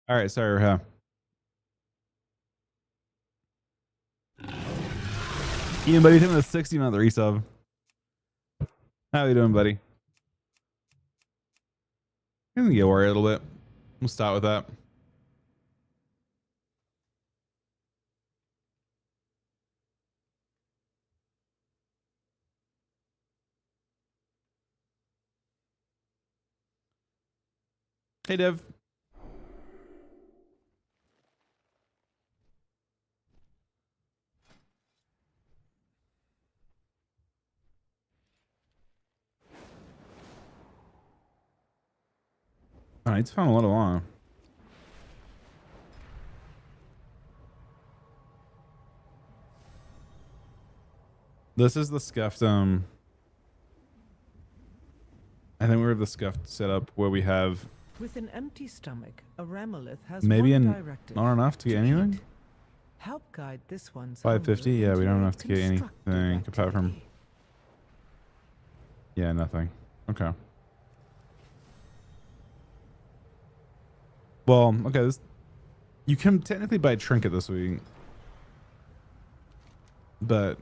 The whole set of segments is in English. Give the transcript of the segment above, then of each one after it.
All right, sorry, Ian, buddy, him with a 60-month resub. How you doing, buddy? I'm gonna get worried a little bit. We'll start with that. Hey, Dev. Oh, it's found a lot of long. This is the scuffed. I think we're the scuffed setup where we have. With an empty stomach, a Ramolith has Maybe one not directive. enough to get anything. Eat. Help guide this one's 550. Yeah, we don't have enough to get anything constructive apart from. activity. Yeah, nothing. Okay. Well, okay. This, you can technically buy a trinket this week, but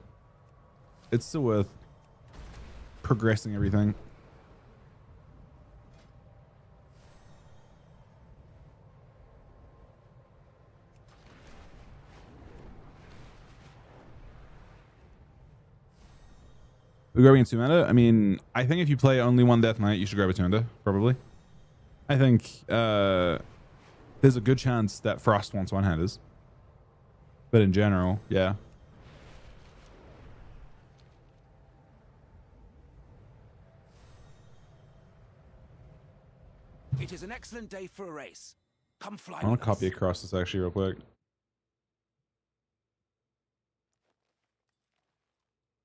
it's still worth progressing everything. We're grabbing a 2-mana. I mean, I think if you play only one Death Knight, you should grab a 2-mana, probably. I think there's a good chance that Frost wants one-handers. But in general, yeah. It is an excellent day for a race. Come fly. I want to copy across this actually real quick.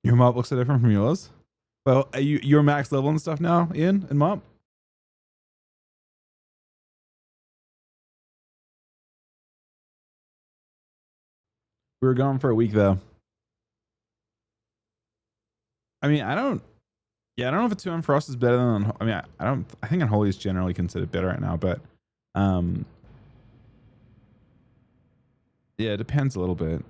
Your mop looks so different from yours. Well, you're max level and stuff now, Ian, and mop? We were gone for a week though. I mean, I don't know if a 2 on Frost is better than, I mean, I think Unholy is generally considered better right now, but yeah, it depends a little bit.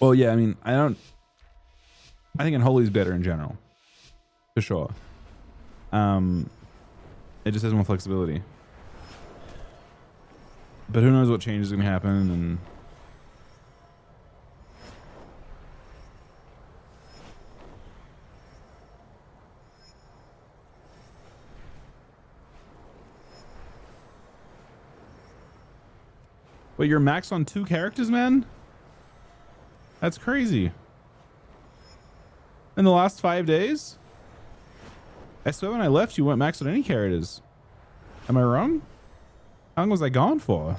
Well, yeah, I mean, I think Unholy is better in general. For sure. It just has more flexibility. But who knows what changes are going to happen and Wait, you're max on 2 characters, man? That's crazy. In the last 5 days? I swear when I left, you went max on any characters. Am I wrong? How long was I gone for?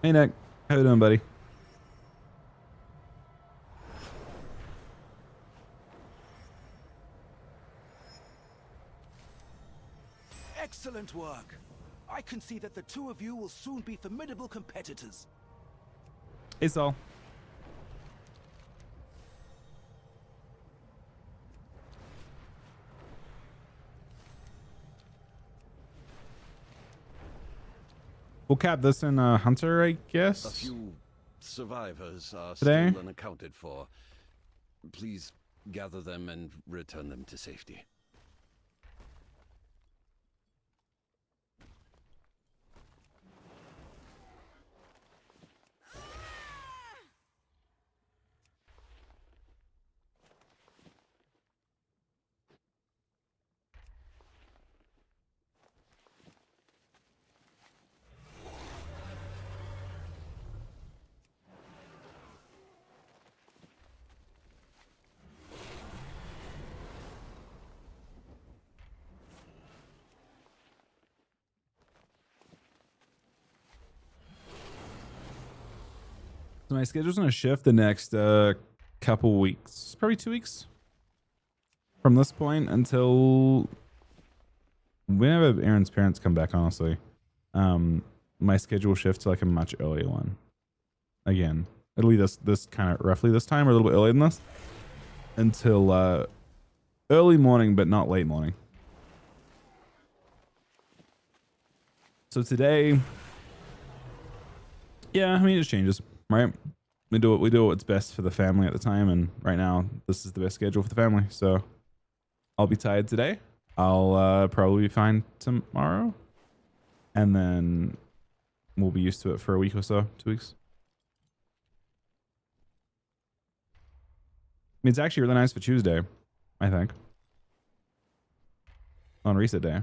Hey, Nick. How you doing, buddy? Excellent work. I can see that the two of you will soon be formidable competitors. Hey, Saul. We'll cap this in Hunter, I guess. A few survivors are Today? still unaccounted for. Please gather them and return them to safety. So my schedule's gonna shift the next couple weeks, probably 2 weeks from this point until whenever Aaron's parents come back. Honestly, my schedule will shift to like a much earlier one. Again, it'll be this kind of roughly this time or a little bit earlier than this until early morning, but not late morning. So today, yeah, I mean, it changes, right? We do what's best for the family at the time, and right now, this is the best schedule for the family. So I'll be tired today. I'll probably be fine tomorrow, and then we'll be used to it for a week or so, 2 weeks. I mean, it's actually really nice for Tuesday, I think, on reset day.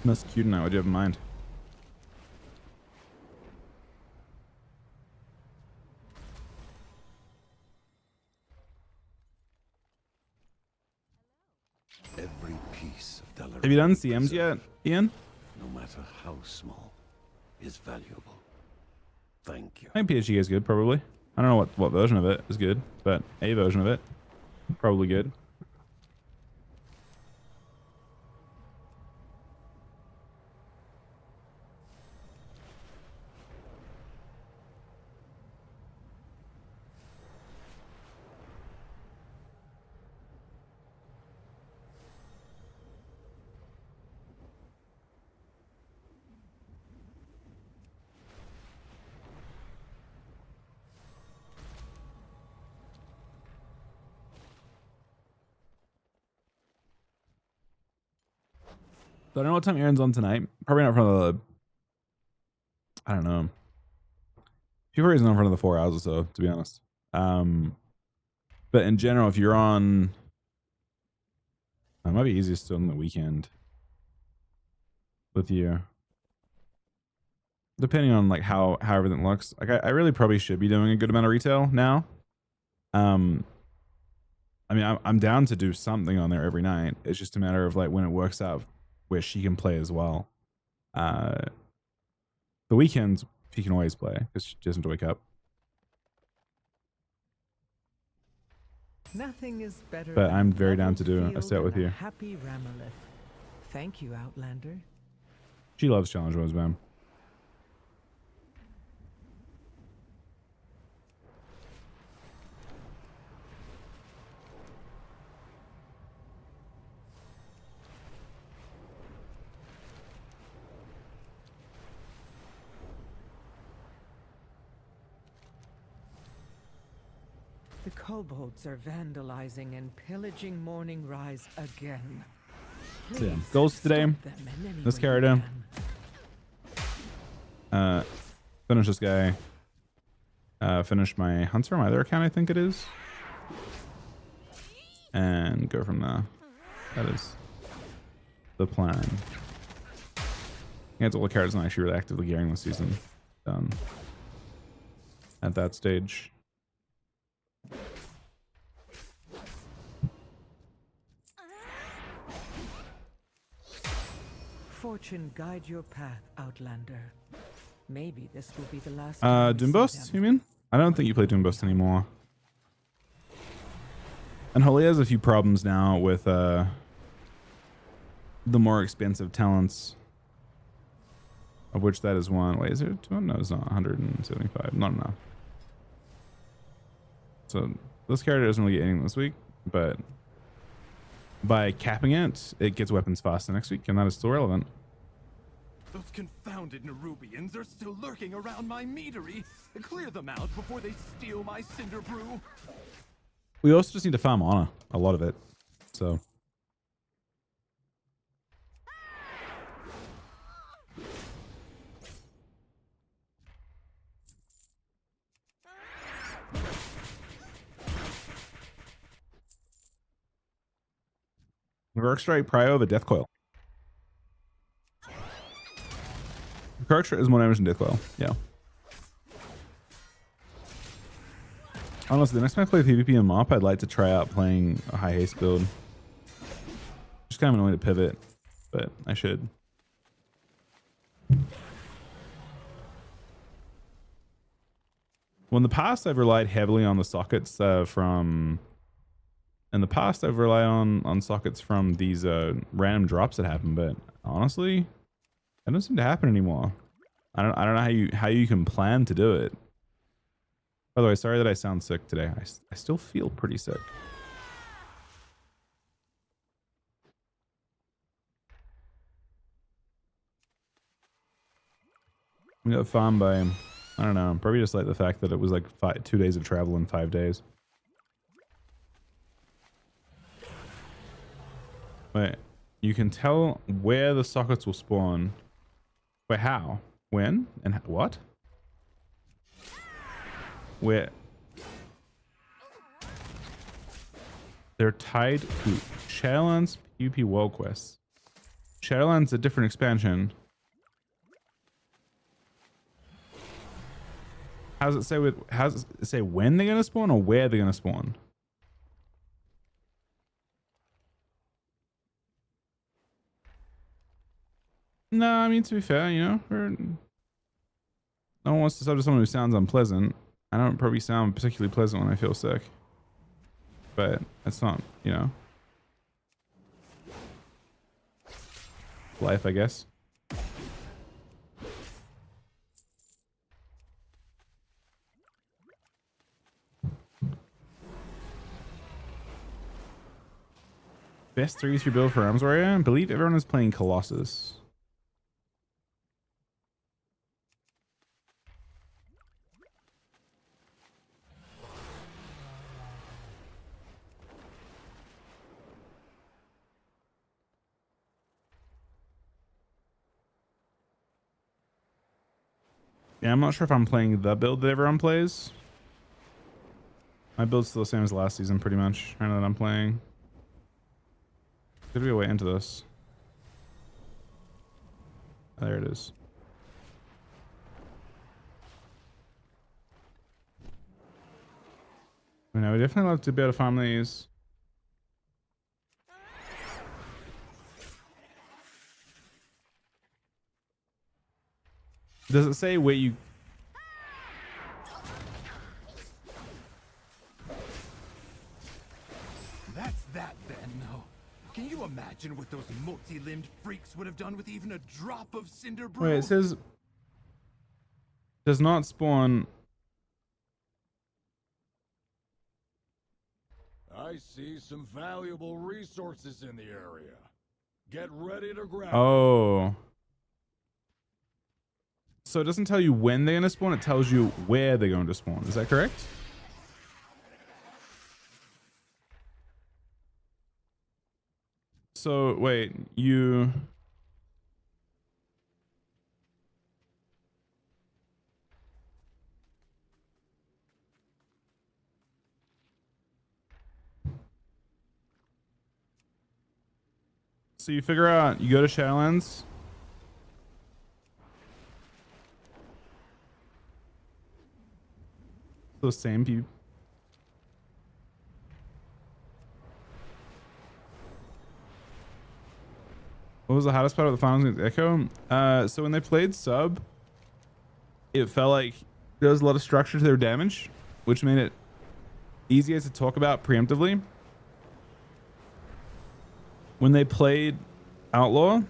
That's cute. Now, what do you have in mind? Every piece of Delaroe Have you done CMs yet, Ian? no matter how small, is valuable. Thank you. I think PhD is good, probably. I don't know what version of it is good, but a version of it, probably good. So I don't know what time Aaron's on tonight. Probably not in front of the, I don't know. He probably isn't in front of the 4 hours or so, to be honest. But in general, if you're on, it might be easiest on the weekend with you. Depending on like how everything looks. Like I really probably should be doing a good amount of retail now. I mean, I'm down to do something on there every night. It's just a matter of like when it works out where she can play as well. The weekends she can always play because she doesn't wake up. Nothing is better. But than I'm very down level to do a field set with and you. Happy Ramolith. Thank you, Outlander. She loves challenge modes, man. The kobolds are vandalizing and pillaging Morning Rise again. So yeah, Please goals today. stop them in any Let's way carry you down. can. Finish this guy. Finish my hunts from my other account, I think it is. And go from there. That is the plan. Yeah, it's all the characters not actually really actively gearing this season. Done. At that stage. Fortune guide your path, Outlander. Maybe this will be the last time we see Doombost, them. you mean? I don't think you play Doombost anymore. And Holy has a few problems now with the more expensive talents. Of which that is one. Wait, is there 2? No, it's not. 175. Not enough. So this character doesn't really get anything this week, but by capping it, it gets weapons faster next week, and that is still relevant. Those confounded Nerubians are still lurking around my meadery. Clear them out before they steal my cinder brew. We also just need to farm honor, a lot of it. So Rourke Strike Prio over Death Coil. Rourke Strike is more damage than Death Coil. Yeah. Honestly, the next time I play PvP and MOP, I'd like to try out playing a high haste build. kind of annoying to pivot, but I should. Well, in the past, I've relied heavily on the sockets from... In the past, I've relied on sockets from these random drops that happen, but honestly, that doesn't seem to happen anymore. I don't know how you can plan to do it. By the way, sorry that I sound sick today. I still feel pretty sick. We got farmed by, I don't know, probably just like the fact that it was like 2 days of travel in 5 days. Wait, you can tell where the sockets will spawn. Wait, how? When? And what? Where? They're tied to Shadowlands PvP World Quests. Shadowlands a different expansion. How does it say when they're gonna spawn or where they're gonna spawn? No, I mean, to be fair, you know, no one wants to talk to someone who sounds unpleasant. I don't probably sound particularly pleasant when I feel sick, but that's not, you know, life, I guess. Best 3v3 build for Arms Warrior? I believe everyone is playing Colossus. Yeah, I'm not sure if I'm playing the build that everyone plays. My build's still the same as last season, pretty much. I know that I'm playing. Could be a way into this. Oh, there it is. I know, we definitely love to be able to farm these. Does it say where you... That's that then, no. Can you imagine what those multi-limbed freaks would have done with even a drop of cinder brew? Wait, it says... Does not spawn... I see some valuable resources in the area. Get ready to grab. Oh. So it doesn't tell you when they're going to spawn, it tells you where they're going to spawn. Is that correct? So, wait, you... So you figure out, you go to Shadowlands... Those same people. What was the hottest part of the finals against Echo? So when they played sub, it felt like there was a lot of structure to their damage, which made it easier to talk about preemptively. When they played Outlaw,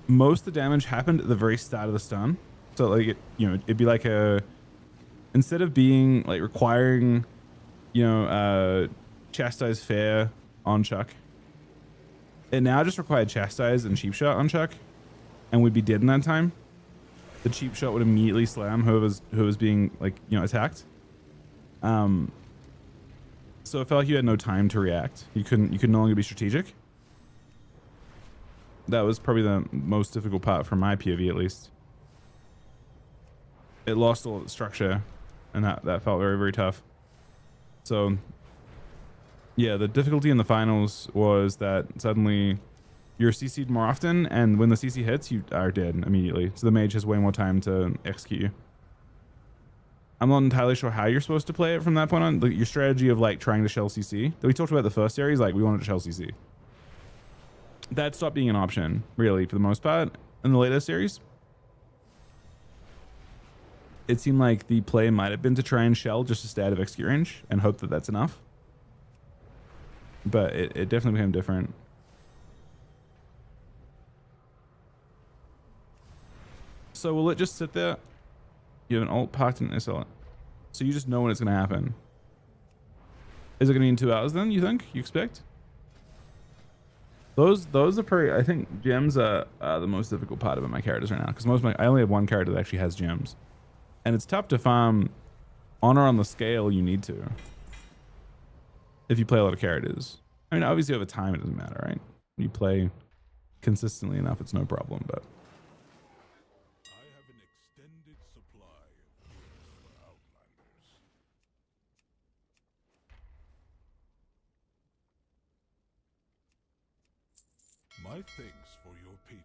most of the damage happened at the very start of the stun. So like, it'd be like a... Instead of being like requiring, chastise fair on Chuck, it now just required chastise and cheap shot on Chuck, and we'd be dead in that time. The cheap shot would immediately slam who was being attacked. So it felt like you had no time to react. You could no longer be strategic. That was probably the most difficult part from my POV, at least. It lost all its structure. And that felt very, very tough. So, yeah, the difficulty in the finals was that suddenly you're CC'd more often, and when the CC hits, you are dead immediately. So the mage has way more time to execute you. I'm not entirely sure how you're supposed to play it from that point on. Your strategy of trying to shell CC that we talked about the first series, we wanted to shell CC. that stopped being an option, really, for the most part, in the later series. It seemed like the play might have been to try and shell just to stay out of XQ range and hope that that's enough. But it definitely became different. So will it just sit there? You have an ult parked in SL. So you just know when it's going to happen. Is it going to be in 2 hours then, you think? You expect? Those are pretty... I think gems are the most difficult part about my characters right now. Because I only have one character that actually has gems. And it's tough to farm honor on the scale you need to. If you play a lot of characters. I mean, obviously over time it doesn't matter, right? When you play consistently enough, it's no problem, but... I have an extended supply of goods for Outlanders. My thanks for your patronage.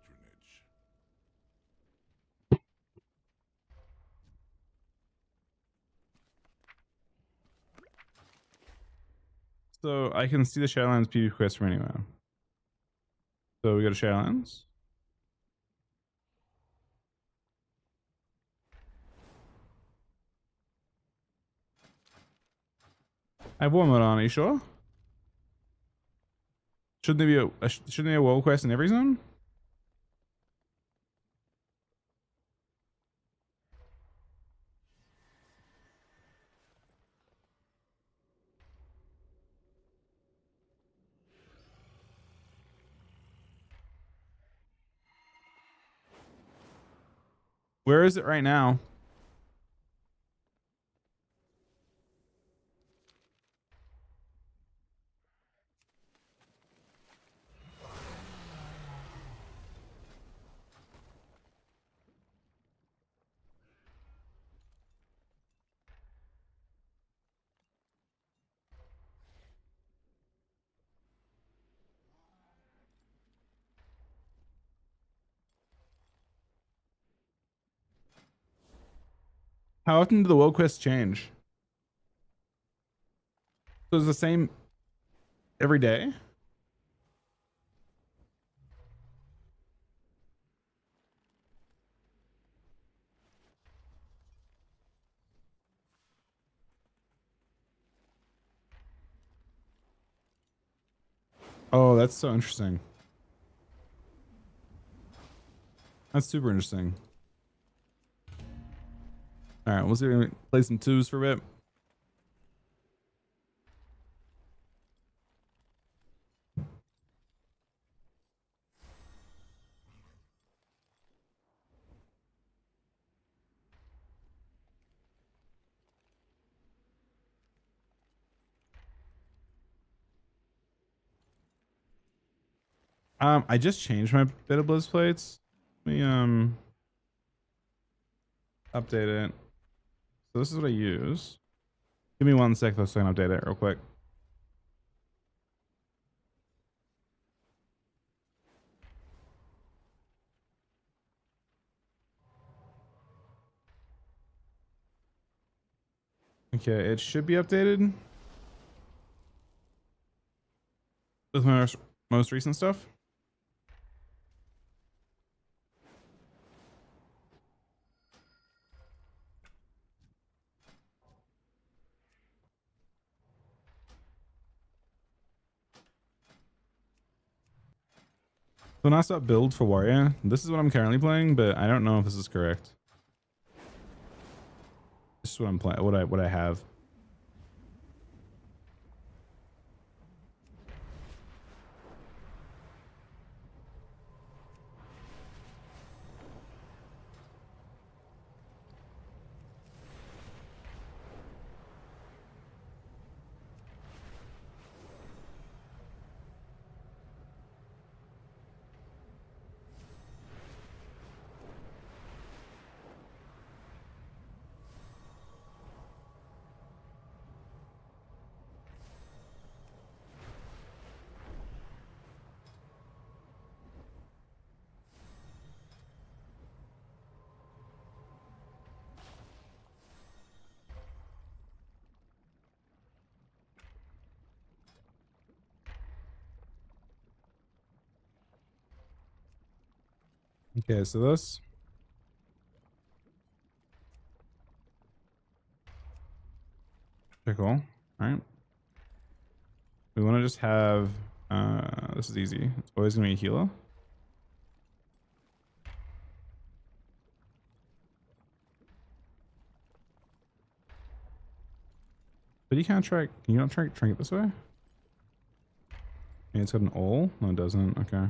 So I can see the Shadowlands PvP quest from anywhere. So we go to Shadowlands. I have one mode on, are you sure? Shouldn't there be a WoW quest in every zone? Where is it right now? How often do the world quests change? So it's the same every day? Oh, that's so interesting. That's super interesting. All right, we'll see if we can play some twos for a bit. I just changed my bit of Blizz plates. Let me update it. So this is what I use. Give me 1 sec though so I can update it real quick. Okay, it should be updated with my most recent stuff. So when I start build for warrior, this is what I'm currently playing, but I don't know if this is correct. This is what I'm playing. What I have. Okay, so this. Pretty cool. All right. We want to just have. This is easy. It's always gonna be a healer. But you can't track. Can you not track it this way? Yeah, it's got an all. No, it doesn't. Okay.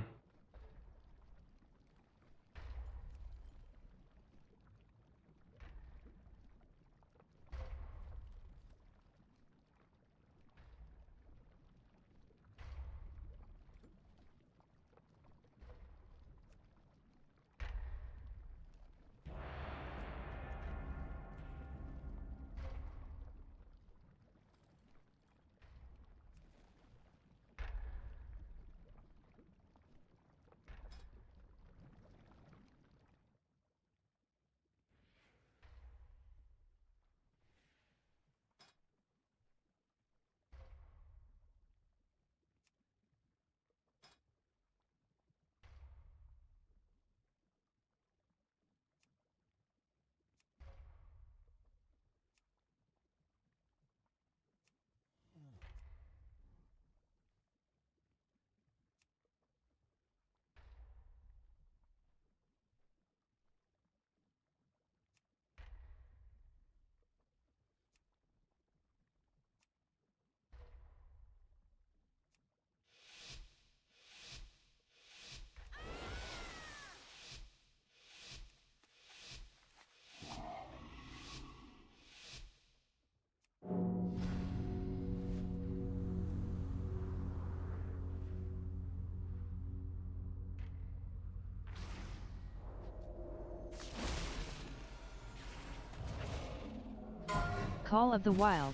Call of the Wild.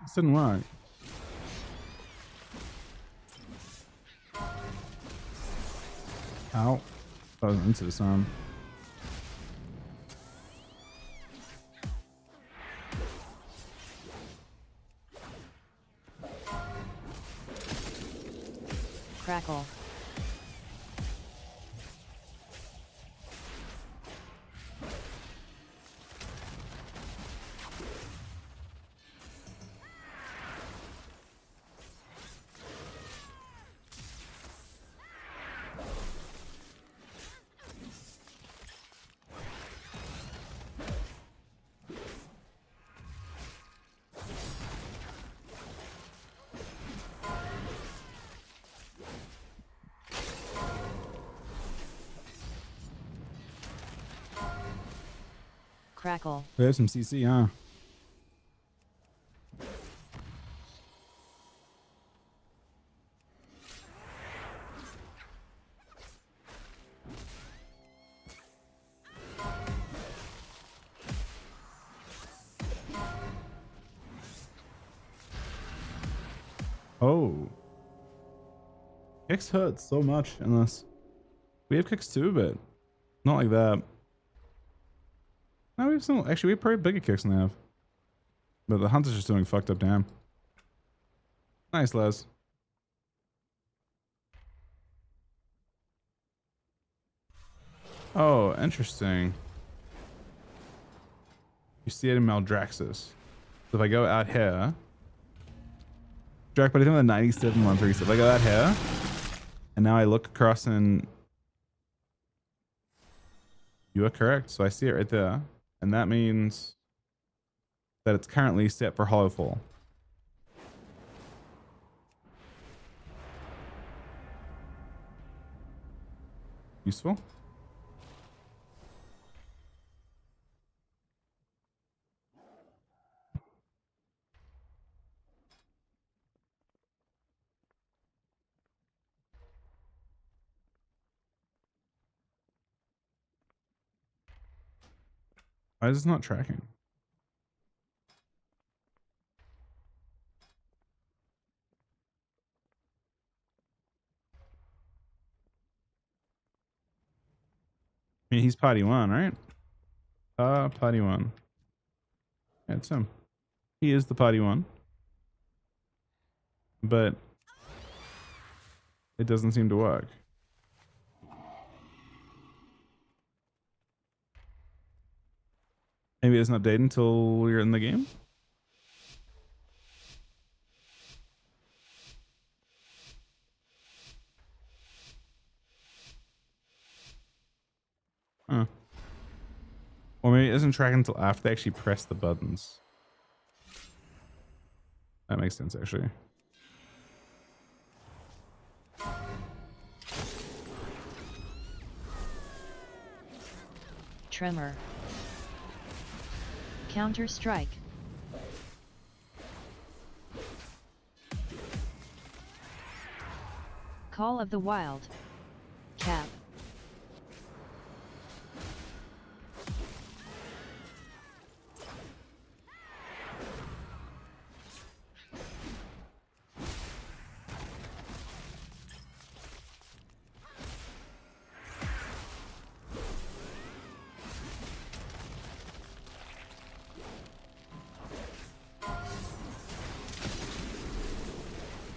This didn't work. Ow. I was into the sun. Crackle. Crackle. There's some CC, huh? Oh. Kicks hurt so much in this. We have kicks too, but not like that. No, we have some. Actually, we have probably bigger kicks than they have. But the hunter's just doing fucked up damn. Nice, Les. Oh, interesting. You see it in Maldraxxus. So if I go out here, Drac, but I think the 97 month reset. If I go out here, and now I look across and you are correct. So I see it right there, and that means that it's currently set for Hollowfall. Useful. Why is this not tracking? I mean, he's party one, right? Party one. Yeah, it's him. He is the party one. But it doesn't seem to work. Maybe it doesn't update until you're in the game. Huh. Or maybe it doesn't track until after they actually press the buttons. That makes sense, actually. Tremor. Counter-Strike. Call of the Wild. Cap.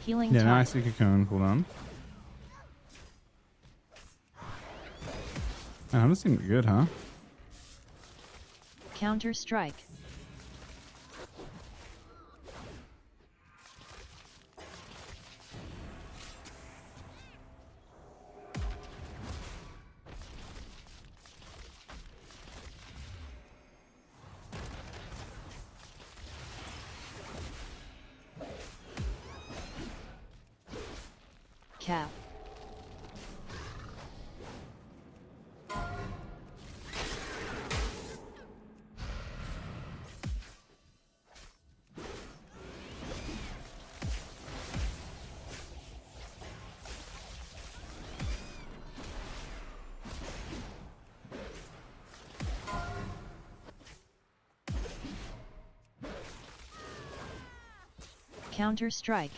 Healing Yeah, now I Tide. see Cocoon. Hold on. Oh, this seemed good, huh? Counter-Strike. Cap. Counter-Strike.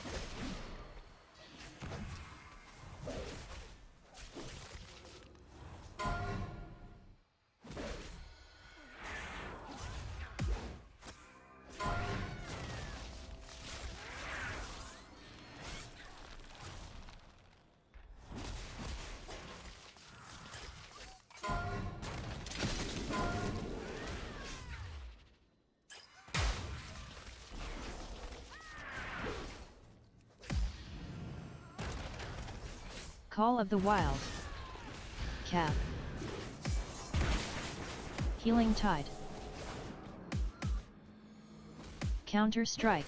Call of the Wild. Cap. Healing Tide. Counter-Strike.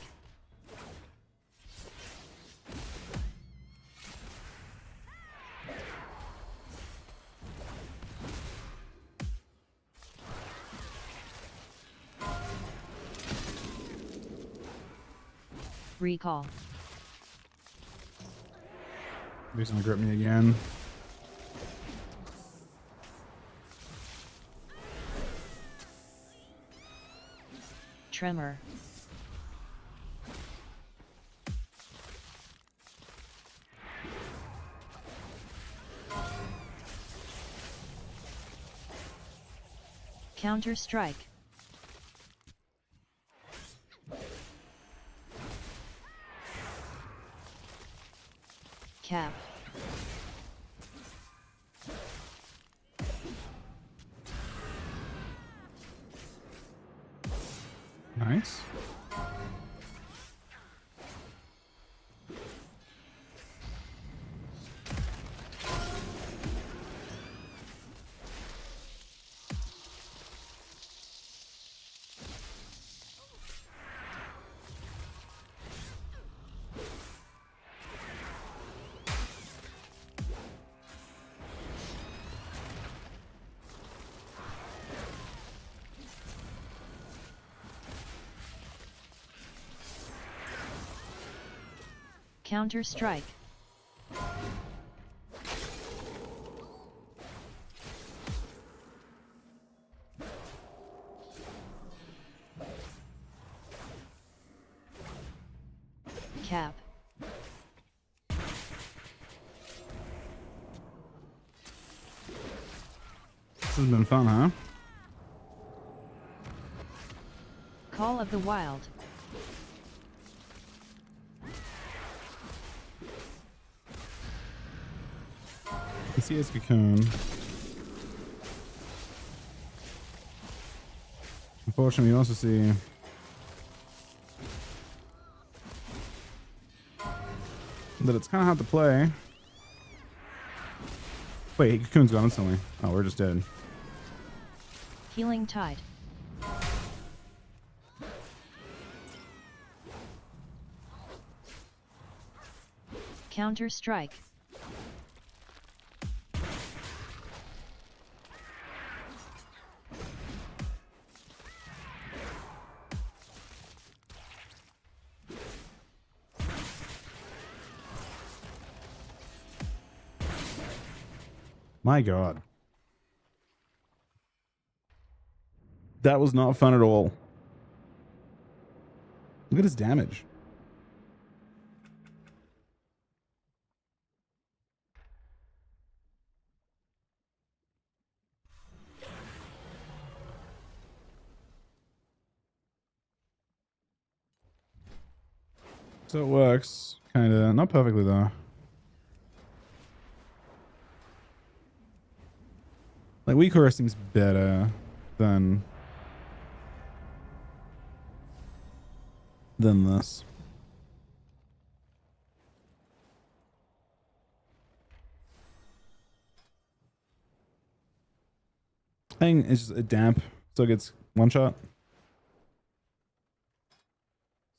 Recall. He's gonna grip me again. Tremor. Counter-Strike. Cap. Nice. Counter-Strike. Cap. This has been fun, huh? Call of the Wild. You see his Cocoon. Unfortunately, you also see that it's kind of hard to play. Wait, Cocoon's gone instantly. Oh, we're just dead. Healing Tide. Counter Strike. My God. That was not fun at all. Look at his damage. So it works, kind of. Not perfectly, though. Like, WeakAura seems better than this. I think it's just a damp, so it gets one shot.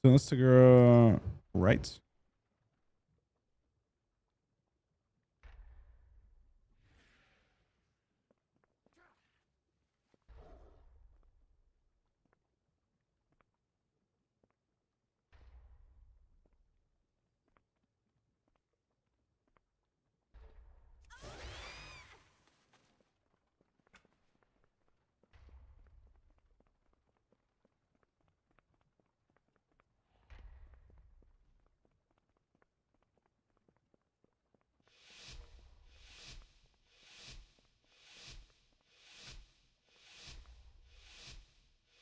So let's take her right.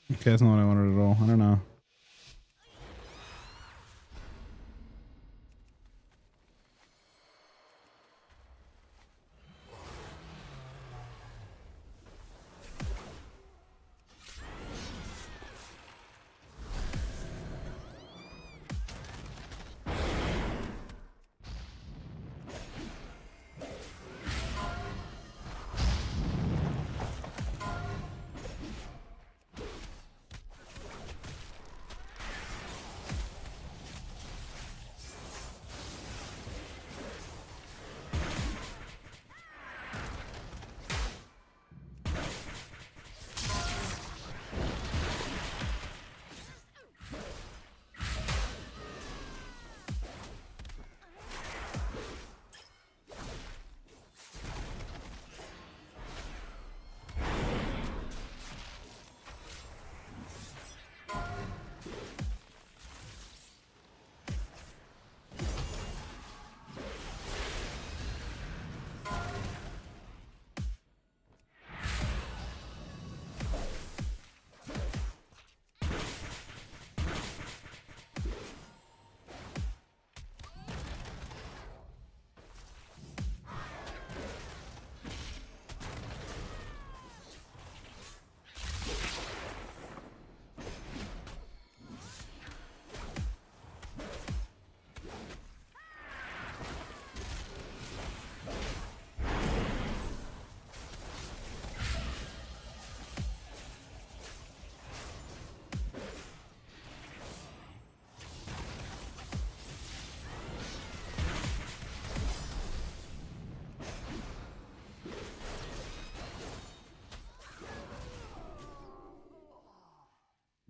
Okay, that's not what I wanted at all. I don't know.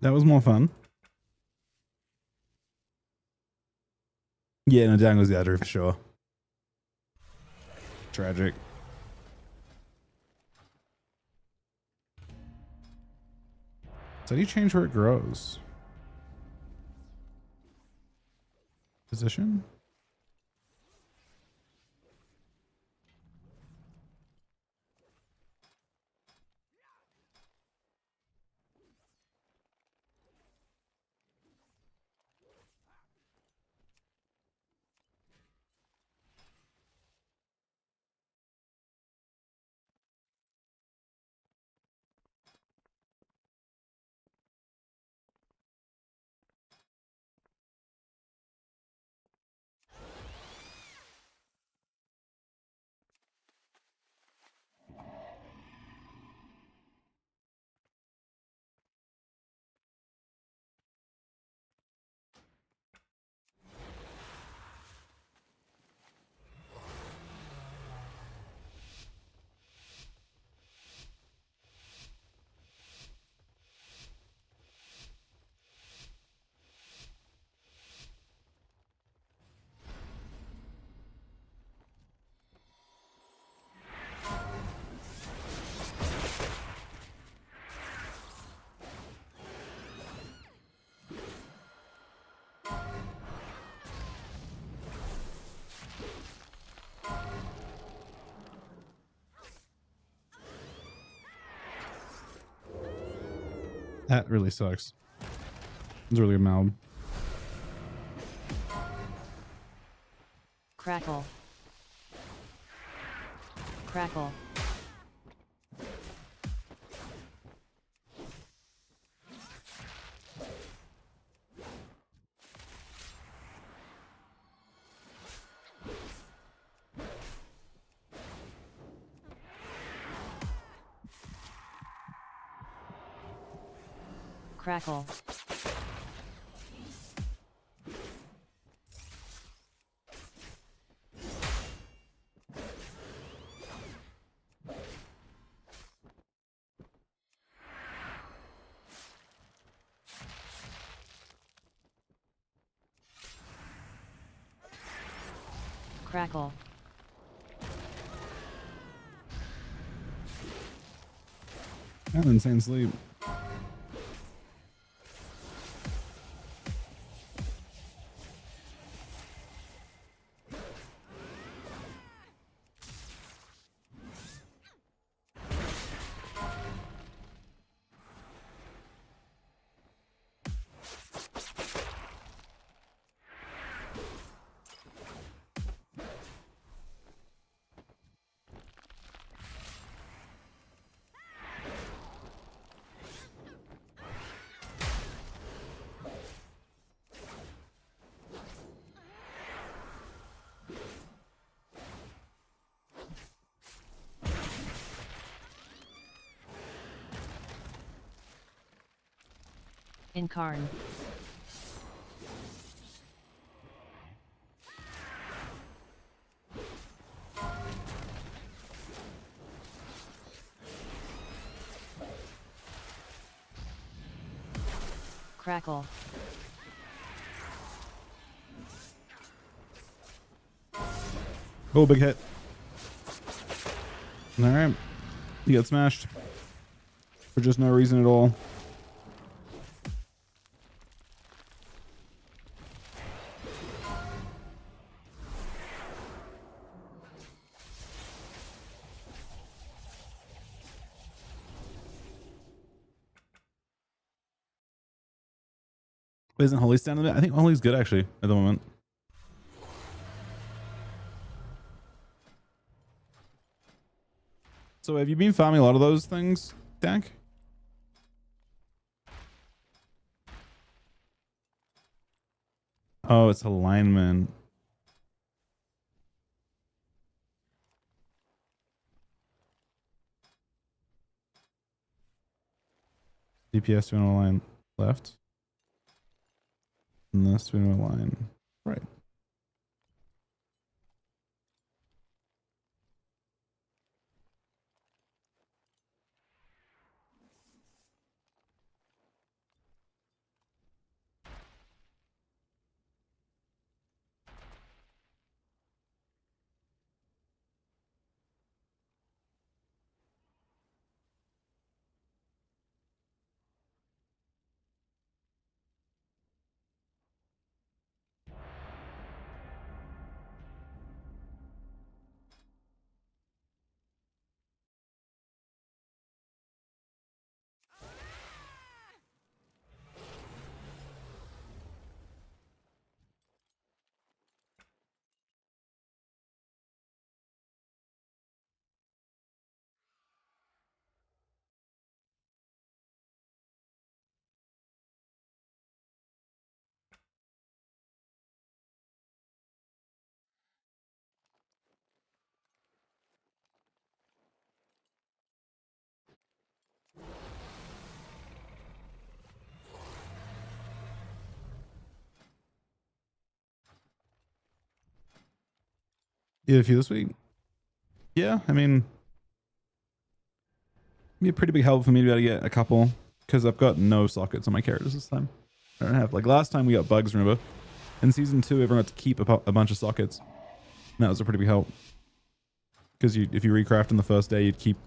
That was more fun. Yeah, no, down goes the other for sure. Tragic. So how do you change where it grows? Position? That really sucks. It's a really good mob. Crackle. Crackle. Crackle. Crackle. That insane sleep. Incarn. Crackle. Oh, big hit. All right. You got smashed for just no reason at all. Isn't Holy stand on it? I think Holy's good actually at the moment. So have you been farming a lot of those things, Dak? Oh, it's alignment. DPS to align left. And this to align right. You had a few this week? Yeah, I mean, it'd be a pretty big help for me to be able to get a couple because I've got no sockets on my characters this time. I don't have, like last time we got bugs, remember? In season 2, everyone had to keep a bunch of sockets. And that was a pretty big help. Because if you recraft on the first day, you'd keep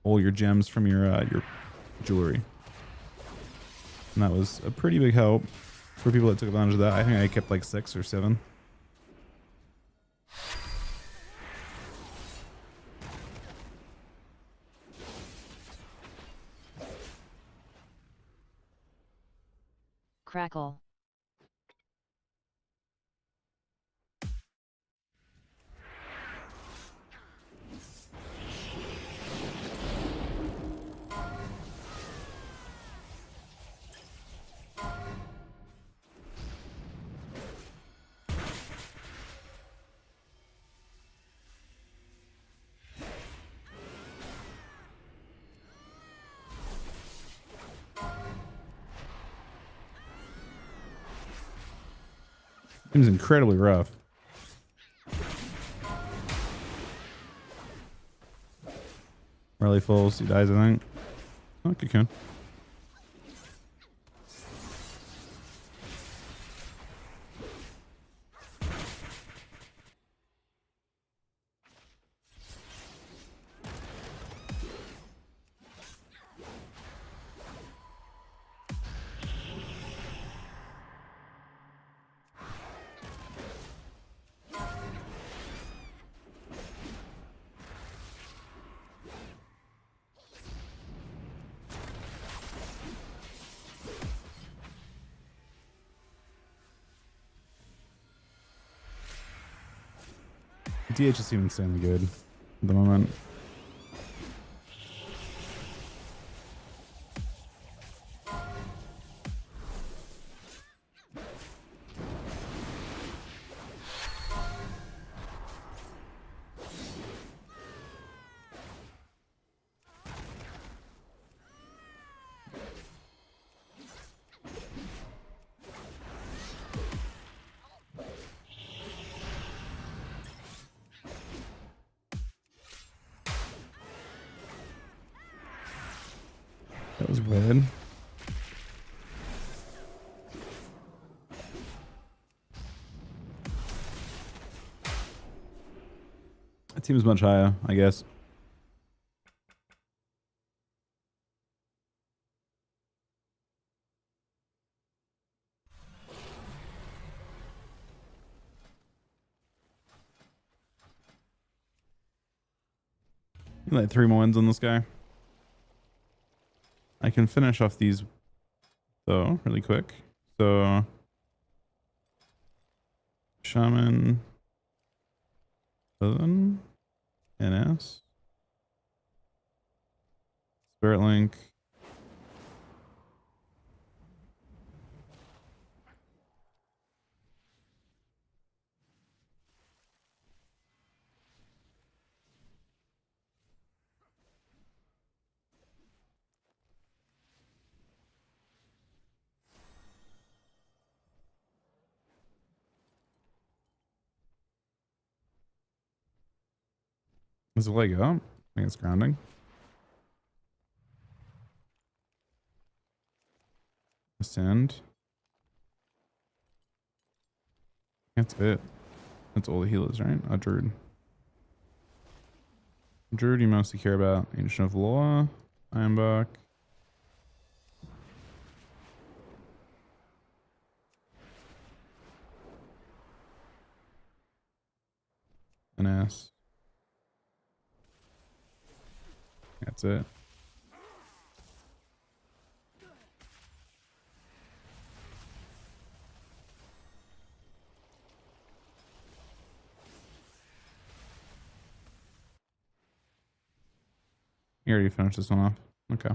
all your gems from your jewelry. And that was a pretty big help for people that took advantage of that. I think I kept like 6 or 7. Crackle. Seems incredibly rough. Rally falls, he dies, I think. Oh, cocoon. DH just seems insanely good at the moment. That was weird. That seems much higher, I guess. Like 3 more wins on this guy. I can finish off these though really quick. So Shaman, Southern, NS, Spirit Link. There's a leg up. I think it's grounding. Ascend. That's it. That's all the healers, right? Oh, Druid. Druid you mostly care about. Ancient of Law. Ironbark. NS. That's it. You already finished this one off. Okay.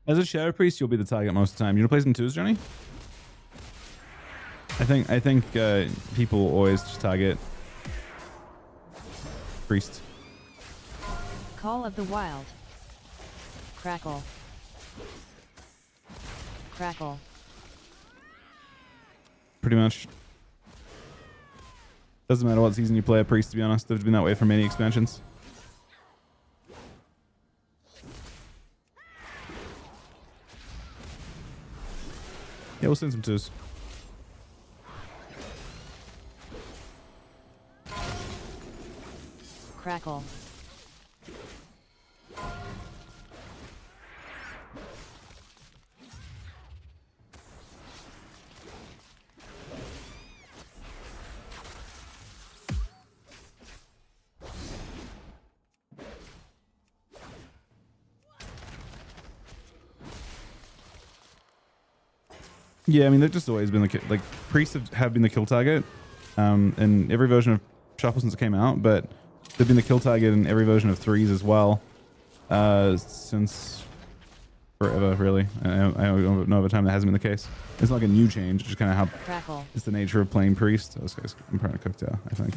As a Shadow Priest, you'll be the target most of the time. You want to play some twos, Johnny? I think people always just target Priest. Call of the Wild. Crackle. Crackle. Pretty much. Doesn't matter what season you play a Priest, to be honest. They've been that way for many expansions. Yeah, we'll send some twos. Crackle. Yeah, I mean, they've just always been like priests have been the kill target in every version of Shuffle since it came out, but they've been the kill target in every version of threes as well since forever, really. I don't know of a time that hasn't been the case. It's not like a new change, it's just kind of how Crackle. it's the nature of playing priest. Oh, this guy's, I'm trying to cook now, I think.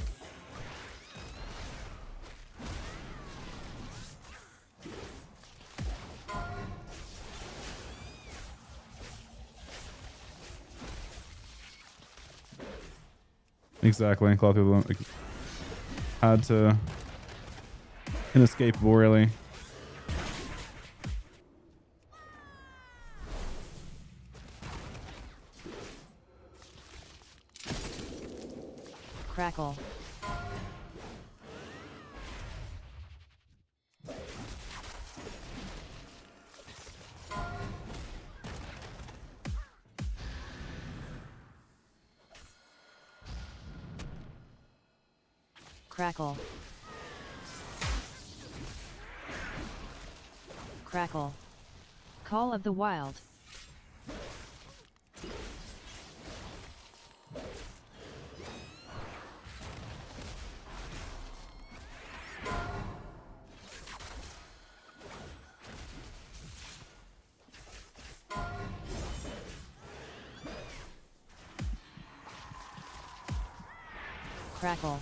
Exactly, cloth like, hard to inescapable, really. Crackle. Crackle. Crackle. Call of the Wild. Crackle.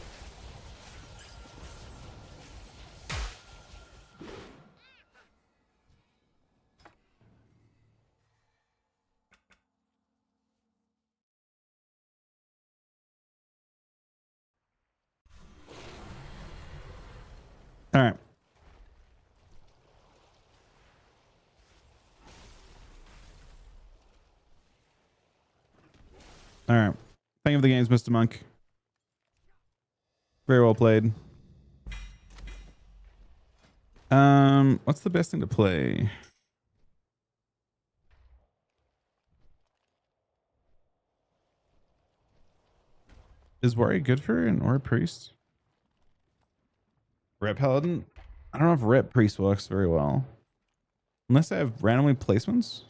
All right. All right. Thank you for the games, Mr. Monk. Very well played. What's the best thing to play? Is Worry good for an Aura Priest? Rep Paladin? I don't know if Rep Priest works very well. Unless I have randomly placements.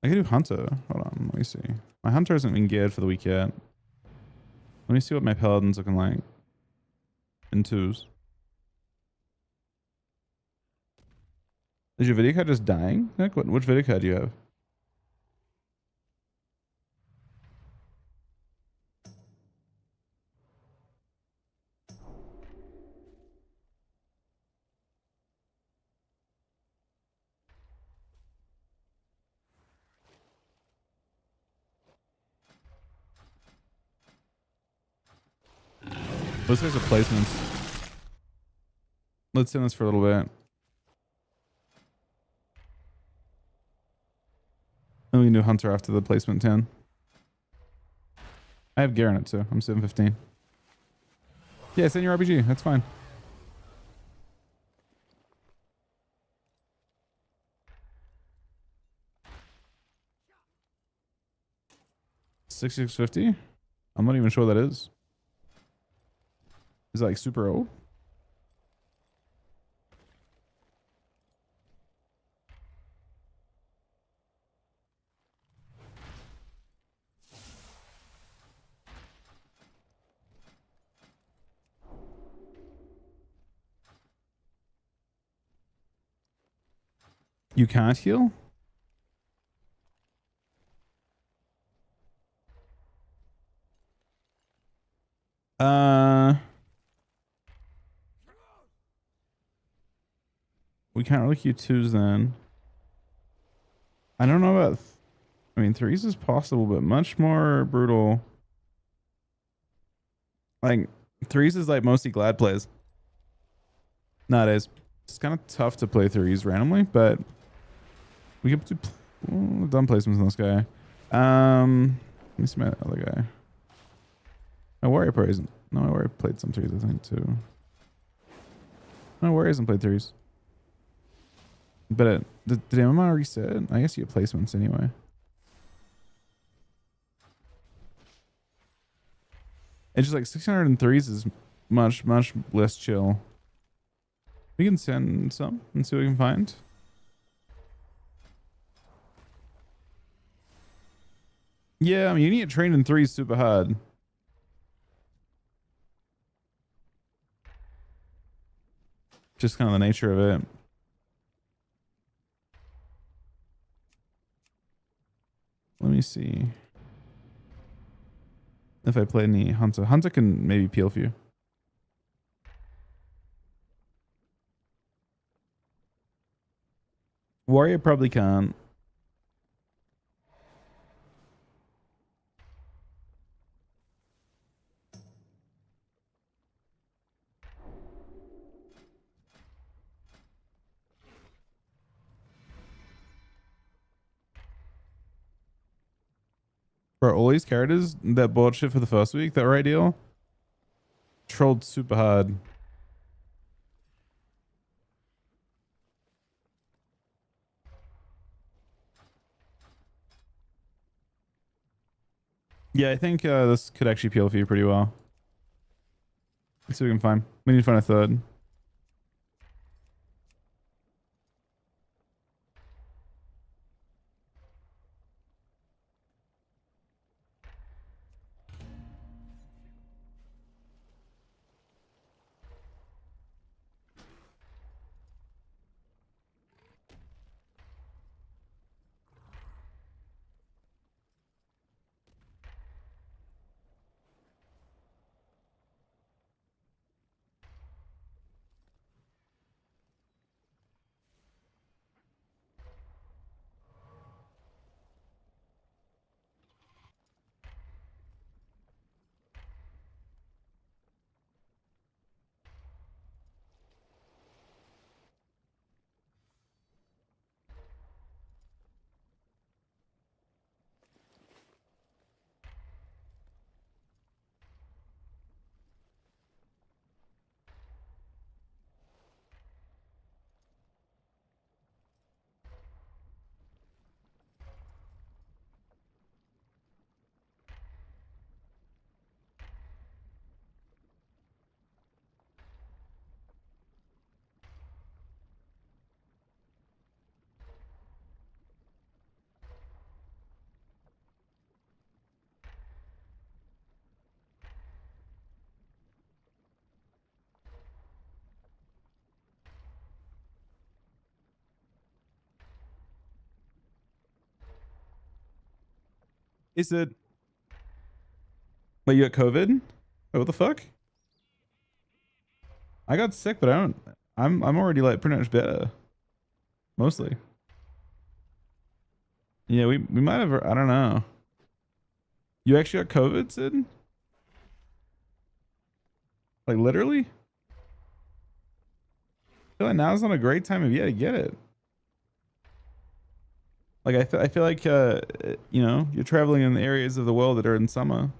I could do Hunter. Hold on, let me see. My Hunter hasn't been geared for the week yet. Let me see what my Paladin's looking like. In twos. Is your video card just dying? Nick, which video card do you have? Those guys are placements. Let's send this for a little bit. Then we can do Hunter after the placement 10. I have gear in it too. I'm 715. Yeah, send your RPG. That's fine. $66.50? I'm not even sure what that is. Is it like super old? You can't heal? We can't really Q2s then. I don't know about... I mean, 3s is possible, but much more brutal. Like, 3s is like mostly glad plays. Nowadays. It's kind of tough to play 3s randomly, but... We could do... done placements on this guy. Let me see my other guy. My warrior probably isn't... No, my warrior played some 3s, I think, too. My warrior hasn't played 3s. But did MMR reset? I guess you get placements anyway. It's just like 603s is much less chill. We can send some and see what we can find. Yeah, I mean, you need to train in 3s super hard. Just kind of the nature of it. Let me see if I play any Hunter. Hunter can maybe peel for you. Warrior probably can't. For all these characters that bought shit for the first week that were ideal, trolled super hard. Yeah, I think this could actually peel for you pretty well. Let's see what we can find. We need to find a third. Is it? Wait, you got COVID? Wait, what the fuck? I got sick, but I don't. I'm already like pretty much better. Mostly. Yeah, we might have. I don't know. You actually got COVID, Sid? Like literally? I feel like now's not a great time of year to get it. Like I feel like you know, you're traveling in the areas of the world that are in summer.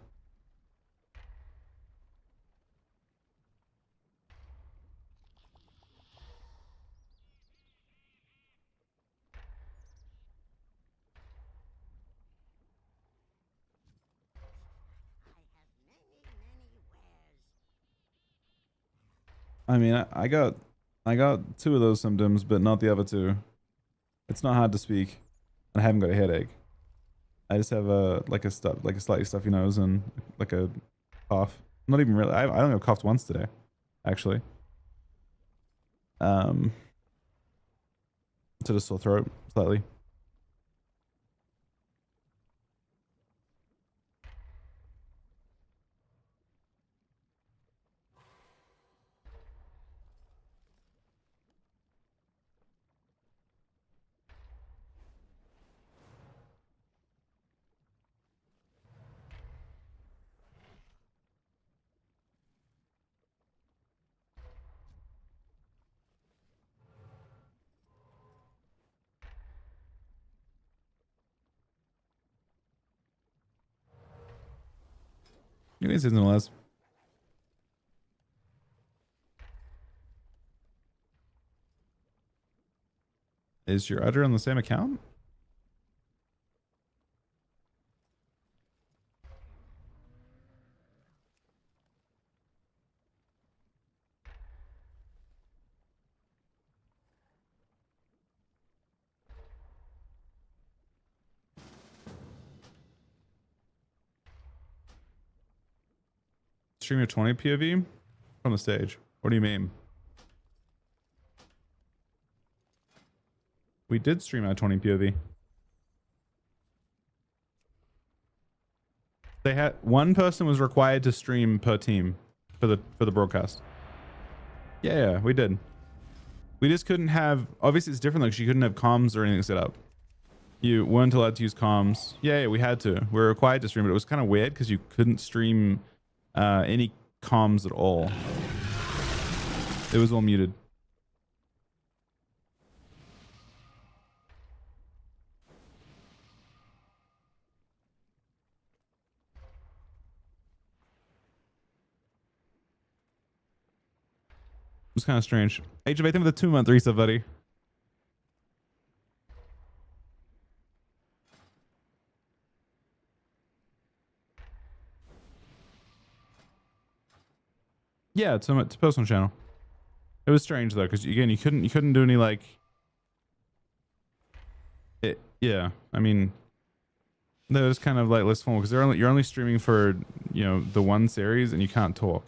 I mean, I got 2 of those symptoms, but not the other 2. It's not hard to speak. I haven't got a headache. I just have a slightly stuffy nose and like a cough. Not even really. I only have coughed once today, actually. So to the sore throat slightly. You can say something less. Is your udder on the same account? Stream a 20 POV from the stage. What do you mean? We did stream at 20 POV. They had one person was required to stream per team for the broadcast. Yeah, we did. We just couldn't have, obviously it's different, like you couldn't have comms or anything set up. You weren't allowed to use comms. Yeah, we had to. We were required to stream it. It was kind of weird because you couldn't stream any comms at all. It was all muted. It was kind of strange. Age of 18 with a 2-month reset, buddy. Yeah, it's a personal channel. It was strange though, because again, you couldn't do any like. Yeah, I mean, that was kind of like less formal because you're only streaming for the one series and you can't talk.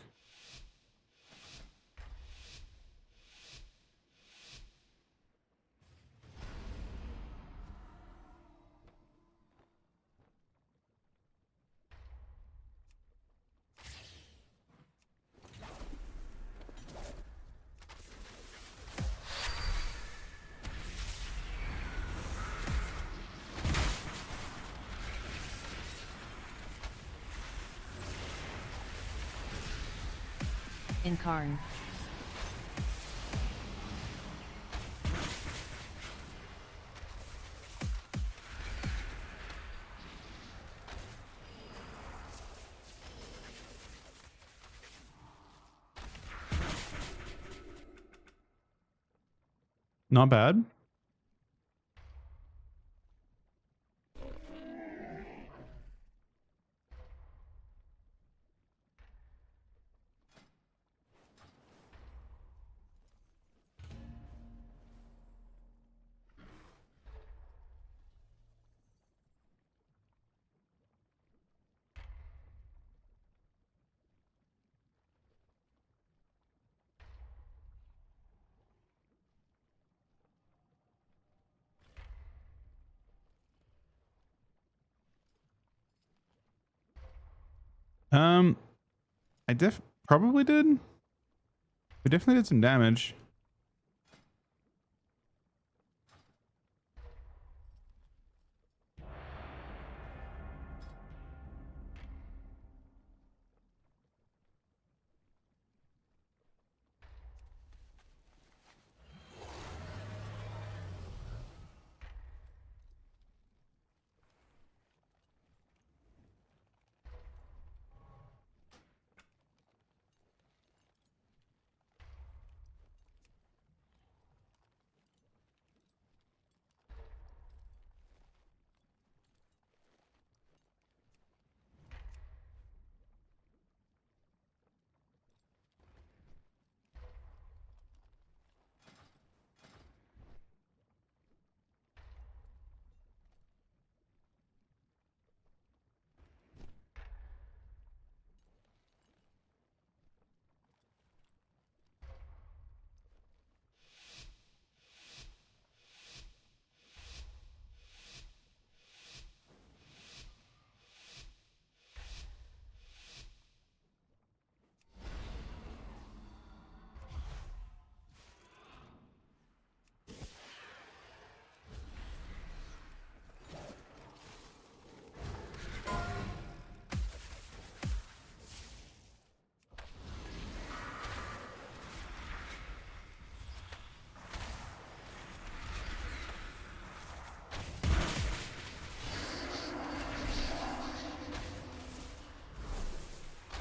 Incarn. Not bad. I probably did. We definitely did some damage.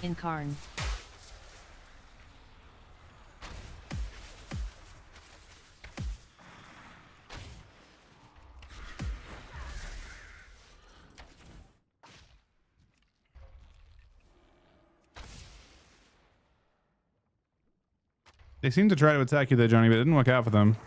Incarn. They seem to try to attack you there, Johnny, but it didn't work out for them.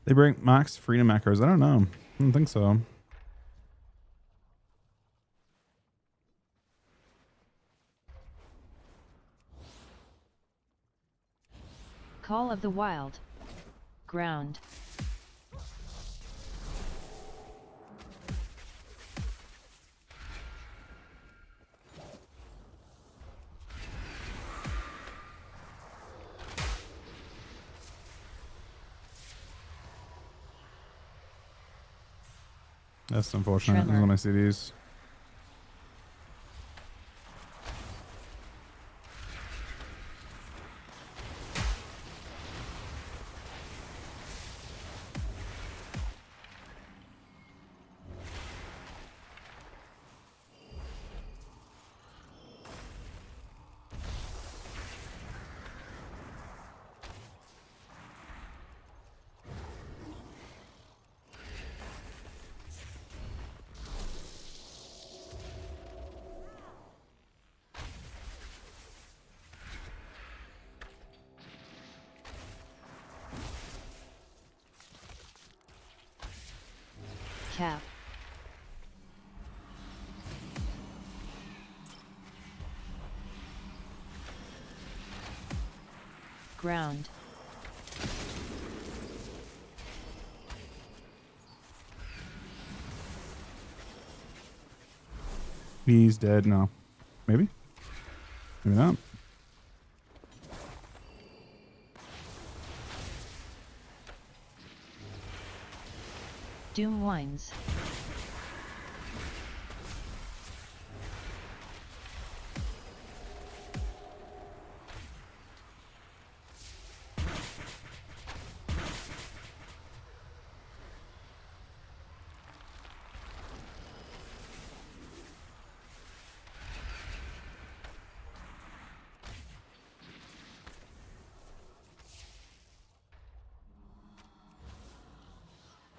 They bring max freedom macros. I don't know. I don't think so. Call of the Wild. Ground. That's unfortunate. Tremor. When I see these. Cap. Ground. He's dead now. Maybe? Maybe not. Doom Wines.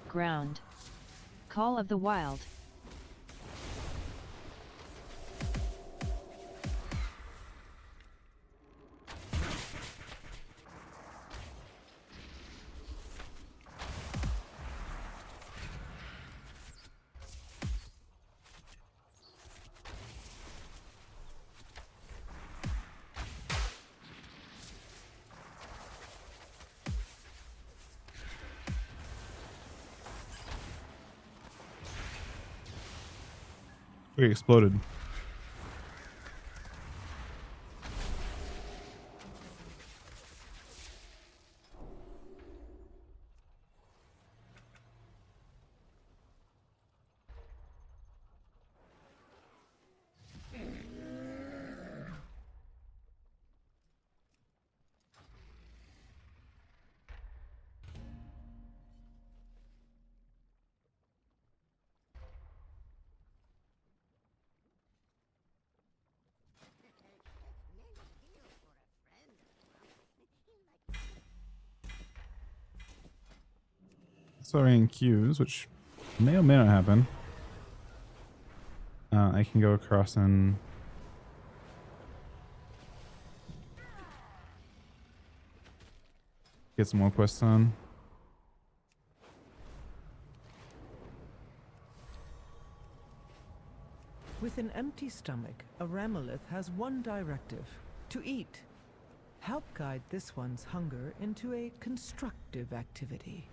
Ground. Call of the Wild. We exploded. sorry in queues, which may or may not happen. I can go across and get some more quests on. With an empty stomach, a Ramolith has one directive: to eat. Help guide this one's hunger into a constructive activity.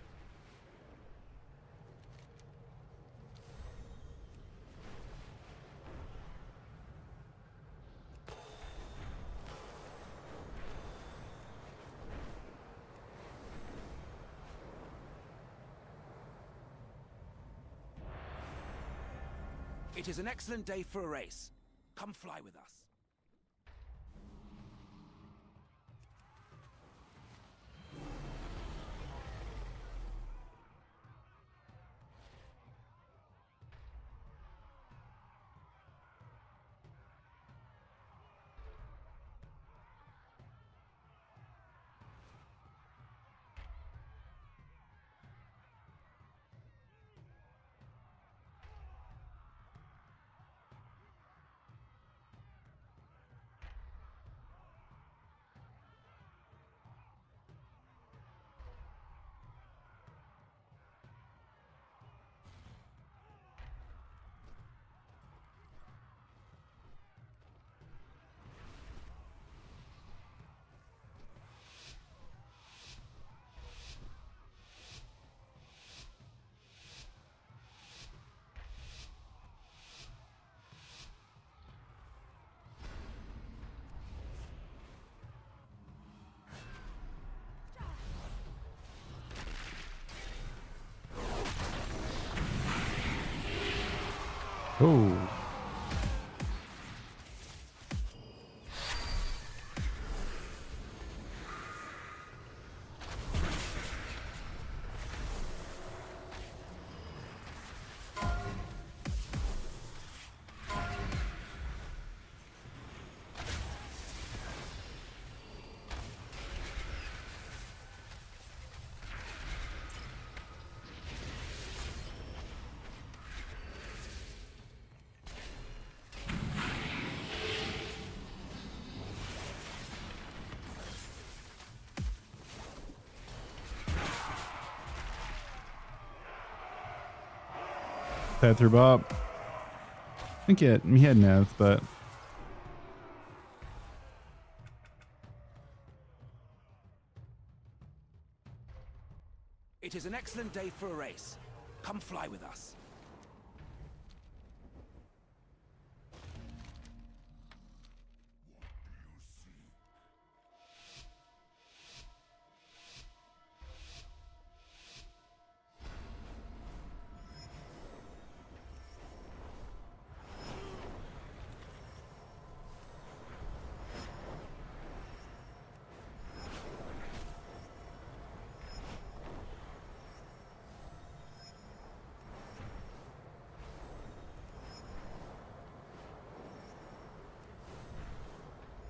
It is an excellent day for a race. Come fly with us. Oh. Head through Bob. I think he had Nev, but It is an excellent day for a race. Come fly with us.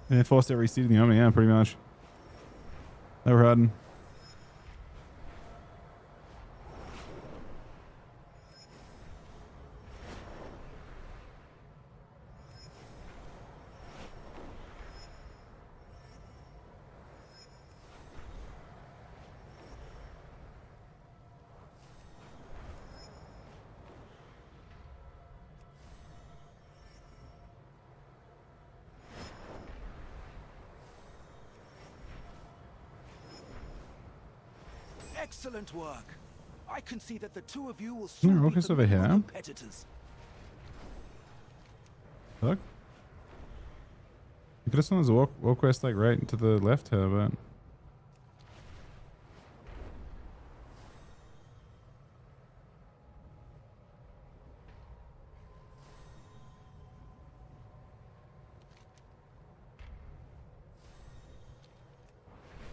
they forced every seed in the army, yeah, pretty much. They were hiding. Excellent work. I can see that the two of you will Yeah, soon be Rocket's over formidable here. competitors. Look. You could have sent us a walk quest like right to the left here, but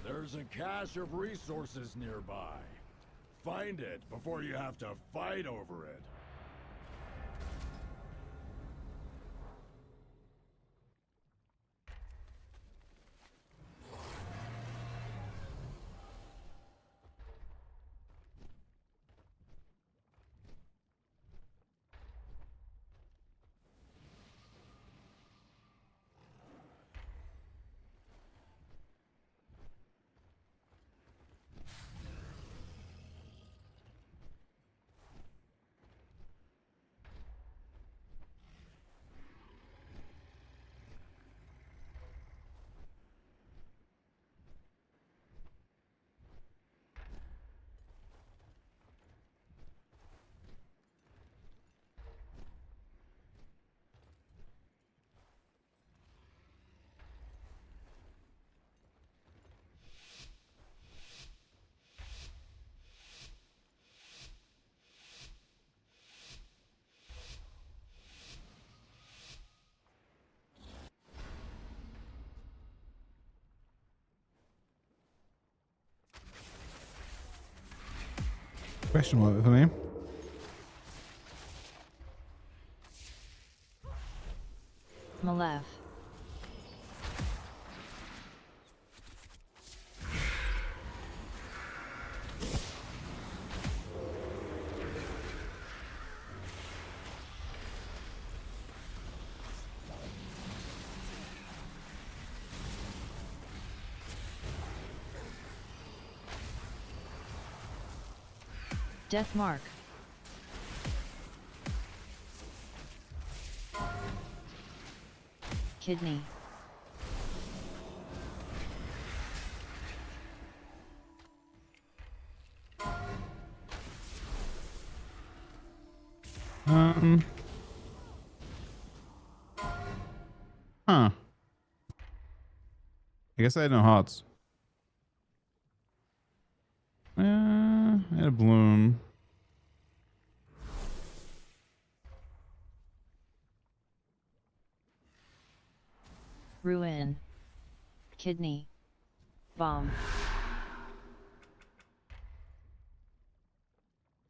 There's a cache of resources nearby. Find it before you have to fight over it. Question mark for me. Malev. Death mark. Kidney. Huh. I guess I had no hearts. I had a bloom. Ruin. Kidney. Bomb.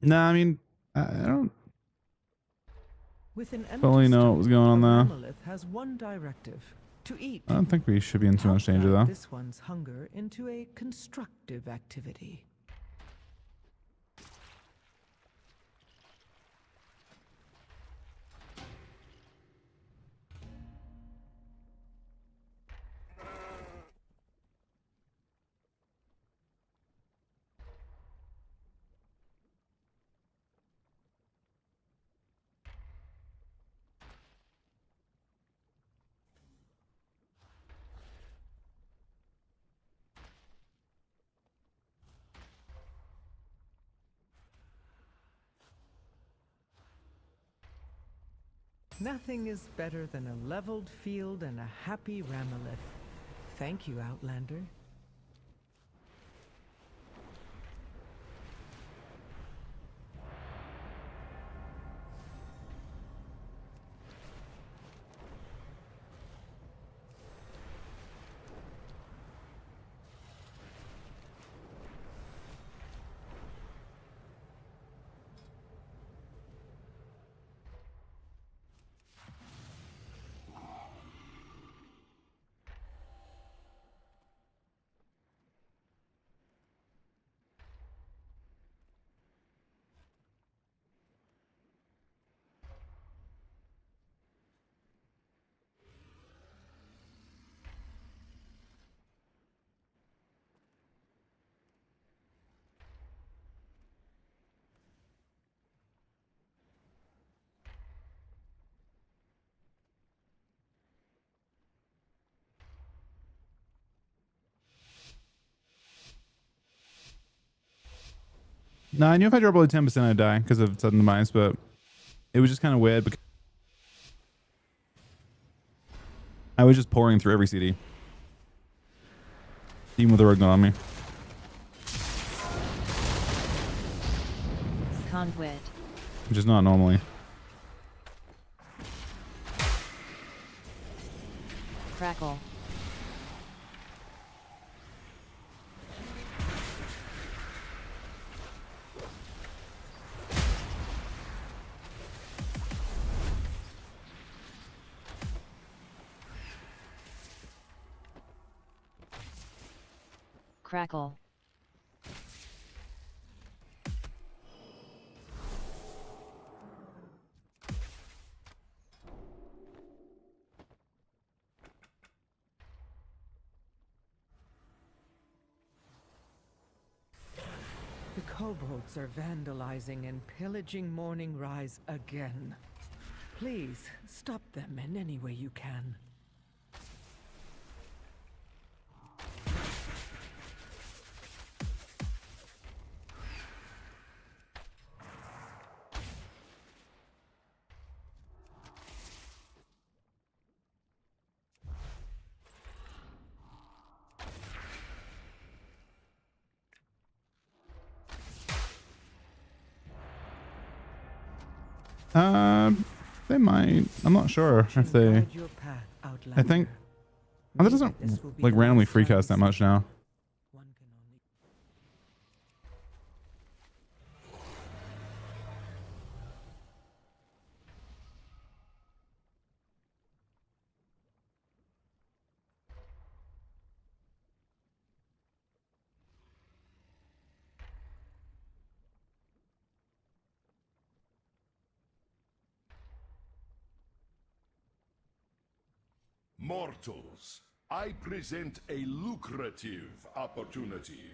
Nah, I mean, I don't With an empty totally know what was going on stomach, there. a Ramolith has one directive: to eat. I don't think we should be in too Help much danger guide though. this one's hunger into a constructive activity. Nothing is better than a leveled field and a happy Ramolith. Thank you, Outlander. No, I knew if I dropped below 10% I'd die because of sudden demise, but it was just kind of weird because I was just pouring through every CD. Even with the rogue not on me. Conduit. Which is not normally. Crackle. Crackle. The kobolds are vandalizing and pillaging Morning Rise again. Please, stop them in any way you can. They might. I'm not sure if they. Guide your path, I think. Outlander. Oh, that doesn't This will be like the randomly last free time cast that we much see now. One can only... Mortals, I present a lucrative opportunity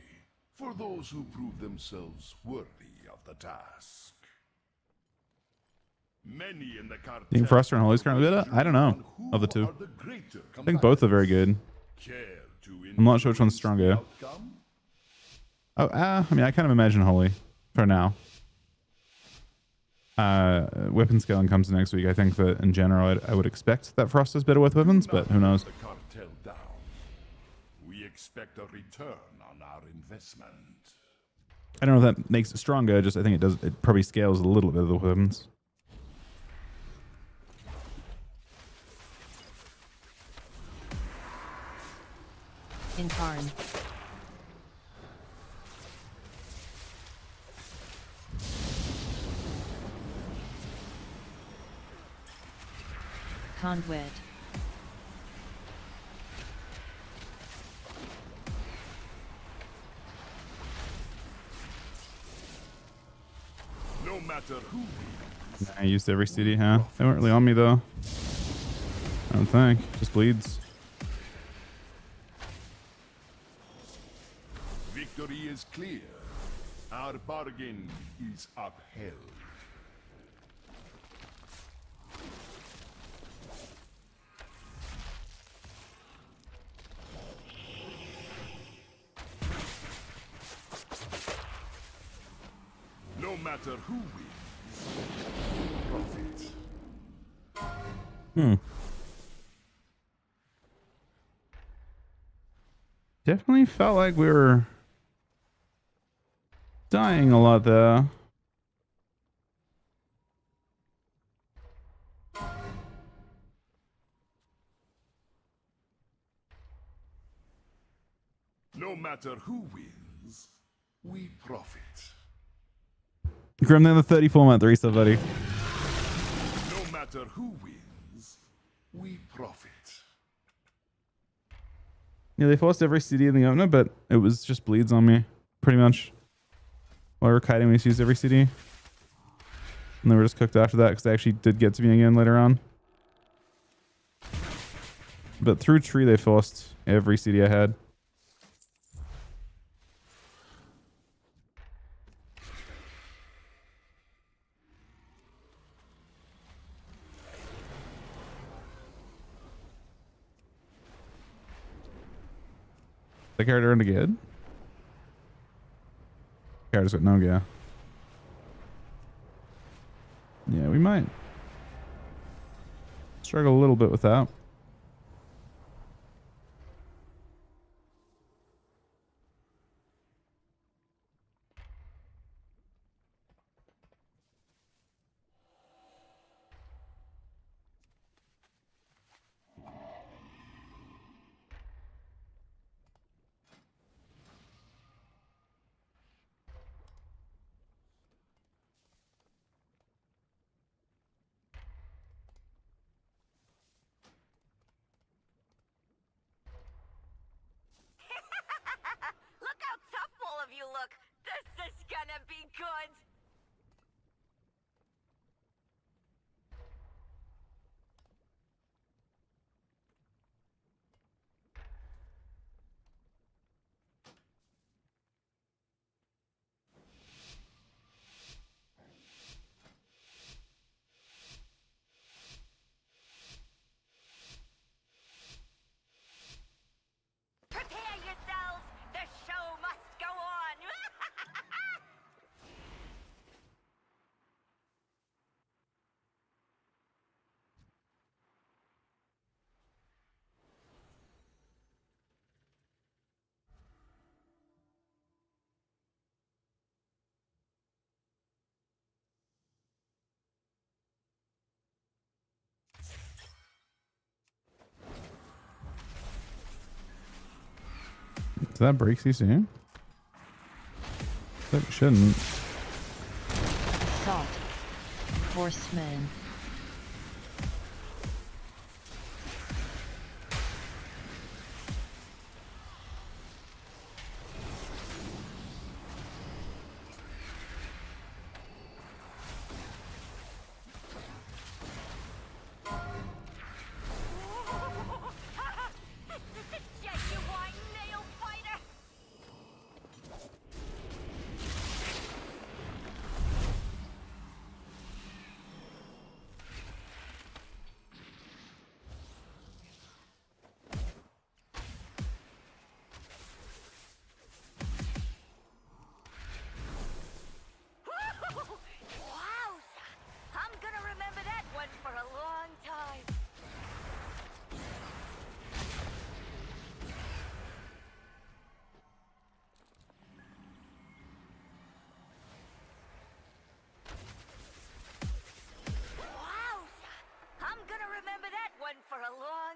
for those who prove themselves worthy of the task. Many in the cartel. Do you think Froster and Holy's currently better? I don't know. Of the two, I think both are very good. I'm not sure which one's stronger. Oh, I mean, I kind of imagine Holy for now. Weapon scaling comes next week. I think that in general, I would expect that Frost is better with weapons, but who knows? The cartel down. We expect a return on our investment. I don't know if that makes it stronger. Just I think it does. It probably scales a little bit of the weapons. In Tarn. Conduit. No matter who. I used every CD, huh? They weren't really on me though. I don't think. Just bleeds. Victory is clear. Our bargain is upheld. No matter who wins, profit. Definitely felt like we were dying a lot there. No matter who wins, we profit. Grim, then the 34-month reset, buddy. No matter who wins, we profit. Yeah, they forced every CD in the opener, but it was just bleeds on me, pretty much. While we were kiting, we just used every CD. And they were just cooked after that, because they actually did get to me again later on. But through tree, they forced every CD I had. The character into good. Character's got no gear. Yeah, we might struggle a little bit with that. Look how tough all of you look! This is gonna be good! Prepare yourselves! The show must go on! Does that break CC? That shouldn't. Salt. Horseman.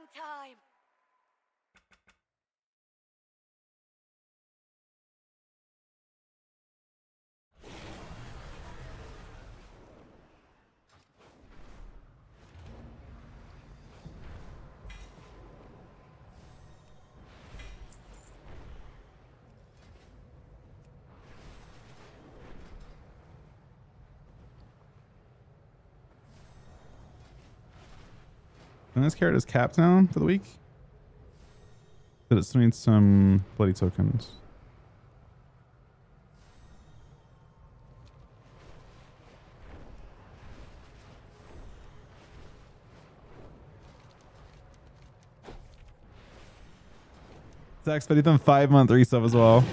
long time. And this carrot is capped now for the week. But it still needs some bloody tokens. Zach's but he's done 5-month resub as well.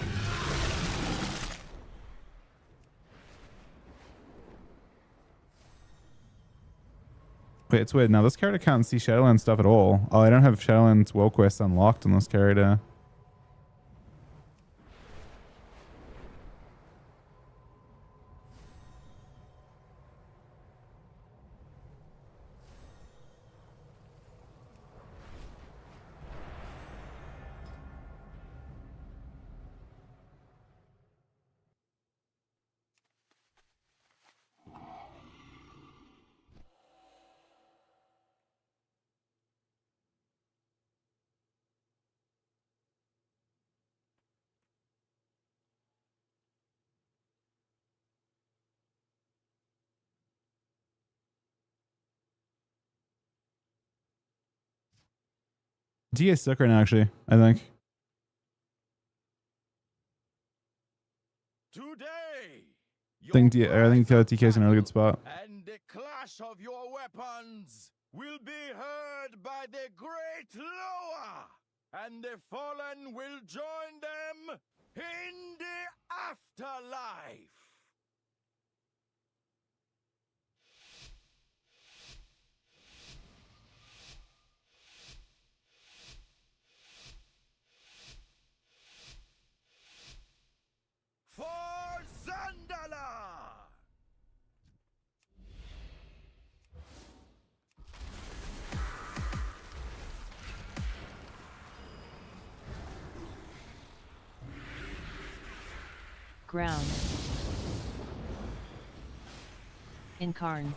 Wait, it's weird. Now this character can't see Shadowland stuff at all. Oh, I don't have Shadowland's WoW quest unlocked on this character. DA stuck right now, actually, I think. Today, I think TK is in a really good spot. and the clash of your weapons will be heard by the great Loa, and the fallen will join them in the afterlife. For Zandala! Ground. Incarn.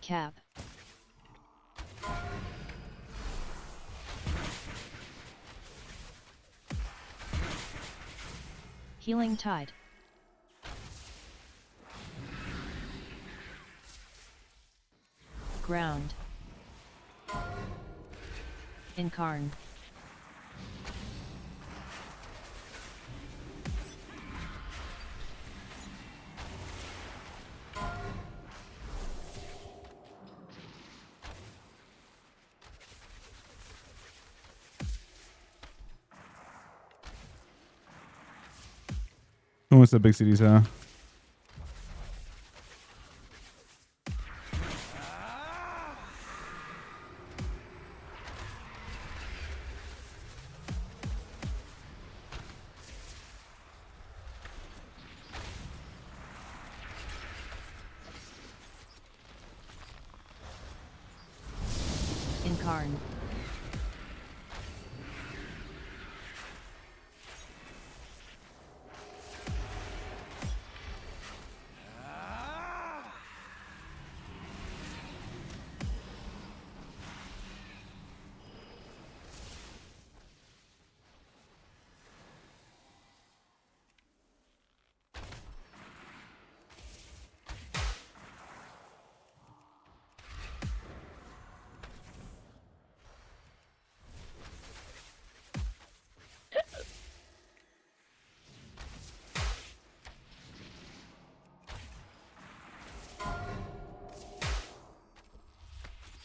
Cap. Healing Tide. Ground. Incarn. Almost a big cities, huh? Incarn.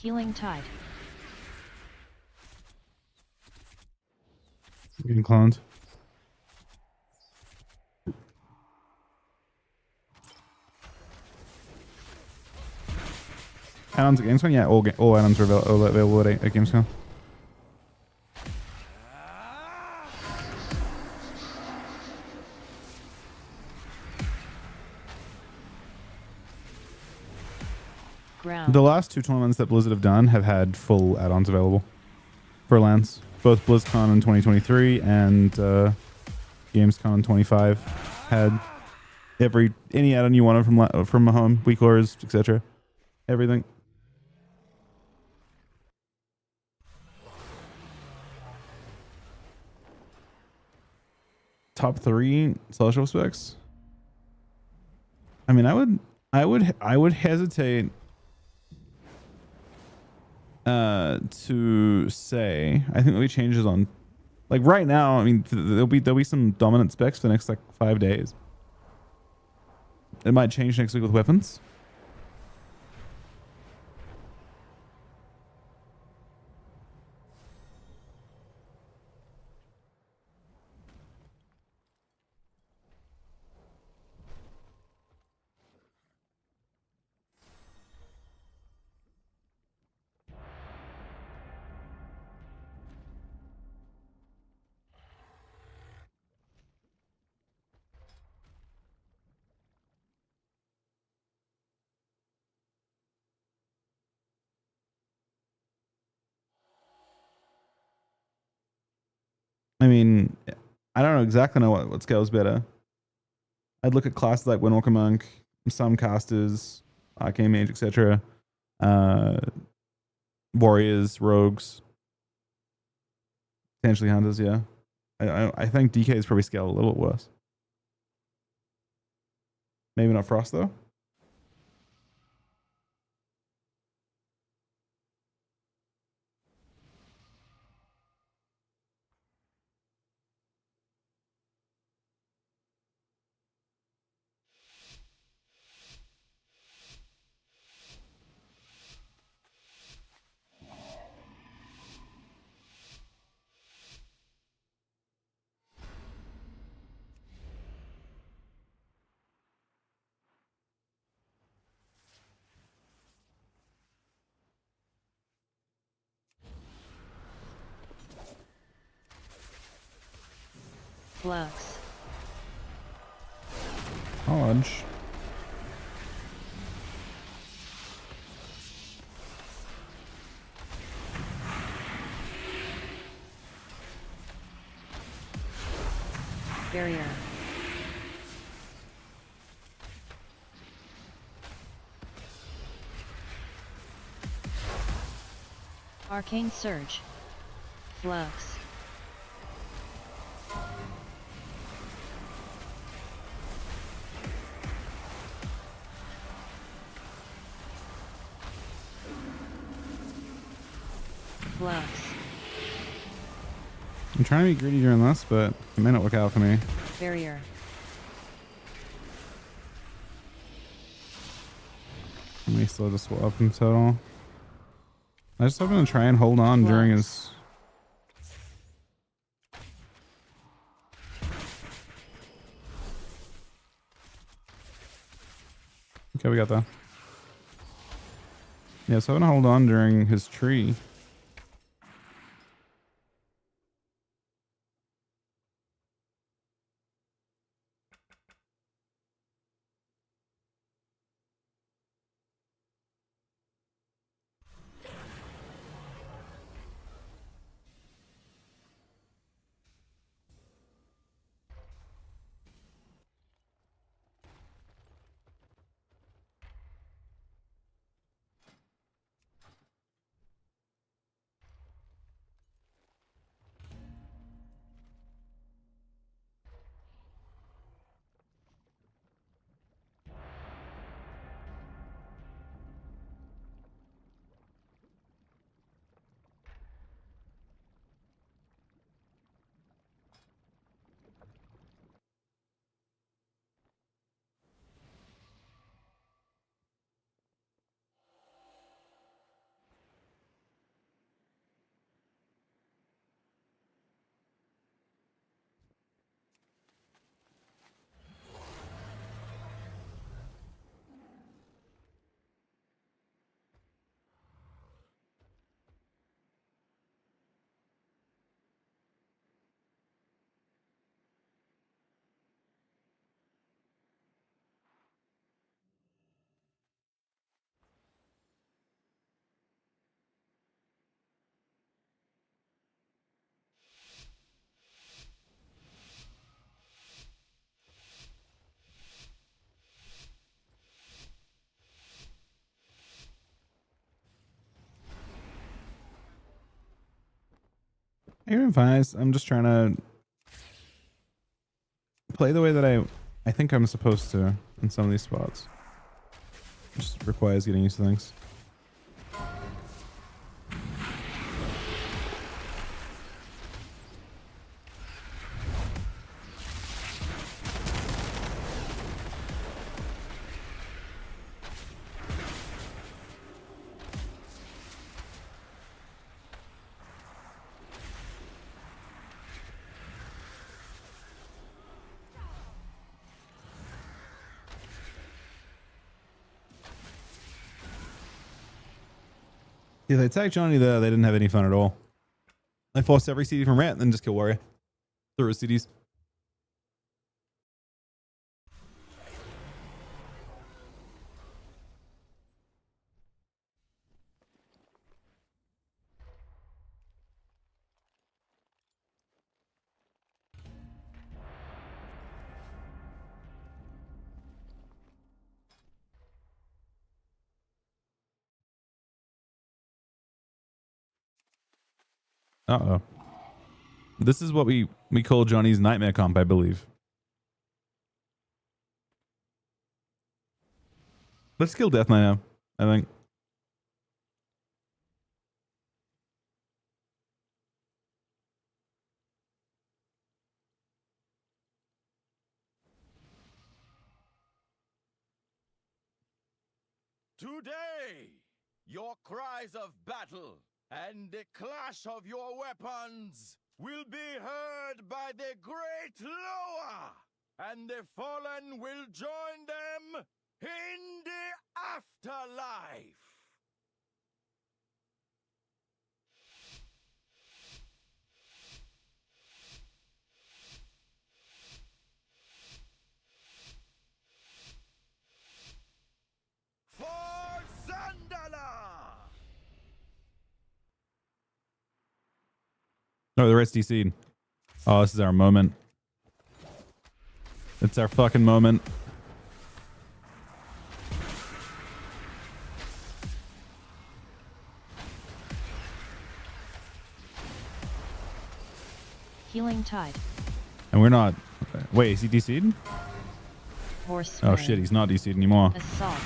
Healing Tide. Getting cloned. Add-ons at Gamescom? Yeah, all add-ons are available at Gamescom. Ground. The last 2 tournaments that Blizzard have done have had full add-ons available for LANs. Both BlizzCon in 2023 and Gamescom in 25 had any add-on you wanted from home, week orders, etc. Everything. Top 3 social specs. I mean, I would hesitate to say. I think there'll be changes on, like, right now. I mean, there'll be some dominant specs for the next like 5 days. It might change next week with weapons. I mean, I don't know exactly what scales better. I'd look at classes like Windwalker Monk, some casters, Arcane Mage, etc. Warriors, rogues, potentially hunters. Yeah, I think DK is probably scaled a little bit worse. Maybe not Frost though. Flux. Hodge. Barrier. Arcane Surge. Flux. Flux. I'm trying to be greedy during this, but it may not work out for me. Barrier. I may still just swap in total. I just hoping to try and hold on during his. Okay, we got that. Yeah, so I'm gonna hold on during his tree. You're doing fine. I'm just trying to play the way that I think I'm supposed to in some of these spots. It just requires getting used to things. Yeah, they attacked Johnny there. They didn't have any fun at all. They forced every CD from Rat and then just kill Warrior through his CDs. Uh-oh. This is what we call Johnny's nightmare comp, I believe. Let's kill Death Knight now, I think. Today, your cries of battle and the clash of your weapons will be heard by the great Loa, and the fallen will join them in the afterlife. For Zandala! No, the red's DC'd. Oh, this is our moment. It's our fucking moment. Healing tide. And we're not. Wait, is he DC'd? Horse. Oh shit, he's not DC'd anymore. Assault.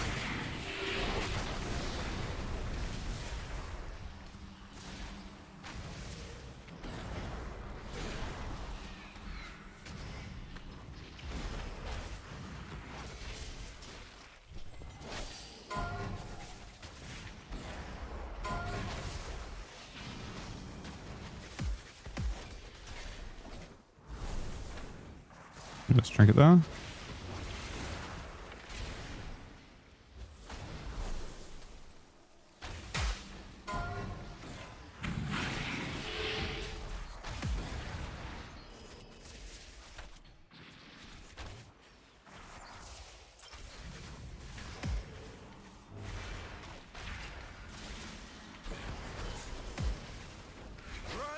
Let's trinket there.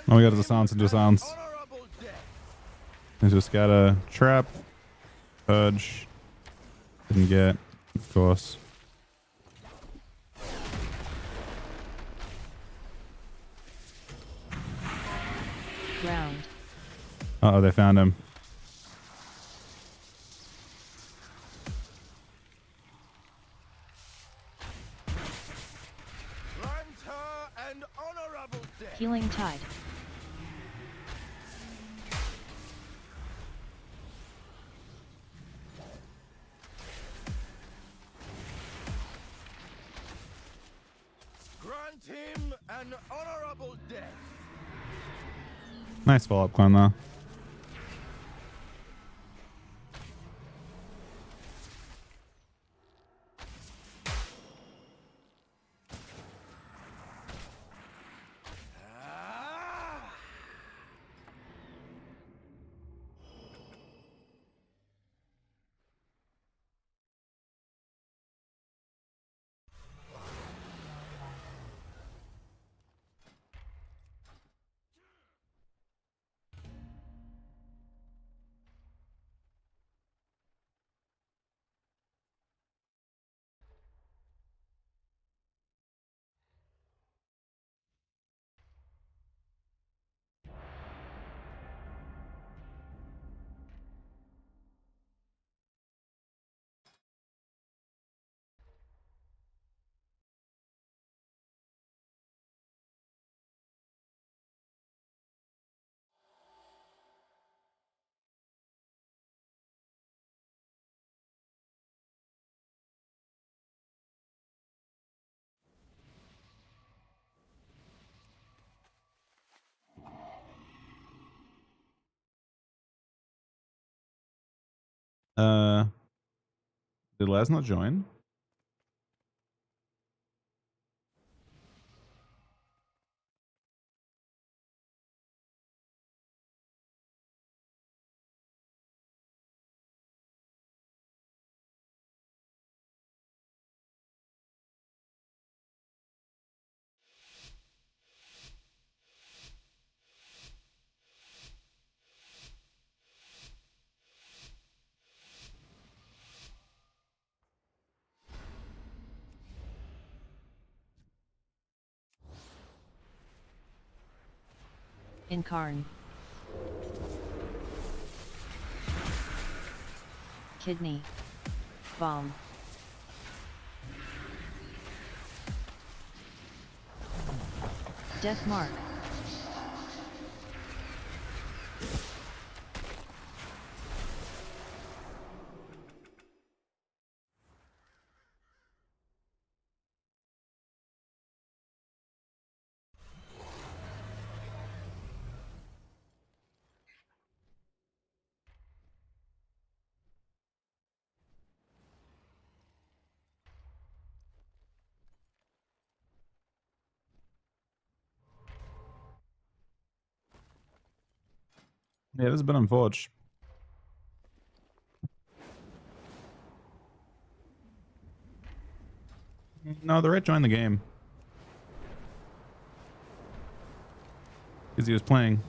Oh, we got to silence into a silence. Into a scatter trap. Purge. Didn't get, of course. Ground. Uh-oh, they found him. Healing tide. Grant him an honorable death. Nice follow-up climb though. Did Les not join? Incarn. Kidney. Bomb. Death mark. Yeah, this has been unfortunate. No, the red joined the game. Because he was playing.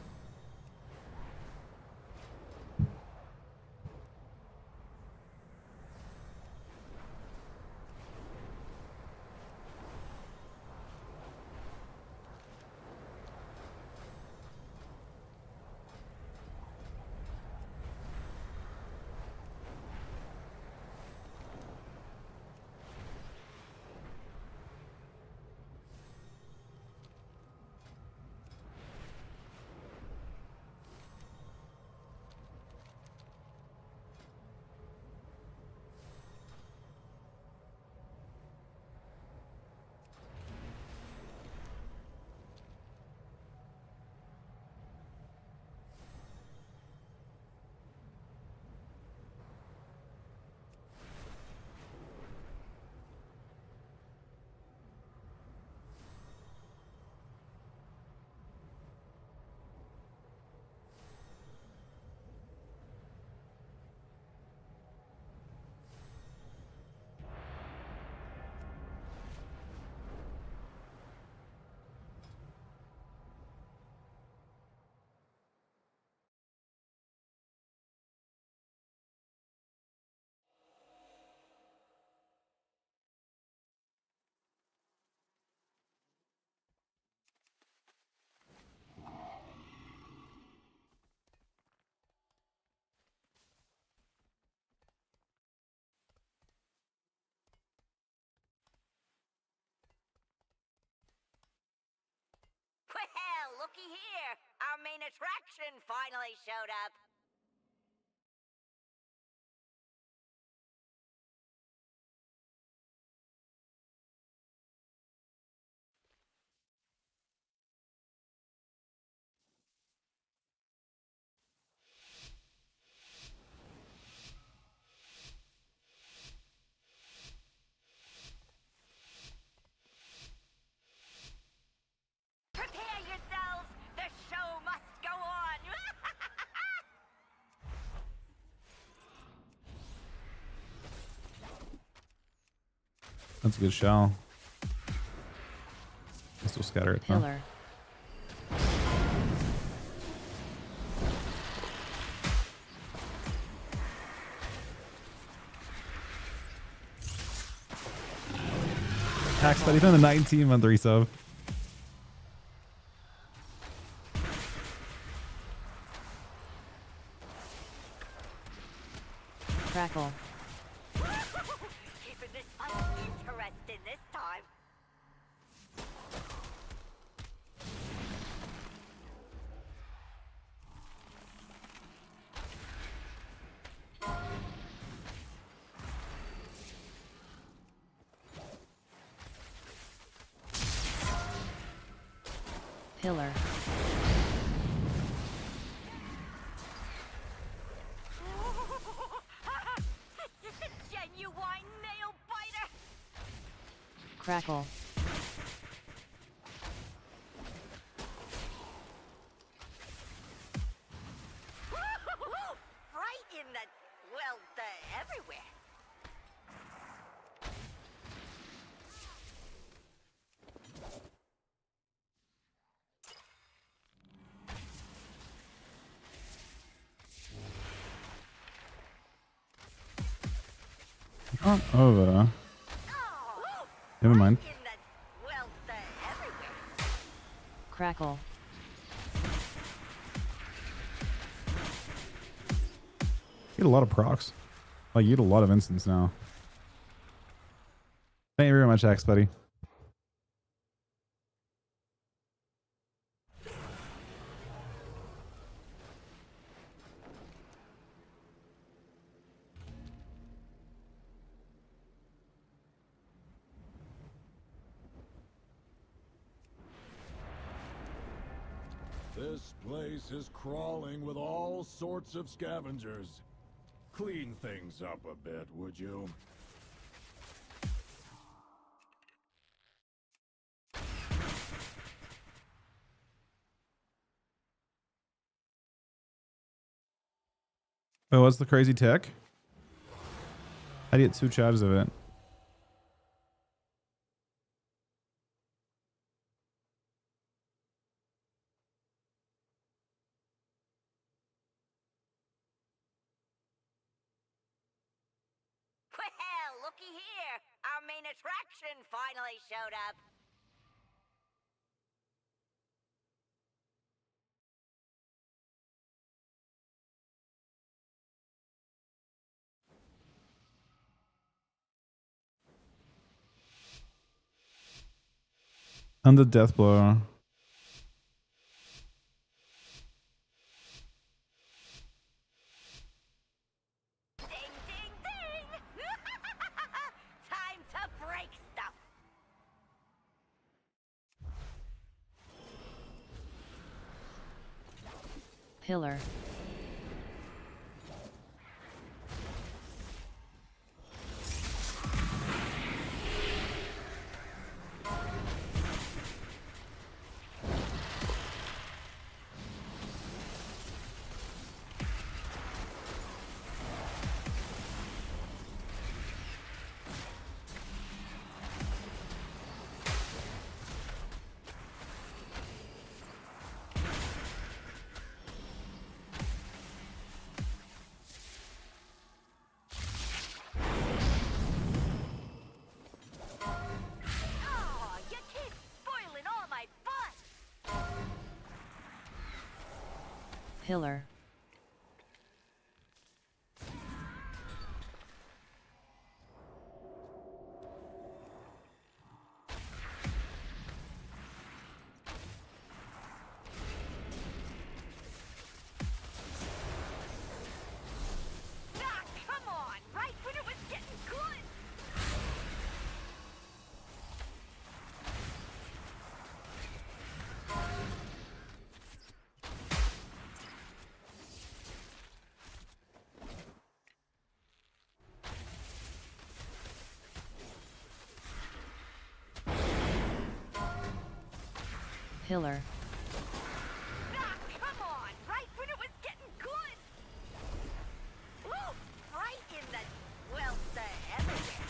Well, looky here. Our main attraction finally showed up. Prepare yourselves. The show must go on. That's a good shell. I still scatter it though. Pillar. Tax study on the 19-month resub. Crackle. Keeping this uninteresting this time. Pillar. Crackle. Right in the, well, the everywhere. Not over. Never mind. In the, well, the everywhere. Crackle. You get a lot of procs. Like, you get a lot of instants now. Thank you very much, Axe buddy. This place is crawling with all sorts of scavengers. Clean things up a bit, would you? Oh, what's the crazy tech? How do you get 2 charges of it? Well, looky here. Our main attraction finally showed up. Under death blow. Ding, ding, ding! Time to break stuff. Pillar. Oh, you keep spoiling all my fun. Pillar. Ah, come on! Right when it was getting good! Pillar. Ah, come on! Right when it was getting good! Woo! Right in the, well, the everywhere.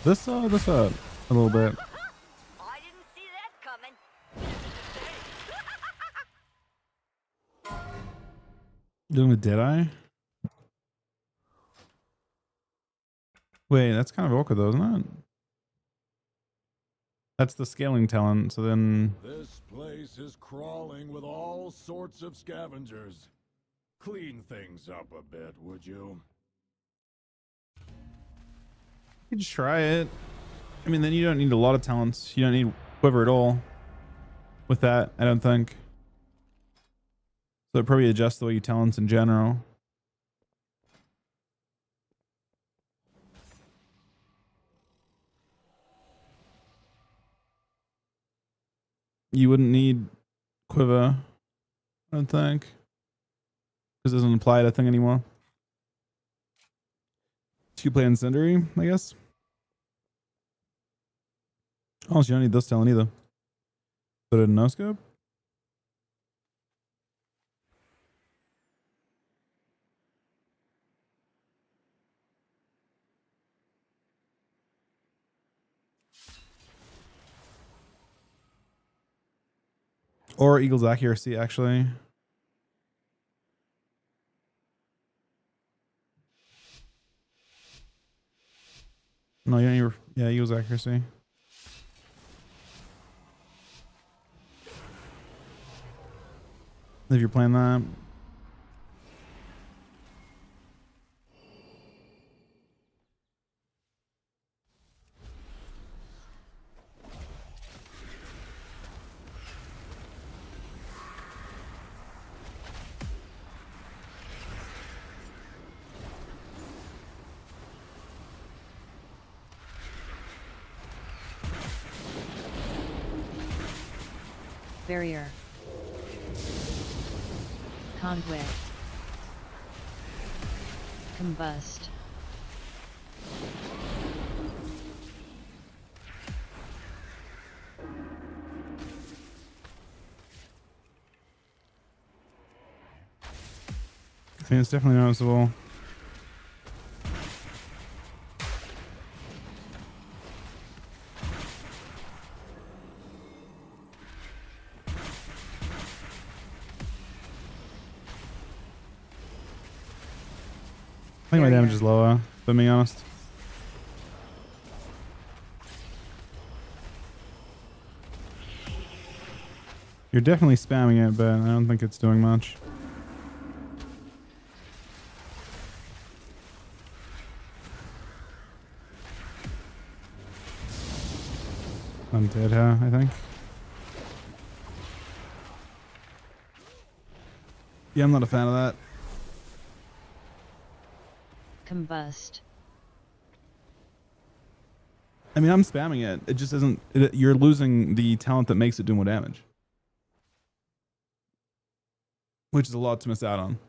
This a little bit. I didn't see that coming. Doing the Deadeye? Wait, that's kind of awkward though, isn't it? That's the scaling talent, so then... This place is crawling with all sorts of scavengers. Clean things up a bit, would you? You just try it. I mean, then you don't need a lot of talents. You don't need Quiver at all with that, I don't think. So it probably adjusts the way you talents in general. You wouldn't need Quiver, I don't think. Because it doesn't apply to thing anymore. You play Incendiary, I guess. Oh, so you don't need this talent either. Put it in no scope. Or Eagle's accuracy, actually. No, you don't need, yeah, Eagle's accuracy. If you're playing that. Barrier. Conduit. Combust. I think it's definitely noticeable. I think my damage is lower, if I'm being honest. You're definitely spamming it, but I don't think it's doing much. I'm dead, huh? I think. Yeah, I'm not a fan of that. Combust. I mean, I'm spamming it. It just isn't. You're losing the talent that makes it do more damage, which is a lot to miss out on.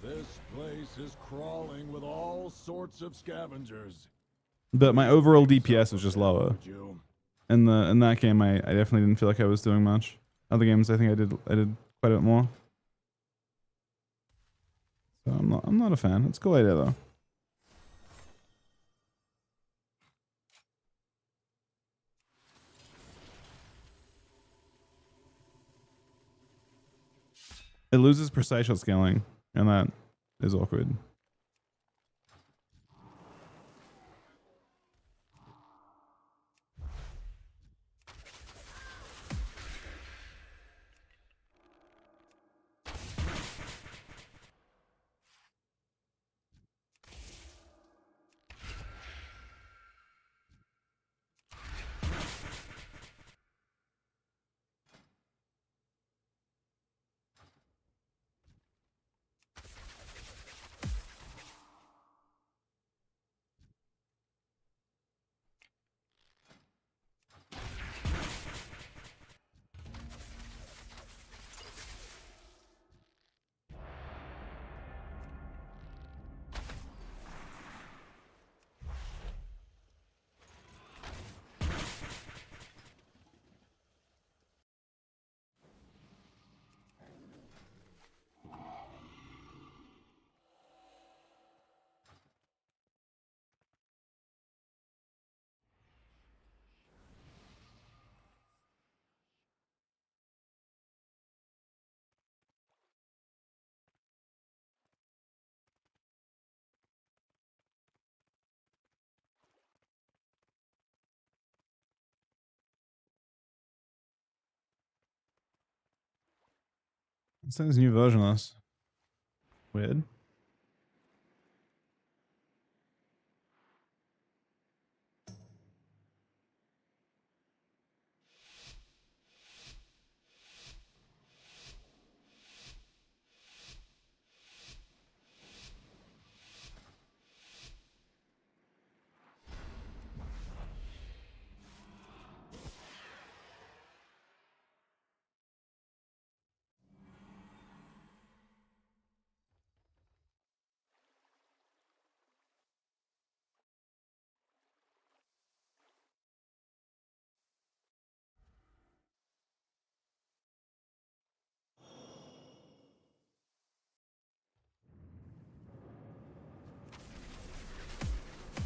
This place is crawling with all sorts of scavengers. But my overall DPS was just lower. In that game, I definitely didn't feel like I was doing much. Other games, I think I did quite a bit more. So I'm not a fan. It's a cool idea though. It loses precise shot scaling, and that is awkward. It's a new version of this. Weird.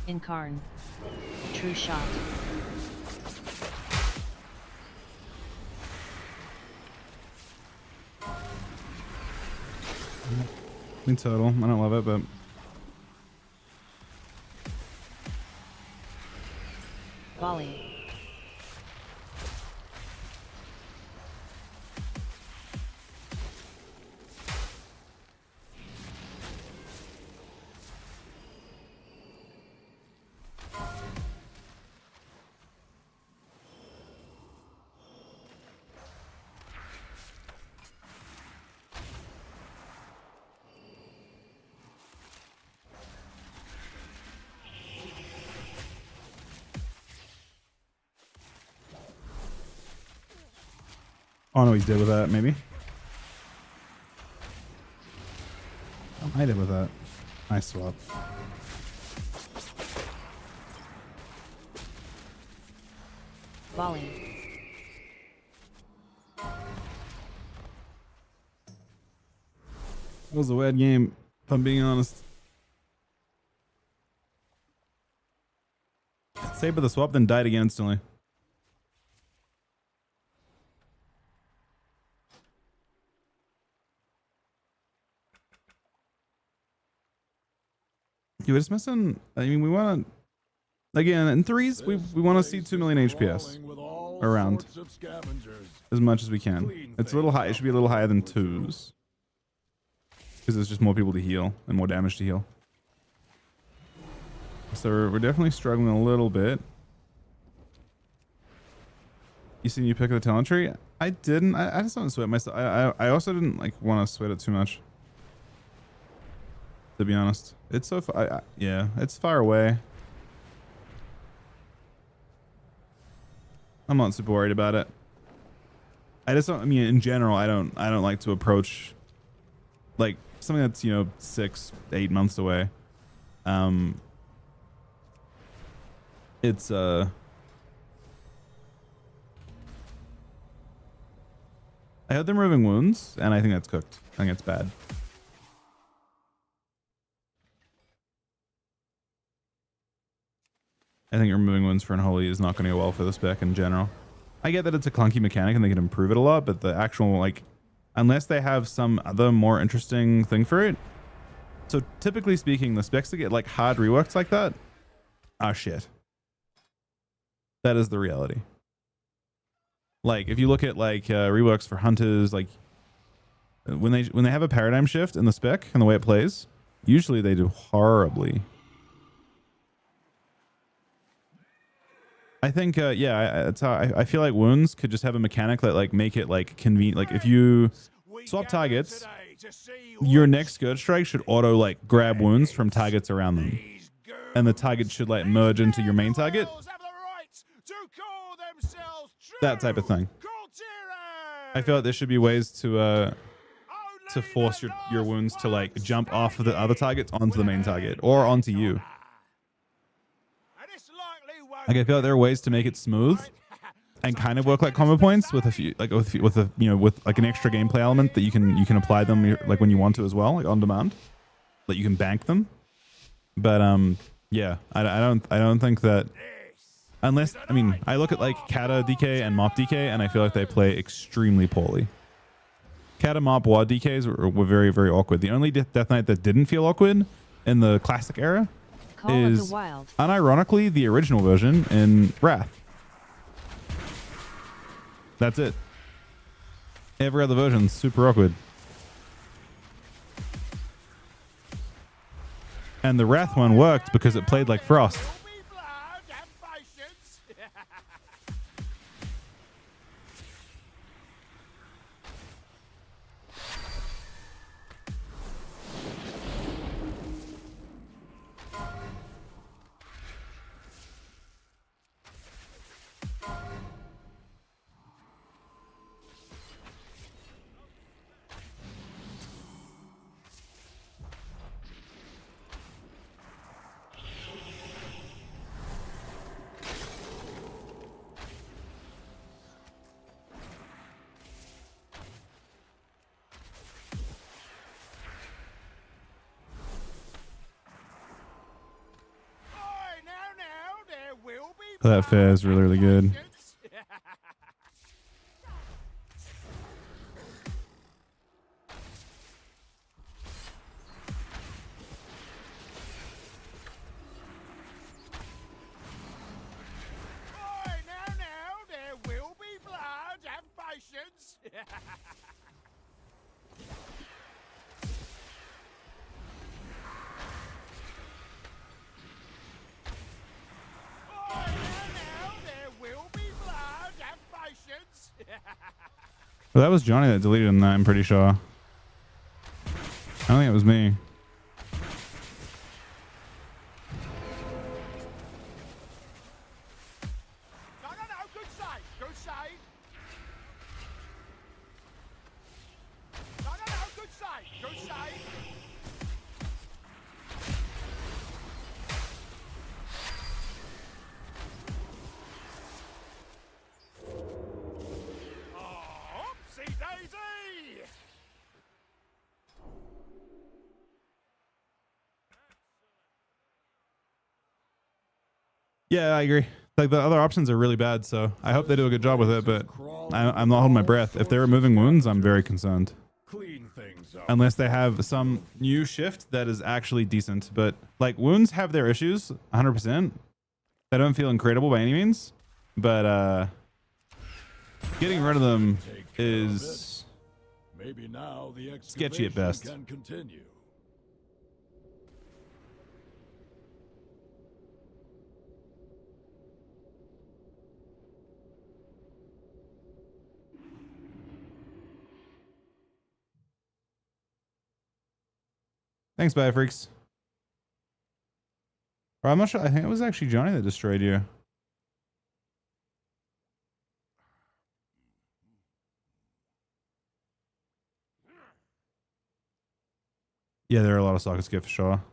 Incarn. True shot. In total, I don't love it, but Volley. oh no, he's dead with that. Maybe. I did with that. Nice swap. Volley. It was a weird game, if I'm being honest. Saved with the swap, then died again instantly. You were just missing. I mean, we want to. Again, in threes, we want to see 2 million HPS around as much as we can. It's a little high. It should be a little higher than twos. Because there's just more people to heal and more damage to heal. So we're definitely struggling a little bit. You seen you pick the talent tree? I didn't. I just don't sweat myself. I also didn't like want to sweat it too much. To be honest, it's so far. Yeah, it's far away. I'm not super worried about it. I just don't. I mean, in general, I don't like to approach like something that's 6-8 months away. It's I heard they're removing wounds, and I think that's cooked. I think it's bad. I think removing wounds for Unholy is not going to go well for the spec in general. I get that it's a clunky mechanic and they can improve it a lot, but the actual, like, unless they have some other more interesting thing for it. So typically speaking, the specs that get like hard reworks like that are shit. That is the reality. Like if you look at like reworks for hunters, like when they have a paradigm shift in the spec and the way it plays, usually they do horribly. I think yeah, it's how I feel like wounds could just have a mechanic that like make it like convenient. Like if you swap targets, your next Scourge Strike should auto like grab wounds from targets around them, and the target should like merge into your main target. That type of thing. I feel like there should be ways to force your wounds to like jump off of the other targets onto the main target or onto you. Like I feel like there are ways to make it smooth and kind of work like combo points with a few like with a with like an extra gameplay element that you can apply them like when you want to as well, like on demand, that you can bank them. But yeah, I don't think that unless I mean I look at like Kata DK and Mop DK and I feel like they play extremely poorly. Kata, Mop, Wad DKs were very, very awkward. The only Death Knight that didn't feel awkward in the classic era is unironically the original version in Wrath. That's it. Every other version's super awkward. And the Wrath one worked because it played like Frost. That fair is really, really good. Now, there will be blood. Have patience. Now, there will be blood. Have patience. Well, that was Johnny that deleted him. I'm pretty sure. I don't think it was me. No, good save. Good save. No, good save. Good save. Oh, oopsie daisy! Yeah, I agree. Like the other options are really bad, so I hope they do a good job with it. But I'm not holding my breath. If they're removing wounds, I'm very concerned. Clean things up. Unless they have some new shift that is actually decent. But like wounds have their issues, 100%. They don't feel incredible by any means, but getting rid of them is Maybe now the sketchy at best. can continue. Thanks, bye freaks. Or I'm not sure. I think it was actually Johnny that destroyed you. Yeah, there are a lot of sockets get for sure.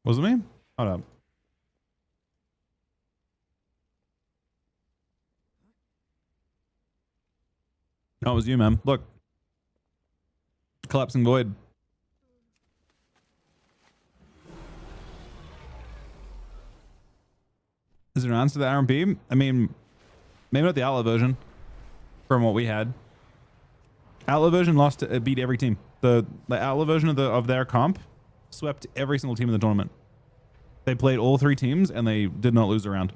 Was it me? Hold up. No, it was you, man. Look. Collapsing void. Is there an answer to the RMP? I mean, maybe not the outlaw version from what we had. Outlaw version lost, beat every team. The outlaw version of their comp swept every single team in the tournament. They played all 3 teams and they did not lose a round.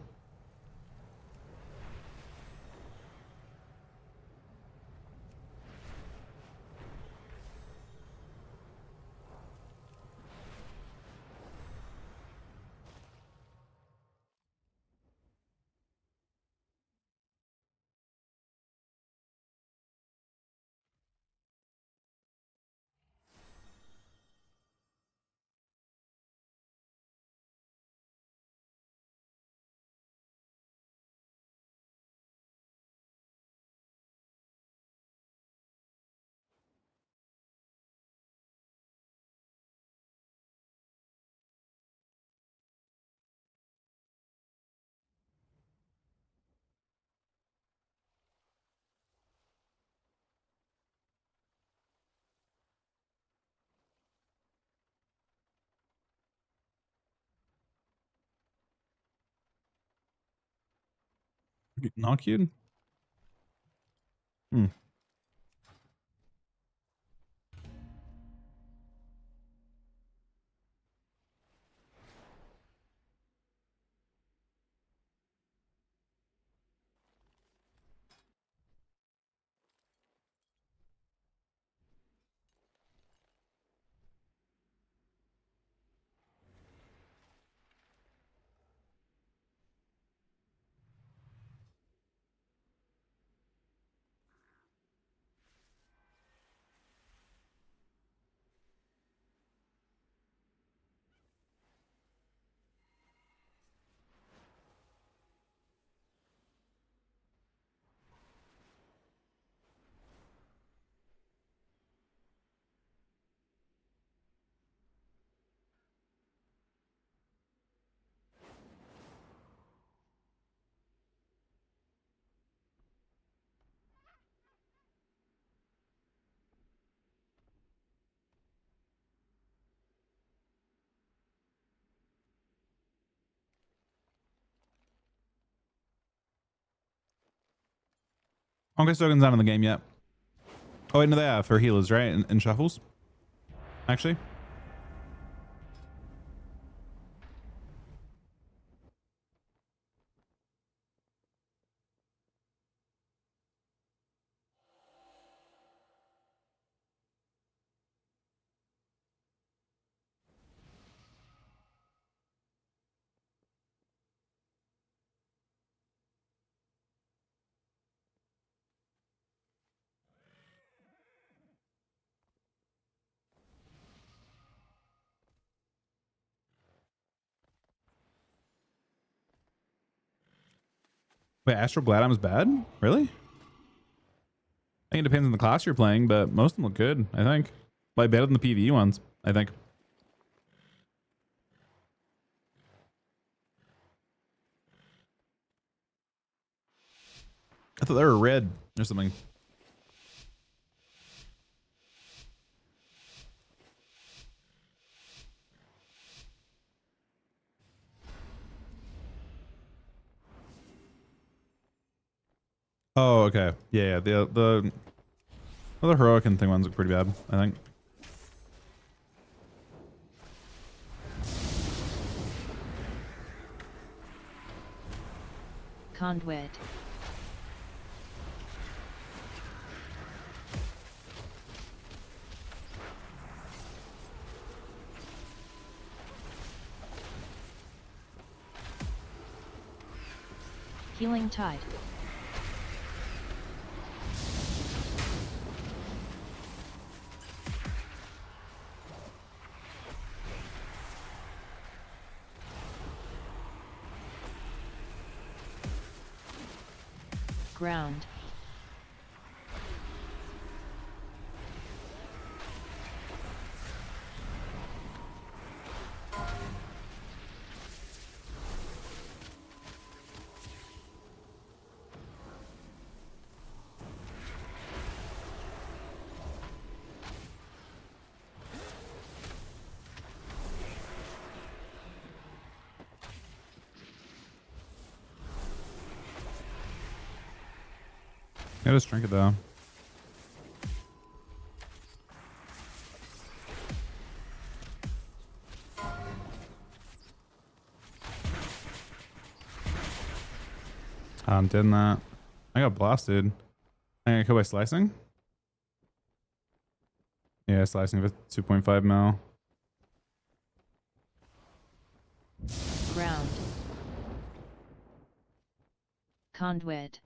Not cute. Hmm. Conquest tokens not in the game yet. Oh wait, no, they are for healers, right? In shuffles, actually. Wait, Astral Gladam's bad? Really? I think it depends on the class you're playing, but most of them look good, I think. Like better than the PvE ones, I think. I thought they were red or something. Oh, okay. Yeah, the other heroic and thing ones look pretty bad, I think. Conduit. Healing Tide. Ground. Yeah, just drink it though. I'm dead in that. I got blasted. I got killed by slicing. Yeah, slicing for 2.5 mil. Ground. Conduit.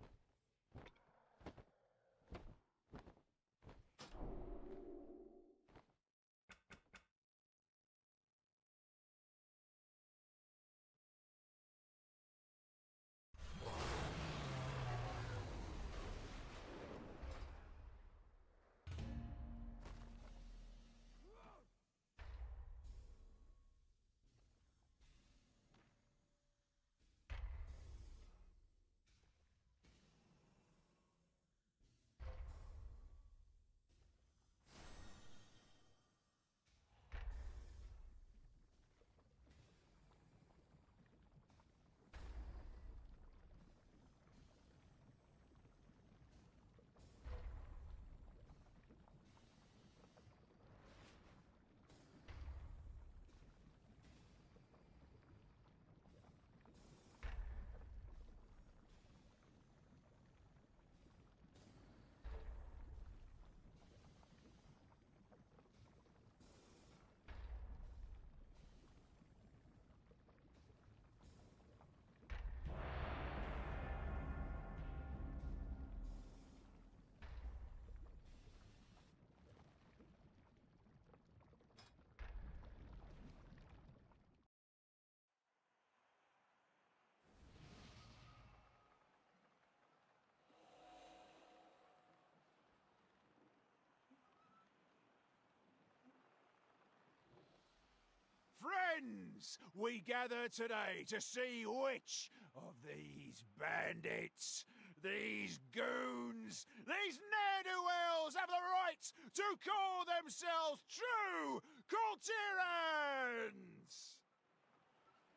Friends, we gather today to see which of these bandits, these goons, these ne'er-do-wells have the right to call themselves true Coulterans!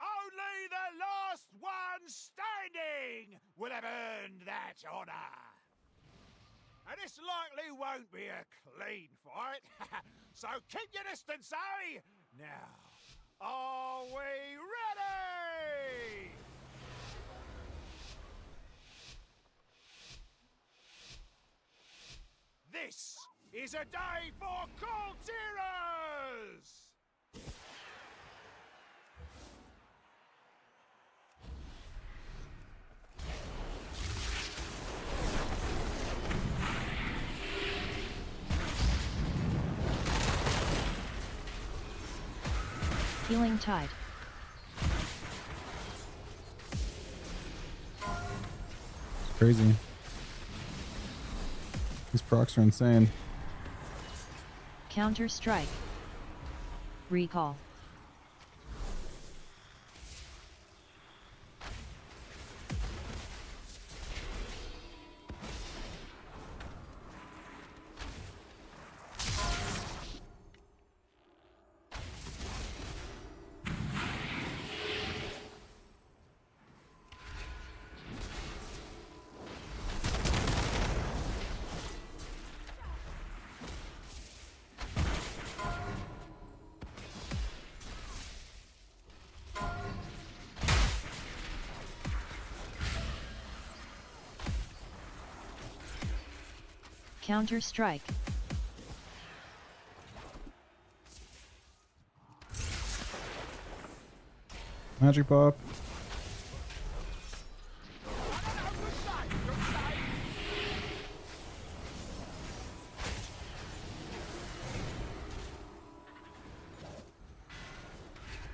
Only the last one standing will have earned that honor. And this likely won't be a clean fight. So keep your distance, eh? Now, are we ready? This is a day for Coltirers! Healing Tide. Crazy. These procs are insane. Counter Strike. Recall. Counter Strike. Magic pop.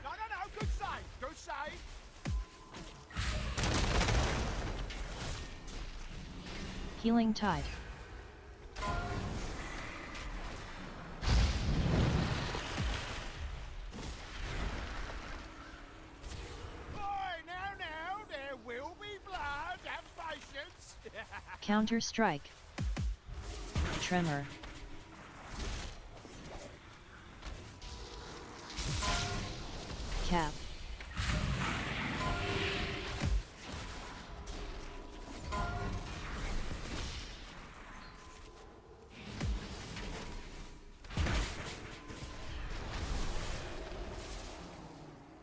No, good save, good save. Healing Tide. Now, there will be blood. Have patience. Counter Strike. Tremor. Cap.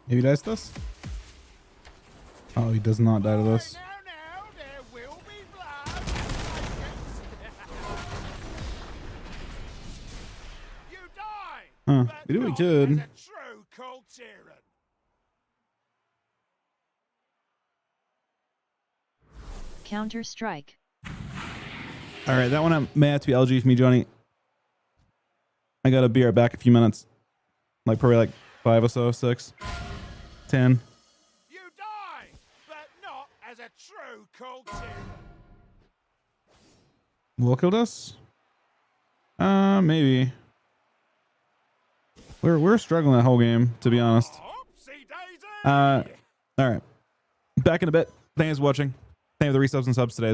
Maybe he dies to this? Oh, he does not die to this. Now, there will be blood. Have patience. You die. Huh. But We did what we not could. as a true Coltiran. Counter Strike. Alright, that one may have to be LG for me, Johnny. I gotta be right back a few minutes. Like probably like 5 or so, 6, 10. You die, but not as a true Coltiran. Will killed us? Maybe. We're struggling that whole game, to be honest. Oopsie daisy. Alright. Back in a bit. Thanks for watching. Thank you for the resubs and subs today.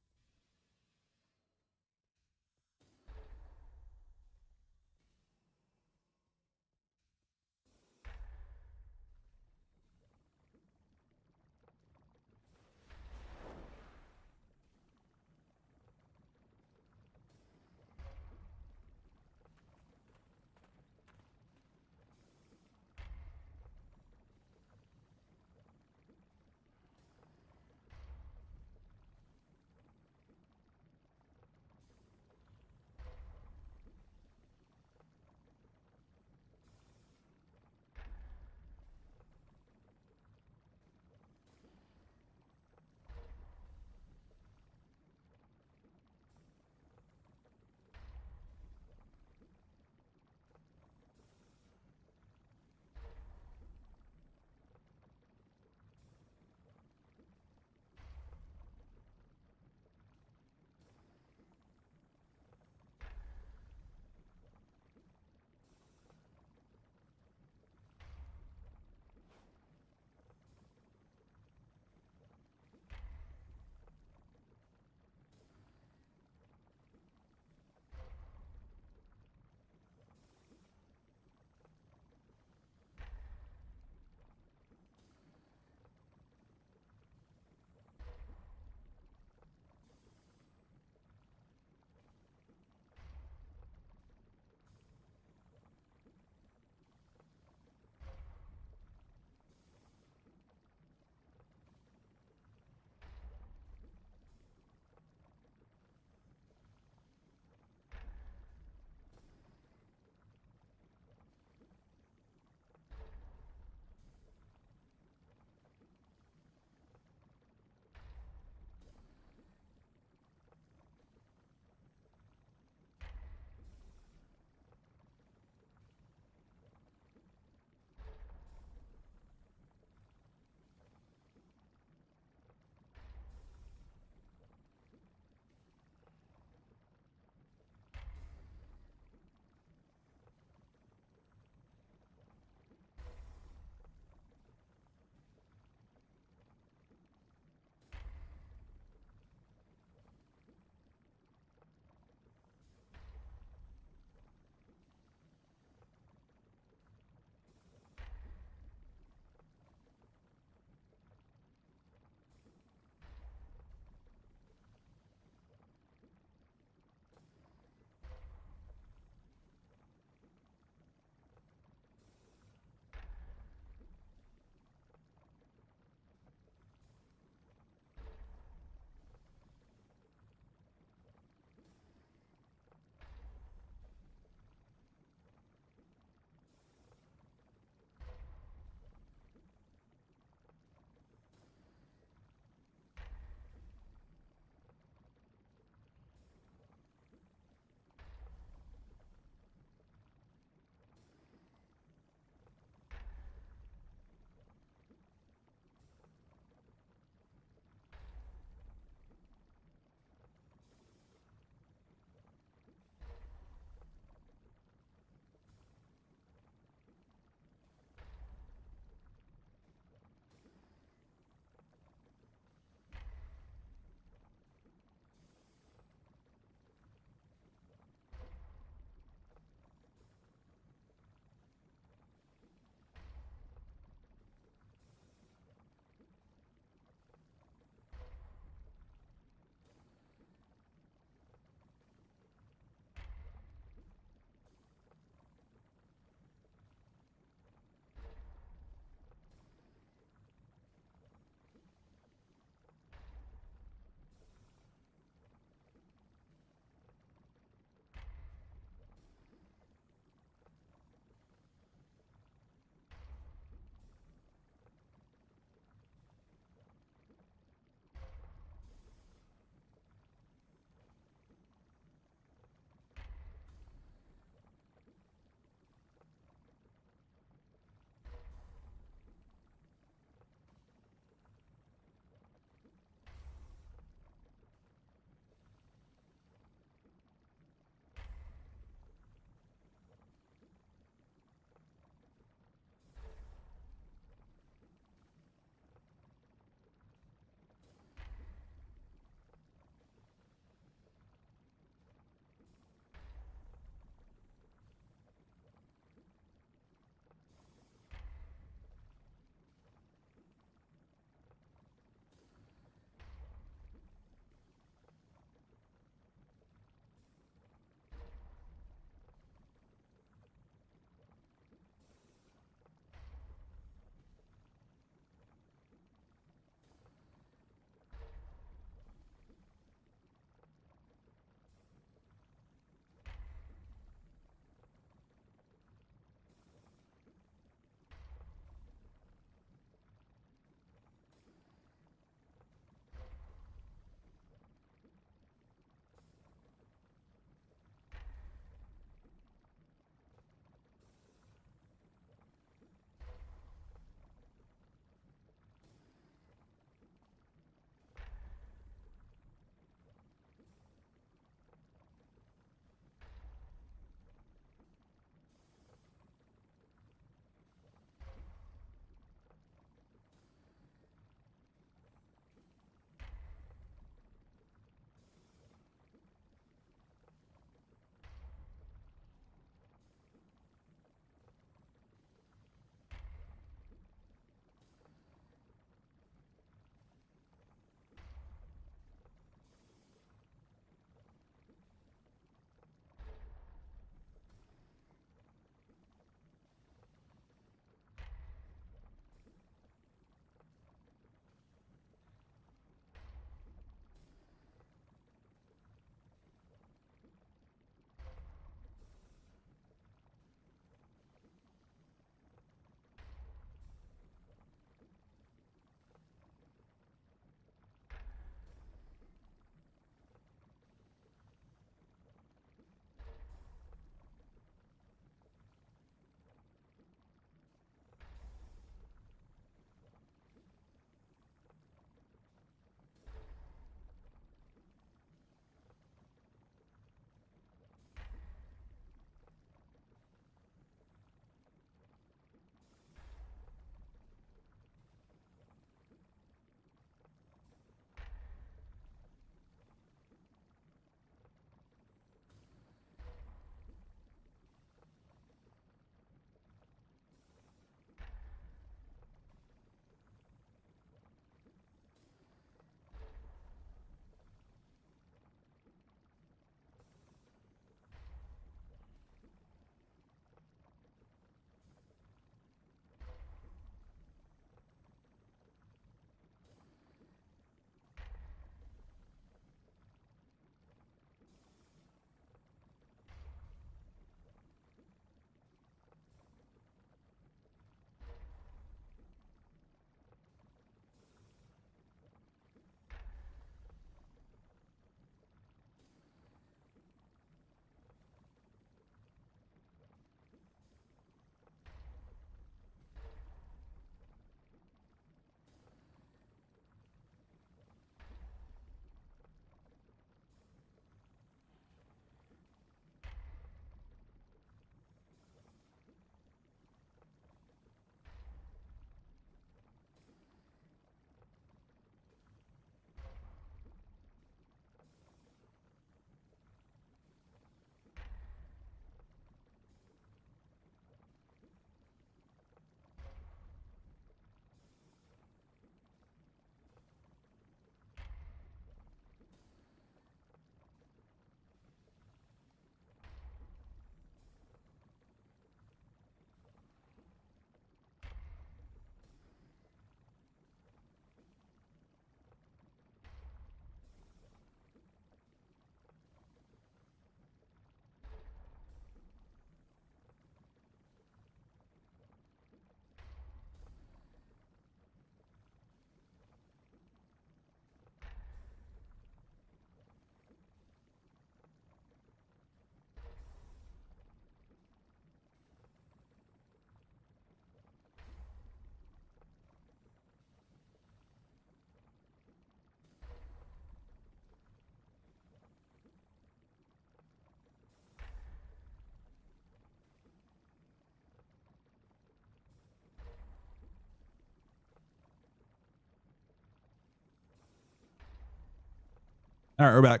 All right, we're back.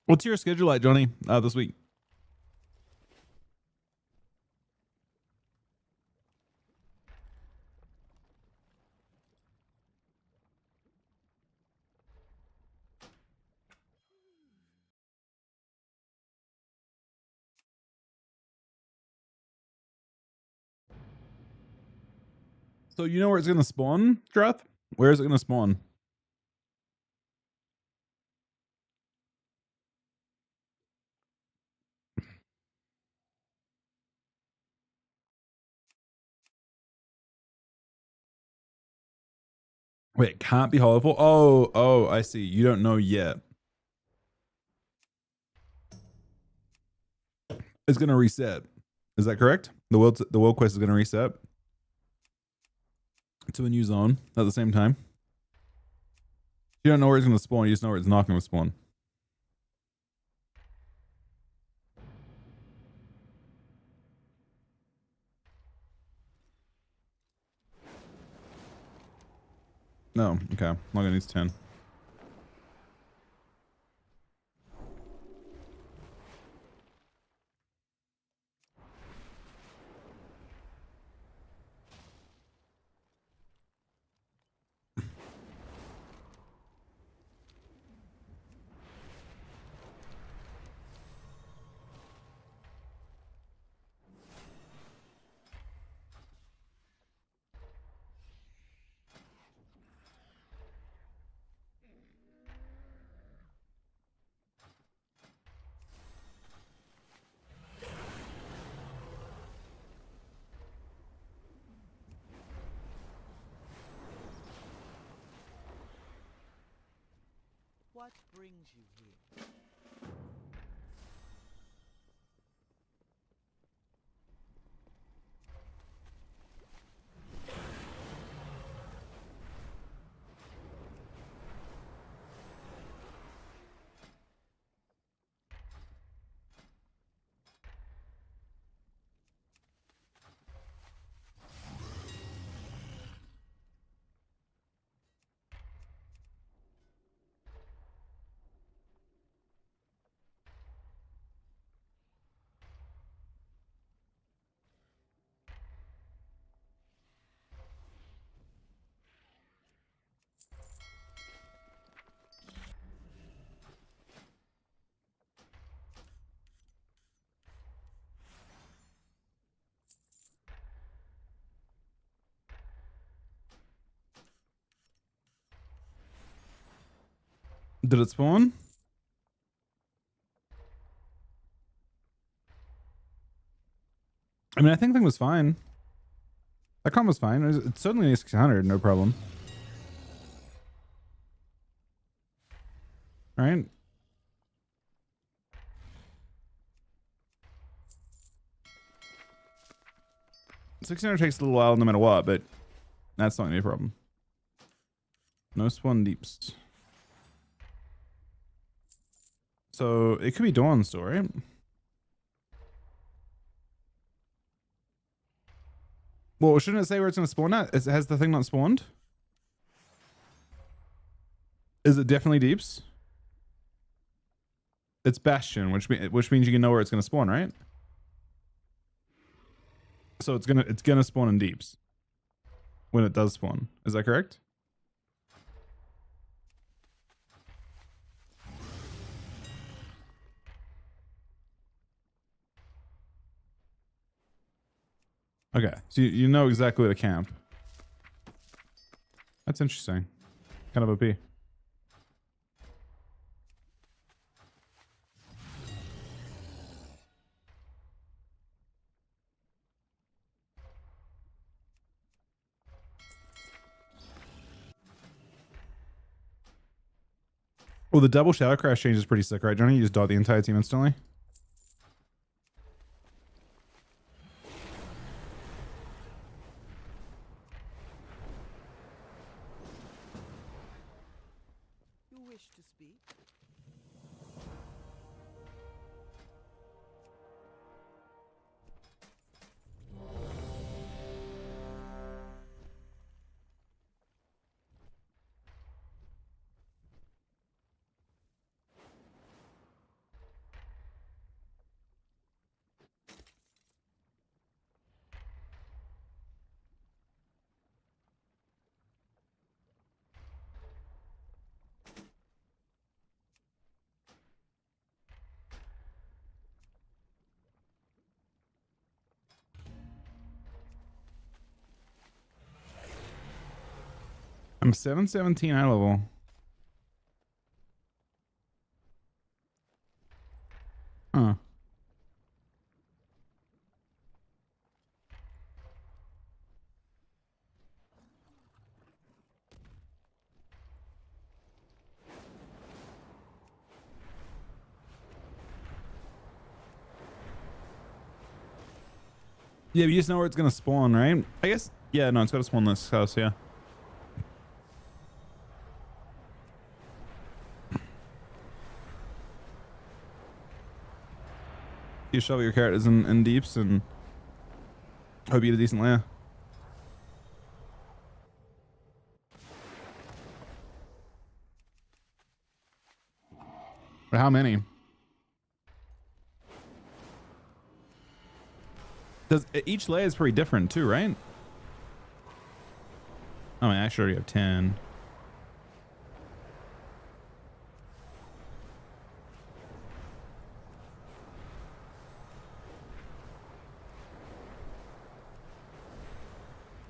What's your schedule like, Johnny, this week? So you know where it's going to spawn, Drath? Where is it going to spawn? Wait, it can't be Hollowful? Oh, I see. You don't know yet. It's going to reset. Is that correct? The world quest is going to reset to a new zone at the same time. You don't know where it's going to spawn. You just know where it's not going to spawn. No, okay. Login needs 10. What brings you here? Did it spawn? I mean, I think the thing was fine. That comp was fine. It's certainly a 600, no problem. Right? $600 takes a little while no matter what, but that's not gonna be a problem. No spawn deeps. So it could be Dawn still, right? Well, shouldn't it say where it's gonna spawn at? Has the thing not spawned? Is it definitely deeps? It's Bastion, which means you can know where it's gonna spawn, right? So it's gonna spawn in deeps when it does spawn. Is that correct? Okay, so you know exactly where to camp. That's interesting. Kind of OP. Well, the double shadow crash change is pretty sick, right, Johnny? You just dot the entire team instantly. I'm 717 eye level. Huh. Yeah, but you just know where it's gonna spawn, right? I guess. Yeah, no, it's gotta spawn this house. Yeah. You shovel your characters in deeps and hope you get a decent layer. But how many? Does each layer is pretty different too, right? Oh, I actually already have 10.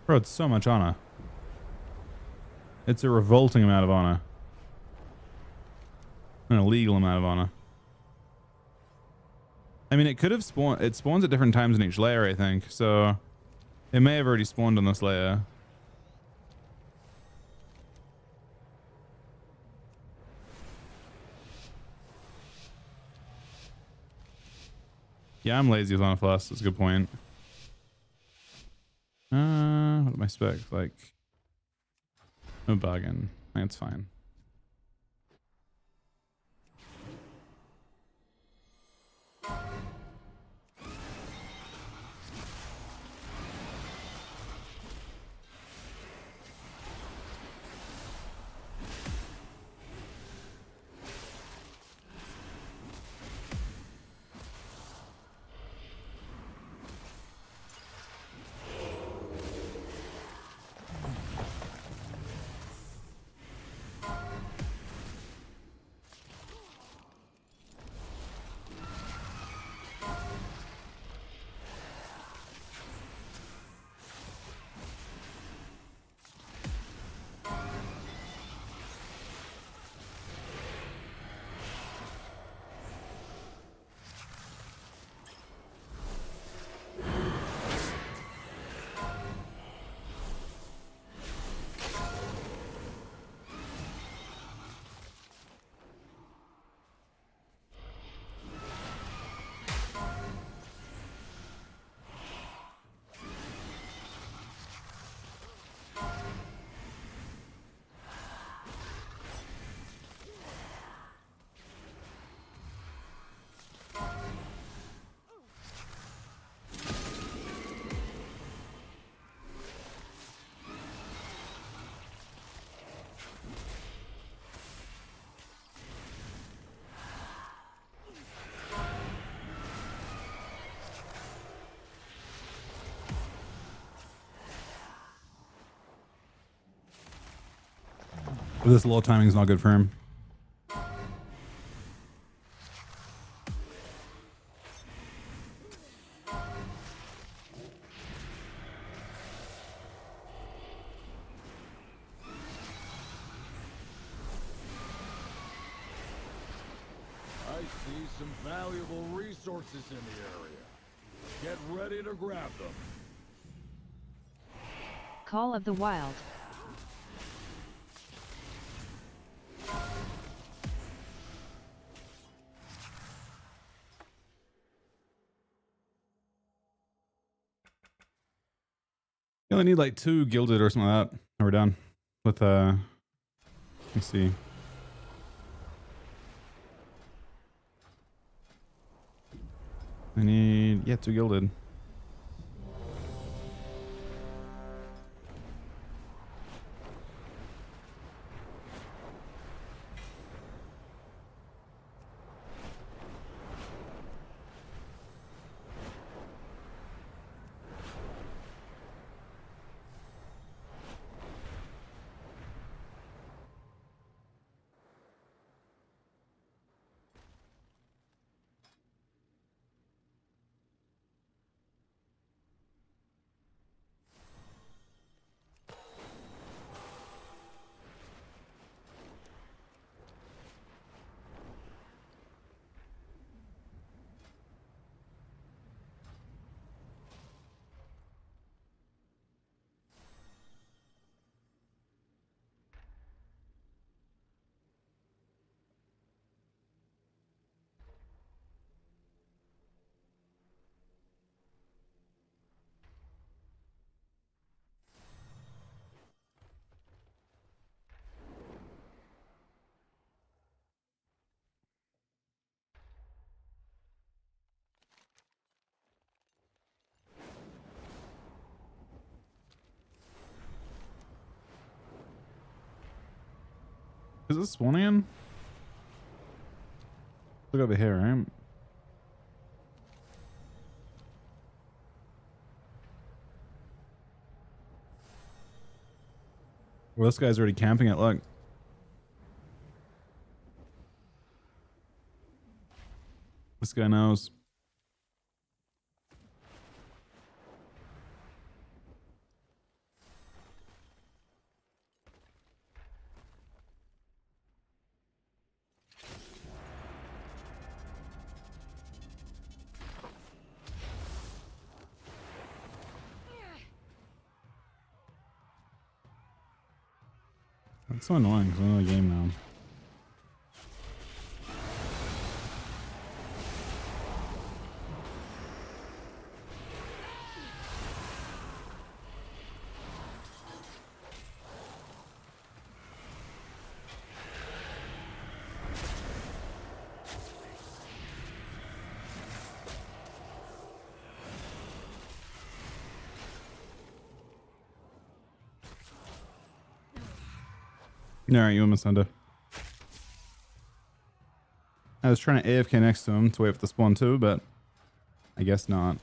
Bro, it's so much honor. It's a revolting amount of honor. An illegal amount of honor. I mean, it could have spawned. It spawns at different times in each layer, I think. So it may have already spawned on this layer. Yeah, I'm lazy with honor plus. That's a good point. What are my specs like? No bargain. That's fine. But this low timing is not good for him. I see some valuable resources in the area. Get ready to grab them. Call of the Wild. You only need like 2 gilded or something like that. And we're done with let's see. I need 2 gilded. Is this spawning in? Look over here, right? Well, this guy's already camping it. Look. This guy knows. That's so annoying because I'm in the game now. Alright, you almost under. I was trying to AFK next to him to wait for the spawn too, but I guess not.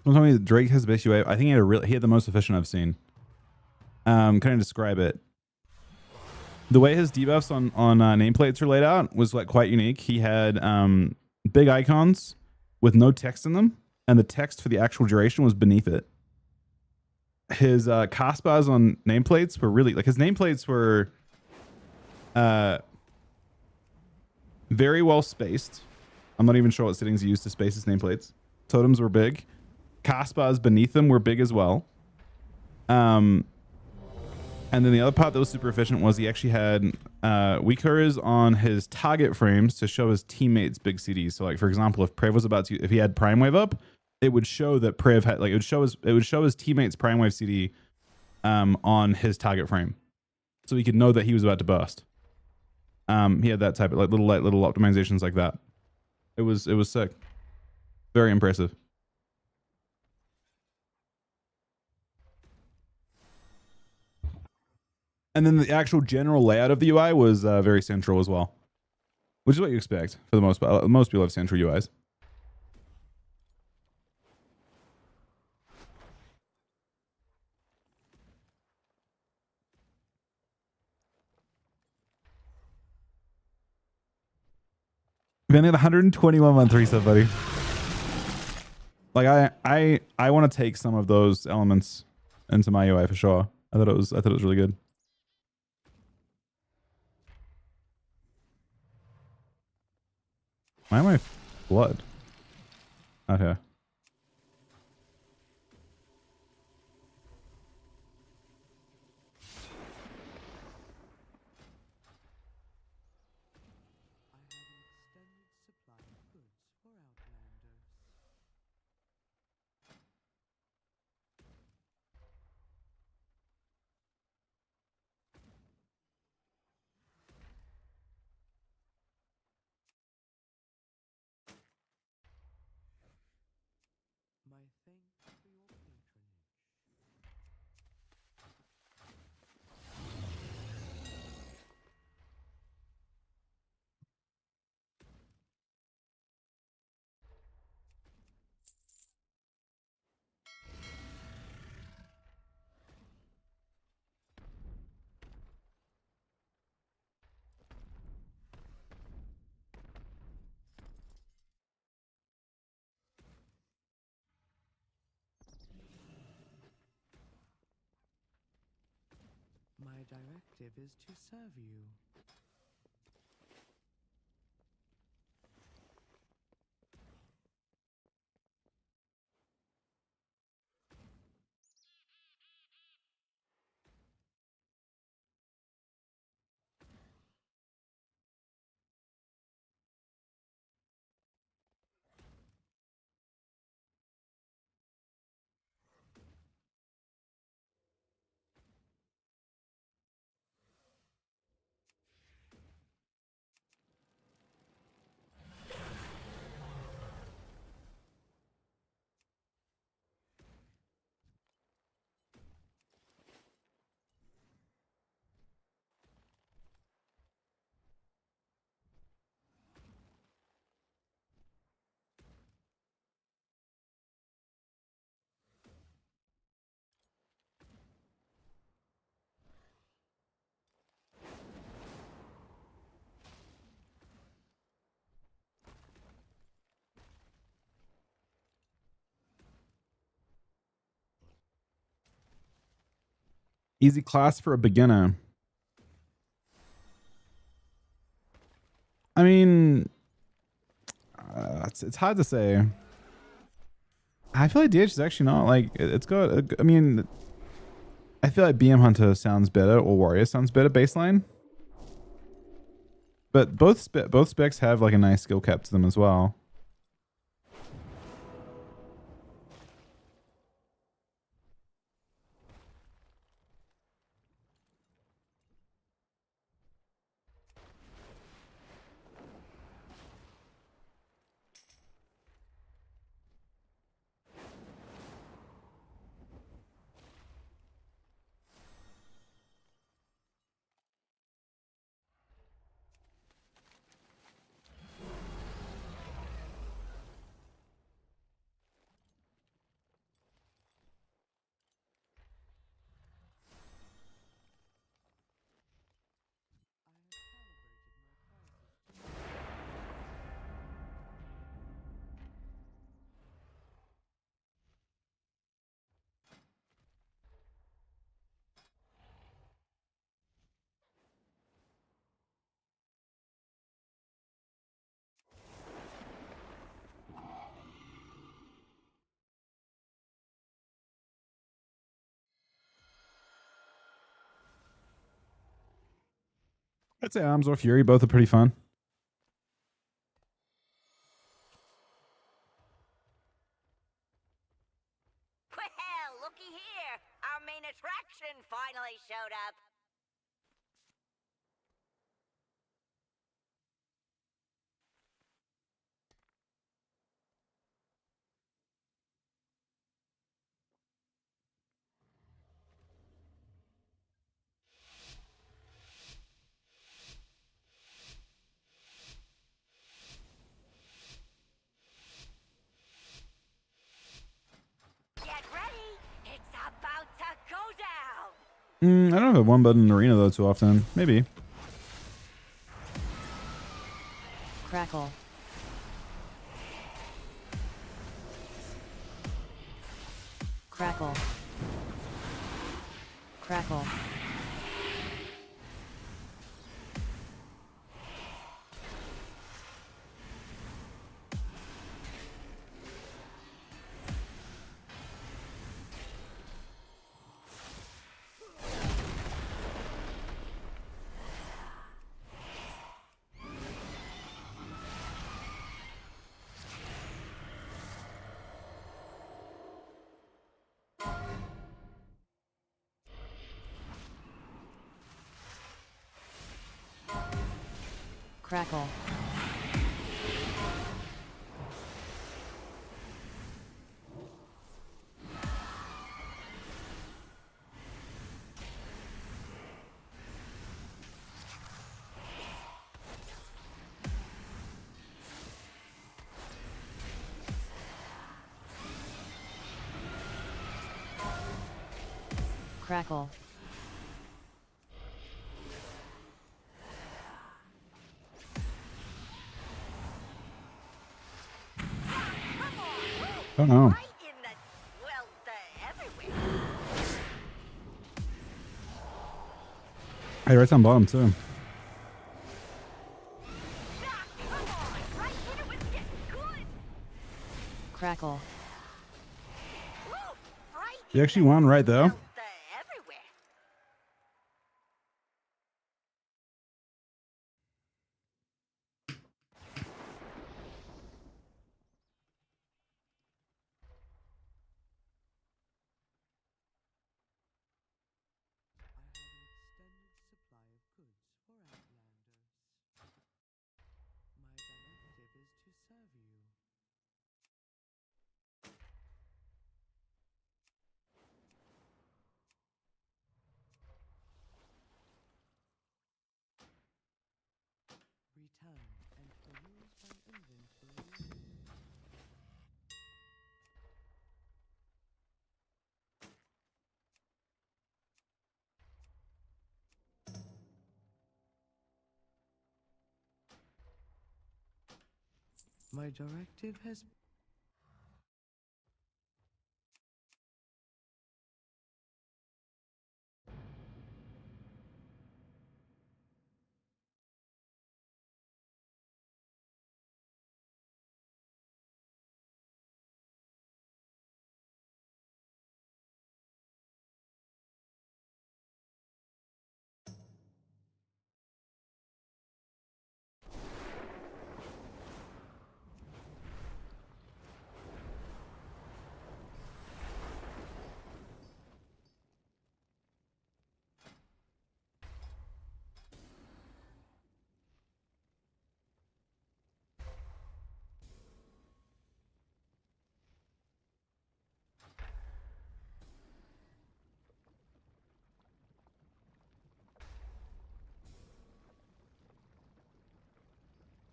Don't tell me that Drake has the best UI. I think he had the most efficient I've seen. Kind of describe it. The way his debuffs on nameplates are laid out was like quite unique. He had big icons with no text in them, and the text for the actual duration was beneath it. His cast bars on nameplates were really like his nameplates were very well spaced. I'm not even sure what settings he used to space his nameplates. Totems were big. Cast bars beneath them were big as well. And then the other part that was super efficient was he actually had weak curves on his target frames to show his teammates big CDs. So like for example, if Prev was about to, if he had Prime Wave up, it would show that Prev had like it would show his teammates Prime Wave CD on his target frame, so he could know that he was about to burst. He had that type of like little optimizations like that. It was sick, very impressive. And then the actual general layout of the UI was very central as well, which is what you expect for the most part. Most people have central UIs. Then at 121 month reset, buddy. Like I want to take some of those elements into my UI for sure. I thought it was really good. Why am I blood? Okay. Thanks for your patronage. My directive is to serve you. Easy class for a beginner. I mean, it's hard to say. I feel like DH is actually not like it's got. I mean, I feel like BM Hunter sounds better or Warrior sounds better baseline. But both specs have like a nice skill cap to them as well. I'd say Arms or Fury, both are pretty fun. Well, looky here. Our main attraction finally showed up. Get ready. It's about to go down. I don't have a one button arena though too often. Maybe. Crackle. Crackle. Crackle. Crackle. Crackle. Oh no. Right in the, well, everywhere. Hey, right down bottom too. Ah, come on, right when it was getting good. Crackle. Woo, right You in actually the, won right though. well, everywhere. Return and peruse my inventory. My directive has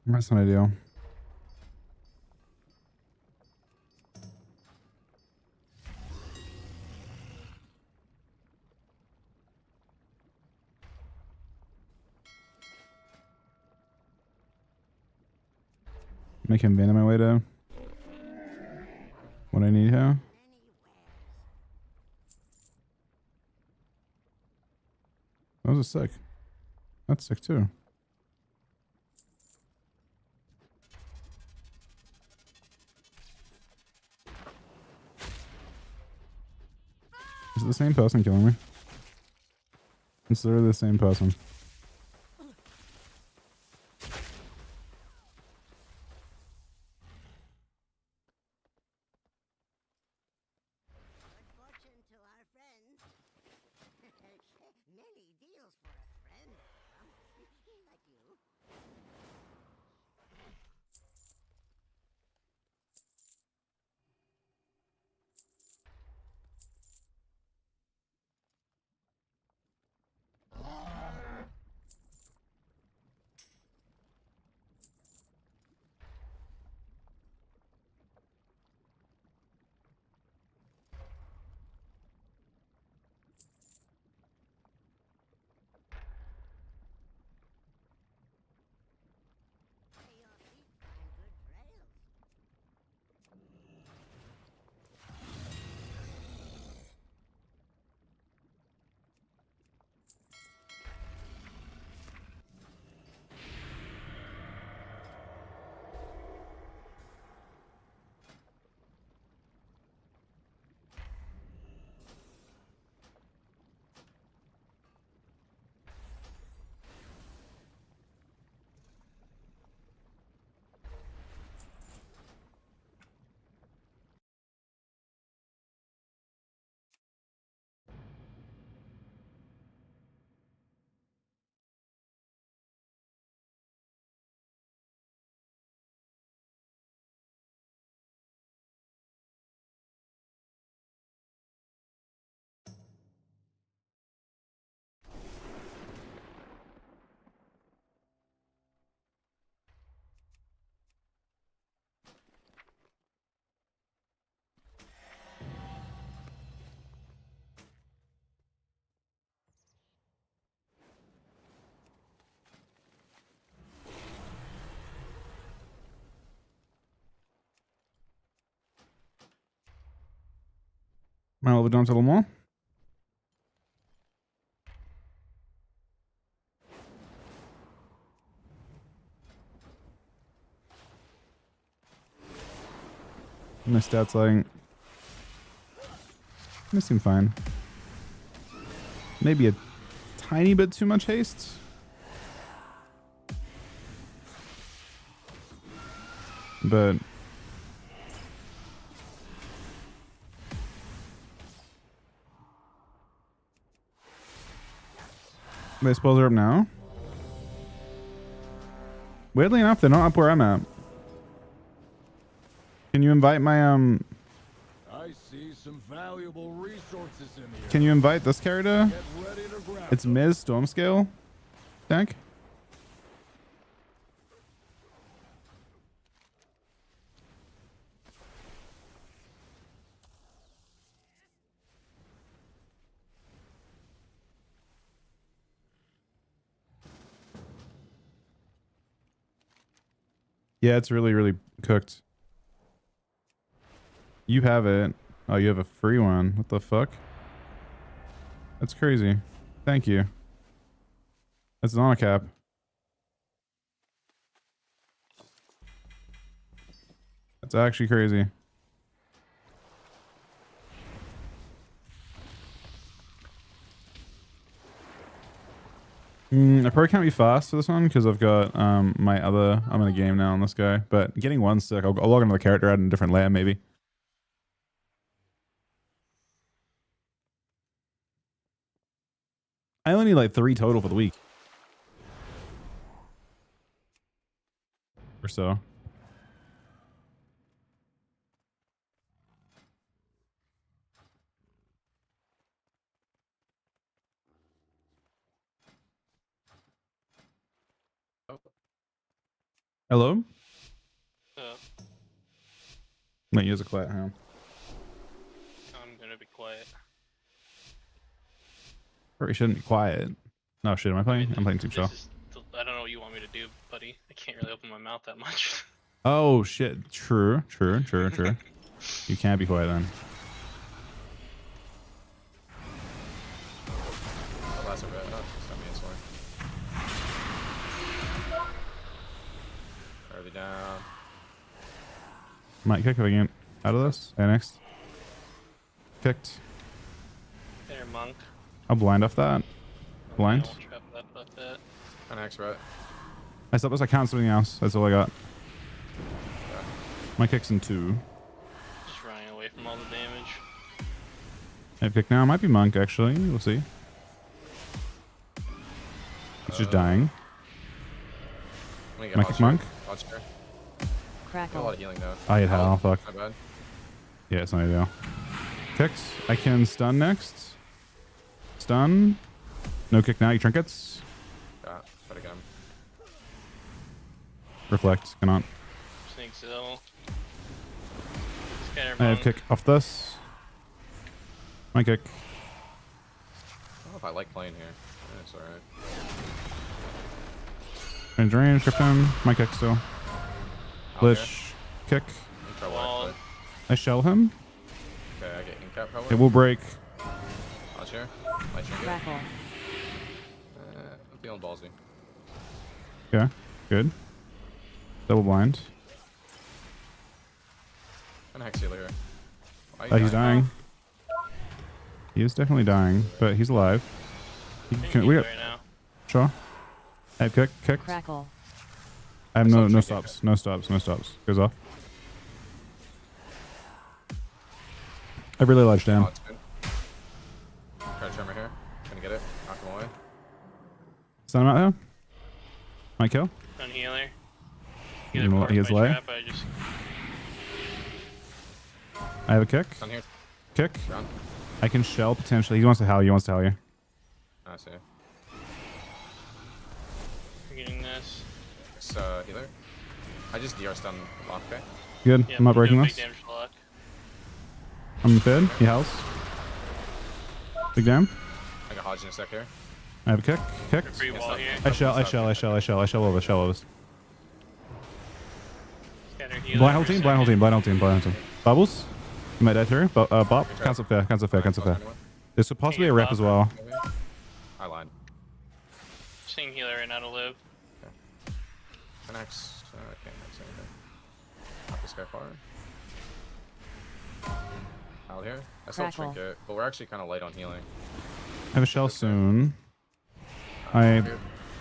That's not ideal. Make him bend on my way to what I need here. Those are sick. That's sick too. Is it the same person killing me? It's literally the same person. Good fortune to our friends. Many deals for a friend, like you. Might level down a little more. My stats like they seem fine. Maybe a tiny bit too much haste. But my spells are up now. Weirdly enough, they're not up where I'm at. Can you invite my I see some valuable resources in here. Can you invite this character? Get ready to grab It's them. Ms. Stormscale. Tank. Yeah, it's really, really cooked. You have it. Oh, you have a free one. What the fuck? That's crazy. Thank you. That's an honor cap. That's actually crazy. I probably can't be fast for this one because I've got my other. I'm in a game now on this guy, but getting one sick. I'll log into the character, add in a different layer maybe. I only need like 3 total for the week. Or so. Hello? No, use a quiet hound. I'm gonna be quiet. Or you shouldn't be quiet. No shit, am I playing? I'm playing Team Shaw. I don't know what you want me to do, buddy. I can't really open my mouth that much. Oh shit. True. You can't be quiet then. Down. Might kick if I get out of this. Okay, next. Kicked. There, monk. I'll blind off that. Blind. Trap that, fuck that. An X, right? I stopped this. I count something else. That's all I got. Yeah. My kick's in 2. Just running away from all the damage. I have kick now. Might be monk actually. We'll see. It's just dying. My kick monk. Crackle. A lot of healing though. I hit hell. Fuck. My bad. Yeah, it's not ideal. Kicked. I can stun next. Stun. No kick now. You trinkets. Yeah, try to get him. Reflect. Cannot. Snake Zill. Scatter I have monk. kick off this. My kick. I don't know if I like playing here. It's alright. Range, trip down. My kick still. Lish. Kick. Wall. I shell him. Okay, I get incap probably. It will break. Launch here. Light trinket. Crackle. I'm feeling ballsy. Okay. Good. Double blind. And Hex Healer. Oh, he's dying. He is definitely dying, but he's alive. We got. Right now. Sure. I have kick. Kicked. Crackle. I have no stops. No stops. No stops. Goes off. I really large down. Oh, it's good. Try to tremor here. Gonna get it. Knock him away. Stun him out there. My kill. Stun healer. He has lay. I have a kick. Stun here. Kick. Run. I can shell potentially. He wants to howl. He wants to howl you. I see. You're getting this. It's healer. I just DR stun lock, okay? Good. Yeah, I'm not breaking big this. damage to lock. I'm fed. He howls. Big damn. I got Hodge in a sec here. I have a kick. Kicked. Free wall here. I shell over. Scatter healer. Blind whole team. Bubbles. You might die through. Bop. Cancel fair. Cancel fair. Cancel fair. There's possibly a rep as well. I lied. Seeing healer right now to live. Next. Okay, next anything. Not this guy far. Out here. I still Crackle. trinket, but we're actually kind of light on healing. I have a shell soon. I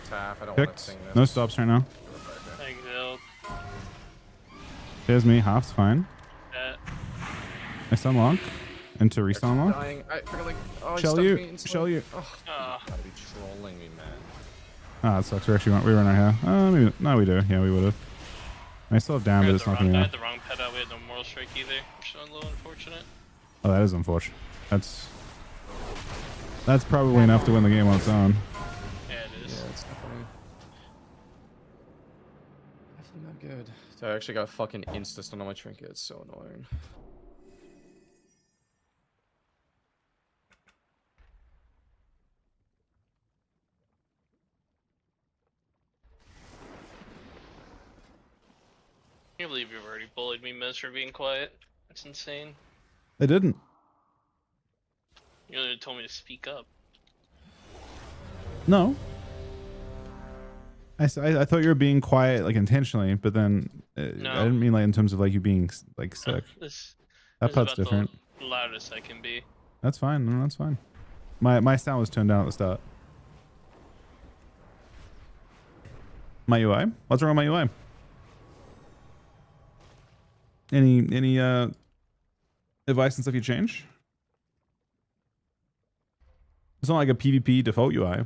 Tap. I don't want to picked. sing this. No stops right now. Exiled. There's me. Half's fine. That. I stun lock. Into restun lock. Dying. I forgot, like, oh, Shell you. Shell you. Oh, gotta be trolling me, man. Ah, that sucks. We actually we run out here. Maybe no, we do. Yeah, we would have. I still have down, We but had it's not gonna I be had enough. the wrong pet out. We had no moral strike either, which is a little unfortunate. Oh, that is unfortunate. That's probably enough to win the game on its own. Yeah, it is. Yeah, it's definitely not good. So I actually got fucking insta stun on my trinket. It's so annoying. I can't believe you've already bullied me, Miz, for being quiet. That's insane. I didn't. You only told me to speak up. No. I thought you were being quiet, like intentionally, but then No. I didn't mean like in terms of like you being like sick. This That is part's about different. the loudest I can be. That's fine. No, that's fine. My sound was turned down at the start. My UI? What's wrong with my UI? Any advice and stuff you change? It's not like a PvP default UI.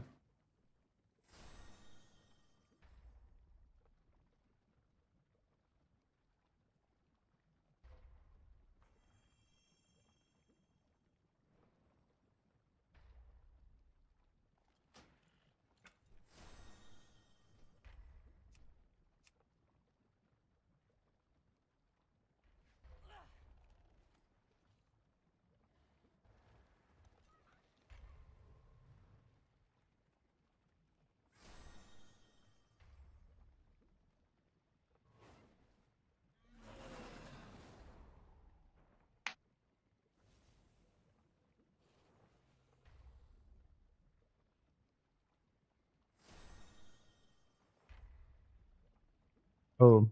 Oh.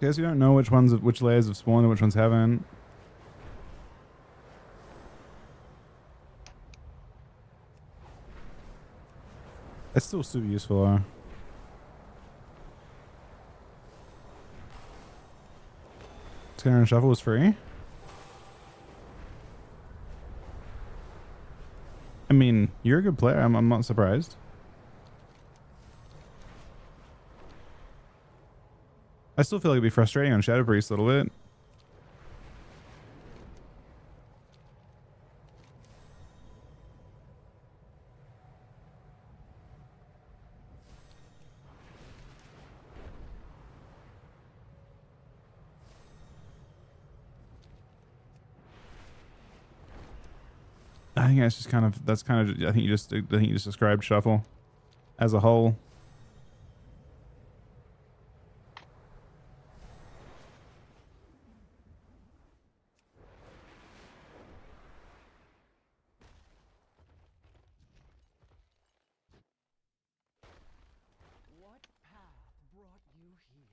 Guess you don't know which layers have spawned and which ones haven't. That's still super useful though. Scanner and Shuffle was free. I mean, you're a good player. I'm not surprised. I still feel like it'd be frustrating on Shadow Priest a little bit. I think that's just kind of I think you just described shuffle as a whole. What path brought you here?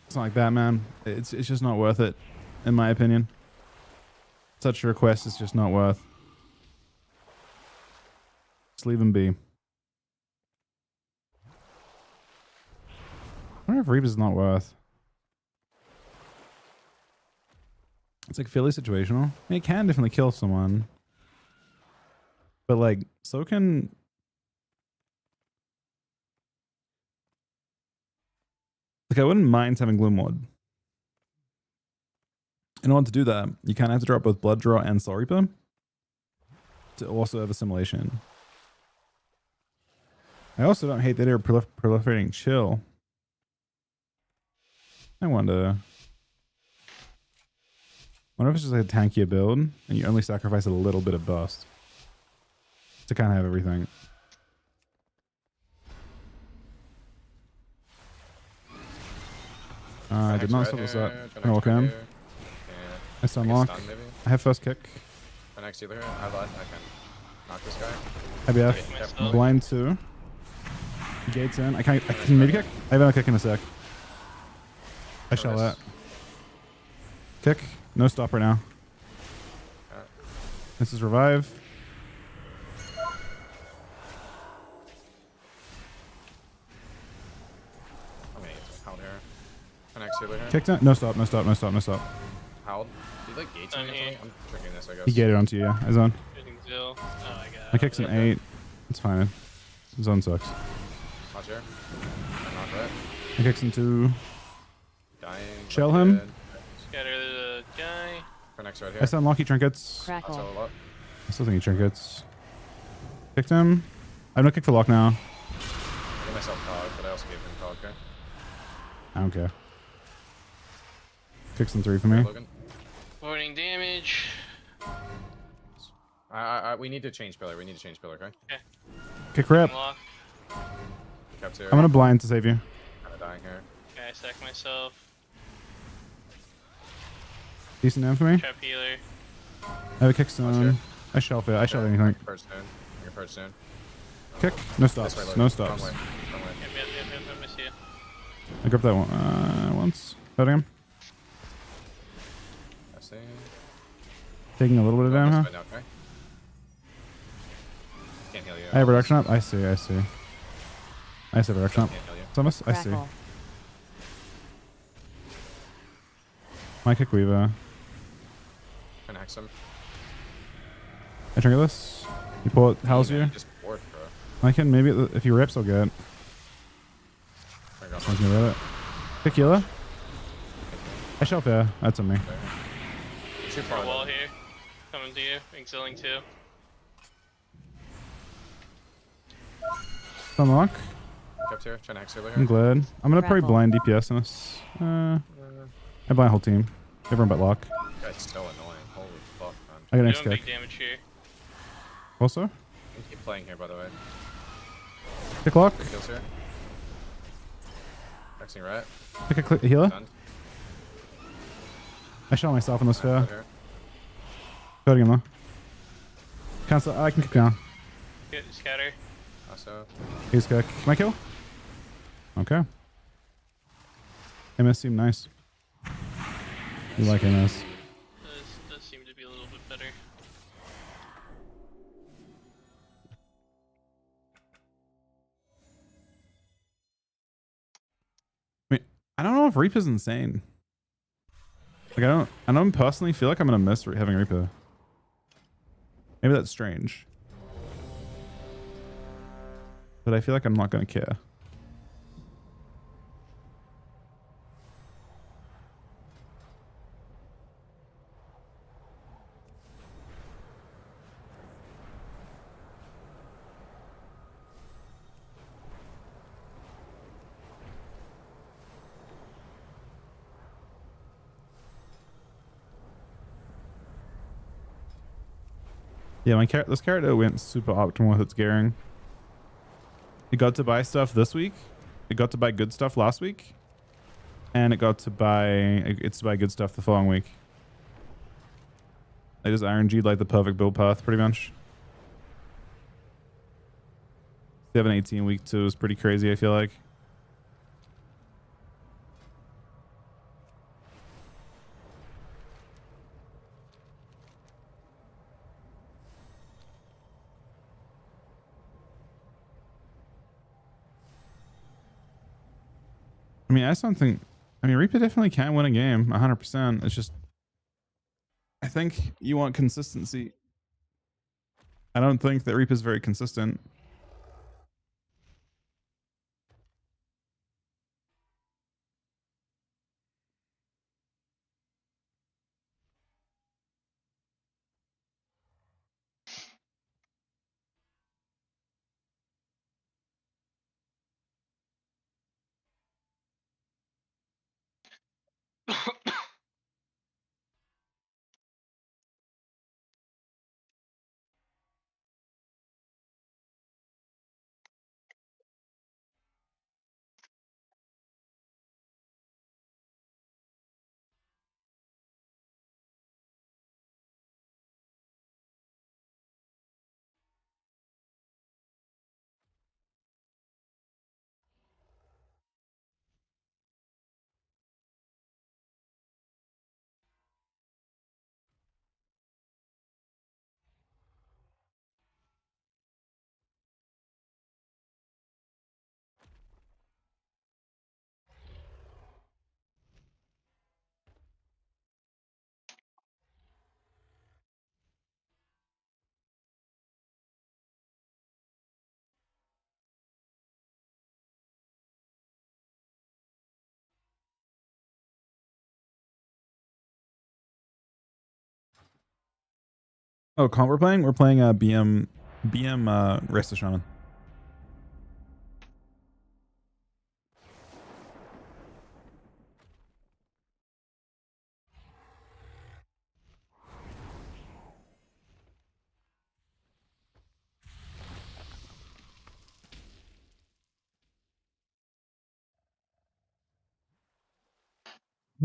It's not like that, man. It's just not worth it, in my opinion. Such a request is just not worth. Just leave him be. I wonder if Reaper's not worth. It's like fairly situational. I mean, it can definitely kill someone. But like, so can... Like, I wouldn't mind having Gloomward. In order to do that, you kind of have to drop both Blood Draw and Soul Reaper to also have Assimilation. I also don't hate that they're proliferating Chill. I wonder if it's just like a tankier build and you only sacrifice a little bit of burst to kind of have everything. I did not stop this up. I'm gonna walk in. I still unlock. I have first kick. Next healer, I can knock this guy. IBF. Blind 2. Gates in. I can maybe kick. I have a kick in a sec. I shall that. Kick. No stop right now. This is revive. Kicked in. No stop. No stop. No stop. No stop. Howled. You like gates on me? I'm tricking this, I guess. He gated onto you. Yeah. I zone. Oh, I got My kick's an 8. It's fine. Zone sucks. Watch here. I'm not right. My kick's in 2. Dying. Shell him. Scatter the guy. For next right here. I still unlock. He trinkets. Crackle. I still think he trinkets. Kicked him. I have no kick for lock now. I gave myself cog, but I also gave him cog, okay? I don't care. Kicks in 3 for me. Avoiding damage. We need to change pillar. We need to change pillar, okay? Okay. Kick rip. Unlock. I'm gonna blind to save you. Kinda dying here. Okay, I sack myself. Decent name for me. Trap healer. I have a kick stone. I shelf it. I shelf anything. First soon. Your first soon. Kick. No stops. No stops. Yep, I miss you. I grabbed that one once. Hurting him. I see. Taking a little bit of damage, huh? Now, okay? Can't heal you. I have reduction up. I see. I see. I have reduction up. Thomas, I see. My kick Weaver. Can hex him. I trigger this. You pull it. How's you? Just board, bro. I can maybe if he rips, I'll get it. I can get it. Kick healer. I shall fair. That's on me. Too far wall here. Coming to you. Exiling 2. Unlock. Kept here. Trying to hex healer here. I'm glad. I'm gonna probably blind DPS on this. I blind whole team. Everyone but lock. This guy's so annoying. Holy fuck, man. I got next doing kick. big damage here. Also? You can keep playing here, by the way. Kick lock. Kills here. Hexing right. Kick a healer. Stunned. I shot myself in the sphere. Hurting him though. Cancel. I can kick down. Get scatter. Also. He's kick. Can I kill? Okay. MS seemed nice. You like MS. Does seem to be a little bit better. I don't know if Reaper's insane. Like I don't personally feel like I'm gonna miss having Reaper. Maybe that's strange. But I feel like I'm not gonna care. Yeah, this character went super optimal with its gearing. It got to buy stuff this week. It got to buy good stuff last week. And it's to buy good stuff the following week. They just RNG'd like the perfect build path pretty much. 7-18 week 2 is pretty crazy, I feel like. I mean, Reaper definitely can win a game 100%. It's just, I think you want consistency. I don't think that Reaper's very consistent. Oh, comp we're playing? We're playing BM Rest of Shaman.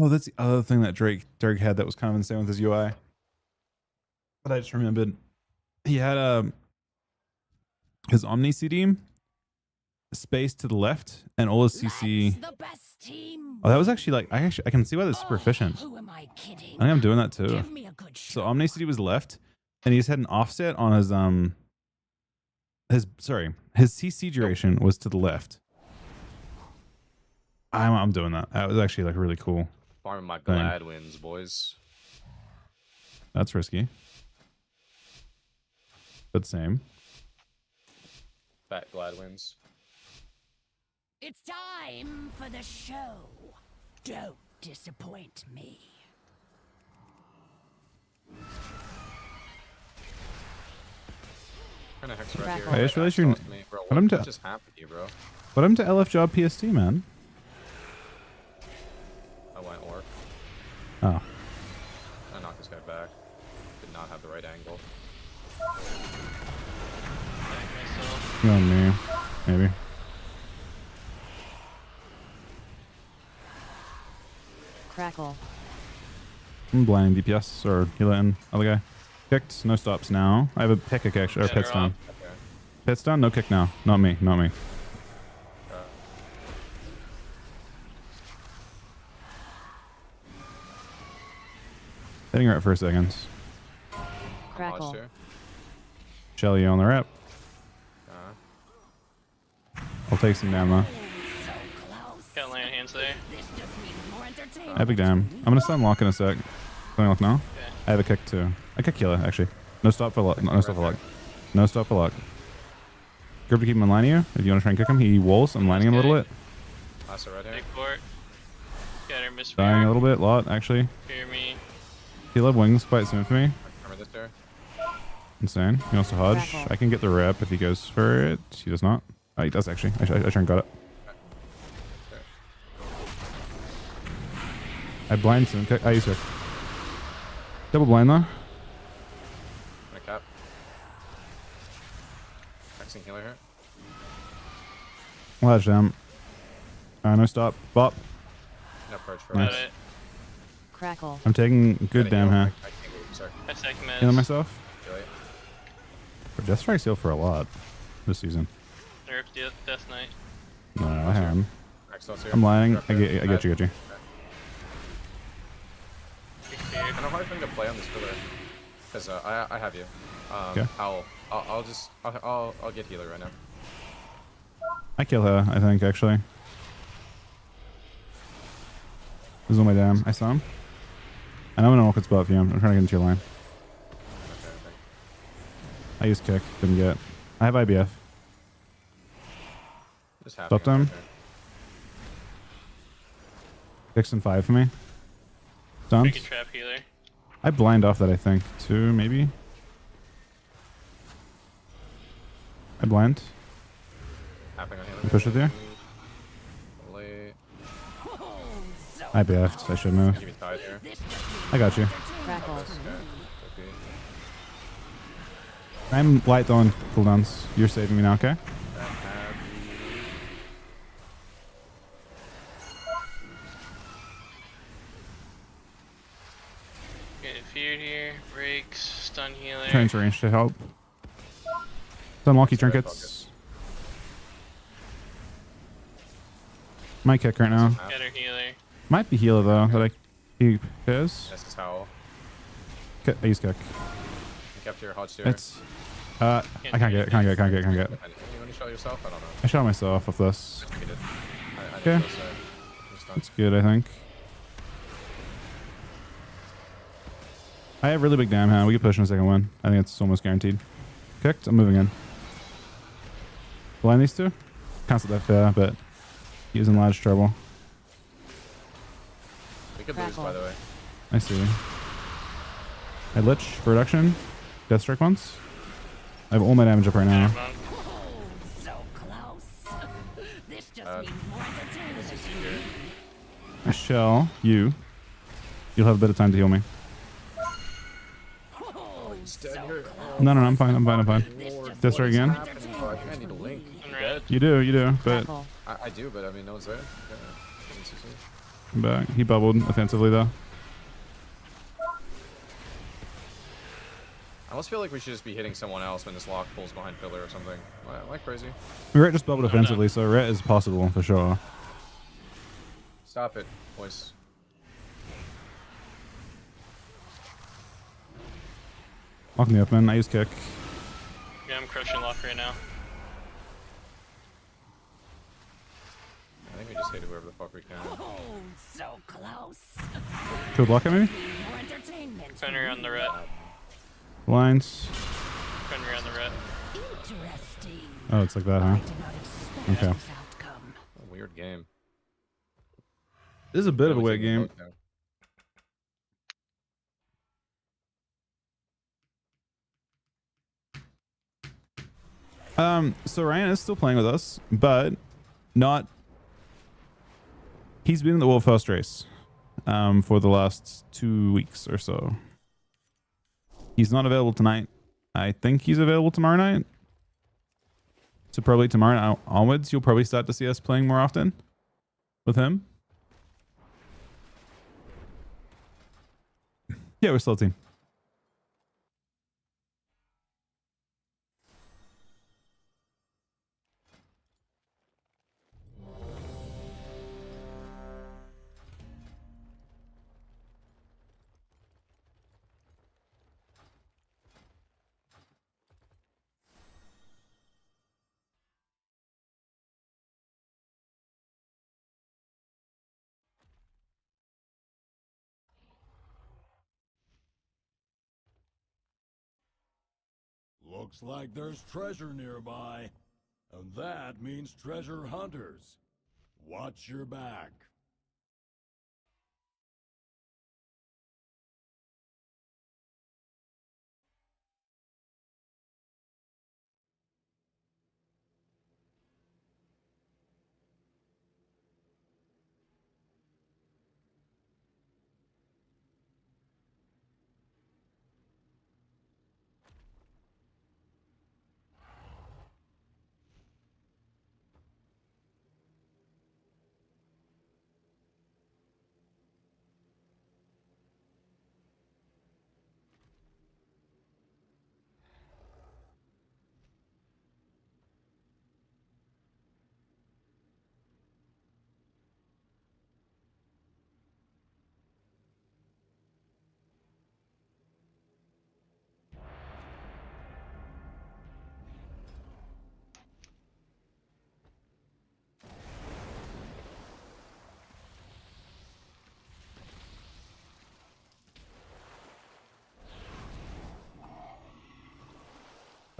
Oh, that's the other thing that Drake had that was kind of insane with his UI. But I just remembered he had his Omni CD space to the left and all his CC. Oh, that was actually like I can see why that's super efficient. I think I'm doing that too. So Omni CD was left, and he just had an offset on his CC duration was to the left. I'm doing that. That was actually like really cool. Farming my glad wins, boys. That's risky. But same. Fat glad wins. It's time for the show. Don't disappoint me. Kind of hex right here. I just realized you're. What just happened to you, bro? What happened to LF Job PST, man? I went orc. Oh. I knocked this guy back. Did not have the right angle. You and me, maybe. Crackle. I'm blind DPS or healing other guy. Kicked, no stops now. I have a pick actually, or pit's down. Okay. Pit's down, no kick now. Not me, not me. Hitting her at 1 seconds. Crackle. Shelly on the rep. I'll take some damage. Can't land hands there. I have a dam. I'm gonna stun lock in a sec. Stunning lock now. Okay. I have a kick too. I kick healer actually. No stop for luck. No stop for luck. No stop for luck. Grip to keep him in line of you. If you want to try and kick him, he walls. I'm lining him a little bit. Last right here. Big court. Got her miss. Dying a little bit. Lot actually. Hear me. He'll have wings quite soon for me. Remember this there? Insane. He wants to hodge. I can get the rep if he goes for it. He does not. Oh, he does actually. I try and got it. I blind soon. I use it. Double blind though. I'm gonna cap. Maxing healer here. Ledge down. No stop. Bop. No purge for Nice. Got it. Crackle. I'm taking good damn here. I can't move, sorry. I second miss. Healing myself. Feel it. For Death Strike's heal for a lot this season. Nerf Death Knight. No, I am. Axel's here. I'm lying. Drop I here. get you. Big fear. Kind of hard thing to play on this filler, because I have you. Okay. I'll get healer right now. I kill her, I think, actually. This is on my dam. I saw him. And I'm in an awkward spot for you. I'm trying to get into your line. Okay. I used kick. Didn't get. I have IBF. Just happy. Stop them. 6 and 5 for me. Stunned. We can trap healer. I blind off that, I think. 2, maybe. I blind. Tapping on healer. You push it there. Late. I BF'd. I should move. Give me tide here. I got you. Crackle. Okay. Okay. I'm light on cooldowns. You're saving me now, okay? Get feared here. Breaks. Stun healer. Trying to range to help. Unlock your trinkets. My kick right now. Get her healer. Might be healer though that I keep his. This is how. I use kick. You kept your hot steer. It's I can't get it. Can't get it. You want to show yourself? I don't know. I shot myself with this. You did. I Okay. That's good, I think. I have really big damn hand. We can push in a second win. I think it's almost guaranteed. Kicked. I'm moving in. Blind these two. Cancel that fair, but he's in large trouble. We could lose, by the way. I see. I lich for reduction. Death strike once. I have all my damage up right now. So close. This just This is easier. I shall. You'll have a bit of time to heal me. No, I'm fine. I'm fine. Death strike again. I think I need a link. You do, but I do, but I mean, no one's there. I'm back. He bubbled offensively though. I almost feel like we should just be hitting someone else when this lock pulls behind pillar or something. Am I crazy? Ret just bubbled offensively, so Ret is possible for sure. Stop it, boys. Lock me up, man. I use kick. Yeah, I'm crushing lock right now. I think we just hit whoever the fuck we can. So close. Could block it maybe? More entertainment. Fenrir on the ret. Blinds. Fenrir on the ret. Interesting. Oh, it's like that, huh? I did not expect Okay. this outcome. A weird game. This is a bit of a weird game. So Ryan is still playing with us, but not. He's been in the world first race, for the last 2 weeks or so. He's not available tonight. I think he's available tomorrow night. So probably tomorrow night onwards, you'll probably start to see us playing more often with him. Yeah, we're still a team. Looks like there's treasure nearby. And that means treasure hunters. Watch your back.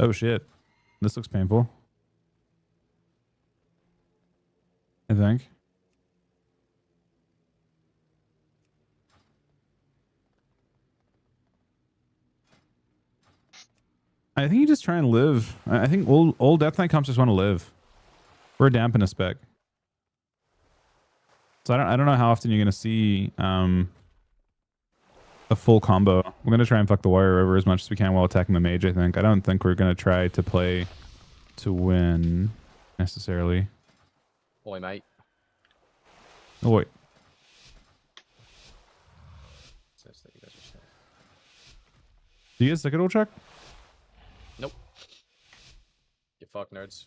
Oh shit. This looks painful. I think. I think you just try and live. I think all Death Knight comps just want to live. We're a dampen a spec. So I don't know how often you're gonna see a full combo. We're gonna try and fuck the warrior over as much as we can while attacking the mage, I think. I don't think we're gonna try to play to win necessarily. Boy, mate. Oh wait. Says that you guys are saying. Do you guys suck at old Chuck? Nope. You fuck nerds.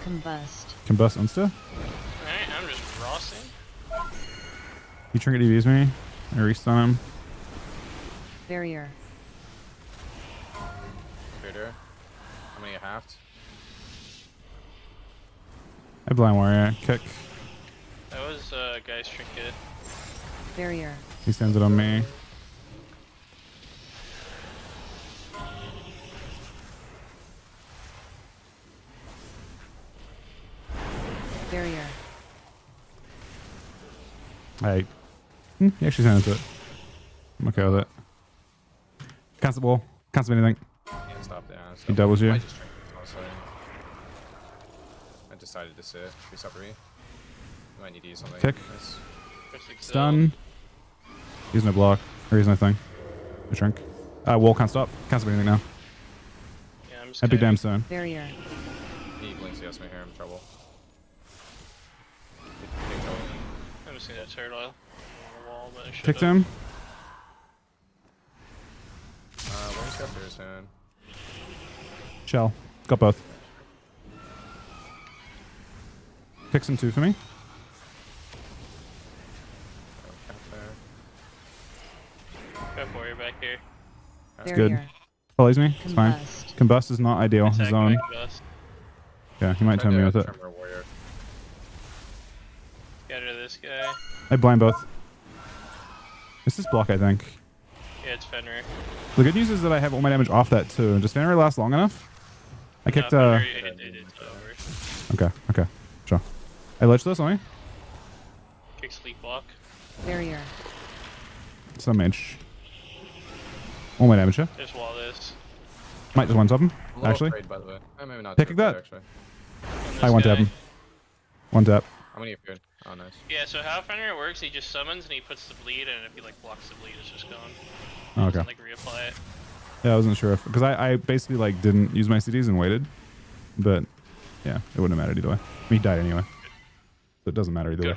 Combust. Combust insta? Alright, I'm just rossing. You trinket EVs me. I restun him. Barrier. Trader. How many you halved? I blind warrior. Kick. That was guy's trinket. Barrier. He sends it on me. Barrier. He actually sent it to it. I'm okay with it. Cancel ball. Cancel anything. Yeah, stop there. He doubles you. I just trinked it, also. I decided to sit. Please up me. Might need to use something. Kick. Nice. Stun. He's no block. Or he's nothing. A shrink. Wall can't stop. Cancel anything now. Yeah, I'm just Epic damn stone. Barrier. He blinks yes me here. I'm in trouble. I'm just gonna turtle on the wall, but I should Kicked him. Where's got through his hand? Shell. Got both. Picks him two for me. Got warrior back here. That's good. Follows me. It's fine. Combust is not ideal. His own. Yeah, he might turn me with it. Get rid of this guy. I blind both. This is block, I think. Yeah, it's Fenrir. The good news is that I have all my damage off that too. Does Fenrir last long enough? I kicked Okay, okay. Sure. I ledged this on me. Kick sleep block. Barrier. Some mage. All my damage here. Just wall this. Might just one top him, actually. Afraid, by the way. Maybe not Pick that. actually. I one tap him. One tap. How many appeared? Oh, nice. Yeah, so how Fenrir works, he just summons and he puts the bleed, and if he like blocks the bleed, it's just gone. Oh, okay. Doesn't, like reapply it. Yeah, I wasn't sure if because I basically like didn't use my CDs and waited, but yeah, it wouldn't have mattered either way. I mean, he died anyway, so it doesn't matter either way.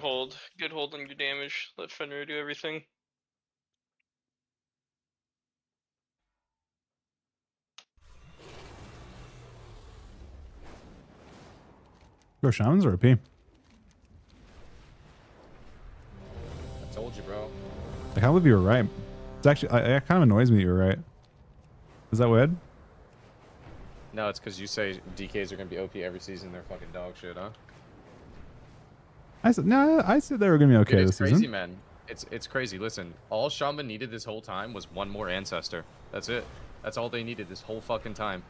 Good hold on your damage. Let Fenrir do everything. Go shamans or OP? I told you, bro. I can't believe you were right. It's actually it kind of annoys me that you were right. Is that weird? No, it's because you say DKs are gonna be OP every season. They're fucking dog shit, huh? I said no. I said they were gonna be okay Dude, this it's crazy, season. man. It's crazy. Listen, all Shaman needed this whole time was one more ancestor. That's it. That's all they needed this whole fucking time.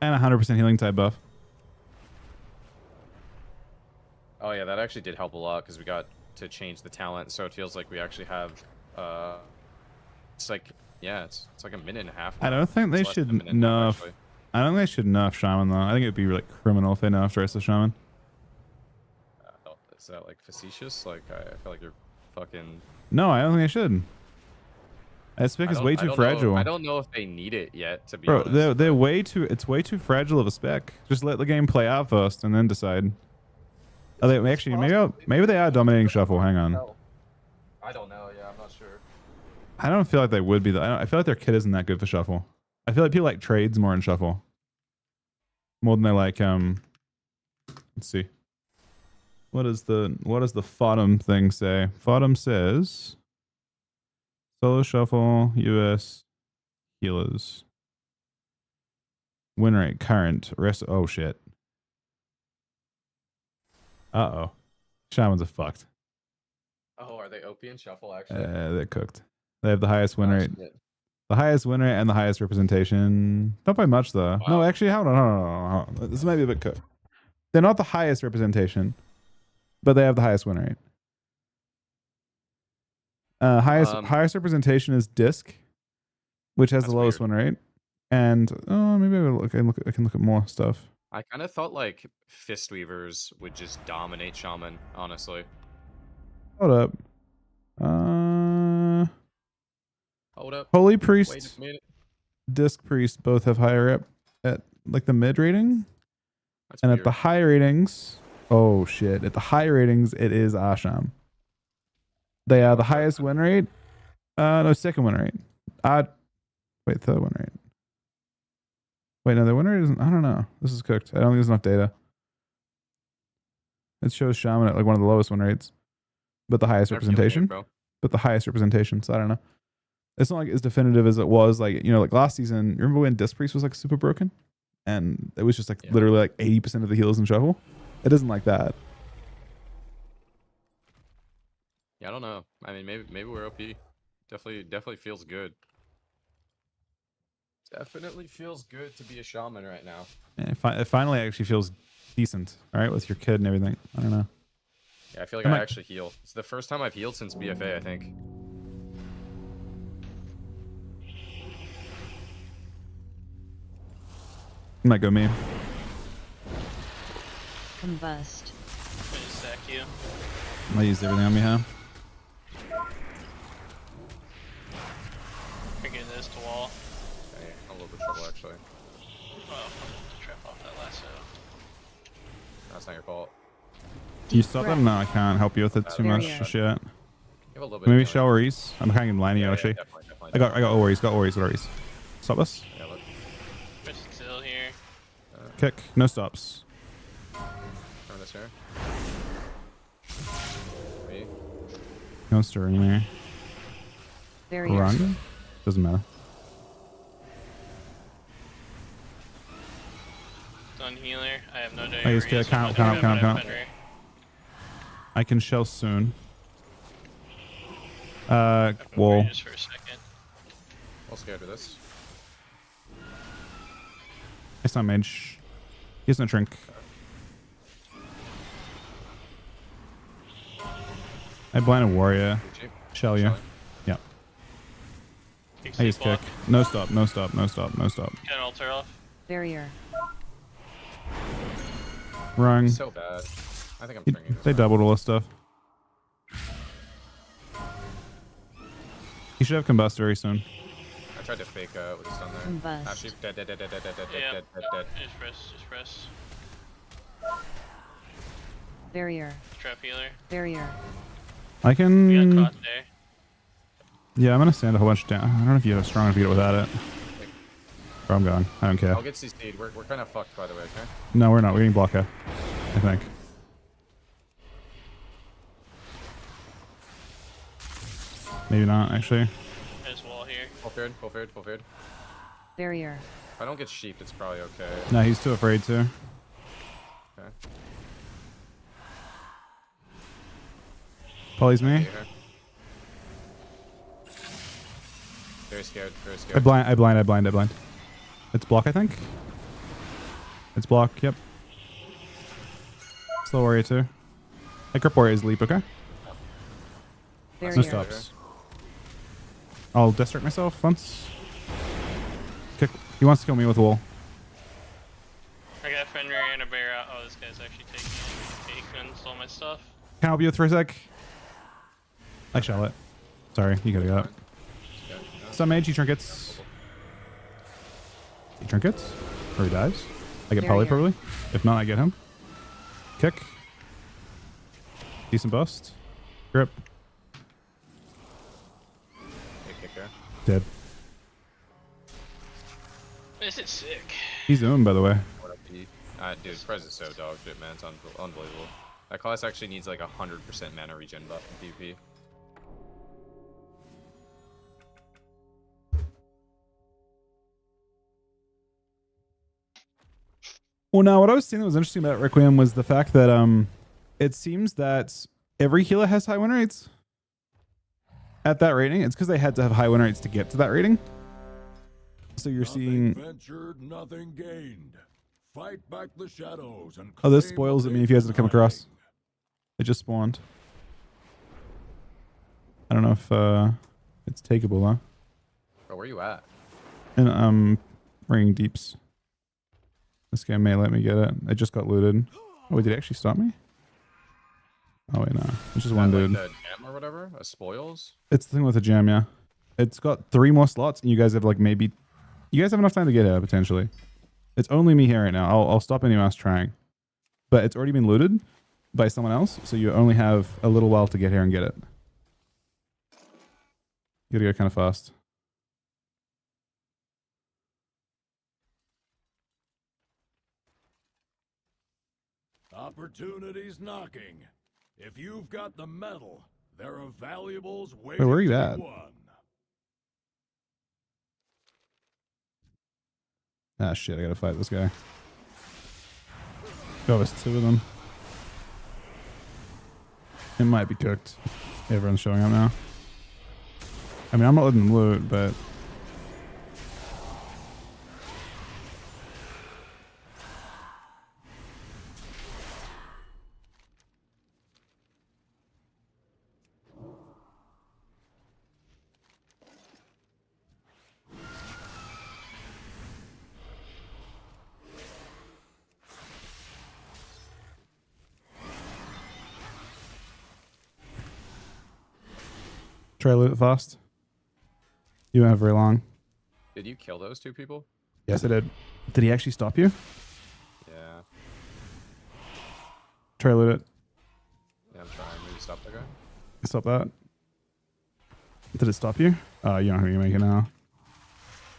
And 100% healing type buff. Oh yeah, that actually did help a lot because we got to change the talent, so it feels like we actually have. It's like it's like a minute and a half. I don't think they should nerf. I don't think they should nerf Shaman though. I think it'd be like criminal if they nerfed the rest of Shaman. Is that like facetious? Like I feel like you're fucking. No, I don't think they should. That spec is way too fragile. I don't know if they need it yet, to be Bro, honest. they're way too. It's way too fragile of a spec. Just let the game play out first and then decide. Are they actually? Maybe they are dominating shuffle. Hang on. I don't know. Yeah, I'm not sure. I don't feel like they would be. I feel like their kit isn't that good for shuffle. I feel like people like trades more in shuffle. More than they like. Let's see. What does the FODM thing say? FODM says solo shuffle US healers. Win rate current rest. Oh shit. Uh-oh. Shamans are fucked. Oh, are they OP in shuffle actually? They're cooked. They have the highest win rate. Shit. The highest win rate and the highest representation. Not by much though. Wow. No, actually, hold on. This might be a bit cooked. They're not the highest representation, but they have the highest win rate. Highest representation is Disc, which has the lowest win rate. And maybe I can look at more stuff. I kind of thought like Fistweavers would just dominate Shaman, honestly. Hold up. Hold up. Holy Wait Priest, a minute. Disc Priest both have higher rep at like the mid rating. That's And weird. at the high ratings, oh shit! At the high ratings, it is Asham. They are the highest win rate. No, second win rate. Wait, third win rate. Wait, no, the win rate isn't. I don't know. This is cooked. I don't think there's enough data. It shows Shaman at like one of the lowest win rates, but the highest representation. Bro. But the highest representation. So I don't know. It's not like as definitive as it was. Like like last season. You remember when Disc Priest was like super broken, and it was just like literally like 80% of the heals in shuffle. It isn't like that. Yeah, I don't know. I mean, maybe we're OP. Definitely feels good. Definitely feels good to be a shaman right now. Yeah, it finally actually feels decent. All right, with your kid and everything. I don't know. Yeah, I feel like I actually heal. It's the first time I've healed since BFA, I think. Might go me. Combust. Just sack you. I used everything on me, huh? Forget this to wall. Okay, a little bit of trouble actually. Oh, trap off that lasso. That's not your fault. Can you stop them? No, I can't help you with it too much. Shit. You have a little bit Maybe of shell Reese. I'm hanging blind you actually. definitely. I got Oris. Got Oris. Stop us. Yeah, look. There's still here. Kick. No stops. Turn this here. Me. No stirring there. Barrier. Run. Doesn't matter. Done healer. I have no I just diaries. count up. I can shell soon. Wall. Just for a second. I'm scared of this. It's not mage. He has no shrink. I blind a warrior. Shell you. Yeah. I use kick. No stop. Can alter off. Barrier. Wrong. So bad. I think I'm turning this. They doubled all this stuff. You should have combust very soon. I tried to fake with the stun there. Combust. Actually, dead. Yeah. Just press. Barrier. Trap healer. Barrier. I We got can. caught there. Yeah, I'm gonna stand a whole bunch down. I don't know if you have strong enough to get it without it. Bro, I'm going. I don't care. I'll get CC'd. We're kind of fucked, by the way, okay? No, we're not. We're getting block here, I think. Maybe not, actually. There's wall here. Full feared. Barrier. If I don't get sheeped, it's probably okay. No, he's too afraid to. Okay. Polly's me. Very scared. Very I scared. blind. It's block, I think. It's block, yep. Slow warrior too. I grip warrior is leap, okay? Barrier. No stops. I'll distract myself once. Kick. He wants to kill me with wall. I got Fenrir and a bear out. Oh, this guy's actually taking all my stuff. Can I help you with for a sec? I shall it. Sorry, you gotta go. Some mage, he trinkets. He trinkets? Or he dies? I get Polly probably. If not, I get him. Kick. Decent bust. Grip. Dead. Is it sick? He's doing, by the way. Dude, Prez is so dog shit, man. It's unbelievable. That class actually needs like 100% mana regen buff in PvP. Well, now what I was saying that was interesting about Requiem was the fact that it seems that every healer has high win rates at that rating. It's because they had to have high win rates to get to that rating. So you're seeing. Ventured, nothing gained. Fight back the shadows and Oh, this spoils it me if you guys have come across. It just spawned. I don't know if it's takeable though. Bro, where you at? And ringing deeps. This guy may let me get it. I just got looted. Oh, wait, did he actually stop me? Oh wait, no. It's just one dude. Like the gem or whatever? A spoils? It's the thing with the gem, yeah. It's got 3 more slots, and you guys have like maybe. You guys have enough time to get it potentially. It's only me here right now. I'll stop anyone else trying, but it's already been looted by someone else, so you only have a little while to get here and get it. You gotta go kind of fast. Opportunity's knocking. If you've got the metal, there are valuables waiting Wait, where are you to at? be won. Ah, shit, I gotta fight this guy. Oh, there's 2 of them. It might be cooked. Everyone's showing up now. I mean, I'm not letting them loot, but... Try to loot it fast. You won't have very long. Did you kill those 2 people? Yes, I did. Did he actually stop you? Yeah. Try to loot it. Yeah, I'm trying. Maybe stop that guy. Stop that. Did it stop you? Oh, you're not going to make it now.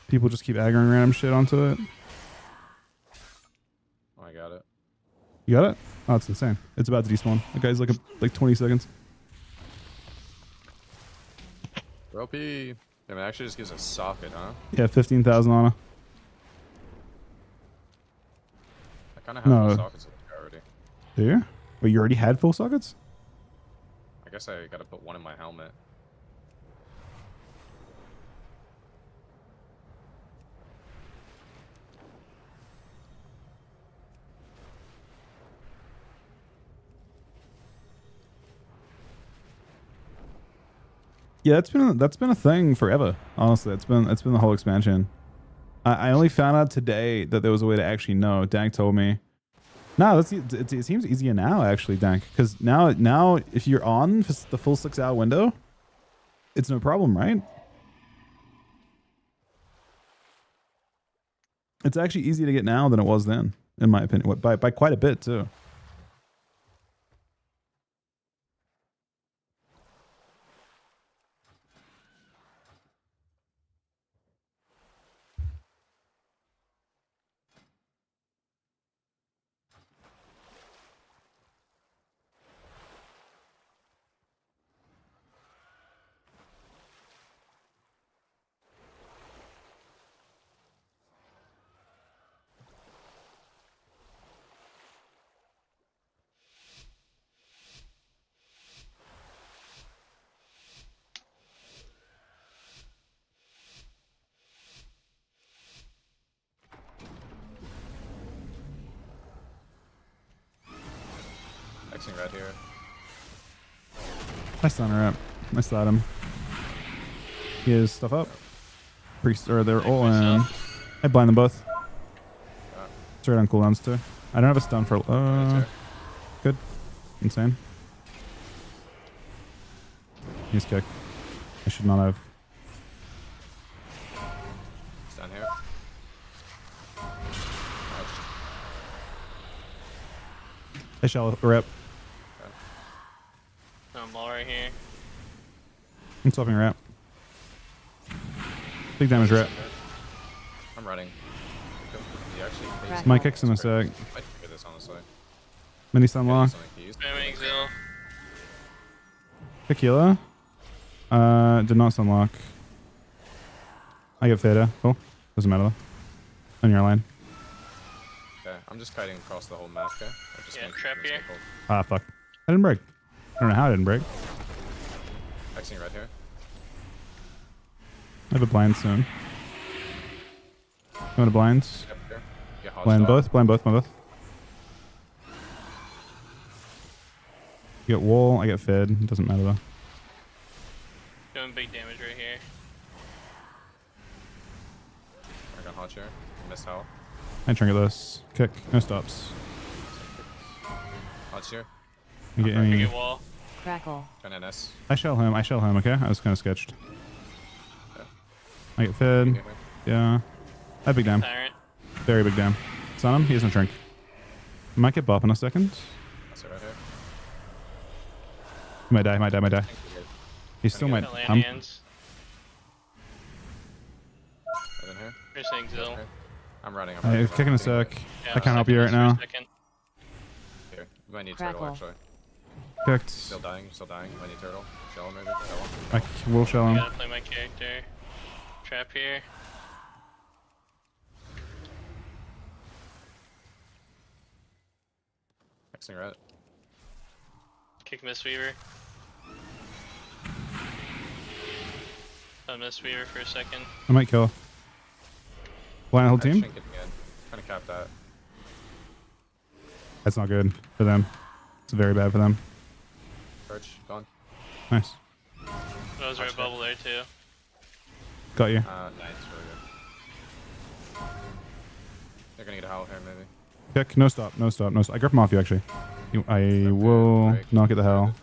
People just keep aggroing random shit onto it. Oh, I got it. You got it? Oh, it's insane. It's about to despawn. That guy's like 20 seconds. OP. It actually just gives a socket, huh? Yeah, 15,000 on her. I kind of have No. full sockets already. Do you? Wait, you already had full sockets? I guess I gotta put one in my helmet. Yeah, that's been a thing forever. Honestly, it's been the whole expansion. I only found out today that there was a way to actually know. Dank told me. No, it seems easier now actually, Dank, because now if you're on for the full 6-hour window, it's no problem, right? It's actually easier to get now than it was then, in my opinion, by quite a bit too. Xing red here. I stun her up. I slide him. He has stuff up. Priest, or they're all in. I blind them both. It's right on cooldowns too. I don't have a stun for. Good. Insane. He's kicked. I should not have. Stun here. I shall rip. No, I'm all right here. I'm swapping rep. Big damage rep. I'm running. He actually My kicks in a sec. I figure this honestly. Mini stun lock. Spamming Zil. Tequila. Did not stun lock. I get Theta. Cool. Doesn't matter though. On your line. Okay, I'm just kiting across the whole map, okay? Yeah, trap here. Ah, fuck. I didn't break. I don't know how I didn't break. Xing red here. I have a blind soon. You want a blind? Yep, here. Yeah, hot Blind shot. both, blind both, blind both. You get wall, I get fed. It doesn't matter though. Doing big damage right here. I got hot chair. Miss hell. I trinket this. Kick. No stops. Hot chair. You get any. Wall. Crackle. Kind of NS. I shell him, okay? I was kind of sketched. Okay. I get fed. Yeah. I have big dam. Tyrant. Very big dam. Stun him, he doesn't shrink. Might get buff in a second. That's it right here. He might die, might die, might die. He still might. Land hands. Right in here. You're saying Zil. Okay. I'm running. I'm kicking a sec. Yeah, I can't help you right now. Here. You might need turtle Crackle. actually. Kicked. Still dying, still dying. You might need turtle. Shell him maybe. Shell him. I will shell I him. gotta play my character. Trap here. Xing red. Kick Mistweaver. Mistweaver for a second. I might kill. Blind whole team? Trying to cap that. That's not good for them. It's very bad for them. Perch, gone. Nice. Those are a bubble there too. Got you. Nice, really good. They're gonna get a howl here maybe. Kick. No stop. No stop. No stop. I grip him off you actually. I will not get the hell.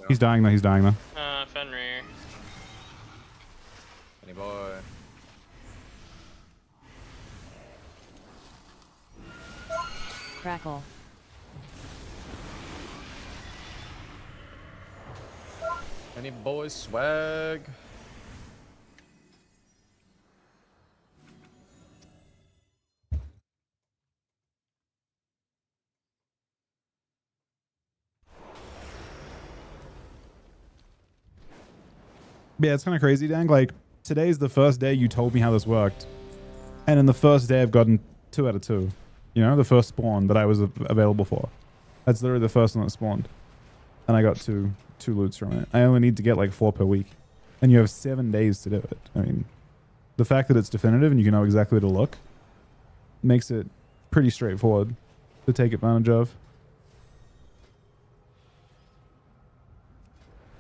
He's dying though. He's dying though. Fenrir. Any boy. Crackle. Any boys swag? Yeah, it's kind of crazy, Dank. Like, today's the first day you told me how this worked. And in the first day, I've gotten 2 out of 2. You know, the first spawn that I was available for. That's literally the first one that spawned. And I got two loots from it. I only need to get like 4 per week. And you have 7 days to do it. I mean, the fact that it's definitive and you can know exactly where to look makes it pretty straightforward to take advantage of.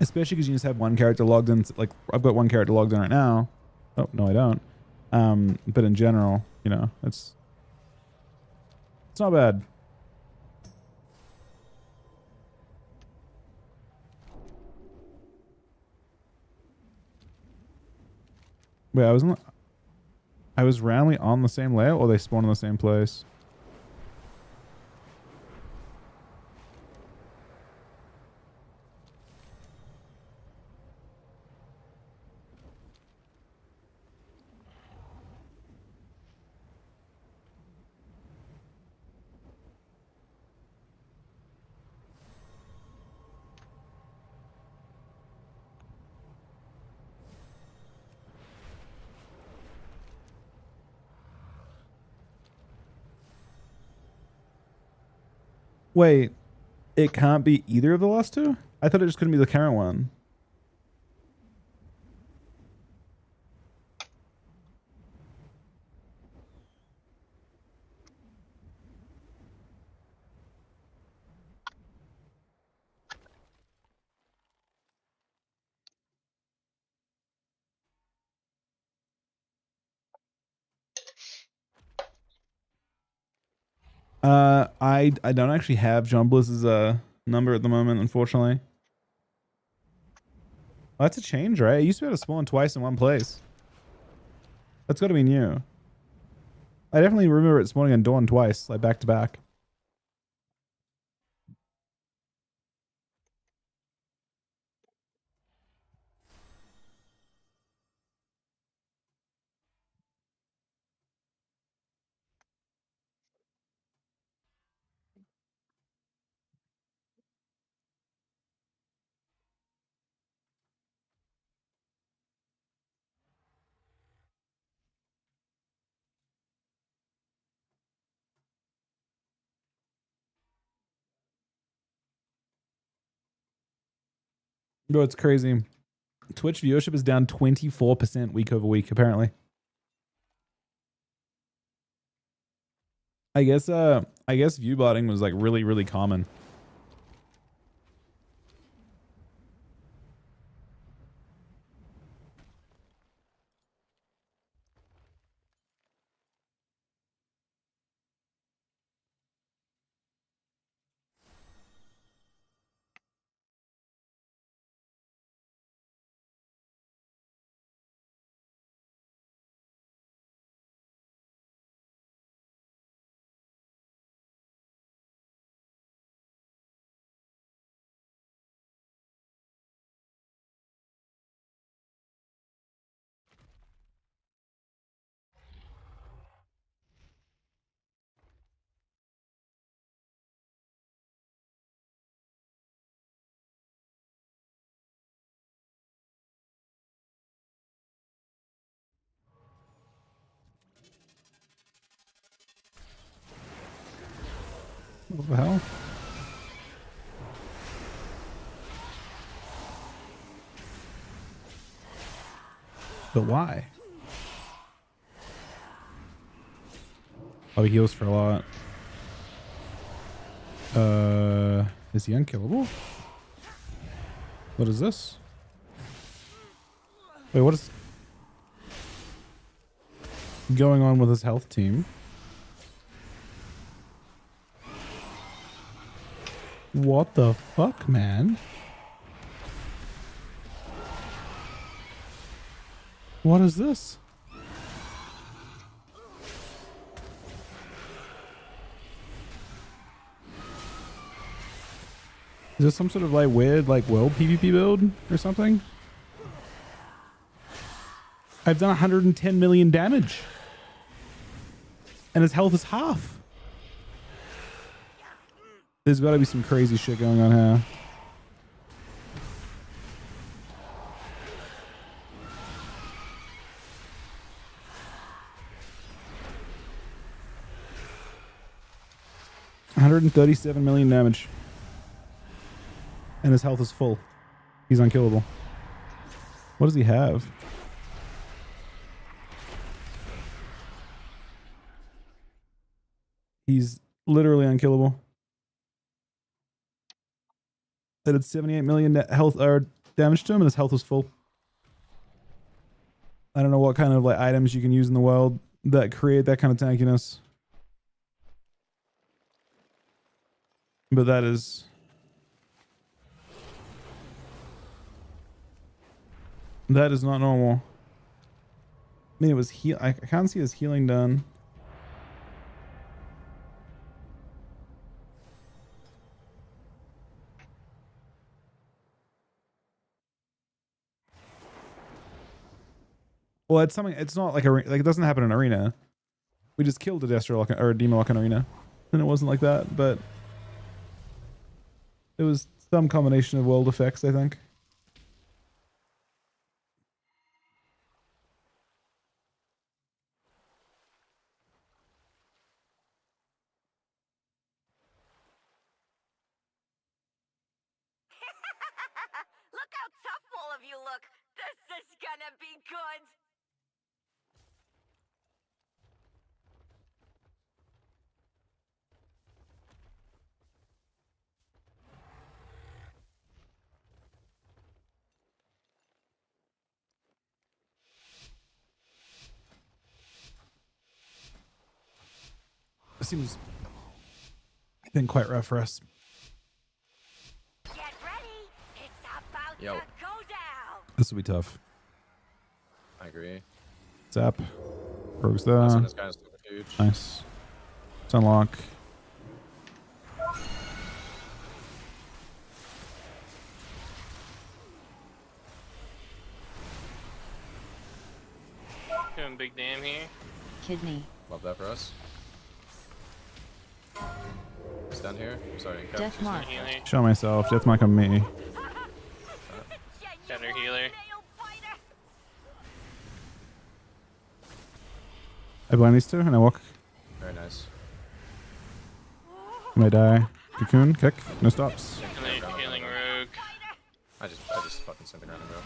Especially because you just have one character logged in. Like, I've got one character logged in right now. Oh, no, I don't. But in general, you know, it's not bad. Wait, I was randomly on the same layout, or they spawned in the same place? Wait, it can't be either of the last two? I thought it just couldn't be the current one. I don't actually have John Bliss's number at the moment, unfortunately. Oh, that's a change, right? I used to be able to spawn twice in one place. That's got to be new. I definitely remember it spawning on Dawn twice, like back to back. Bro, it's crazy. Twitch viewership is down 24% week over week, apparently. I guess view botting was like really, really common. What the hell? But why? Oh, he heals for a lot. Is he unkillable? What is this? Wait, what is going on with his health team? What the fuck, man? What is this? Is this some sort of like weird like world PvP build or something? I've done 110 million damage. And his health is half. There's got to be some crazy shit going on here. $137 million damage. And his health is full. He's unkillable. What does he have? He's literally unkillable. That did 78 million health or damage to him, and his health was full. I don't know what kind of like items you can use in the world that create that kind of tankiness, but that is not normal. I mean, it was heal. I can't see his healing done. Well, it's something. It's not like like it doesn't happen in arena. We just killed a Destro lock or a Demo lock in arena, and it wasn't like that. But it was some combination of world effects, I think. Look how tough all of you look. This is gonna be good. It seems Been quite rough for us. Get ready. It's about Yo. to go down. This will be tough. I agree. Zap. Rogue's Last there. one, this guy's super huge. Nice. Let's unlock. Doing big damn here. Kidney. Love that for us. It's down here. Sorry, Cap. Death mark. Healer. Show myself. Death mic on me. Got her healer. I blind these two and I walk. Very nice. I may die. Cocoon. Kick. No stops. Healing rogue. I just fucking sent the ground, bro.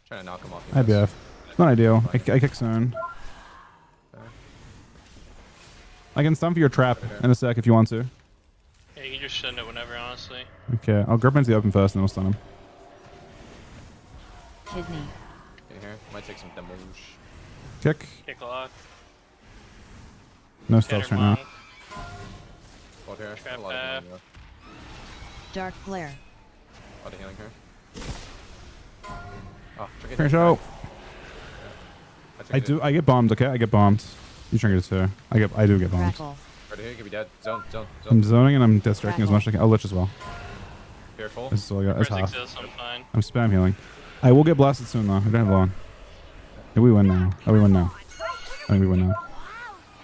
Trying to knock him off. IBF. It's not ideal. I kick soon. I can stun for your trap in a sec if you want to. Yeah, you can just send it whenever, honestly. Okay, I'll grab into the open first and then we'll stun him. Kidney. In here. Might take some damage. Kick. Kick lock. No stops right now. Hold here. Trap A lot of healing, though. Dark glare. A lot of healing here. Oh, forget Finish it. out. I do. I get bombed. Okay, I get bombed. You trinket it too. I do get bombed. Crackle. Right here, you could be dead. Zone. I'm zoning and I'm death striking as much as I can. I'll lich as well. Careful. This is all I got. That's Res half. exists, I'm fine. I'm spam healing. I will get blasted soon though. We don't have long. Yeah, we win now. Oh, we win now. I think we win now.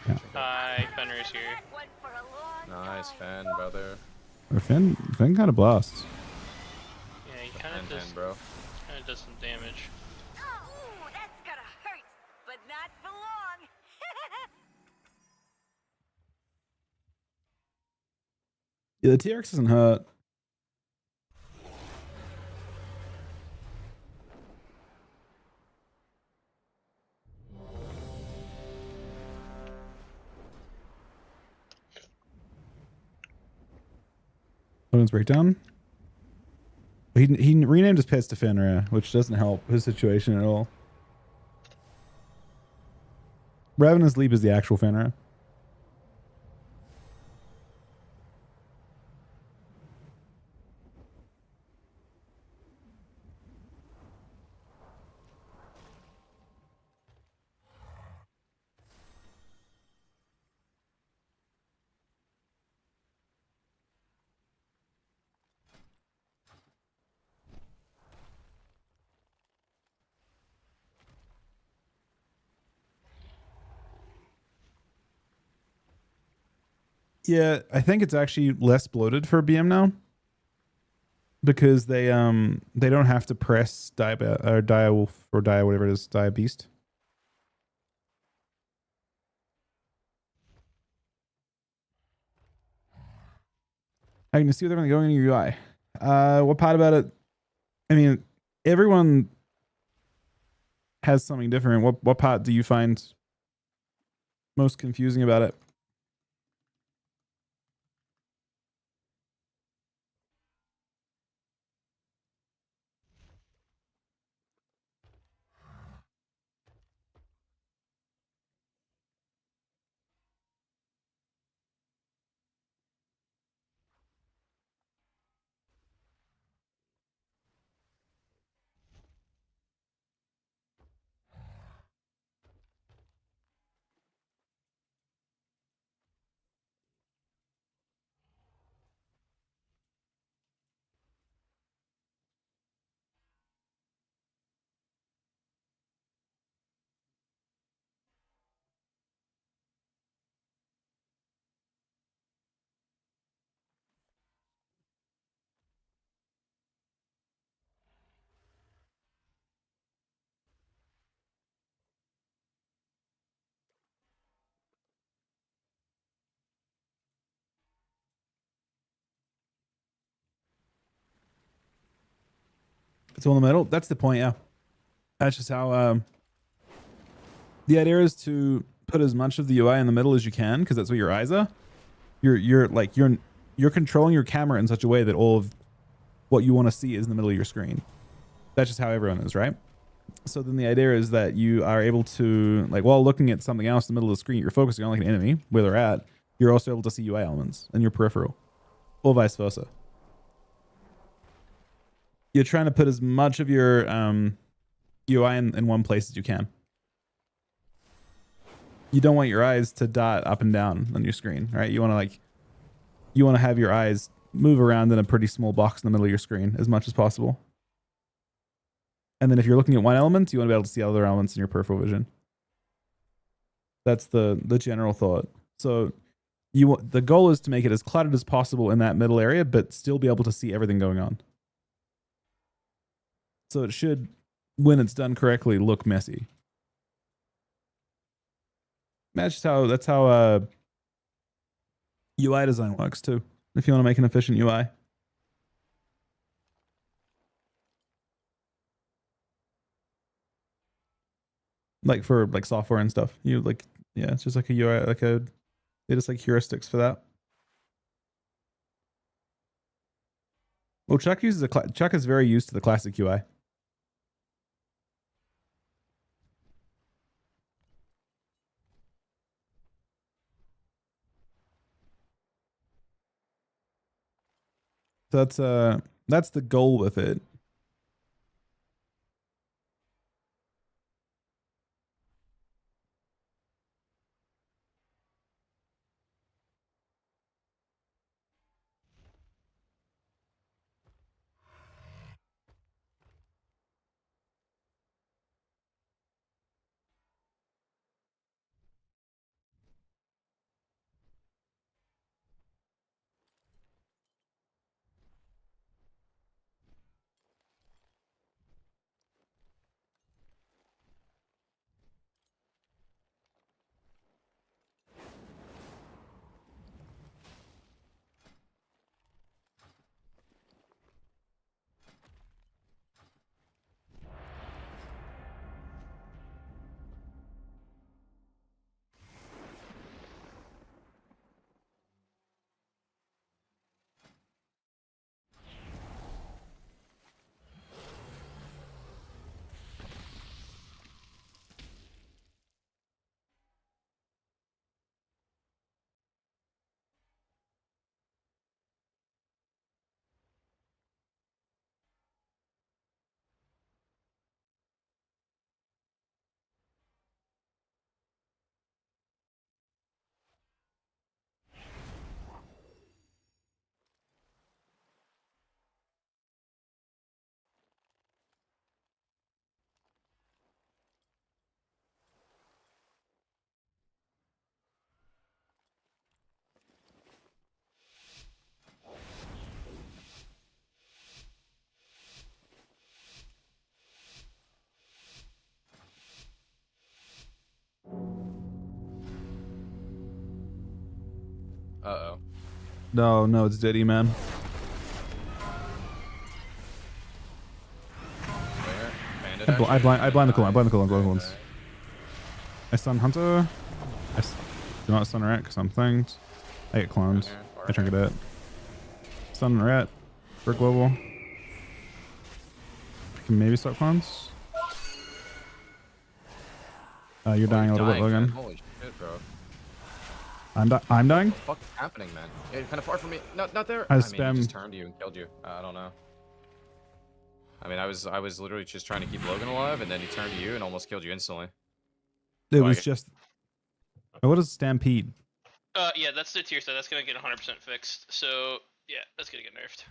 Yeah. Hi, Fenrir's here. Nice, fan, brother. Or Finn kind of blasts. Yeah, he kind of does. Bro. Kind of does some damage. Oh, that's gonna hurt, but not for long. Yeah, the TRX doesn't hurt. Odin's breakdown. He renamed his pets to Fenrir, which doesn't help his situation at all. Ravenous Leap is the actual Fenrir. Yeah, I think it's actually less bloated for BM now because they don't have to press Dire Wolf or Dire whatever it is, Dire Beast. I can see with everything going in your UI. What part about it? I mean, everyone has something different. What part do you find most confusing about it? It's all in the middle. That's the point, yeah. That's just how the idea is to put as much of the UI in the middle as you can because that's where your eyes are. You're controlling your camera in such a way that all of what you want to see is in the middle of your screen. That's just how everyone is, right? So then the idea is that you are able to, like, while looking at something else in the middle of the screen, you're focusing on like an enemy where they're at. You're also able to see UI elements in your peripheral, or vice versa. You're trying to put as much of your UI in one place as you can. You don't want your eyes to dot up and down on your screen, right? You want to have your eyes move around in a pretty small box in the middle of your screen as much as possible. And then if you're looking at one element, you want to be able to see other elements in your peripheral vision. That's the general thought. So the goal is to make it as cluttered as possible in that middle area, but still be able to see everything going on. So it should, when it's done correctly, look messy. That's how UI design works too. If you want to make an efficient UI. Like for like software and stuff. You like, yeah, it's just like a UI, they just like heuristics for that. Well, Chuck uses Chuck is very used to the classic UI. So that's the goal with it. Uh-oh. No, it's Diddy, man. Where? I blind the cooldown. I stun Hunter. Do not stun Rat because I'm thinged. I get cloned. I trinket it. Stun Rat for global. I can maybe stop clones. You're dying a little bit, Logan. Holy shit, bro. I'm dying? What the fuck is happening, man? Yeah, you're kind of far from me. Not there. I mean, spam. he just turned you and killed you. I don't know. I mean, I was literally just trying to keep Logan alive, and then he turned to you and almost killed you instantly. It was just. What is Stampede? Yeah, that's the tier set. That's gonna get 100% fixed. So yeah, that's gonna get nerfed.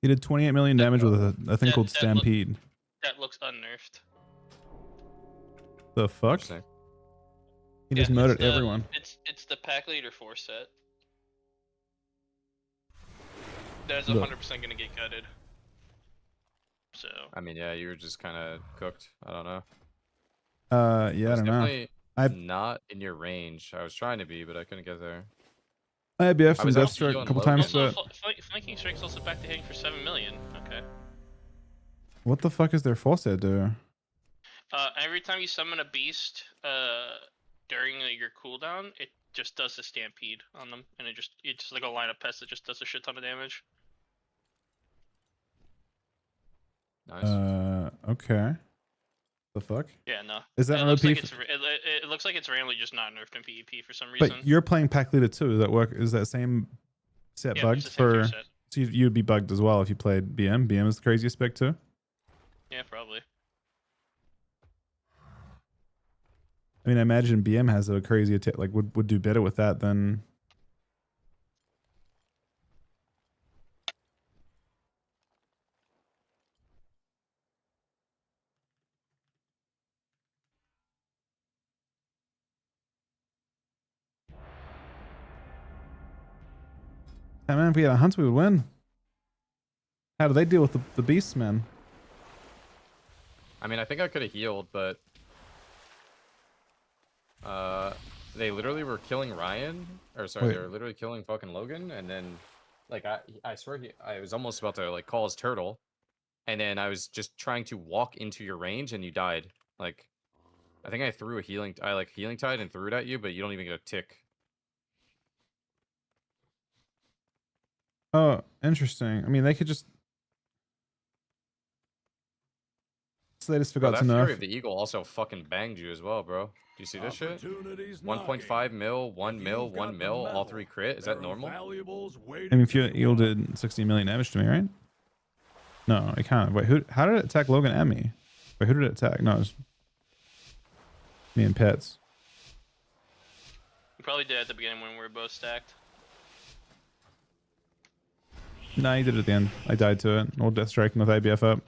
He did 28 million damage with a thing called Stampede. That looks unnerfed. The fuck? He just murdered it's everyone. It's the Pack Leader 4 set. That's 100% gonna get gutted. So. I mean, yeah, you were just kind of cooked. I don't know. Yeah, I don't know. I'm not in your range. I was trying to be, but I couldn't get there. I had BF and Deathstroke a couple times, but Flanking Strike's also back to hitting for 7 million. Okay. What the fuck is their force head do? Every time you summon a beast, during your cooldown, it just does a stampede on them, and it's just like a line of pests that just does a shit ton of damage. Nice. Okay. The fuck? Yeah, no. Is that it an looks OP? like it looks like it's randomly just not nerfed in PvP for some reason. But you're playing pack leader too. Does that work? Is that same set Yeah, bugged it's the same tier for? set. So you'd be bugged as well if you played BM. BM is the craziest spec too. Yeah, probably. I mean, I imagine BM has a crazy attack. Like would do better with that than. Hey man, if we had a hunt, we would win. How do they deal with the beasts, man? I mean, I think I could have healed, but they literally were killing Ryan, or sorry, Wait. they were literally killing fucking Logan, and then, like, I swear I was almost about to like call his turtle, and then I was just trying to walk into your range, and you died. Like, I think I threw a healing tide and threw it at you, but you don't even get a tick. Oh, interesting. I mean, they could just. So they just Bro, forgot that to Fury nerf. of the Eagle also fucking banged you as well, bro. Do you see this shit? 1.5 mil, 1 mil, 1 mil, all 3 crit. Is that normal? I mean, if you yielded 16 million damage to me, right? No, I can't. Wait, who? How did it attack Logan and me? Wait, who did it attack? No, it was me and Pets. You probably did at the beginning when we were both stacked. No, he did it at the end. I died to it. Or death striking with ABF up.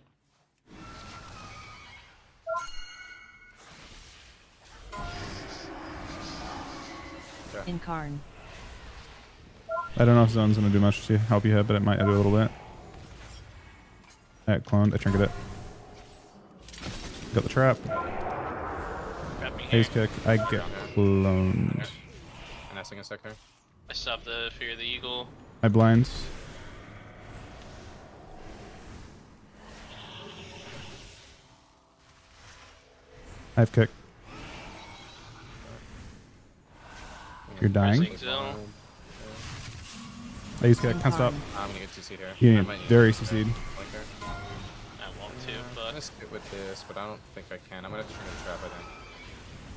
Incarn. I don't know if Zone's gonna do much to help you here, but it might do a little bit. I cloned. I trinket it. Got the trap. Haze kick. I get cloned. Finessing a sec there. I stopped the Fear of the Eagle. I blind. I have kick. You're dying. Pressing zone. I use kick. Can't stop. I'm gonna get CC'd here. You I need might need very to CC'd. flank there. I want to, I'm but gonna skip with this, but I don't think I can. I'm gonna have to try to trap, I think.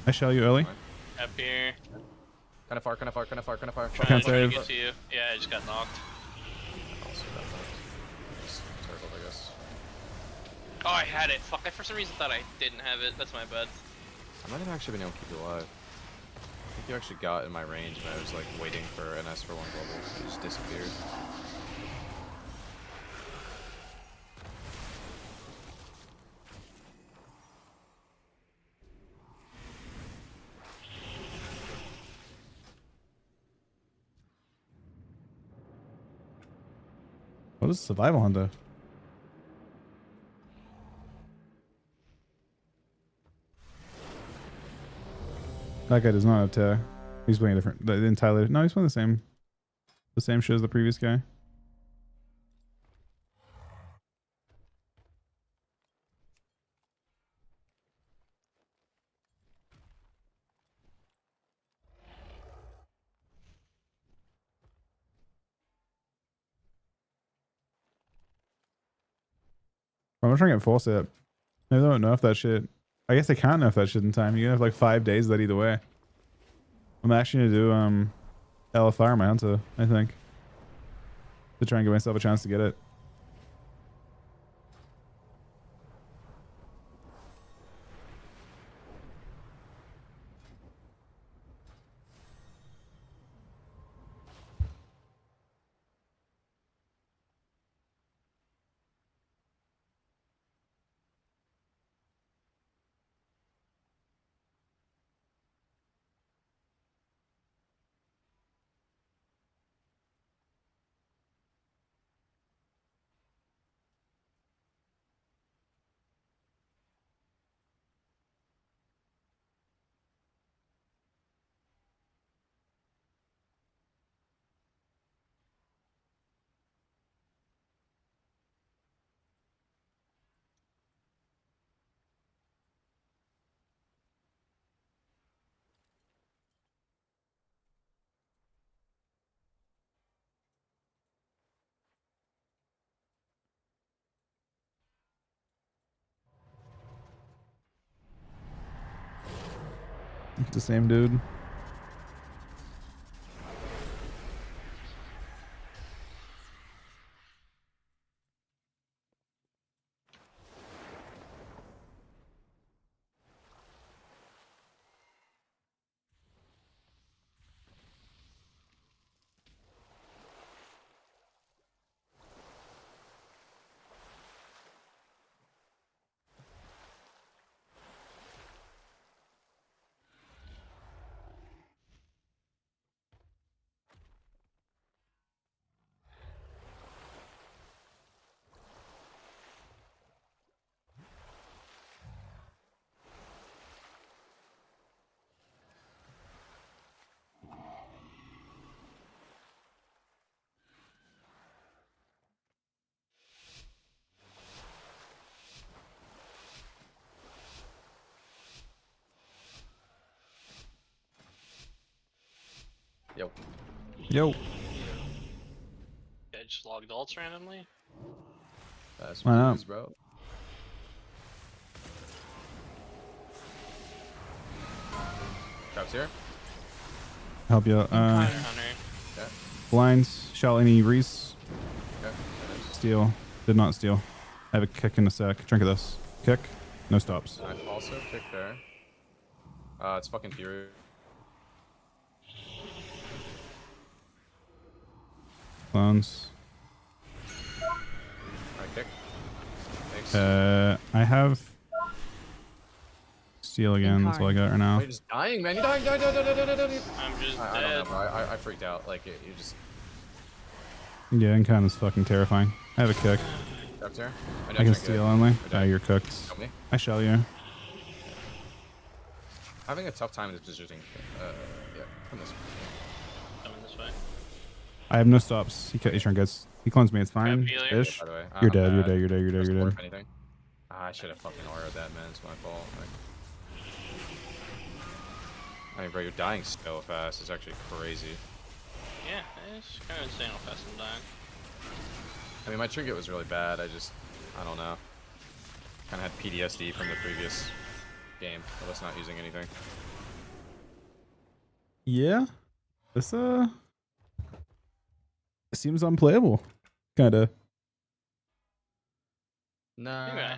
I shell you early. up here. Kind of far, kind of far, kind of far, kind of far. Trying Can't to save. get to you. Yeah, I just got knocked. Also got fucked. Just turtle, I guess. Oh, I had it. Fuck, I for some reason thought I didn't have it. That's my bad. I might have actually been able to keep you alive. I think you actually got in my range and I was like waiting for an S for 1 global. It just disappeared. What is survival hunter? That guy does not have tear. He's playing different. The entirely. No, he's playing the same shit as the previous guy. I'm trying to get force it. Maybe they don't nerf that shit. I guess they can't nerf that shit in time. You're gonna have like 5 days of that either way. I'm actually gonna do LFR my hunter, I think. To try and give myself a chance to get it. It's the same dude. Yo. Yo. Yeah, just logged alts randomly. That's Why not? views, bro. Traps here. Help you. Hunter. Okay. Blinds. Shall any Reese? Okay. Steal. Did not steal. I have a kick in a sec. Drink of this. Kick. No stops. I also kick there. It's fucking Fury. Clones. Alright, kick. Thanks. I have steal again. That's all I got right now. You're just dying, man. You're dying. I'm just I don't dead. know, bro. I freaked out. Like, you just. Yeah, Incon is fucking terrifying. I have a kick. Traps here. I can steal only. Ah, you're cooked. Help me. I shall you. Having a tough time in this positioning. Yeah. Come this way. Coming this way. I have no stops. He trying gets. He clones me. It's fine. healer. Ish. By the way, You're I'm dead. You're bad. dead. You're dead. You're dead. Just You're more dead. if anything. I should have fucking auroed that, man. It's my fault. Like, I mean, bro, you're dying so fast. It's actually crazy. Yeah, it's kind of insane how fast I'm dying. I mean, my trinket was really bad. I don't know. Kind of had PTSD from the previous game of us not using anything. Yeah. This seems unplayable. Kinda. Nah.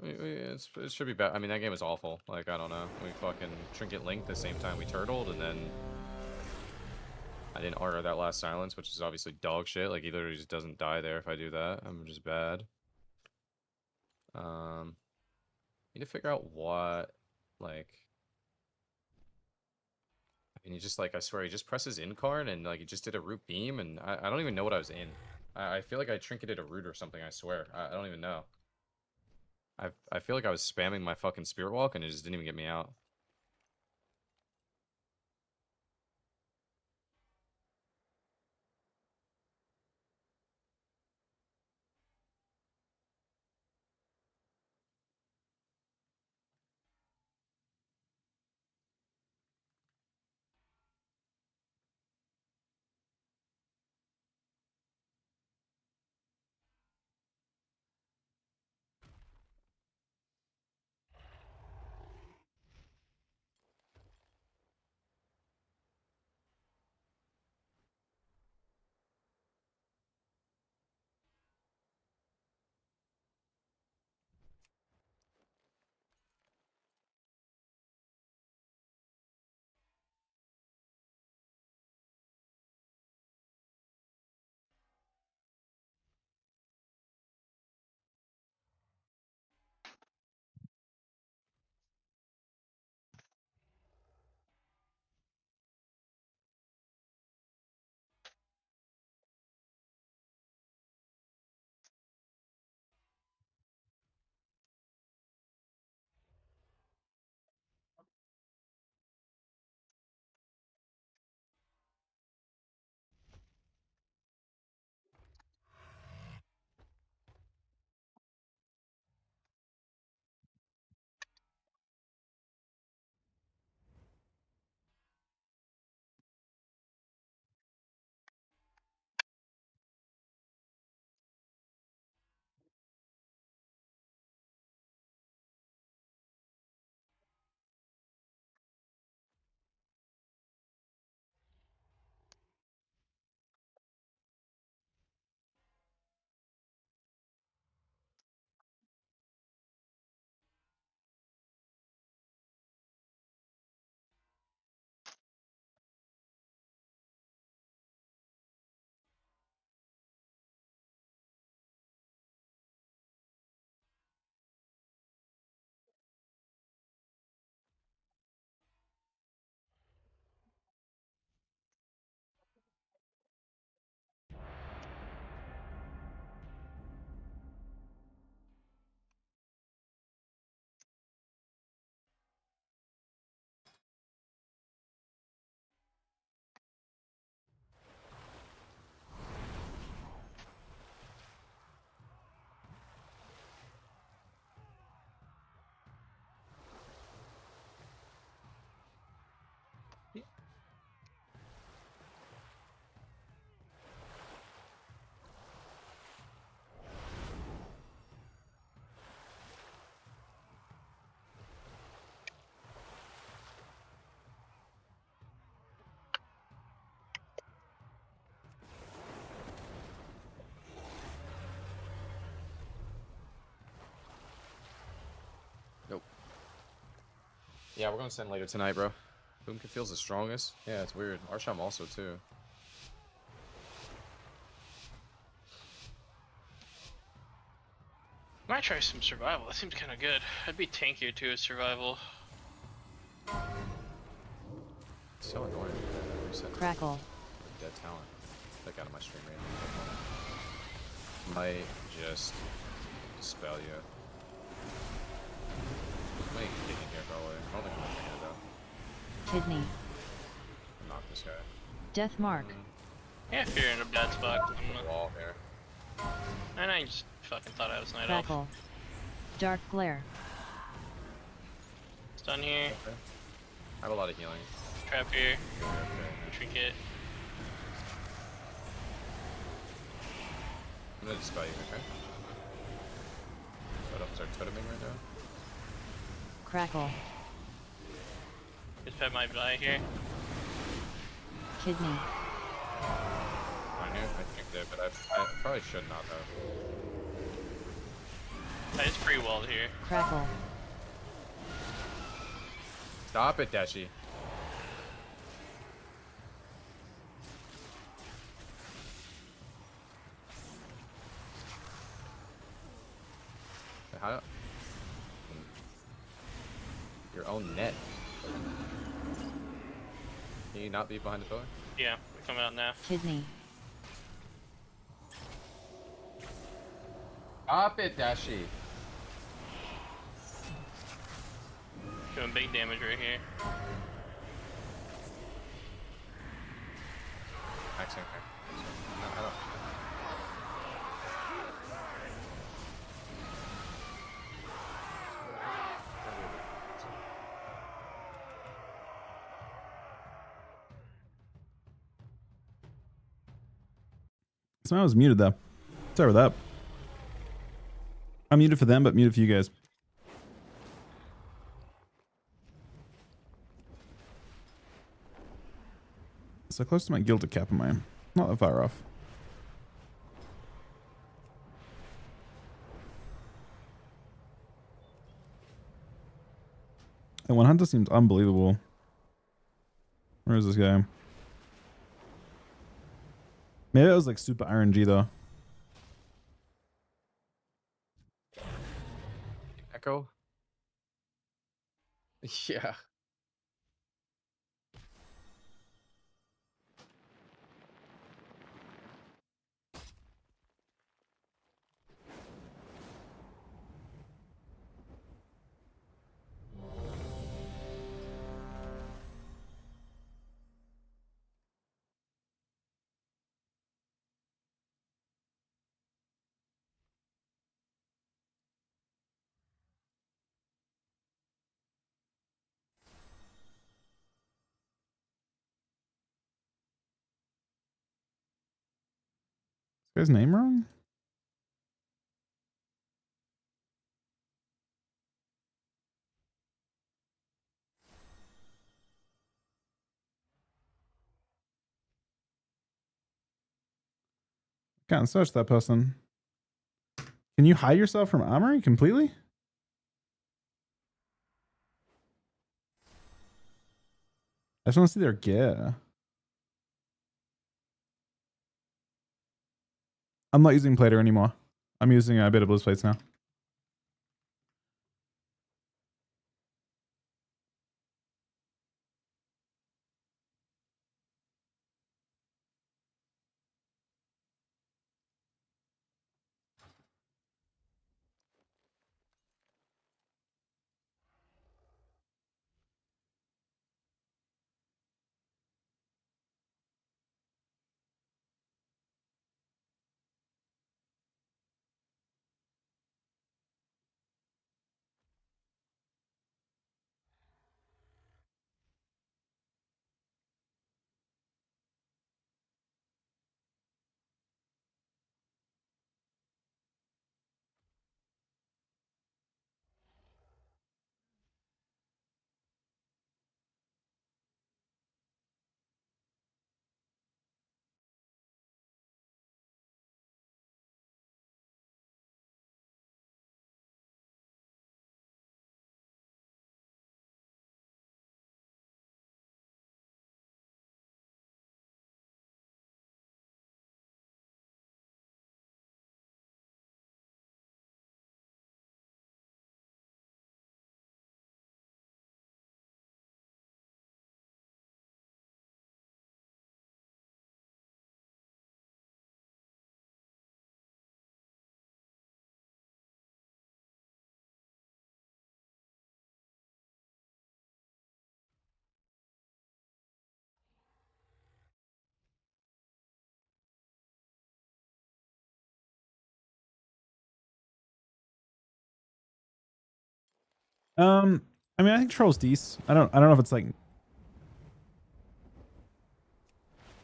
It should be bad. I mean, that game was awful. Like, I don't know. We fucking trinket linked the same time we turtled, and then I didn't order that last silence, which is obviously dog shit. Like, he literally just doesn't die there if I do that. I'm just bad. Need to figure out what, like. I mean, he just, like, I swear, he just presses in card, and, like, he just did a root beam, and I don't even know what I was in. I feel like I trinketed a root or something, I swear. I don't even know. I feel like I was spamming my fucking Spirit Walk, and it just didn't even get me out. Yeah, we're gonna send later tonight, bro. Boom feels the strongest. Yeah, it's weird. Arsham also too. Might try some survival. That seems kind of good. I'd be tankier too as survival. It's so annoying. Crackle. Dead talent. Like out of my stream range. Might just dispel you. I might get in here probably. I don't think I'm gonna take it though. Kidney. Knock this guy. Death mark. Yeah, if you're in a bad spot, I'm The wall here. and I just fucking thought I was night elf. Crackle. Dark glare. Stun here. Okay. I have a lot of healing. Trap here. Okay. Trinket. I'm gonna dispel you, okay? Start toteming right now. Crackle. Just pet my die here. Kidney. I knew I think there, but I probably should not have. I just pre-walled here. Crackle. Stop it, Dashi. How? Your own net. Can you not be behind the pillar? Yeah, come out now. Kidney. Stop it, Dashi. Doing big damage right here. Maxing here. I don't. So I was muted though. Sorry about that. I'm muted for them, but muted for you guys. So close to my gilded cap, am I? Not that far off. And 100 seems unbelievable. Where is this guy? Maybe it was like super RNG though. Echo? Yeah. Is his name wrong? Can't search that person. Can you hide yourself from armory completely? I just want to see their gear. I'm not using Plater anymore. I'm using a bit of Blizz plates now. I mean, I think Troll's decent. I don't know if it's like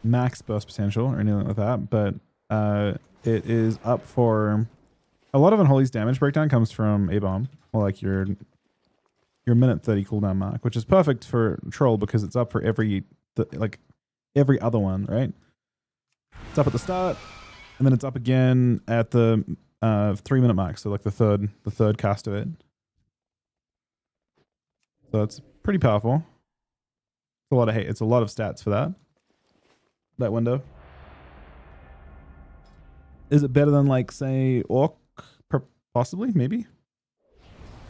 max burst potential or anything like that, but it is up for a lot of Unholy's damage breakdown comes from a bomb, or like your minute 30 cooldown mark, which is perfect for Troll because it's up for every other one, right? It's up at the start, and then it's up again at the 3-minute mark, so like the third cast of it. So it's pretty powerful. It's a lot of hate. It's a lot of stats for that window. Is it better than like say Orc? Possibly, maybe.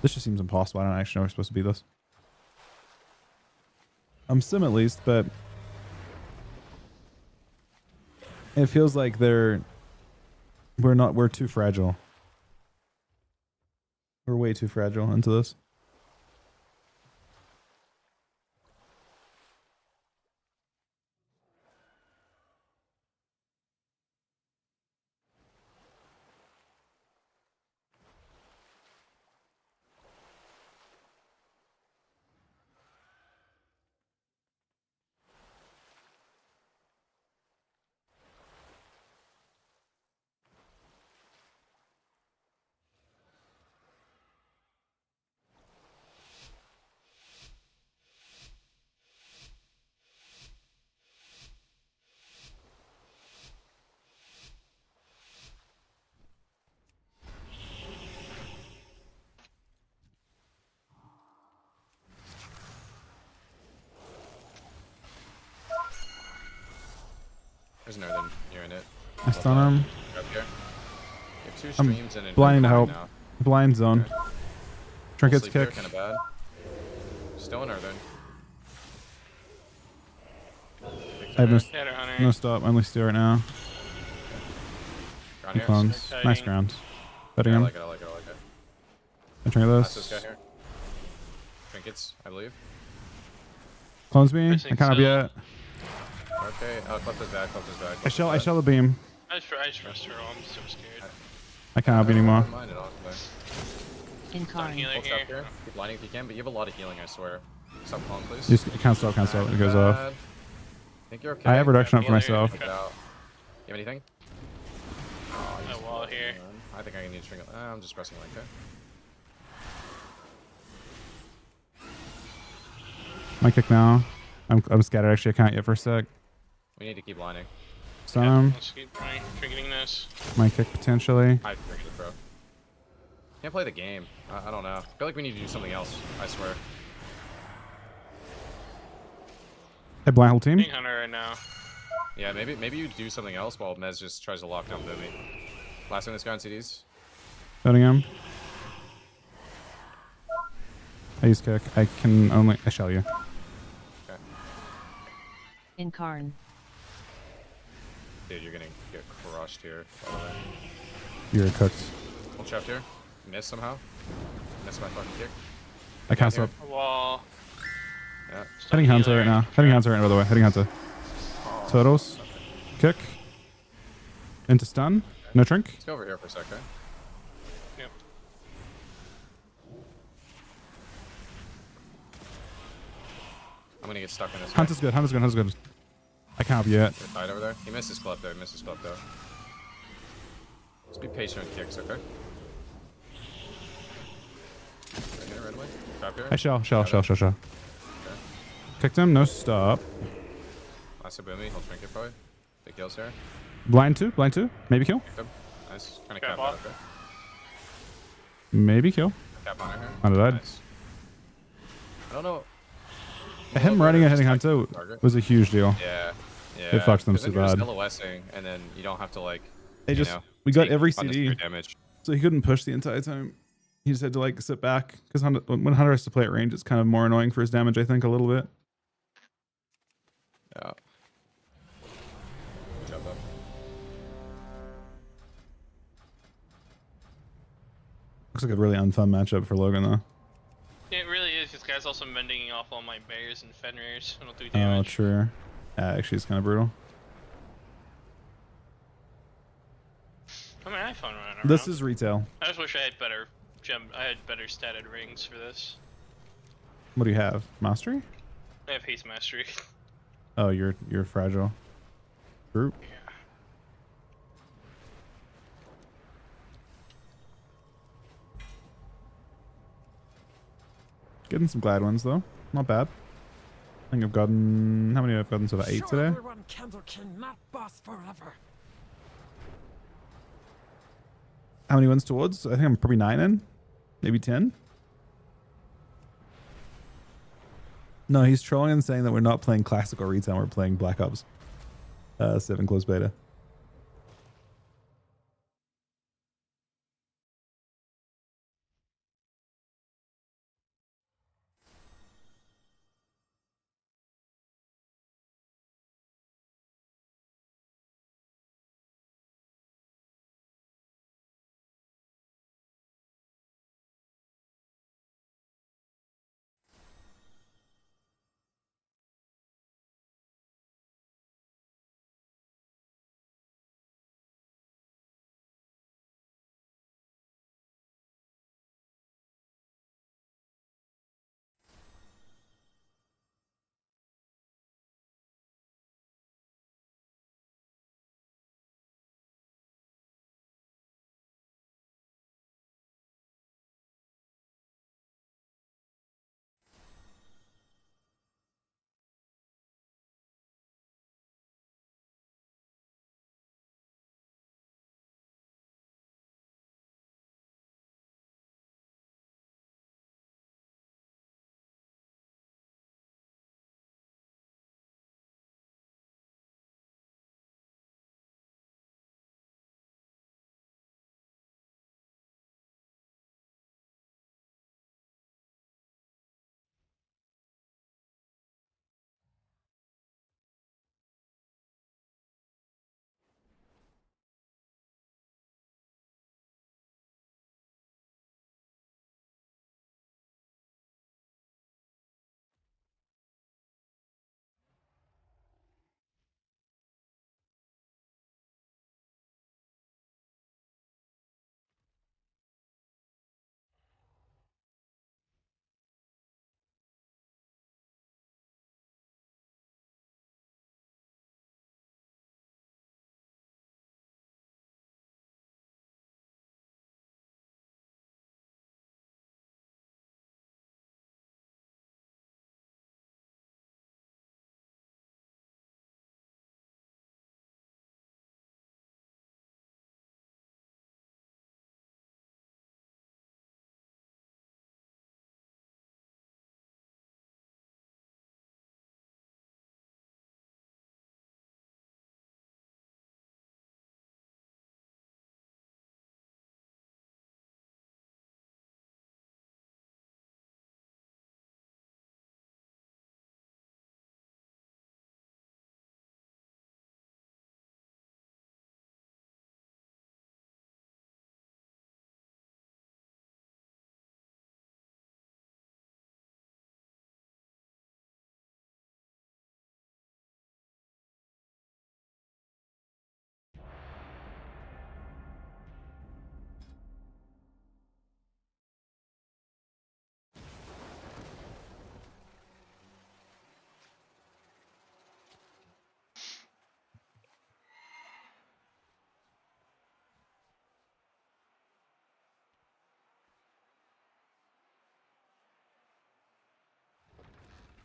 This just seems impossible. I don't actually know we're supposed to be this. I'm Sim at least, but it feels like we're too fragile. We're way too fragile into this. There's Northern near in it. I stun him. Up here. You have 2 I'm streams and blinding to help. now. Blind zone. Okay. Trinkets Sleep here, kick. kind of bad. Still in Northern. I have Shadow Hunter. no stop. Only steal right now. Ground He here. clones. Start Nice kiting. ground. Betting Yeah, I him. like it, I like it, I like it. I trinket That's this guy this. here. Trinkets, I believe. Clones me. I Pressing can't up cell. yet. Okay, clip his back, clip his back. I shell the beam. I just rest her. I'm so scared. I can't up anymore. Don't mind it, honestly. Incarn. Healer Ult here. up here. Keep blinding if you can, but you have a lot of healing, I swear. Stop calling, please. Just can't stop. It goes off. I think you're okay. I have reduction up for healer. myself. Check it out. You have anything? Oh, A wall here. I think I need to string it. I'm just pressing like that. My kick now. I'm scattered. Actually, I can't yet for a sec. We need to keep blinding. Stun him. Let's keep trying. Triggeting this. My kick potentially. I triggered it, bro. Can't play the game. I don't know. I feel like we need to do something else. I swear. Hey, blind whole team. King Hunter right now. Yeah, maybe you do something else while Mez just tries to lock down Boomy. Last one this guy on CDs. Betting him. I use kick. I shell you. Okay. Incarn. Dude, you're gonna get crushed here, by the way. You're cooked. Hold shaft here. Miss somehow. Miss my fucking kick. I can't here. stop. A wall. Yeah. Heading Hunter right now. Heading Hunter right now, by the way. Heading Hunter. Turtles. Kick. Into stun. No trink. Let's go over here for a sec, okay? Yep. I'm gonna get stuck in this. Hunter's good. Hunter's good. I can't help you yet. Fight over there. He missed his club though. Just be patient with kicks, okay? Right here, right away. Trap here. I shell. Okay. Kicked him. No stop. Last a boomy. He'll shrink it probably. Big kills here. Blind two. Maybe kill. Kicked him. Nice. Kind of Cap cap off. out, okay? Maybe kill. Cap on her here. Hunter died. Nice. I don't know. Him running and hitting Hunter was a huge deal. Yeah. It fucked them 'Cause so then you're just bad. LOSing, and then you don't have to like. They you just know, we got take every unnecessary CD, damage. so he couldn't push the entire time. He just had to like sit back because when Hunter has to play at range, it's kind of more annoying for his damage. I think a little bit. Yeah. Good job, though. Looks like a really unfun matchup for Logan though. It really is. This guy's also mending off all my bears and Fenrir's. I don't do Oh, damage. true. Actually, it's kind of brutal. I mean, I have fun running around. This is retail. I just wish I had better I had better statted rings for this. What do you have? Mastery? I have haste mastery. Oh, you're fragile. Group. Yeah. Getting some glad ones though. Not bad. I think I've gotten, how many I've gotten so far? 8 today. How many wins towards? I think I'm probably 9 in, maybe 10. No, he's trolling and saying that we're not playing classic or retail. We're playing Black Ops 7 closed beta.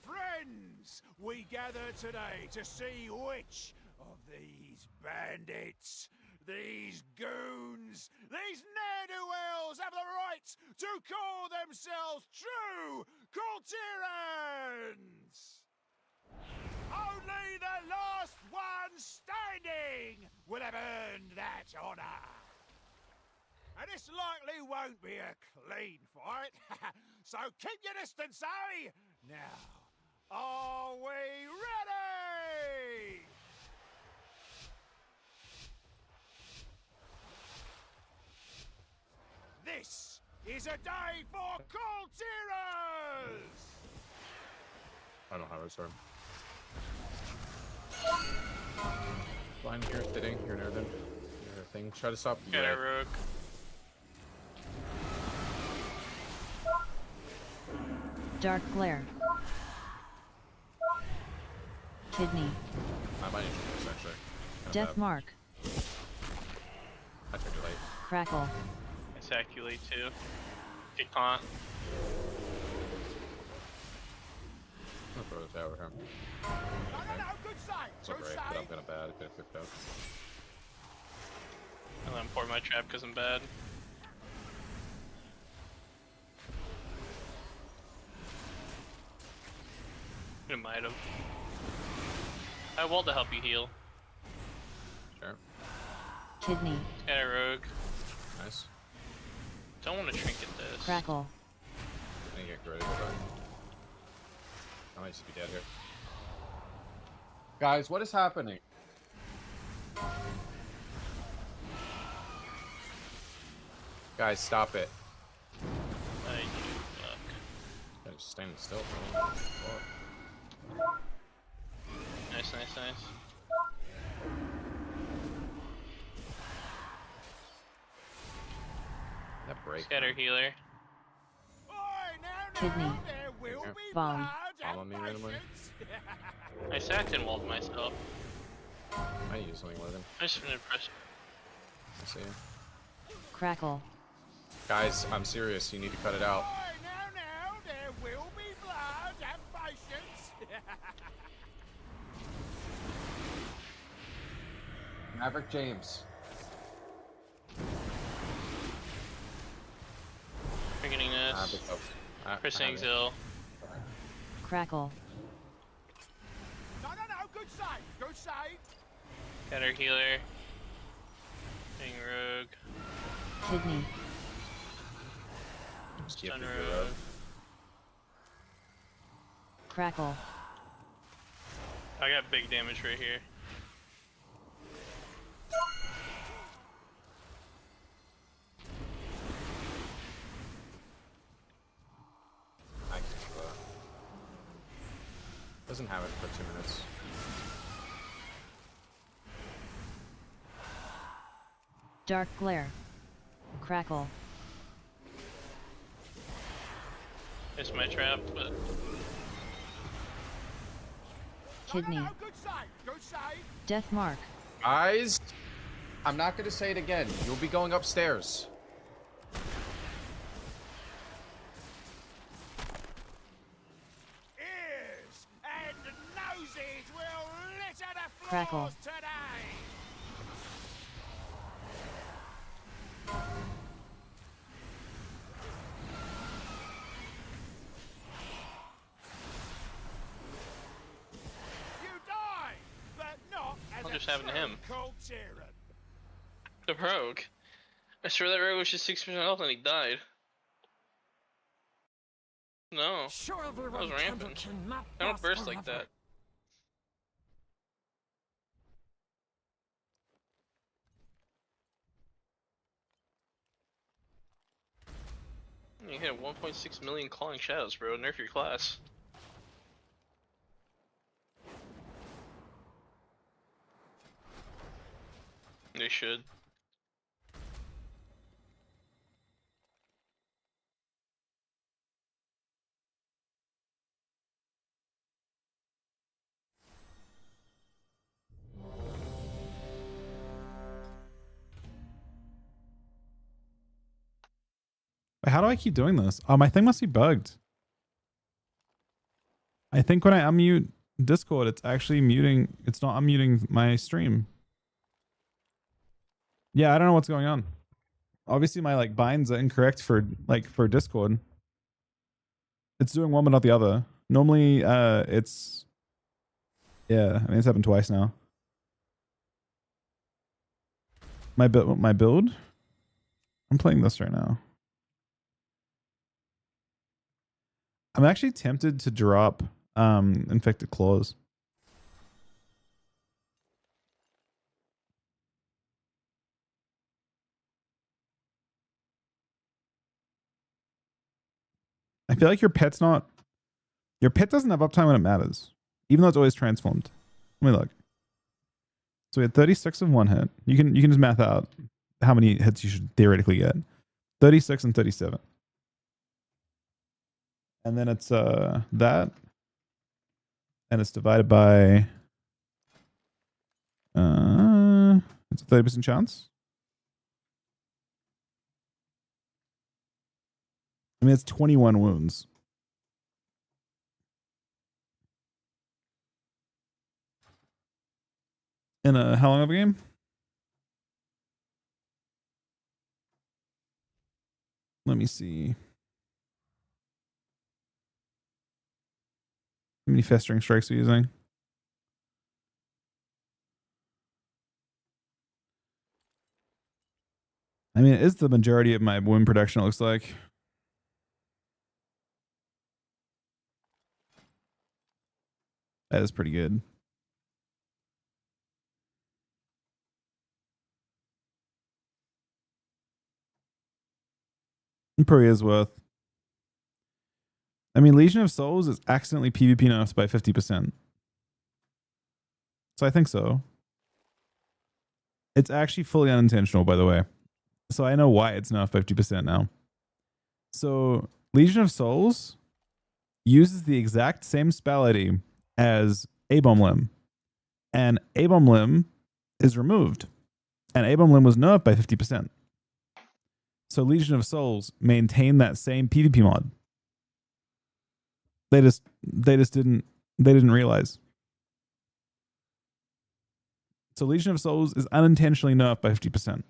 Friends, we gather today to see which of these bandits, these goons, these ne'er-do-wells have the right to call themselves true Coulterans! Only the last one standing will have earned that honor. And this likely won't be a clean fight, so keep your distance, eh? Now, are we ready? This is a day for Coulterers! I don't have a sword. Blind here, sitting, you're near them. Your thing. Try to stop. Get a rook. Dark glare. Kidney. I might need to do this actually. Kinda Death bad. mark. I took it late. Crackle. Ejaculate too. Get caught. I'm gonna throw this out with him. Good side. It's not great, but I'm gonna bad if it flipped out. And then pour my trap because I'm bad. It might have. I walled to help you heal. Sure. Kidney. Got a rogue. Nice. Don't want to trinket this. Crackle. I need to get ready to go back. I might just be dead here. Guys, what is happening? Guys, stop it. You fuck. I'm just standing still. Bro. Nice, nice, nice. That break. Scatter healer. Kidney. Bomb. Bomb on me randomly. I sacked and walled myself. I need to do something with him. I just been impressed. I see him. Crackle. Guys, I'm serious. You need to cut it out. There will be blood. Have patience. Maverick James. We're getting this. Chris Angel. Crackle. No. Good side. Good side. Got our healer. Getting rogue. Kidney. Stun rogue. Crackle. I got big damage right here. Doesn't have it for 2 minutes. Dark glare. Crackle. It's my trap, but Kidney. Good side. Good side. Death mark. Guys, I'm not gonna say it again. You'll be going upstairs. Ears and noses will litter the floors Crackle. today. You die, but not as What a just happened to him? called Tyrann. the rogue. I swear that rogue was just 6% health and he died. No. That was rampant. I don't burst like that. You hit 1.6 million clawing shadows, bro. Nerf your class. They should. Wait, how do I keep doing this? Oh, my thing must be bugged. I think when I unmute Discord, it's actually muting. It's not unmuting my stream. Yeah, I don't know what's going on. Obviously, my like binds are incorrect for Discord. It's doing one but not the other. Normally, it's yeah. I mean, it's happened twice now. My build. I'm playing this right now. I'm actually tempted to drop infected claws. I feel like your pet doesn't have uptime when it matters, even though it's always transformed. Let me look. So we had 36 of one hit. You can just math out how many hits you should theoretically get. 36 and 37. And then it's that, and it's divided by it's a 30% chance. I mean, it's 21 wounds. In a how long of a game? Let me see. How many festering strikes are you using? I mean, it is the majority of my wound production, it looks like. That is pretty good. It probably is worth. I mean, Legion of Souls is accidentally PvP nerfed by 50%. So I think so. It's actually fully unintentional, by the way. So I know why it's nerfed 50% now. So Legion of Souls uses the exact same spell ID as A-Bomb Limb. And A-Bomb Limb is removed. And A-Bomb Limb was nerfed by 50%. So Legion of Souls maintain that same PvP mod. They just didn't realize. So Legion of Souls is unintentionally nerfed by 50%.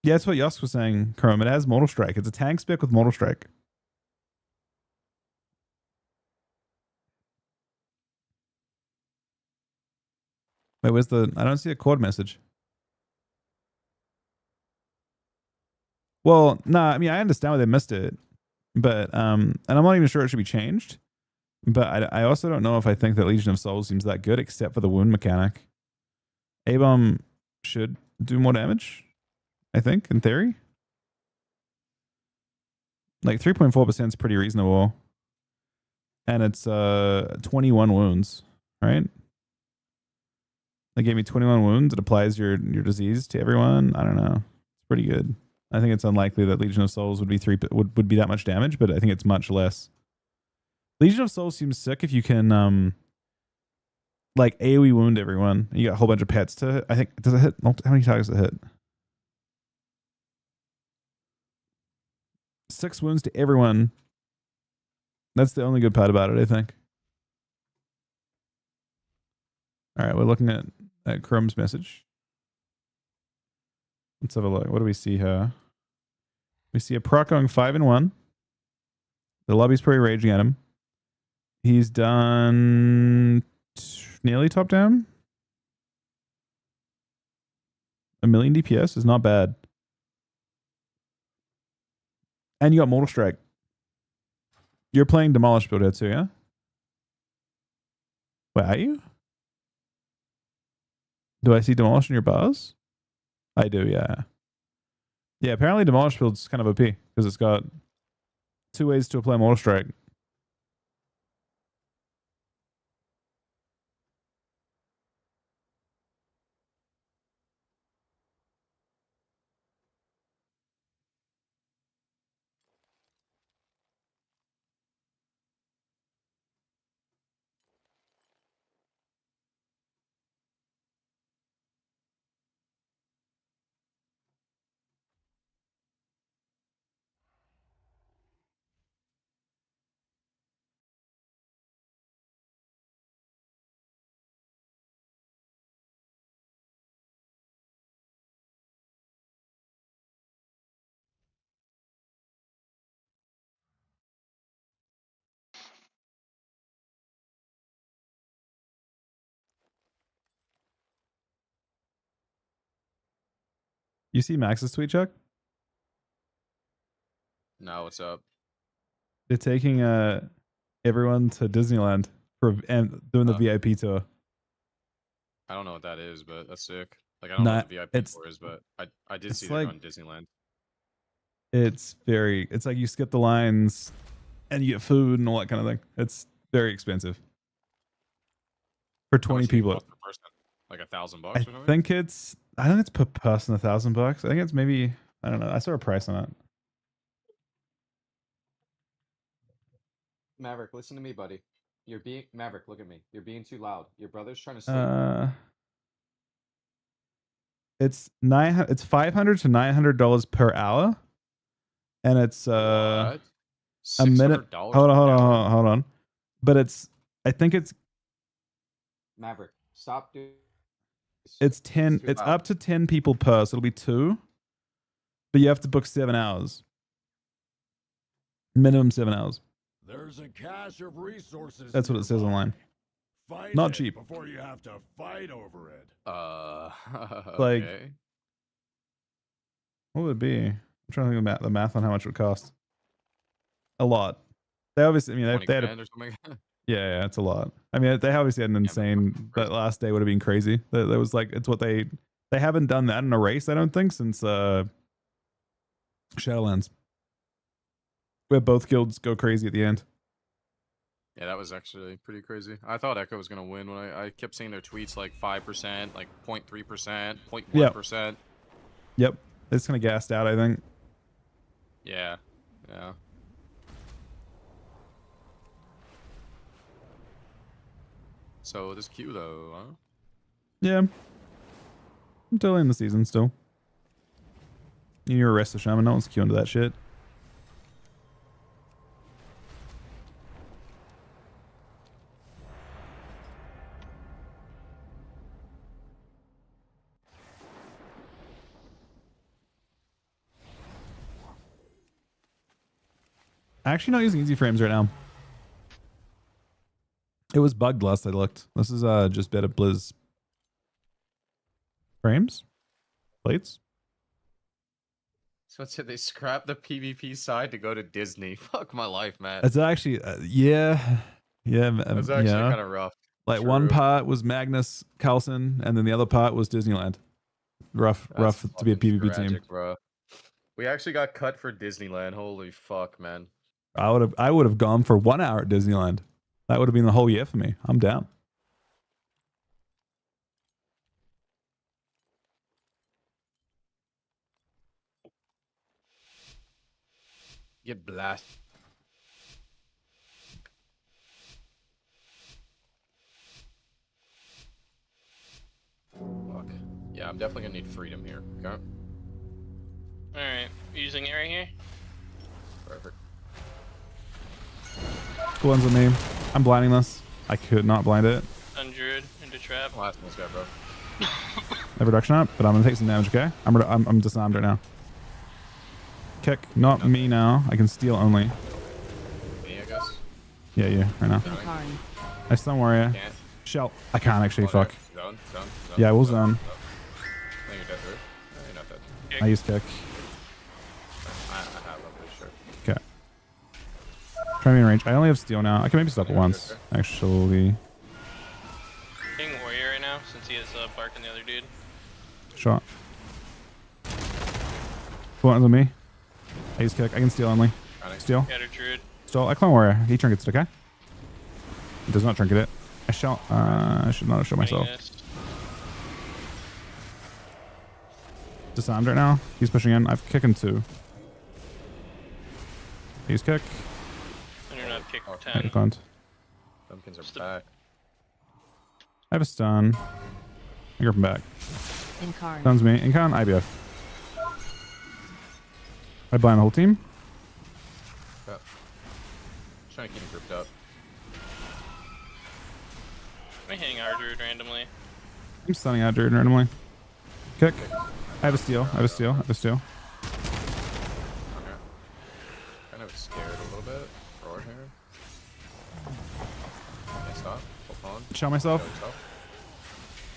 Yeah, that's what Yosk was saying, Chrome. It has Mortal Strike. It's a tank spec with Mortal Strike. Wait, where's the... I don't see a chord message. Well, nah, I mean, I understand why they missed it. But, and I'm not even sure it should be changed. But I also don't know if I think that Legion of Souls seems that good, except for the wound mechanic. A-Bomb should do more damage, I think, in theory. Like 3.4% is pretty reasonable. And it's 21 wounds, right? They gave me 21 wounds. It applies your disease to everyone. I don't know. It's pretty good. I think it's unlikely that Legion of Souls would be would be that much damage, but I think it's much less. Legion of Souls seems sick if you can like AoE wound everyone. You got a whole bunch of pets to hit. I think, does it hit? How many targets does it hit? 6 wounds to everyone. That's the only good part about it, I think. All right, we're looking at Chrome's message. Let's have a look. What do we see here? We see a proc going 5-1. The lobby's pretty raging at him. He's done nearly top down. 1 million DPS is not bad. And you got Mortal Strike. You're playing Demolish build here too, yeah? Wait, are you? Do I see Demolish in your bars? I do, yeah. Yeah, apparently Demolish build's kind of OP because it's got 2 ways to apply Mortal Strike. You see Max's tweet, Chuck? No, what's up? They're taking everyone to Disneyland and doing the VIP tour. I don't know what that is, but that's sick. Like, I don't know what the VIP tour is, but I did see that on Disneyland. It's like you skip the lines and you get food and all that kind of thing. It's very expensive. For 20 people. Per person? Like $1,000 or something? I think it's I think it's per person $1,000. I think it's maybe, I don't know. I saw a price on it. Maverick, listen to me, buddy. You're being Maverick. Look at me. You're being too loud. Your brother's trying to sleep. It's $500 to $900 per hour, and it's a minute. $600 Hold an hour? on, hold on. But I think it's Maverick, stop doing. it's 10. too It's loud. up to 10 people per, so it'll be 2. But you have to book 7 hours. Minimum 7 hours. There's a cache of resources. That's what it says online. Find Not it cheap. before you have to fight over it. Like, Okay. what would it be? I'm trying to think about the math on how much it would cost. A lot. They obviously, I mean, 20 they had grand or something. yeah, it's a lot. I mean, they obviously had an insane. That last day would have been crazy. That was like, it's what they haven't done that in a race. I don't think since Shadowlands, where both guilds go crazy at the end. Yeah, that was actually pretty crazy. I thought Echo was gonna win when I kept seeing their tweets like 5%, like 0.3%, 0.1%. Yep, it's kind of gassed out. I think. Yeah, yeah. So this queue though, huh? Yeah, I'm totally in the season still. You're a rest of shaman. No one's queuing to that shit. Actually, not using easy frames right now. It was bugged last I looked. This is just better Blizz frames, plates. So it's they scrapped the PvP side to go to Disney. Fuck my life, man. It's actually yeah. That's actually yeah. kind of rough. Like one part was Magnus Carlsen, and then the other part was Disneyland. Rough to be a PvP team. Bro. We actually got cut for Disneyland. Holy fuck, man. I would have gone for 1 hour at Disneyland. That would have been the whole year for me. I'm down. Get blasted. Fuck. Yeah, I'm definitely gonna need freedom here. Okay. Alright, using it right here? Perfect. Cool ones with me. I'm blinding this. I could not blind it. Undruid into trap. Last one's got, bro. I have reduction up, but I'm gonna take some damage. Okay, I'm disarmed right now. Kick, not me now. I can steal only. Me, I guess. Yeah, you right now. I stun warrior. Can't. Shell. I can't actually. Oh, Fuck. Zone. Yeah, we'll zone. I think you're dead, right? No, you're not dead. I use kick. I love this shirt. Okay. Try me in range. I only have steel now. I can maybe stop it once. Actually. Hitting warrior right now since he has bark on the other dude. Shot. Cool ones with me. I use kick. I can steal only. Steal. Got a druid. Steal. I clone warrior. He trinkets it. Okay. He does not trinket it. I shall. I should not show myself. Disarmed right now. He's pushing in. I've kicked him 2. He's kick. And you're not kick Yeah, 10. you can't. Pumpkins are back. I have a stun. I grip him back. Incarn. Stuns me. Incon. IBF. I blind the whole team. Yep. Just trying to keep him grouped up. I'm hitting our druid randomly. I'm stunning out Druid randomly. Kick. I have a steal. I have a steal. Okay. Kind of scared a little bit. Roar here. Can't stop. Hold on. Shell myself. Kill yourself.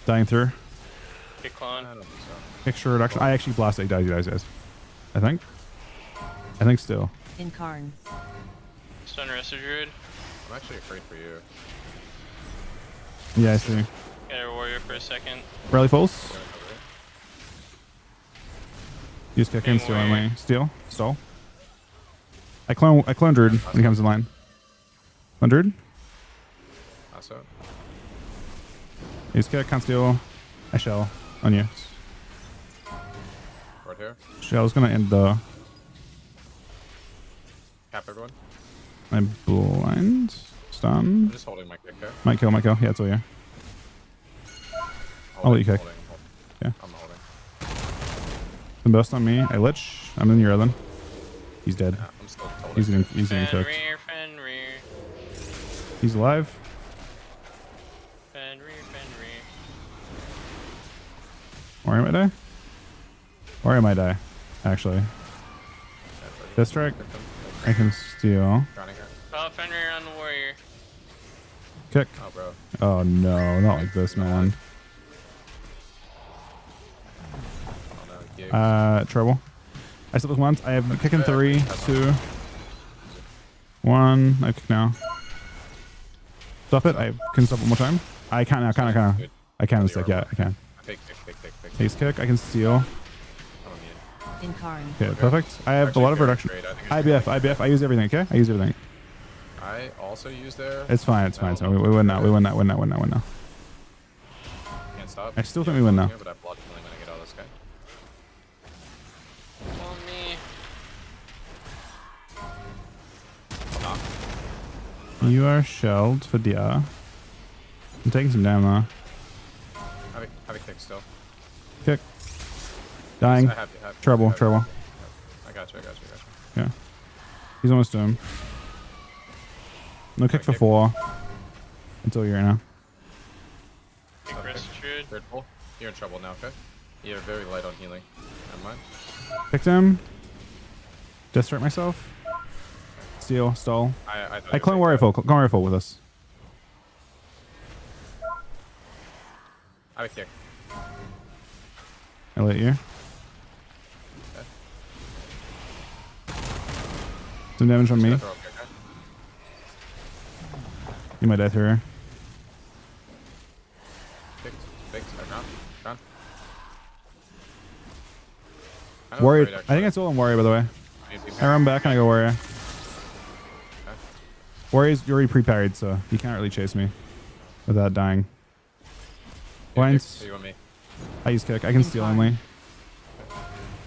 Dying through. Kick clone. I don't think so. Extra reduction. I actually blast 8 dies, guys. I think. I think still. Incarn. Stun rest of druid. I'm actually afraid for you. Yeah, I see. Got a warrior for a second. Rally falls. Use kick and steal only. Steal. Stall. I clone Druid when he comes in line. Clone Druid. Also. Use kick, can't steal. I shell on you. here. Shit, I was gonna end the. Cap everyone. I'm blind. Stun. I'm just holding my kick here. Might kill. Yeah, it's all you. I'll let you kick. Yeah. I'm holding. The burst on me. I lich. I'm in your then. He's dead. Yeah, I'm still holding. He's getting cooked. Fenrir. He's alive. Fenrir. Warrior might die. Warrior might die. Actually. Death strike. I can steal. Oh, Fenrir on the warrior. Kick. Oh, bro. Oh no, not like this, man. Trouble. I still look once. I have kick in 3, 2, 1. I kick now. Stop it. I can stop one more time. I can't now. I can mistake. Yeah, I can. Ace kick. I can steal. Incarn. Okay, perfect. I have a lot of reduction. IBF. I use everything. Okay, I use everything. I also use there. It's fine. It's fine. So we win now. We win now. Can't stop. I still think we win now. But I blocked when I get out of this guy. On me. You are shelled for DR. I'm taking some damn though. Have a kick still. Kick. Dying. Trouble. I got you. Yeah. He's almost done. No kick for 4. Until you're now. Kick rest druid. Third pull. You're in trouble now, okay? You're very light on healing. Never mind. Picked him. Death strike myself. Steal. Stall. I clone warrior full. Clone warrior full with us. I have a kick. I let you. Some damage on me. You might die through her. Fixed. Gone. Warrior. I think it's all on warrior, by the way. I run back and I go warrior. Okay. Warrior's already pre-parried, so he can't really chase me without dying. Blinds. You want me? I use kick. I can steal only.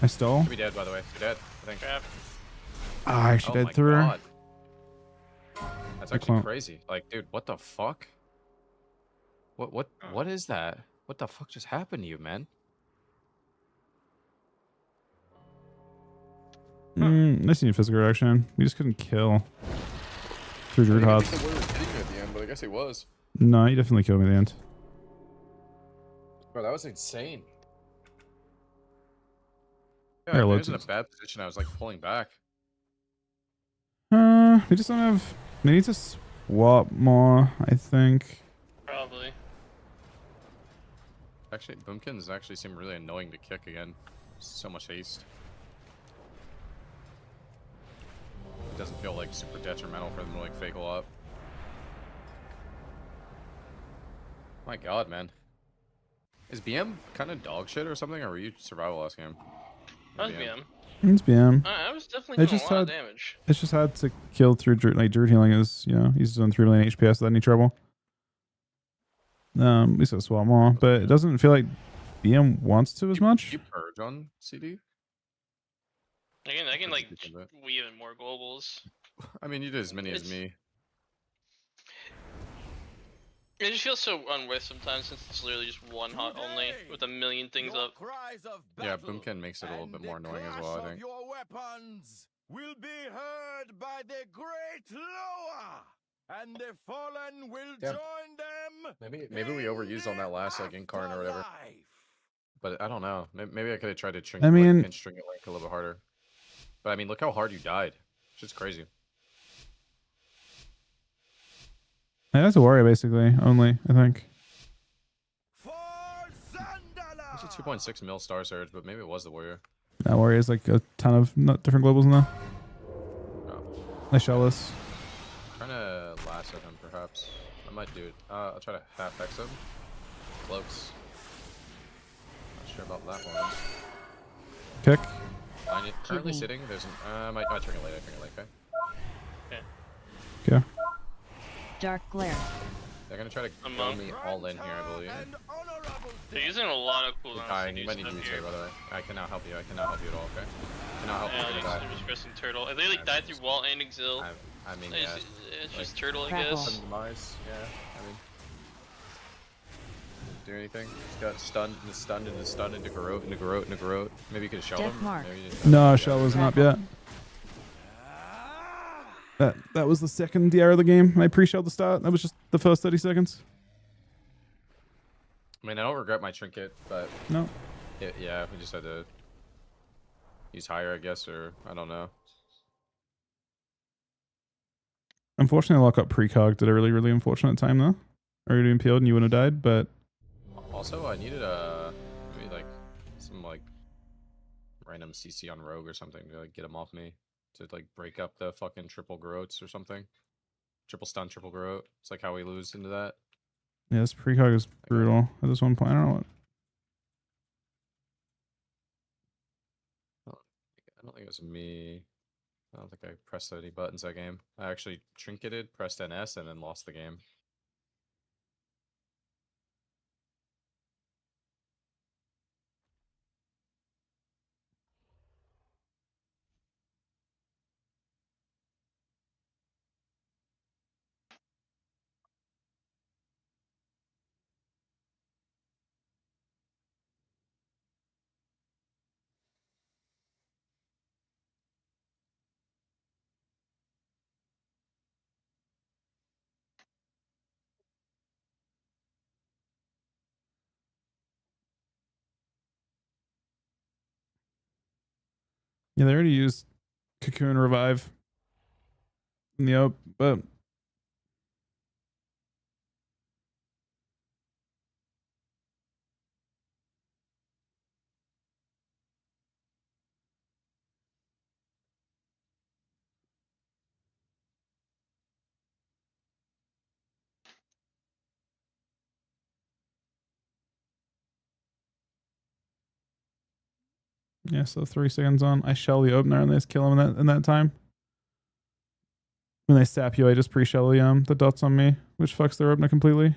I stole. Should be dead, by the way. You're dead, I think. I actually died through her. That's actually crazy. Like, dude, what the fuck? What is that? What the fuck just happened to you, man? Nice to physical reaction. We just couldn't kill through Druid Hots. At the end, but I guess he was. No, he definitely killed me at the end. Bro, that was insane. Yeah, Here, I look. was in a bad position. I was like pulling back. We just don't have. We need to swap more, I think. Probably. Actually, Boomkins actually seem really annoying to kick again. So much haste. It doesn't feel like super detrimental for them to like fake a lot. My god, man. Is BM kind of dog shit or something, or were you survival last game? That was BM. It's BM. I was definitely doing a lot of damage. It's just hard to kill through Druid. Like Druid healing is, you know, he's done 3 million HPS without any trouble. We still swap more, but it doesn't feel like BM wants to as much. You purge on CD? I can like weave in more globals. I mean, you did as many as me. It just feels so unworth sometimes since it's literally just one hot only with a million things up. Yeah, Boomkin makes it a little bit more annoying as well, I think. Your weapons will be heard by the great Loa, and the fallen will join them. Maybe we overused on that last like incarn or whatever. But I don't know. Maybe I could have tried to pinch string it like a little bit harder. But I mean, look how hard you died. It's just crazy. Yeah, that's a warrior basically, only, I think. It's a 2.6 mil star surge, but maybe it was the warrior. That warrior is like a ton of different globals in there. Oh. I shell this. Trying to lasso him, perhaps. I might do it. I'll try to half X him. Cloaks. Not sure about that one. Kick. Currently sitting. There's an. I might turn it late. Okay. Okay. Dark glare. They're gonna try to go me all in here, I believe. They're using a lot of You're cooldowns to dying. do You might need stuff to use here. her, by the way. I cannot help you. I cannot help you at all, okay? I cannot help you. Yeah, You're gonna die. they're just pressing turtle. If they like die through wall and exil, I mean, it's, yeah. it's Like, just turtle, I Crackle. guess. Sudden demise, yeah. I mean, do anything? Just got stunned into Garrote. Maybe you could shell Death him. mark. Maybe you didn't- No, yeah. shell wasn't up yet. That was the second DR of the game. I pre-shelled the start. That was just the first 30 seconds. I mean, I don't regret my trinket, but No. yeah, we just had to use higher, I guess, or I don't know. Unfortunately, lock up precog did a really, really unfortunate time though. Already been peeled and you wouldn't have died, but Also, I needed maybe like some like random CC on Rogue or something to like get him off me to like break up the fucking triple Garrotes or something. Triple stun, triple Garrote. It's like how we lose into that. yeah, this precog is brutal at this one point. I don't know what. I don't think it was me. I don't think I pressed any buttons that game. I actually trinketed, pressed NS, and then lost the game. Yeah, they already used Cocoon Revive in the op, but yeah, so 3 seconds on. I shell the opener and they just kill him in that time. When they sap you, I just pre-shell the dots on me, which fucks their opener completely.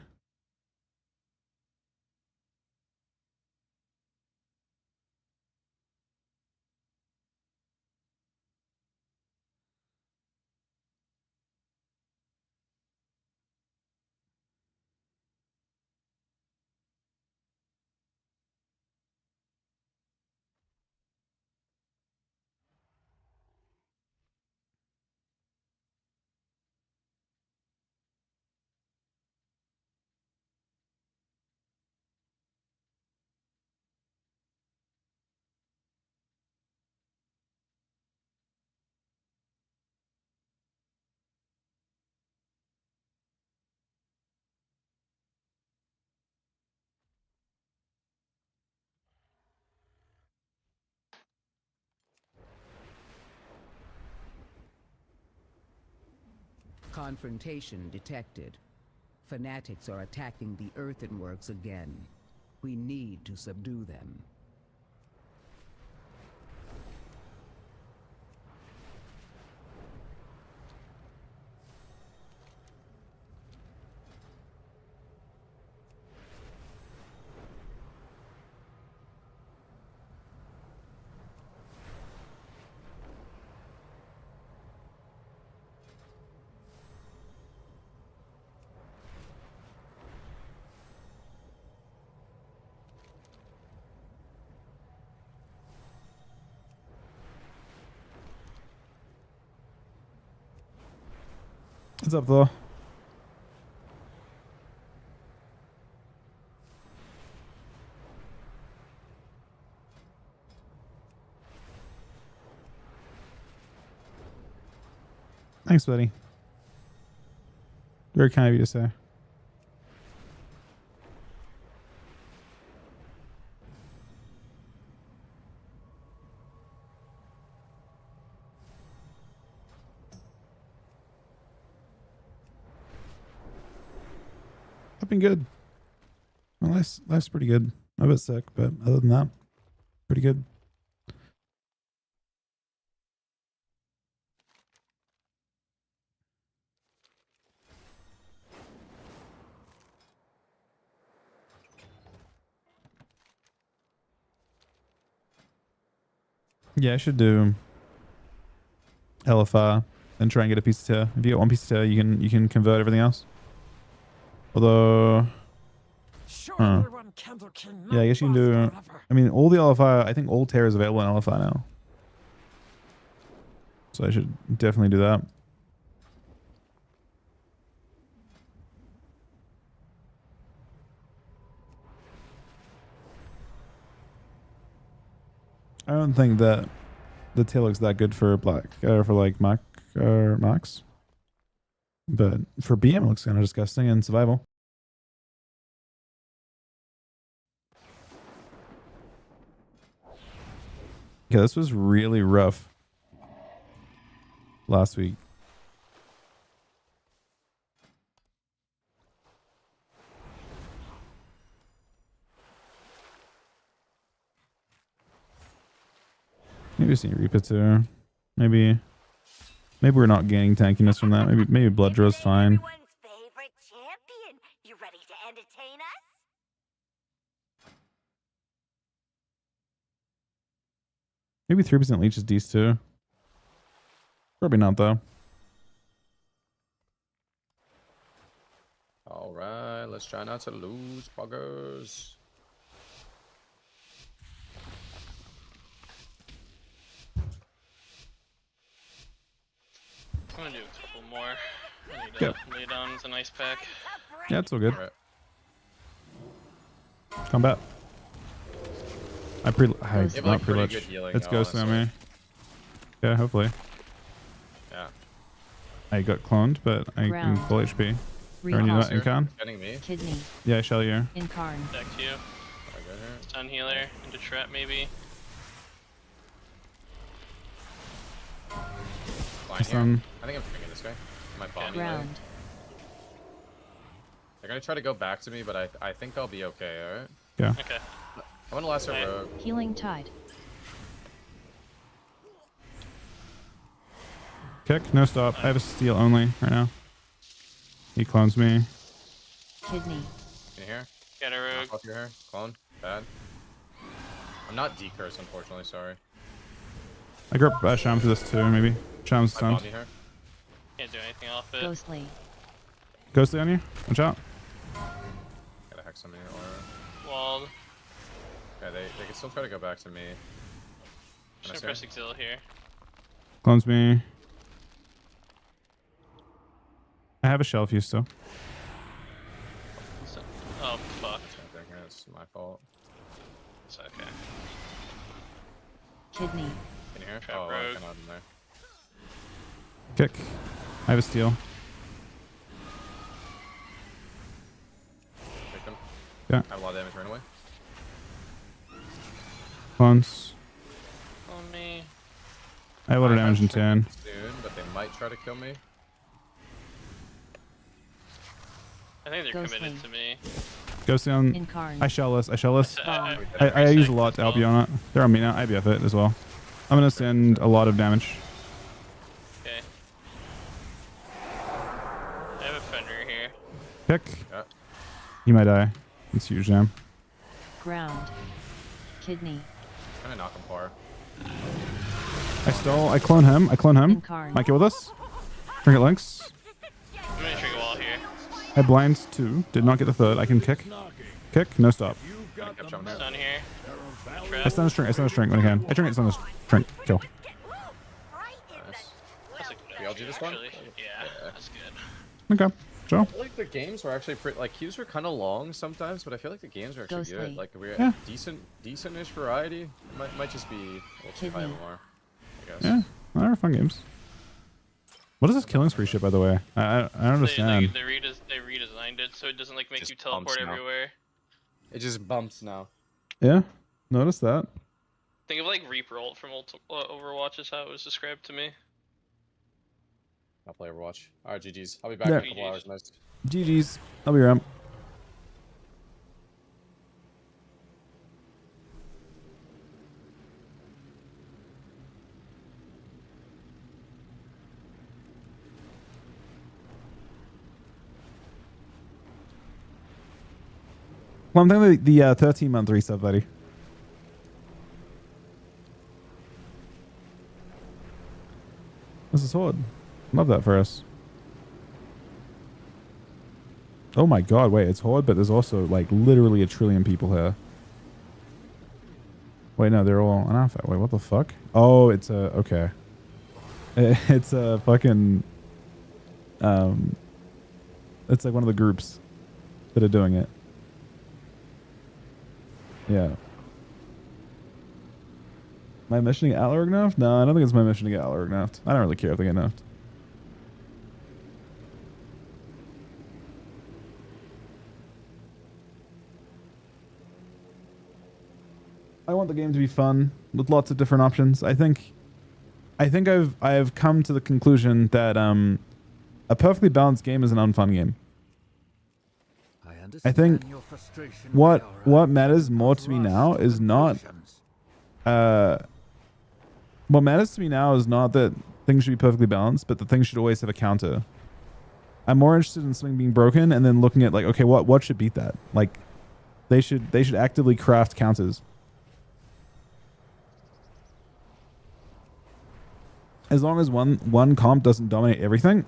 Confrontation detected. Fanatics are attacking the earthenworks again. We need to subdue them. What's up, though? Thanks, buddy. Very kind of you to say. I've been good. My life's pretty good. I'm a bit sick, but other than that, pretty good. Yeah, I should do LFR and try and get a piece of tear. If you get one piece of tear, you can convert everything else. Although, yeah, I guess you can do. I mean, all the LFR. I think all tear is available in LFR now. So I should definitely do that. I don't think that the tail looks that good for black or for like Max, but for BM it looks kind of disgusting in survival. Yeah, this was really rough last week. Maybe see Reaper too. Maybe we're not gaining tankiness from that. Maybe Blood Drill's fine. Favorite champion. You ready to entertain us? Maybe 3% leech is decent too. Probably not though. All right, let's try not to lose, buggers. I'm gonna do a couple more. I need to lay down with a nice pack. Yeah, it's all good. Right. Combat. I have, not like, pretty pretty much. good healing, It's ghosting on honestly. me. Yeah, hopefully. Yeah. I got cloned, but I'm Ground. full HP. Recall. Or you that Incarn? Getting me. Kidney. Yeah, I shall you. Incarn. Back to you. Stun healer into trap maybe. Fine here. I think I'm swinging this guy. My bomb. Ground. They're gonna try to go back to me, but I think I'll be okay. All right. Yeah. Okay. I want to last a rogue. Healing tide. Kick, no stop. I have a steal only right now. He clones me. Kidney. Can you hear? Got a rogue. Off your hair. Clone. Bad. I'm not decurse, unfortunately. Sorry. I grew up Sham for this too, maybe. Sham's My stunned. bomb here. Can't do anything off it. Ghostly. Ghostly on you? Watch out. Gotta hex on me or. Walled. Yeah, they can still try to go back to me. Just gonna press exil here. Clones me. I have a shell for you still. Oh fuck. I think it's my fault. It's okay. Kidney. Can you hear? Trap Oh, rogue. I cannot in there. Kick. I have a steal. Take them. Yeah. I have a lot of damage right away. Clones. On me. I have a lot of I damage in have turn. Soon, but they might try to kill me. I think they're Ghostly. committed to me. Ghostly on. Incarn. I shell this. I shell this. I I use a lot to help you on it. They're on me now. IBF it as well. I'm gonna send a lot of damage. Okay. I have a Fenrir here. Kick. Yeah. He might die. It's huge, Jam. Ground. Kidney. Trying to knock him far. I clone him. Incarn. Might kill with us. Trinket links. I'm gonna trigger wall here. I blind 2. Did not get the 3rd. I can kick. Kick. No stop. Stun here. I stun a string. I stun a string when I can. I trinket stun a string. Kill. That's a good BLG this one? actually. Yeah, that's good. Okay. Joe. I feel like the games were actually pretty, like, queues were kind of long sometimes, but I feel like the games were actually Ghostly. good. Like, we Yeah. had decent-ish variety. It might just be we'll try Kidney. more, I guess. Yeah. They're fun games. What is this killing spree shit, by the way? I don't understand. They redesigned it so it doesn't like make Just you teleport bumps now. everywhere. It just bumps now. Yeah. Notice that. Think of like Reaper from Overwatch is how it was described to me. I'll play Overwatch. Alright, GG's. I'll be back Yeah. in a couple hours. Nice. GG's. I'll be around. Well, I'm thinking the 13-month resub, buddy. This is Horde. Love that for us. Oh my god, wait, it's Horde, but there's also like literally 1 trillion people here. Wait, no, they're all an alpha. Wait, what the fuck? Oh, it's a, okay. It's a fucking, it's like one of the groups that are doing it. Yeah. My mission to get Alaric nerfed? No, I don't think it's my mission to get Alaric nerfed. I don't really care if they get nerfed. I want the game to be fun with lots of different options. I think I've come to the conclusion that a perfectly balanced game is an unfun game. I think what matters more to me now is not what matters to me now is not that things should be perfectly balanced, but that things should always have a counter. I'm more interested in something being broken and then looking at like, okay, what should beat that? Like they should actively craft counters. As long as one comp doesn't dominate everything,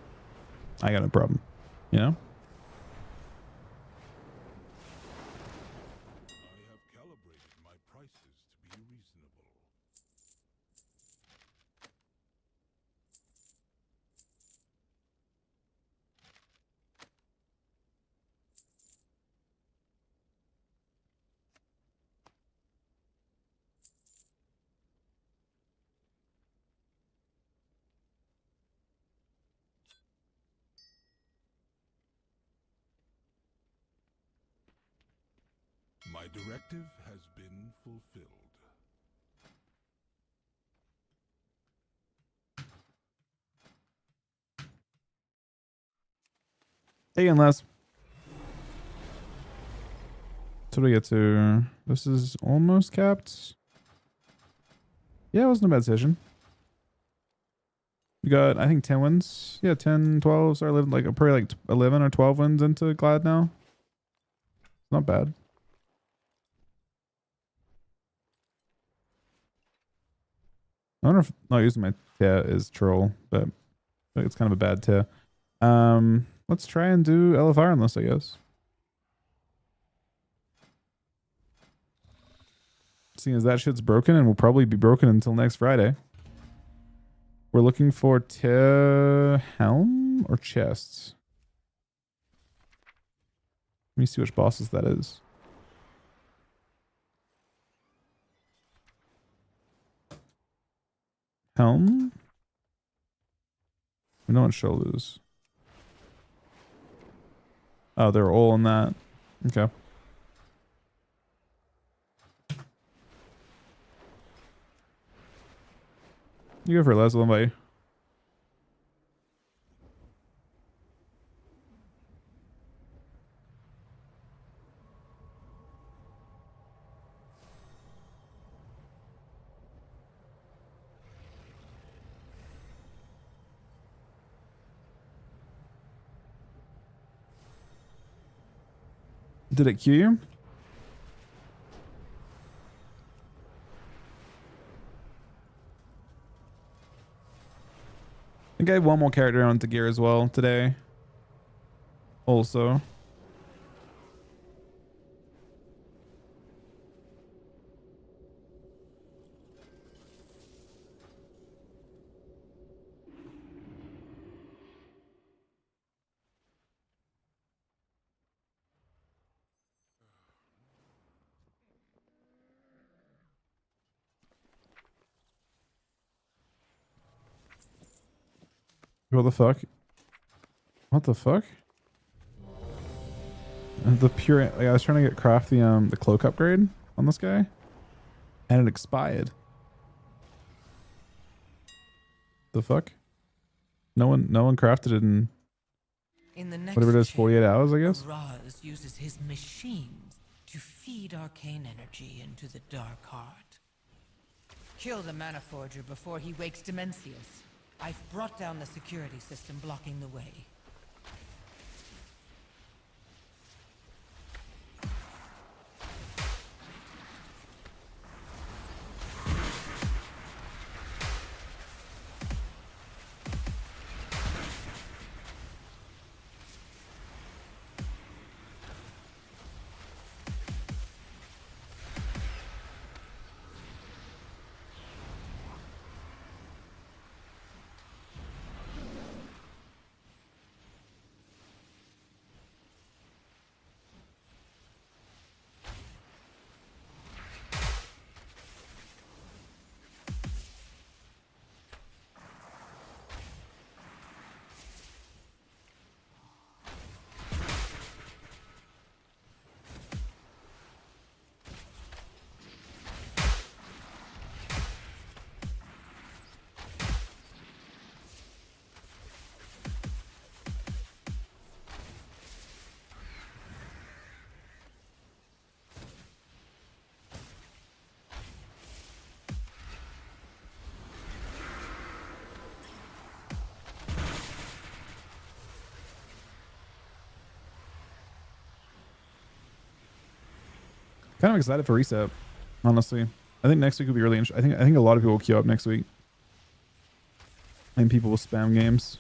I got no problem. You know? My directive has been fulfilled. Hey, again, Les. So what do we get to? This is almost capped. Yeah, it wasn't a bad session. We got, I think, 10 wins. Yeah, 10, 12, so 11, like probably like 11 or 12 wins into Glad now. Not bad. I wonder if not using my tier is troll, but it's kind of a bad tier. Let's try and do LFR on this, I guess. Seeing as that shit's broken and will probably be broken until next Friday. We're looking for tier helm or chests. Let me see which bosses that is. Helm? We know what shoulders. Oh, they're all in that. Okay. You go for Les, I'll invite you. Did it queue you? I think I have one more character onto gear as well today. Also. What the fuck? What the fuck? The pure, like I was trying to get craft the cloak upgrade on this guy, and it expired. The fuck? No one crafted it in the next whatever it is, 48 hours, I guess. Raz uses his machines to feed arcane energy into the Dark Heart. Kill the Mana Forger before he wakes Dimensius. I've brought down the security system blocking the way. Kind of excited for reset, honestly. I think next week will be really interesting. I think a lot of people will queue up next week. And people will spam games.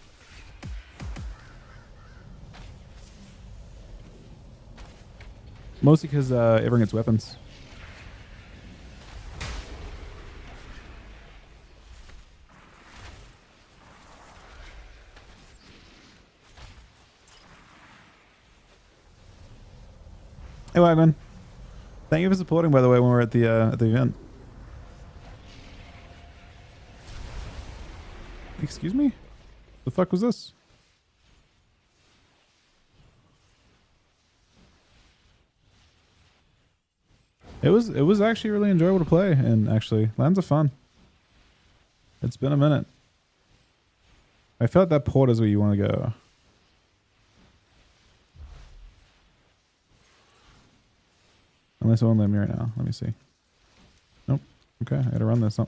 Mostly because everyone gets weapons. Hey Wagman. Thank you for supporting, by the way, when we're at the event. Excuse me? The fuck was this? It was actually really enjoyable to play, and actually Lands of Fun. It's been a minute. I felt that port is where you want to go. Unless it won't let me right now. Let me see. Nope. Okay, I gotta run this up.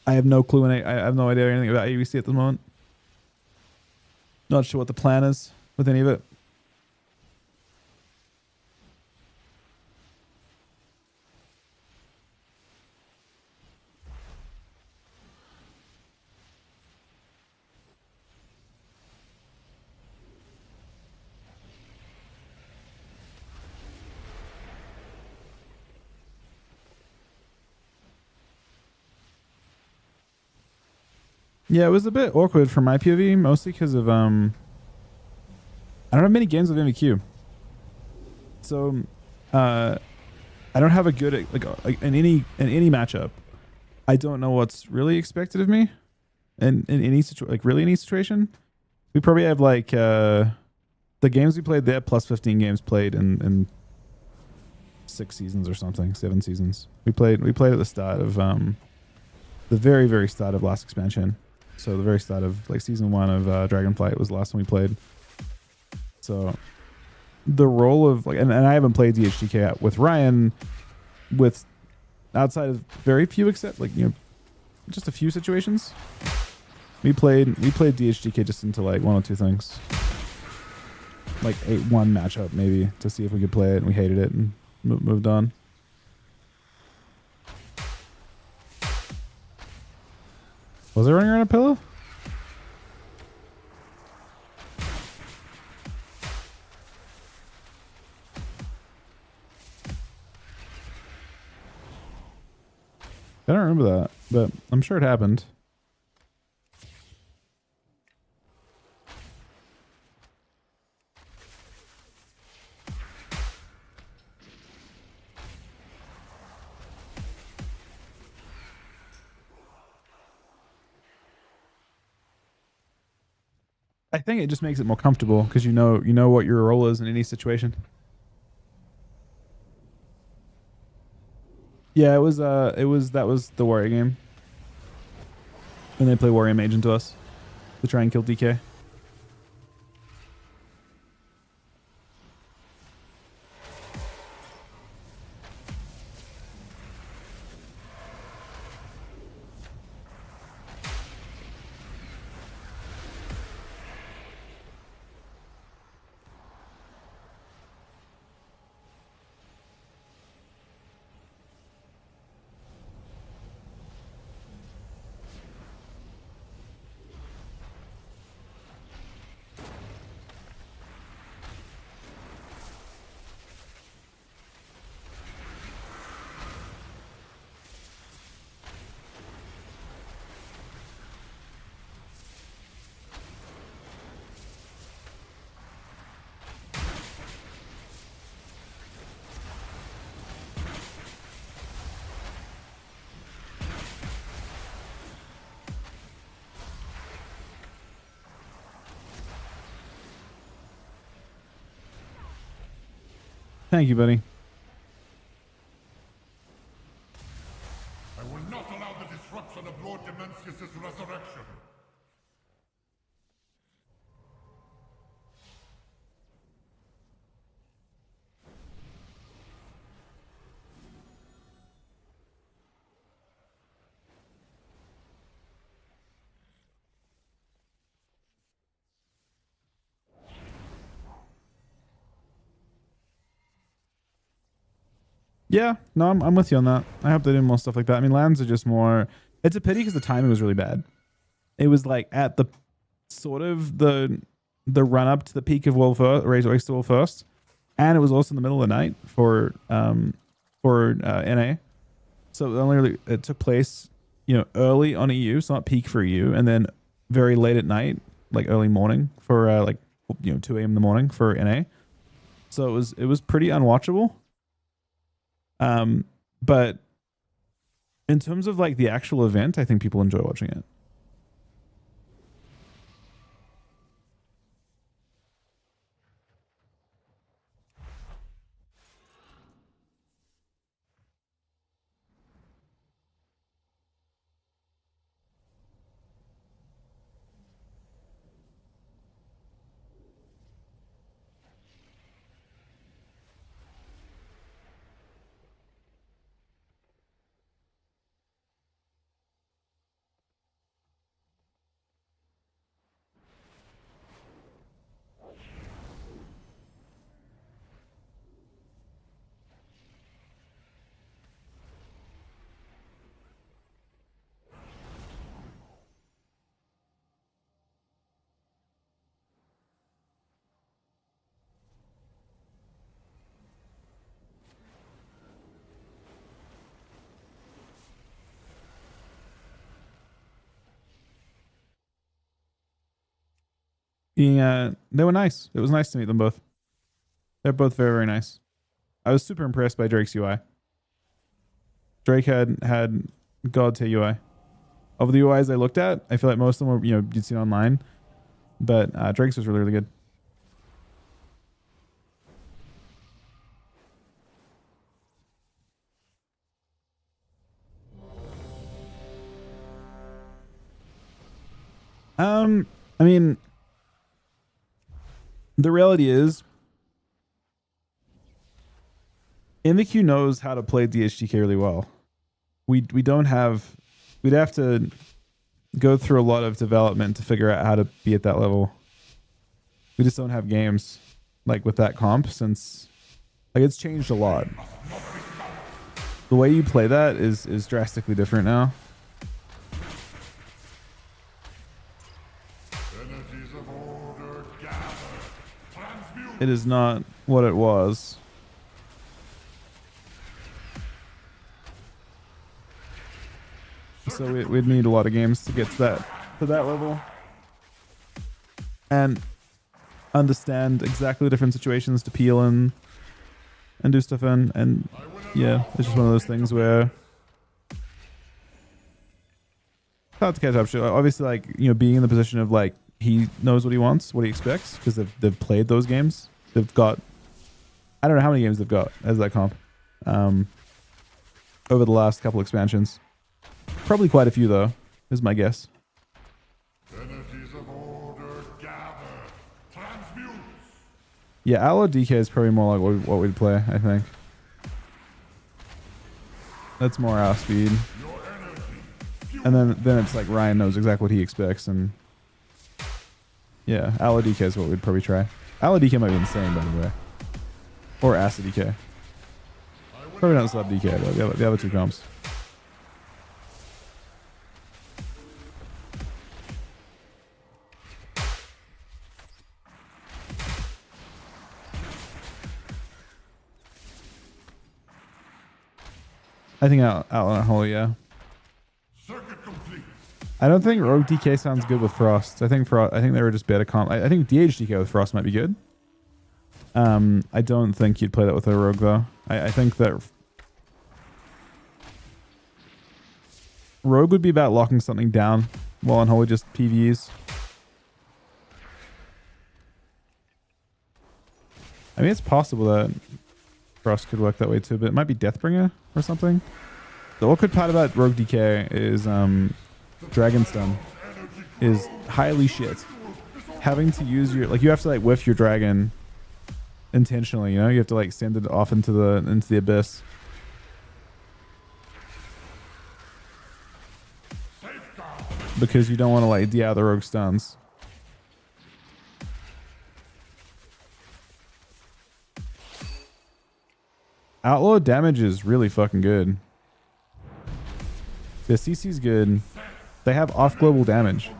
I have no clue, and I have no idea anything about ABC at the moment. Not sure what the plan is with any of it. Yeah, it was a bit awkward for my POV, mostly because of I don't have many games with MVQ, so I don't have a good like in any matchup. I don't know what's really expected of me, in any any situation. We probably have like the games we played there plus 15 games played in 6 seasons or something, 7 seasons. We played at the start of the very start of last expansion. So the very start of like season 1 of Dragonflight was the last one we played. So the role of like, and I haven't played DHDK with Ryan with outside of very few, except like, you know, just a few situations. We played DHDK just into like 1 or 2 things, like one matchup maybe to see if we could play it, and we hated it and moved on. Was I running around a pillow? I don't remember that, but I'm sure it happened. I think it just makes it more comfortable because you know what your role is in any situation. Yeah, that was the warrior game. And they play warrior mage into us to try and kill DK. Thank you, buddy. I will not allow the disruption of Lord Demencius' resurrection. Yeah, no, I'm with you on that. I hope they do more stuff like that. I mean, lands are just more. It's a pity because the timing was really bad. It was like at the sort of the run up to the peak of World First, Raise Oyster World First, and it was also in the middle of the night for NA. So it took place, early on EU, so not peak for EU, and then very late at night, like early morning for 2 a.m. in the morning for NA. So it was pretty unwatchable. But in terms of like the actual event, I think people enjoy watching it. Yeah, they were nice. It was nice to meet them both. They're both very, very nice. I was super impressed by Drake's UI. Drake had god tier UI. Of the UIs I looked at, I feel like most of them were, you'd seen online, but Drake's was really, really good. I mean, the reality is MVQ knows how to play DHTK really well. We'd have to go through a lot of development to figure out how to be at that level. We just don't have games like with that comp since it's changed a lot. The way you play that is drastically different now. It is not what it was. So we'd need a lot of games to get to that level and understand exactly the different situations to peel and do stuff in. And yeah, it's just one of those things where it's hard to catch up. Obviously, being in the position of he knows what he wants, what he expects, because they've played those games. They've got, I don't know how many games they've got as that comp over the last couple expansions. Probably quite a few though, is my guess. Yeah, Allo DK is probably more like what we'd play, I think. That's more our speed. And then it's like Ryan knows exactly what he expects, and yeah, Allo DK is what we'd probably try. Allo DK might be insane, by the way. Or Acid DK. Probably not Slab DK though, the other two comps. I think Outlaw Holy, yeah. I don't think Rogue DK sounds good with Frost. I think they were just beta comp. I think DH DK with Frost might be good. I don't think you'd play that with a Rogue though. I think that Rogue would be about locking something down, while Unholy just PvEs. I mean, it's possible that Frost could work that way too, but it might be Deathbringer or something. The awkward part about Rogue DK is Dragonstun is highly shit. Having to use your you have to whiff your dragon intentionally, you have to send it off into the abyss. Because you don't want to DI the rogue stuns. Outlaw damage is really fucking good. The CC's good. They have off global damage.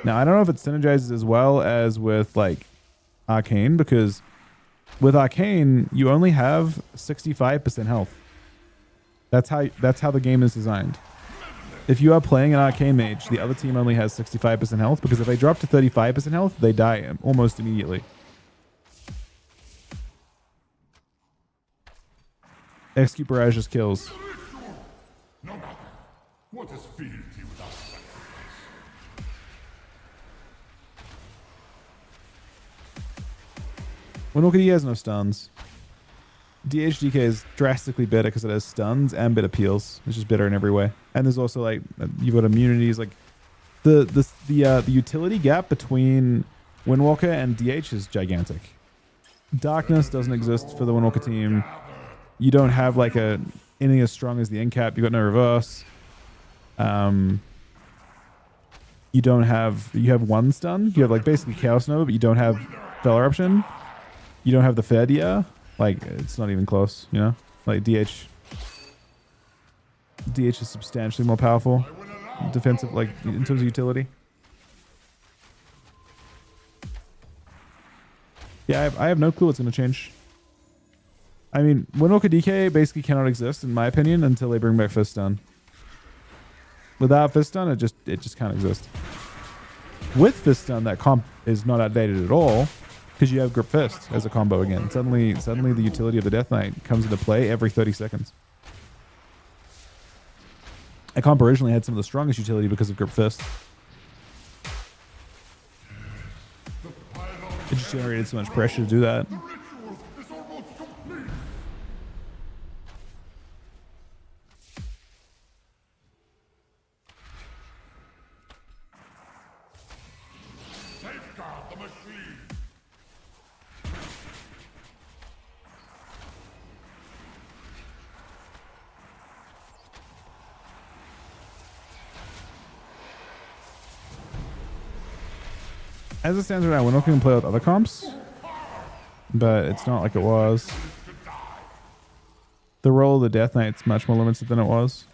Now, I don't know if it synergizes as well as with like Arcane, because with Arcane, you only have 65% health. That's how the game is designed. If you are playing an Arcane mage, the other team only has 65% health, because if they drop to 35% health, they die almost immediately. Execute Barrage just kills. No matter. What is fealty without sacrifice? Windwalker has no stuns. DHDK is drastically better because it has stuns and better peels. It's just better in every way. And there's also like you've got immunities. Like the utility gap between Windwalker and DH is gigantic. Darkness doesn't exist for the Windwalker team. You don't have like anything as strong as the end cap. You got no reverse. You have one stun. You have like basically Chaos Nova, but you don't have Fell Eruption. You don't have the Fadia. Like it's not even close, you know? Like DH is substantially more powerful defensive, like in terms of utility. Yeah, I have no clue what's going to change. I mean, Windwalker DK basically cannot exist, in my opinion, until they bring back Fist Stun. Without Fist Stun, it just can't exist. With Fist Stun, that comp is not outdated at all, because you have Grip Fist as a combo again. Suddenly the utility of the Death Knight comes into play every 30 seconds. That comp originally had some of the strongest utility because of Grip Fist. It just generated so much pressure to do that. As it stands right now, we're not going to play with other comps, but it's not like it was. The role of the Death Knight's much more limited than it was.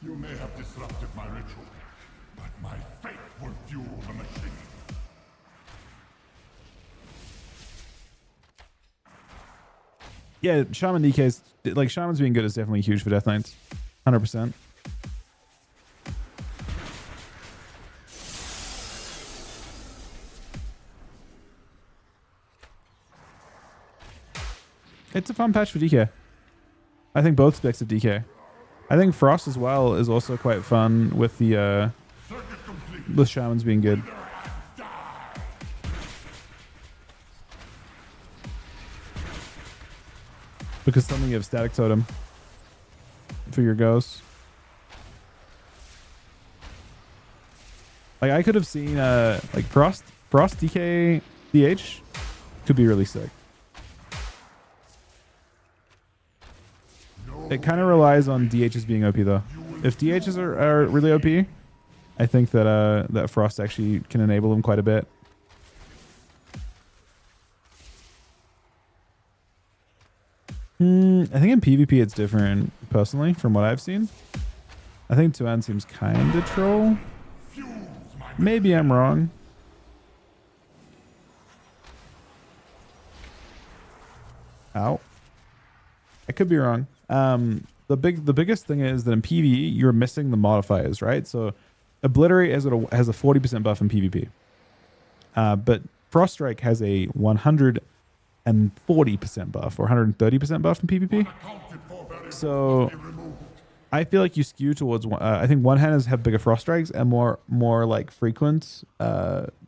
You may have disrupted my ritual, but my faith will fuel the machine. Yeah, Shaman DK's like Shaman's being good is definitely huge for Death Knights. 100%. It's a fun patch for DK. I think both specs of DK. I think Frost as well is also quite fun with the Shamans being good. Because suddenly you have Static Totem for your ghosts. Like I could have seen like Frost DK DH could be really sick. It kind of relies on DHs being OP though. If DHs are really OP, I think that that Frost actually can enable them quite a bit. I think in PvP it's different, personally, from what I've seen. I think Tuan seems kind of troll. Maybe I'm wrong. Ow. I could be wrong. The biggest thing is that in PvE you're missing the modifiers, right? So Obliterate has a 40% buff in PvP, but Frost Strike has a 140% buff or 130% buff in PvP. So I feel like you skew towards I think one handers have bigger Frost Strikes and more like frequent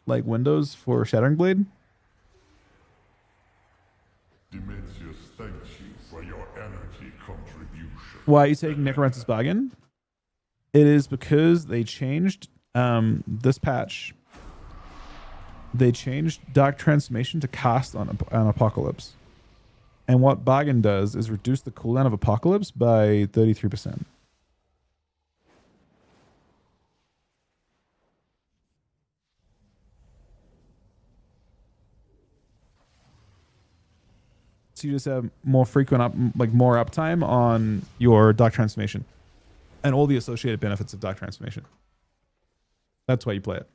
like windows for Shattering Blade. Dimensius thanks you for your energy contribution. Why are you taking Necromancer's Bargain? It is because they changed this patch. They changed Dark Transformation to cast on Apocalypse. And what Bargain does is reduce the cooldown of Apocalypse by 33%. So you just have more frequent more uptime on your Dark Transformation and all the associated benefits of Dark Transformation. That's why you play it.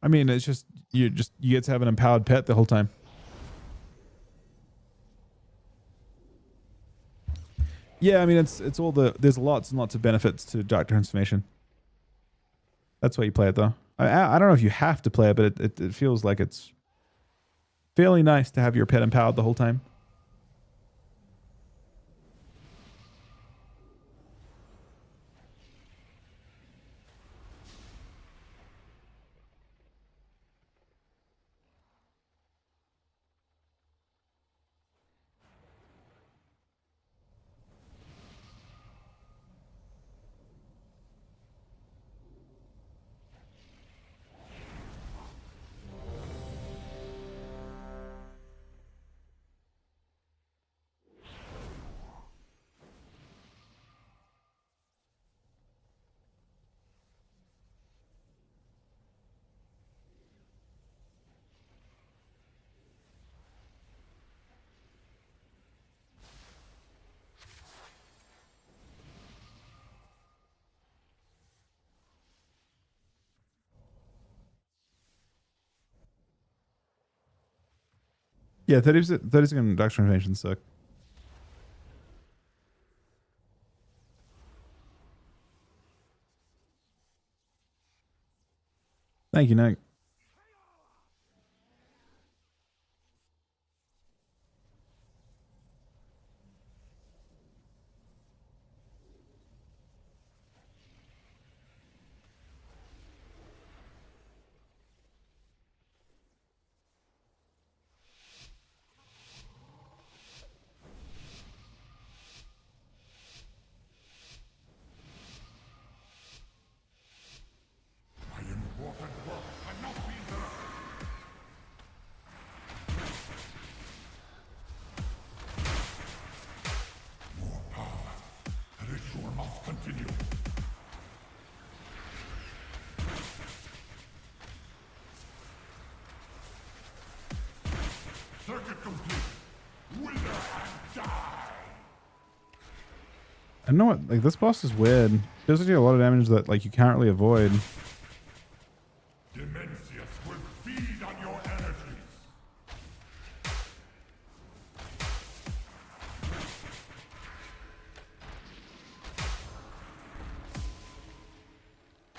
I mean, it's just you get to have an empowered pet the whole time. Yeah, I mean it's all there's lots and lots of benefits to Dark Transformation. That's why you play it though. I don't know if you have to play it, but it feels like it's fairly nice to have your pet empowered the whole time. Yeah, 30 second Dark Transformation suck. Thank you, Nick. Circuit complete. Wither and die. I don't know what this boss is weird. It does do a lot of damage that you can't really avoid. Dimensius will feed on your energies.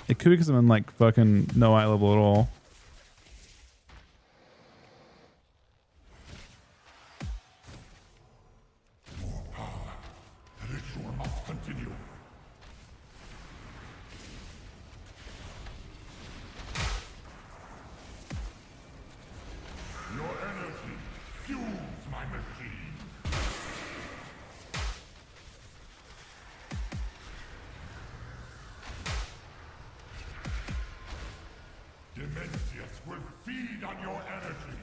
It could be because I'm in fucking no eye level at all. More power. The ritual must continue. Your energy fuels my machine. Dimensius will feed on your energies.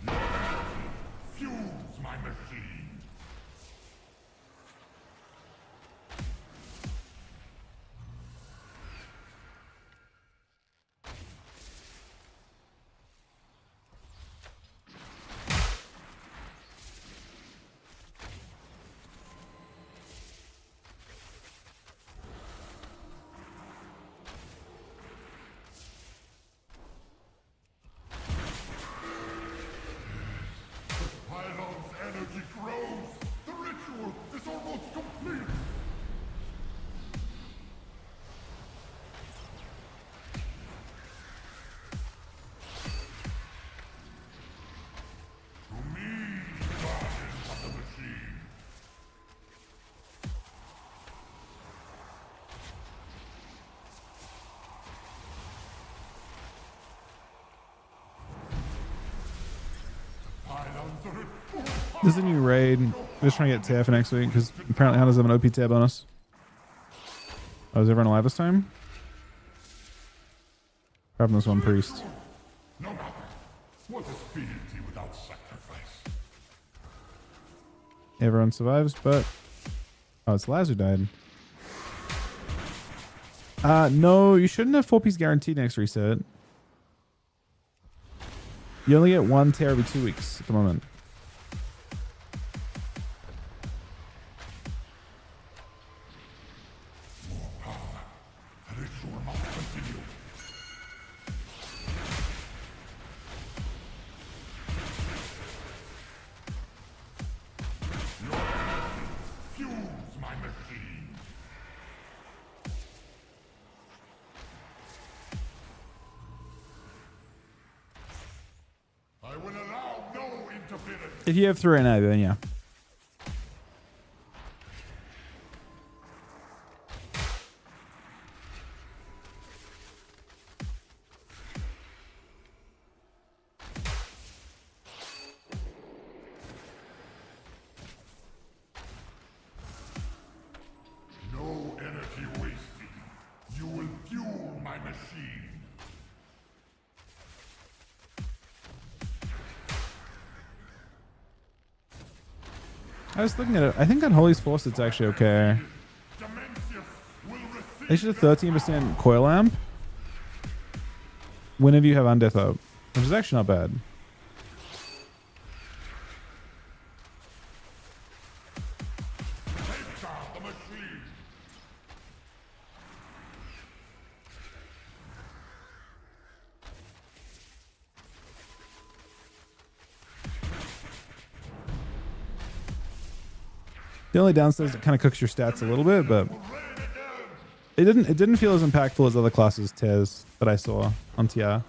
Your energy fuels my machine. This is a new raid. We're just trying to get tier for next week because apparently hunters have an OP tier bonus. Oh, is everyone alive this time? Grabbing this one priest. No matter. What is fealty without sacrifice? Everyone survives, but oh, it's Laz who died. No, you shouldn't have 4-piece guaranteed next reset. You only get 1 tier every 2 weeks at the moment. If you have 3 right now, then yeah. No energy wasted. You will fuel my machine. I was looking at it. I think on Holy's Force it's actually okay. They should have 13% coil amp whenever you have Undeath up, which is actually not bad. The only downside is it kind of cooks your stats a little bit, but it didn't feel as impactful as other classes tears that I saw on TR.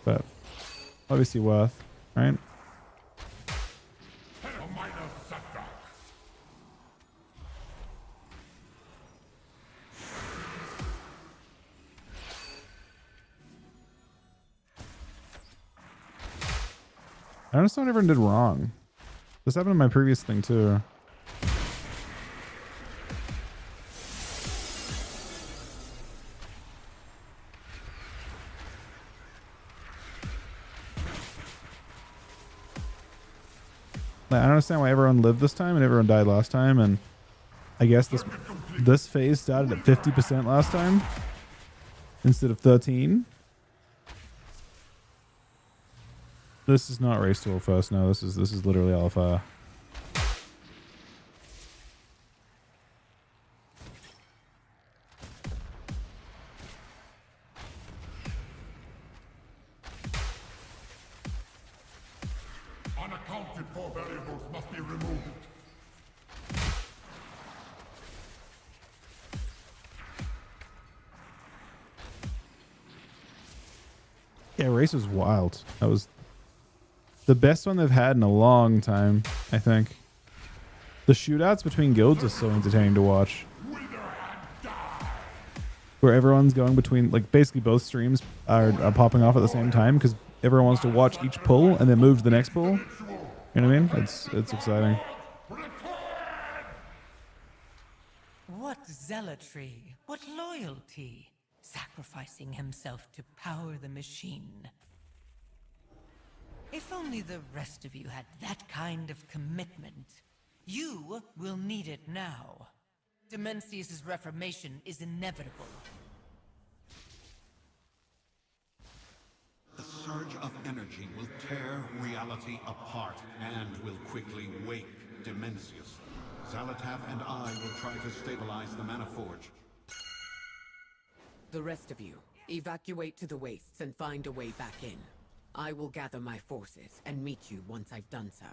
But obviously worth, right? I understand what everyone did wrong. This happened in my previous thing too. I don't understand why everyone lived this time and everyone died last time, and I guess this phase started at 50% last time instead of 13. This is not race tool first. No, this is literally alpha. Unaccounted for variables must be removed. Yeah, race was wild. That was the best one they've had in a long time, I think. The shootouts between guilds are so entertaining to watch. Where everyone's going between, like, basically both streams are popping off at the same time because everyone wants to watch each pull and then move to the next pull. You know what I mean? It's exciting. What zealotry, what loyalty, sacrificing himself to power the machine. If only the rest of you had that kind of commitment. You will need it now. Demencius' reformation is inevitable. The surge of energy will tear reality apart and will quickly wake Demencius. Zalatath and I will try to stabilize the Mana Forge. The rest of you, evacuate to the wastes and find a way back in. I will gather my forces and meet you once I've done so.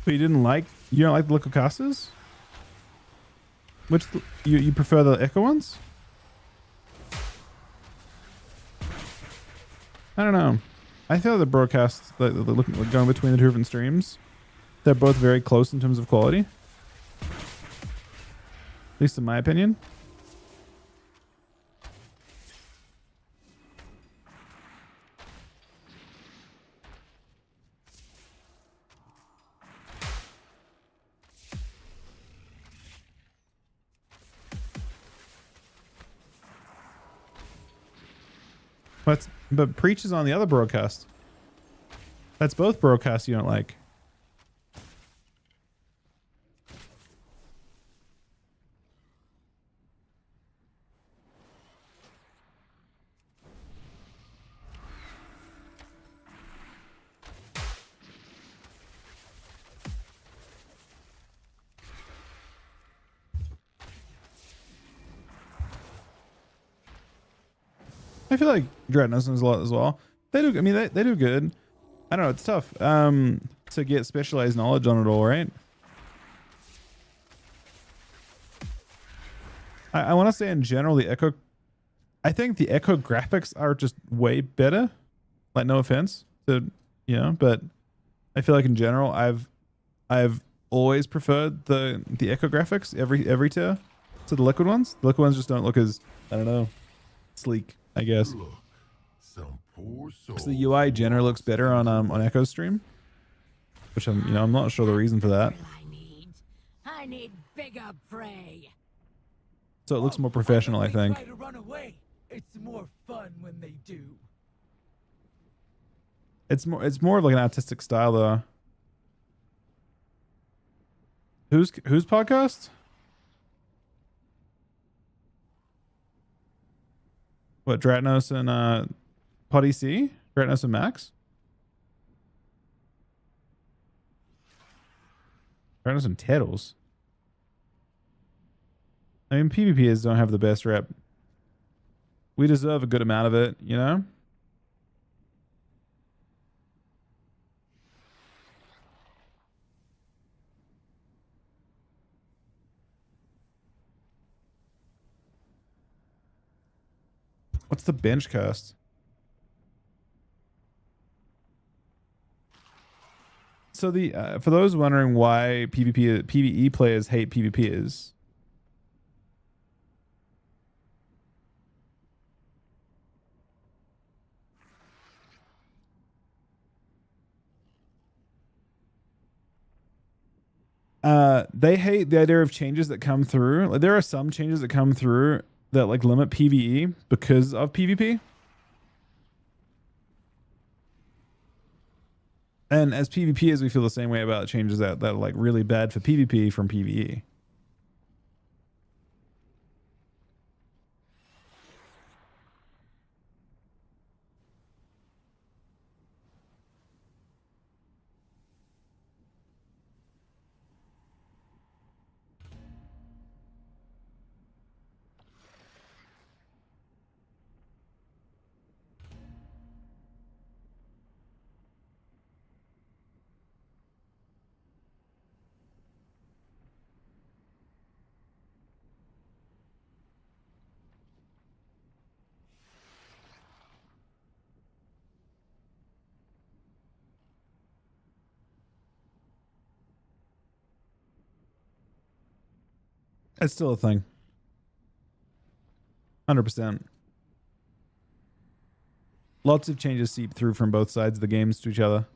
But you don't like the look of casters? Which you prefer the Echo ones? I don't know. I feel the broadcasts going between the two different streams, they're both very close in terms of quality. At least in my opinion. But Preach is on the other broadcast. That's both broadcasts you don't like. I feel like Dreadnought does a lot as well. They do. I mean, they do good. I don't know. It's tough to get specialized knowledge on it all, right? I want to say in general, I think the Echo graphics are just way better. Like, no offense to, but I feel like in general, I've always preferred the Echo graphics every tier to the Liquid ones. The Liquid ones just don't look as, I don't know, sleek, I guess. So the UI generally looks better on Echo's stream, which I'm not sure the reason for that. I need bigger prey. So it looks more professional, I think. Try to run away. It's more fun when they do. It's more of like an artistic style though. Whose podcast? What, Dratnos and Potty C? Dratnos and Max? Dratnos and Teddles. I mean, PvPers don't have the best rep. We deserve a good amount of it, you know? What's the bench cast? So the for those wondering why PvE players hate PvPers, they hate the idea of changes that come through. Like, there are some changes that come through that like limit PvE because of PvP. And as PvPers, we feel the same way about changes that are like really bad for PvP from PvE. It's still a thing. 100%. Lots of changes seep through from both sides of the games to each other.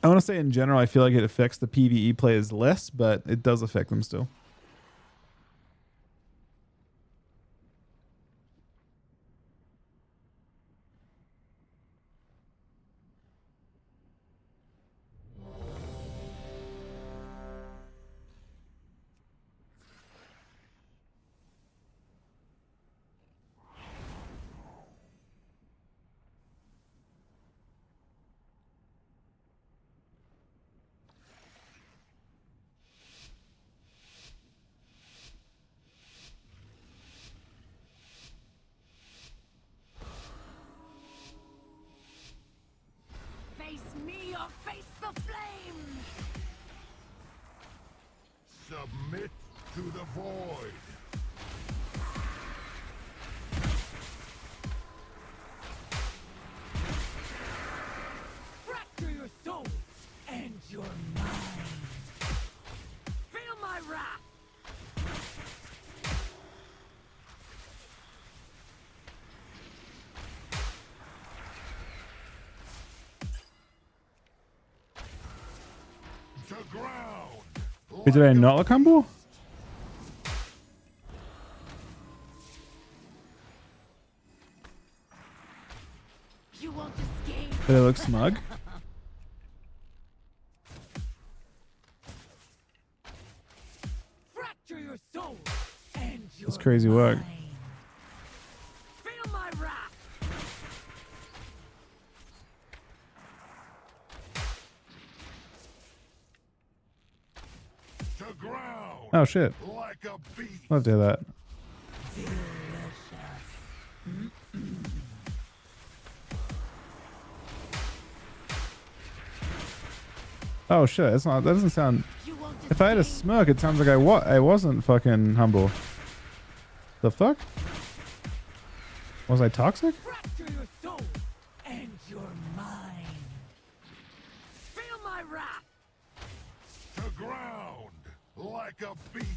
I want to say in general, I feel like it affects the PvE players less, but it does affect them still. To the void. Fracture your soul and your mind. Feel my wrath. To ground. Wait, did I not look humble? You won't escape. Did I look smug? Fracture your soul and your That's crazy work. mind. Feel my wrath. To ground. Oh shit. Like a beast. Love to hear that. Oh shit, it's not, that doesn't sound, if I had a smirk it sounds like I wasn't fucking humble. The fuck? Was I toxic? Fracture your soul and your mind. Feel my wrath. To ground. Like a beast.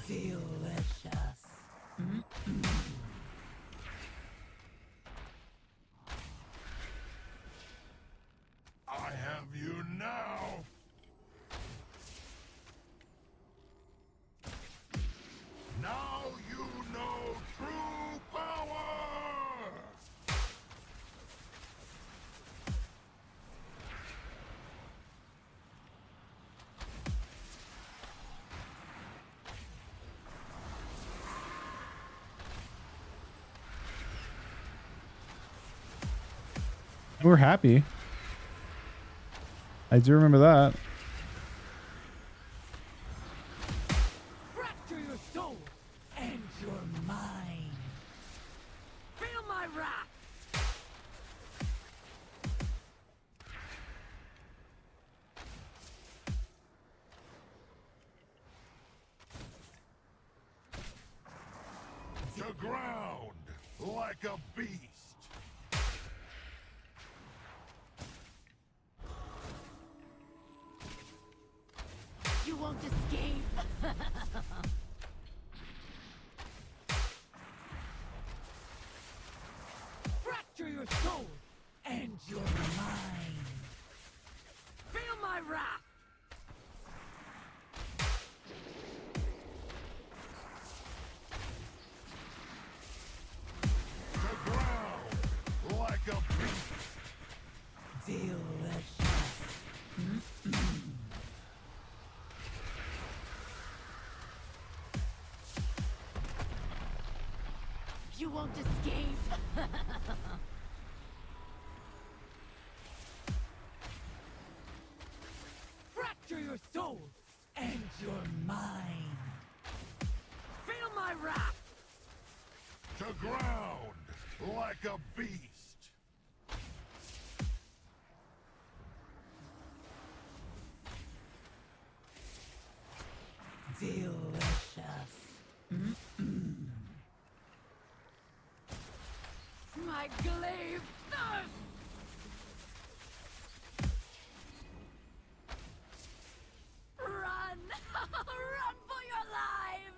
Delicious. I have you now. Now you know true power. We're happy. I do remember that. Fracture your soul and your mind. Feel my wrath. To ground. Like a beast. You won't escape. Fracture your soul and your mind. Feel my wrath. To ground. Like a beast. Delicious. You won't escape. Fracture your soul and your mind. Feel my wrath. To ground. Like a beast. Delicious. My glaive thirst. Run! Run for your lives!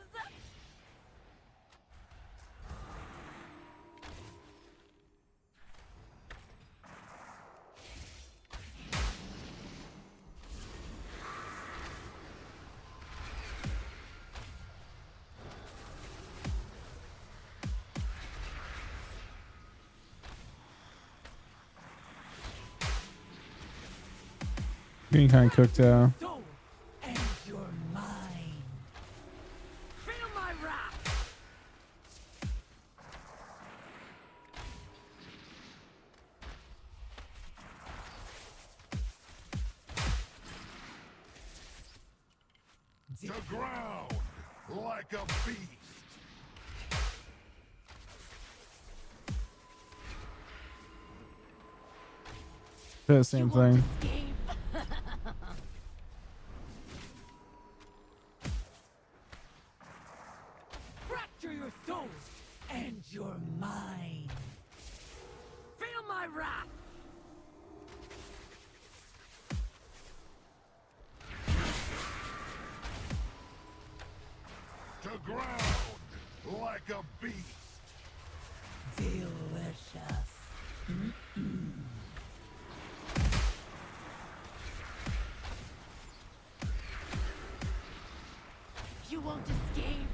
Getting kind of cooked out. Soul and your mind. Feel my wrath. To ground. Like a beast. The same thing. Fracture your soul and your mind. Feel my wrath. To ground like a beast. Delicious. You won't escape.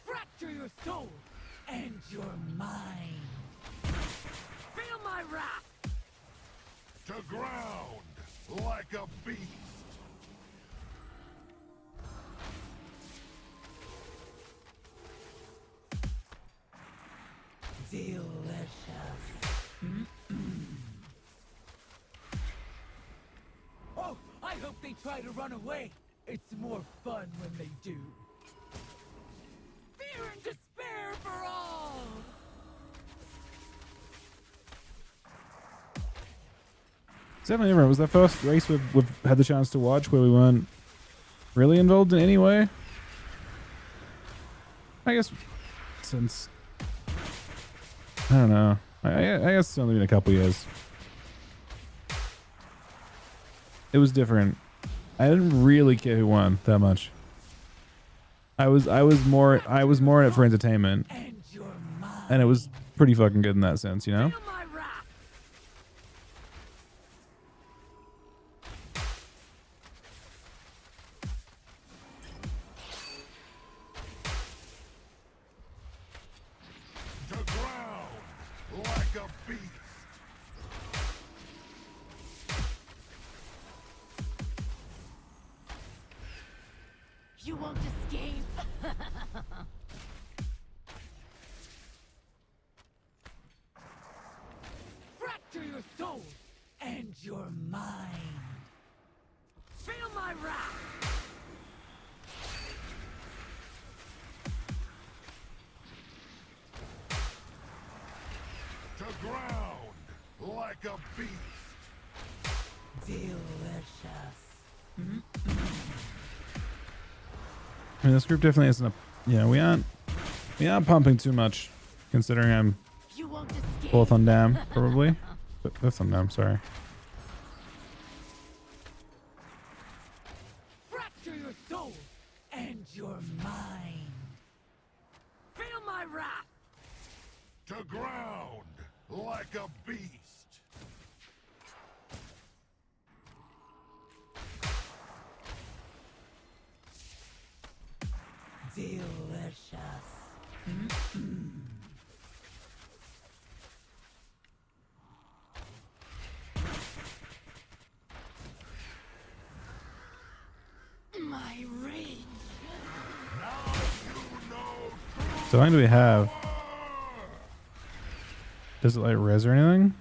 Fracture your soul and your mind. Feel my wrath. To ground like a beast. Delicious. Oh, I hope they try to run away. It's more fun when they do. Fear and despair for all! Definitely different. It was the first race we've had the chance to watch where we weren't really involved in any way. I guess since I don't know. I guess it's only been a couple years. It was different. I didn't really care who won that much. I was more in it for entertainment, and it was pretty fucking good in that sense, you know. To ground like a beast. You won't escape. Fracture your soul and your mind. Feel my wrath. To ground like a beast. Delicious. I mean, this group definitely isn't a. Yeah, we aren't pumping too much, considering I'm fourth on dam probably, but fifth on dam. Sorry. Fracture your soul and your mind. Feel my wrath. To ground like a beast. Delicious. My rage. So how long do we have? Does it like res or anything?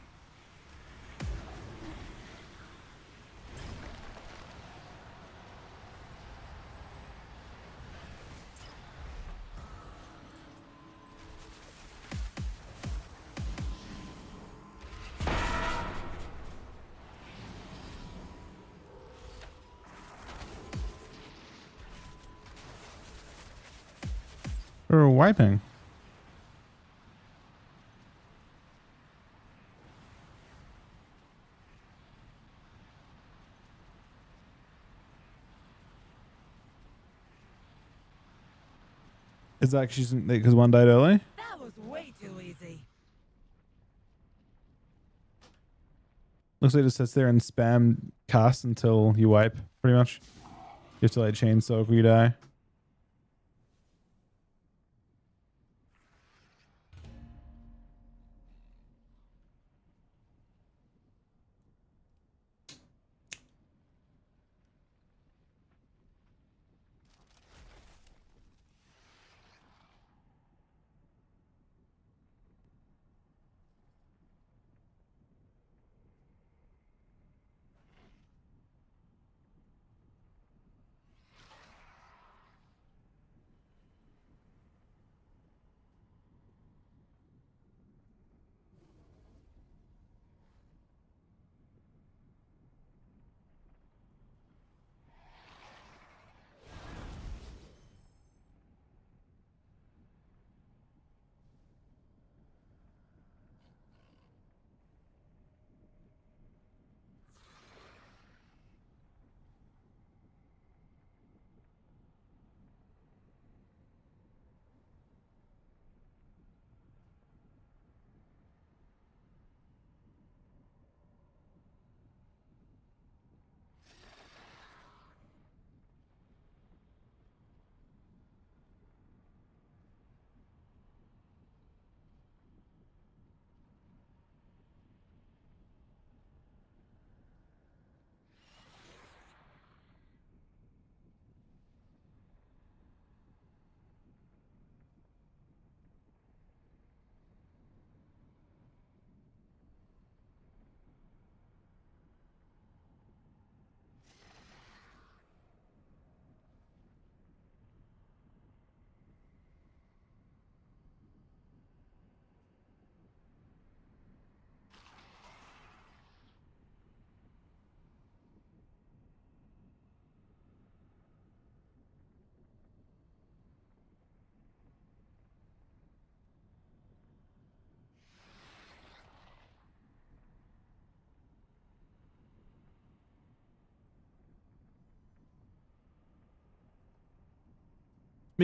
Or wiping? Is that because one died early? That was way too easy. Looks like it just sits there and spam cast until you wipe, pretty much. You have to like chain soak or you die.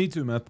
Me too, Myth.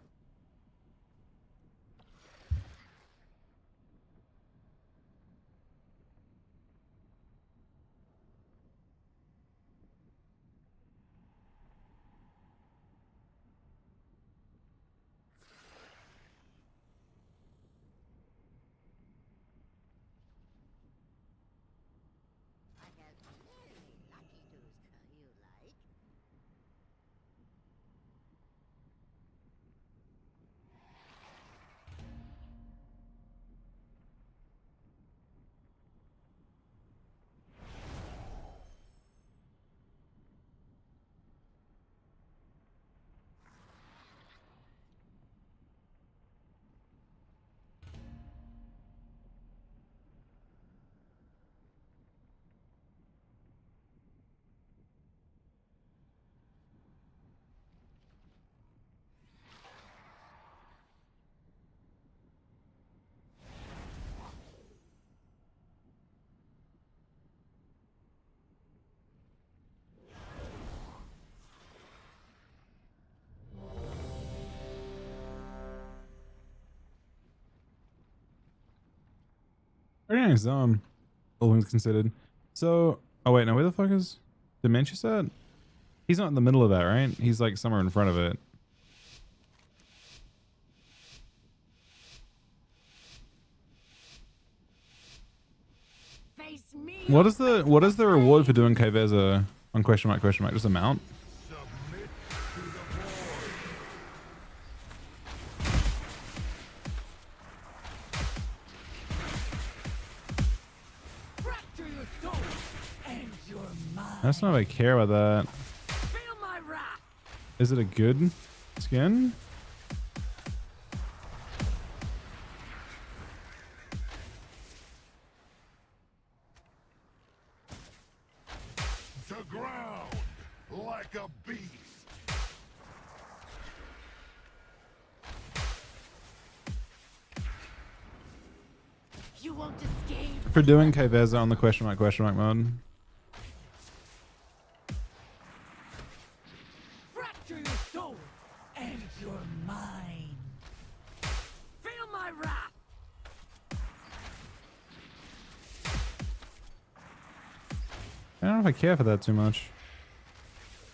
Very nice zone, all things considered. So, oh wait, no, where the fuck is Dementius at? He's not in the middle of that, right? He's like somewhere in front of it. Face me. What is the reward for doing Kayveza on question mark, just a mount? Fracture your soul and your mind. I don't know if I care about that. Feel my wrath. Is it a good skin? To ground like a beast. You won't escape. For doing Kayveza on the question mark mode. Fracture your soul and your mind. Feel my wrath. I don't know if I care for that too much.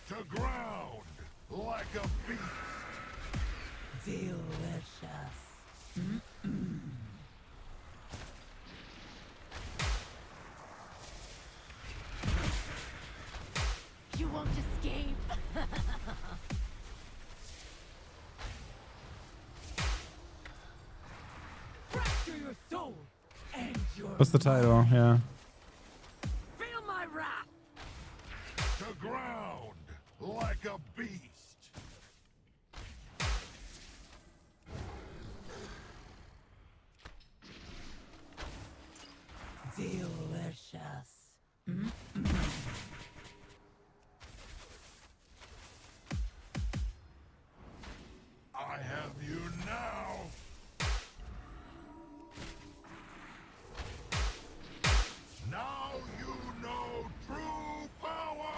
To ground like a beast. Delicious. You won't escape. Fracture your soul and your What's the title? Yeah. Feel my wrath. To ground like a beast. Delicious. I have you now. Now you know true power.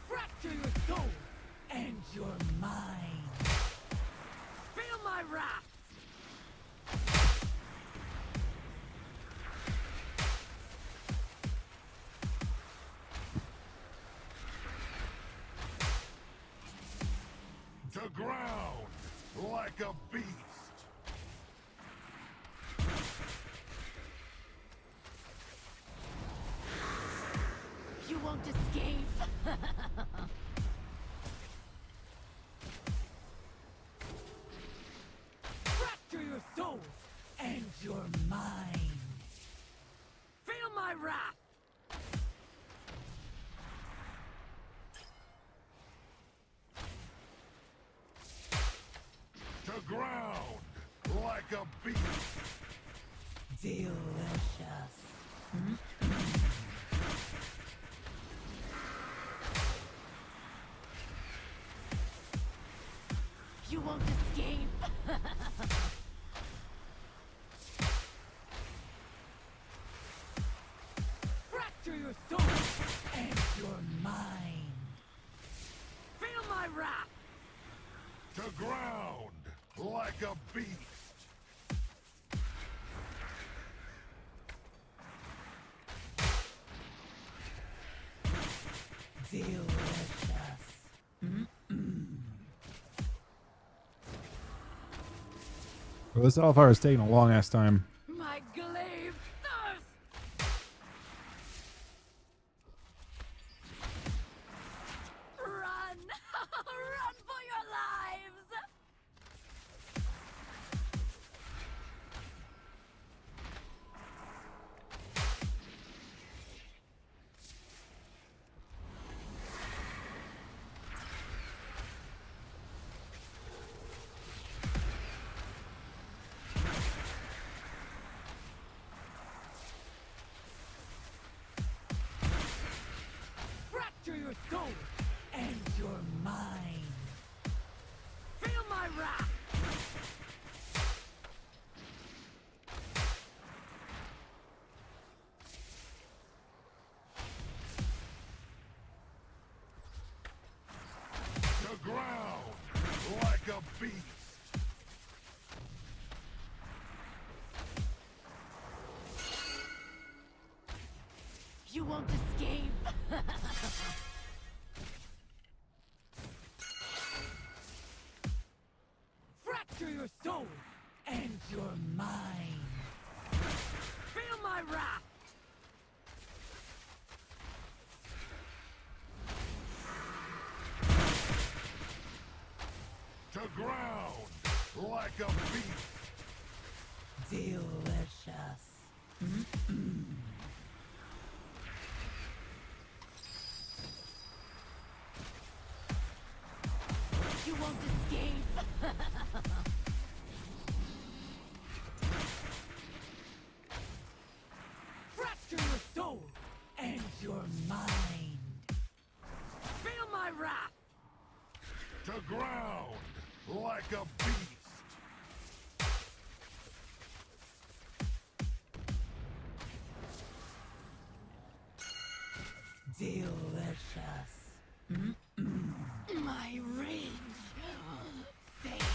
Fracture your soul and your mind. Feel my wrath. To ground like a beast. You won't escape. Fracture your soul and your mind. Feel my wrath. To ground like a beast. Delicious. You won't escape. Fracture your soul and your mind. Feel my wrath. To ground like a beast. Delicious. Well, this Alfire is taking a long ass time. My glaive thirst. Run! Run for your lives! Fracture your soul and your mind. Feel my wrath. To ground like a beast. You won't escape. Fracture your soul and your mind. Feel my wrath. To ground like a beast. Delicious. You won't escape. Fracture your soul and your mind. Feel my wrath. To ground like a beast. Delicious. My rage fades.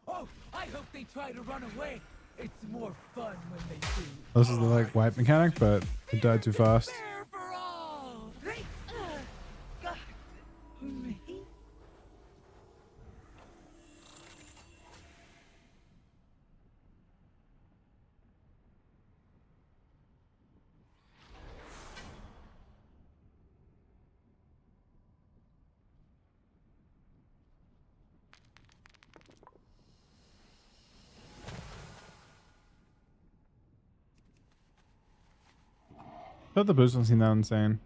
Oh, I hope they try to run away. It's more fun when they do. This is the like wipe mechanic, but it died too fast. Fair for all. Got me. But the boost doesn't seem that insane.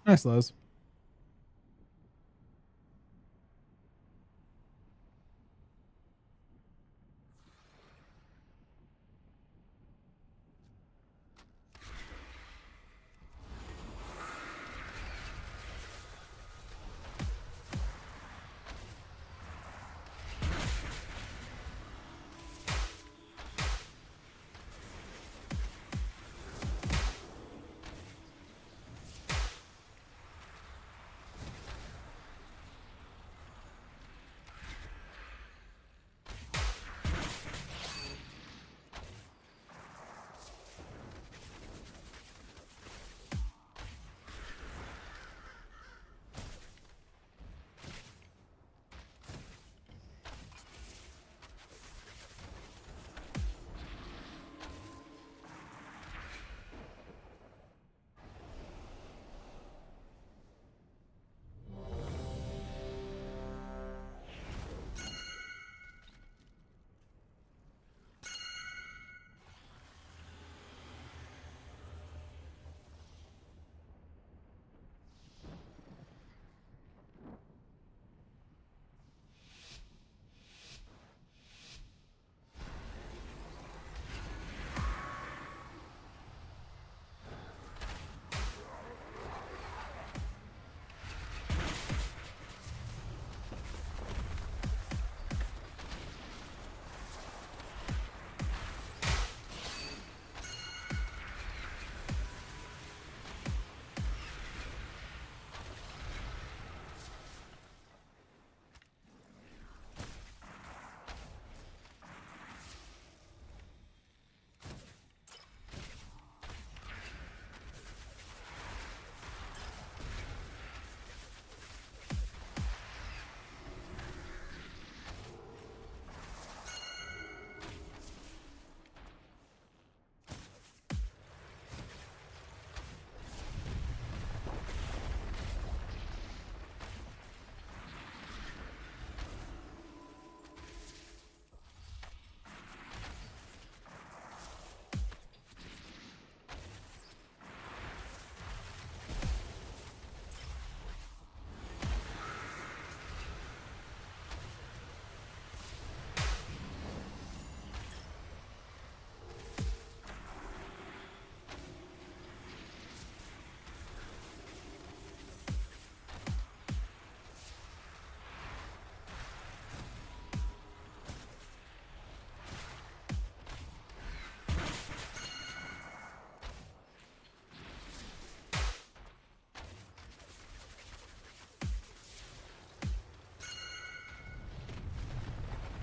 Nice, Lowe's.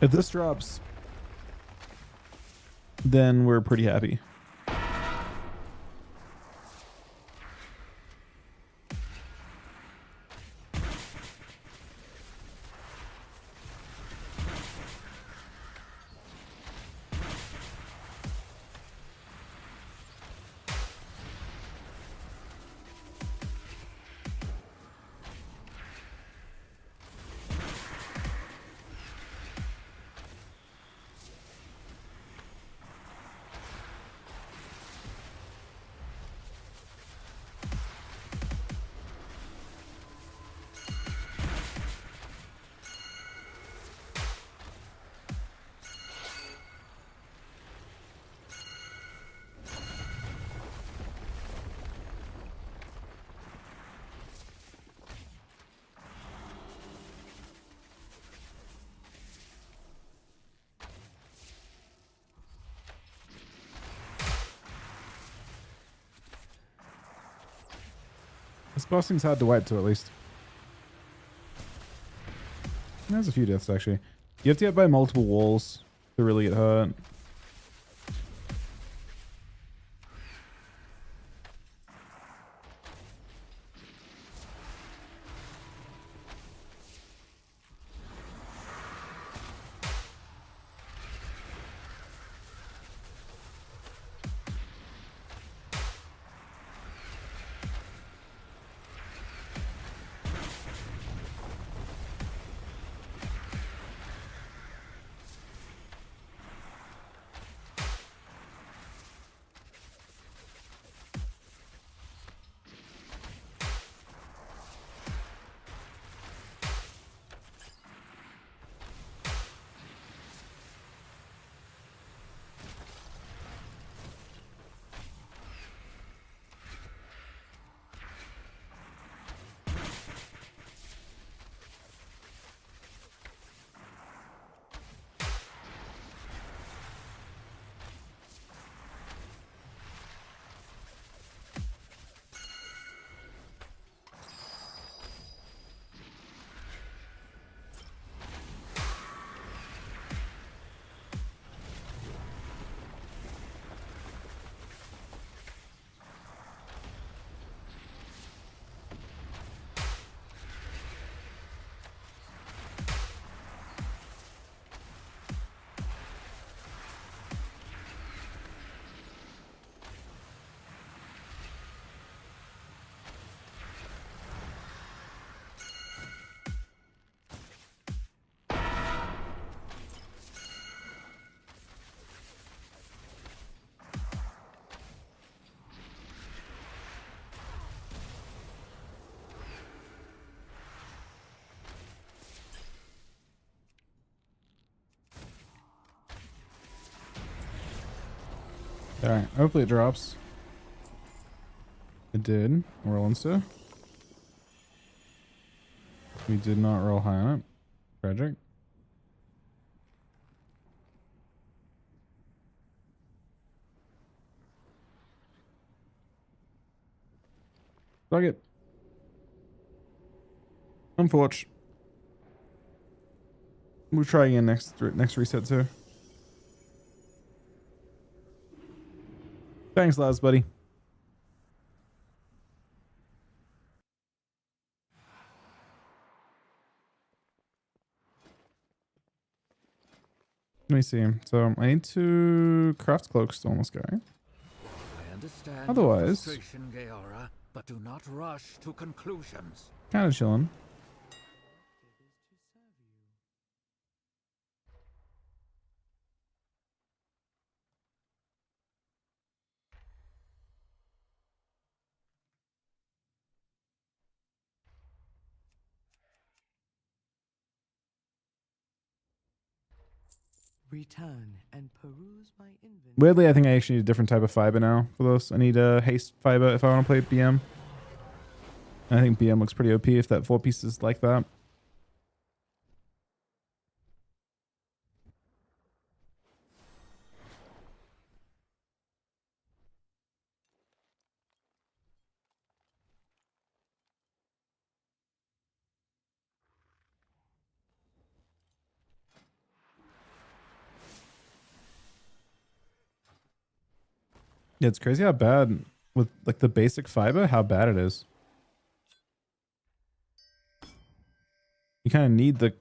If this drops, then we're pretty happy. This boss seems hard to wipe to, at least. There's a few deaths, actually. You have to get by multiple walls to really get hurt. All right. Hopefully it drops. It did. Roll insta. We did not roll high on it. Tragic. Fuck it. Unfortunate. We'll try again next reset too. Thanks, Laz, buddy. Let me see. So I need to craft cloaks on this guy. I understand Otherwise, your frustration, Gaora, but do not rush to conclusions. kind of chilling. Return and peruse my inventory. Weirdly, I think I actually need a different type of fiber now for those. I need a haste fiber if I want to play BM. I think BM looks pretty OP if that 4-piece is like that. Yeah, it's crazy how bad with like the basic fiber, how bad it is. You kind of need the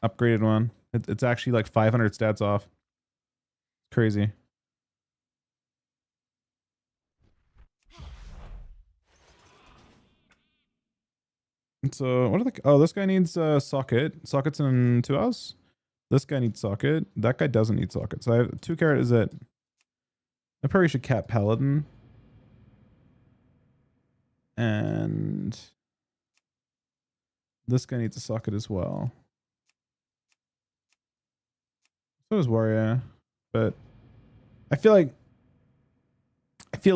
upgraded one. It's actually like 500 stats off. Crazy. So what are the? Oh, this guy needs socket. Sockets in 2 hours. This guy needs socket. That guy doesn't need socket. So I have 2 carat is it. I probably should cap paladin. And this guy needs a socket as well. So does warrior, but I feel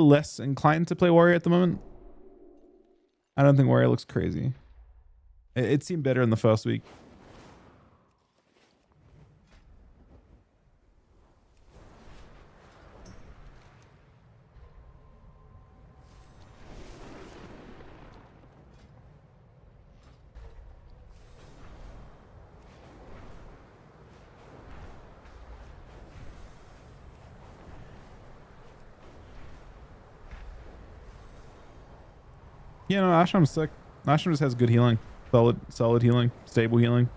less inclined to play warrior at the moment. I don't think warrior looks crazy. It seemed better in the first week. Yeah, no, Ashram's sick. Ashram just has good healing. Solid healing. Stable healing.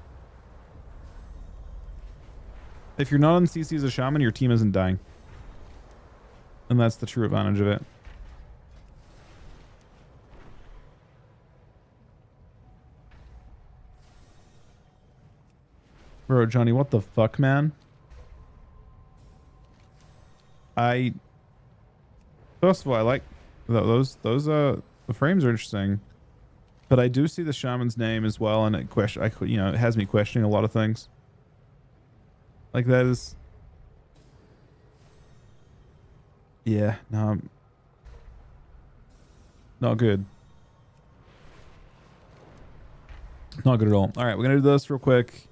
If you're not on CC as a shaman, your team isn't dying. And that's the true advantage of it. Bro, Johnny, what the fuck, man? First of all, I like those the frames are interesting. But I do see the shaman's name as well, and it has me questioning a lot of things. Like that is, yeah, no, not good. Not good at all. All right, we're gonna do this real quick,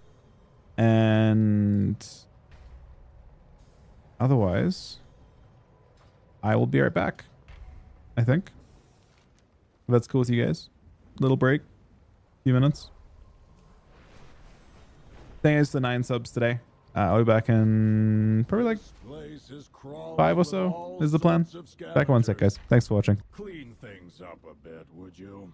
and otherwise, I will be right back. I think. If that's cool with you guys. Little break, few minutes. Thanks to the 9 subs today. I'll be back in probably like 5 or so is the plan. Back in 1 sec, guys. Thanks for watching. Clean things up a bit, would you?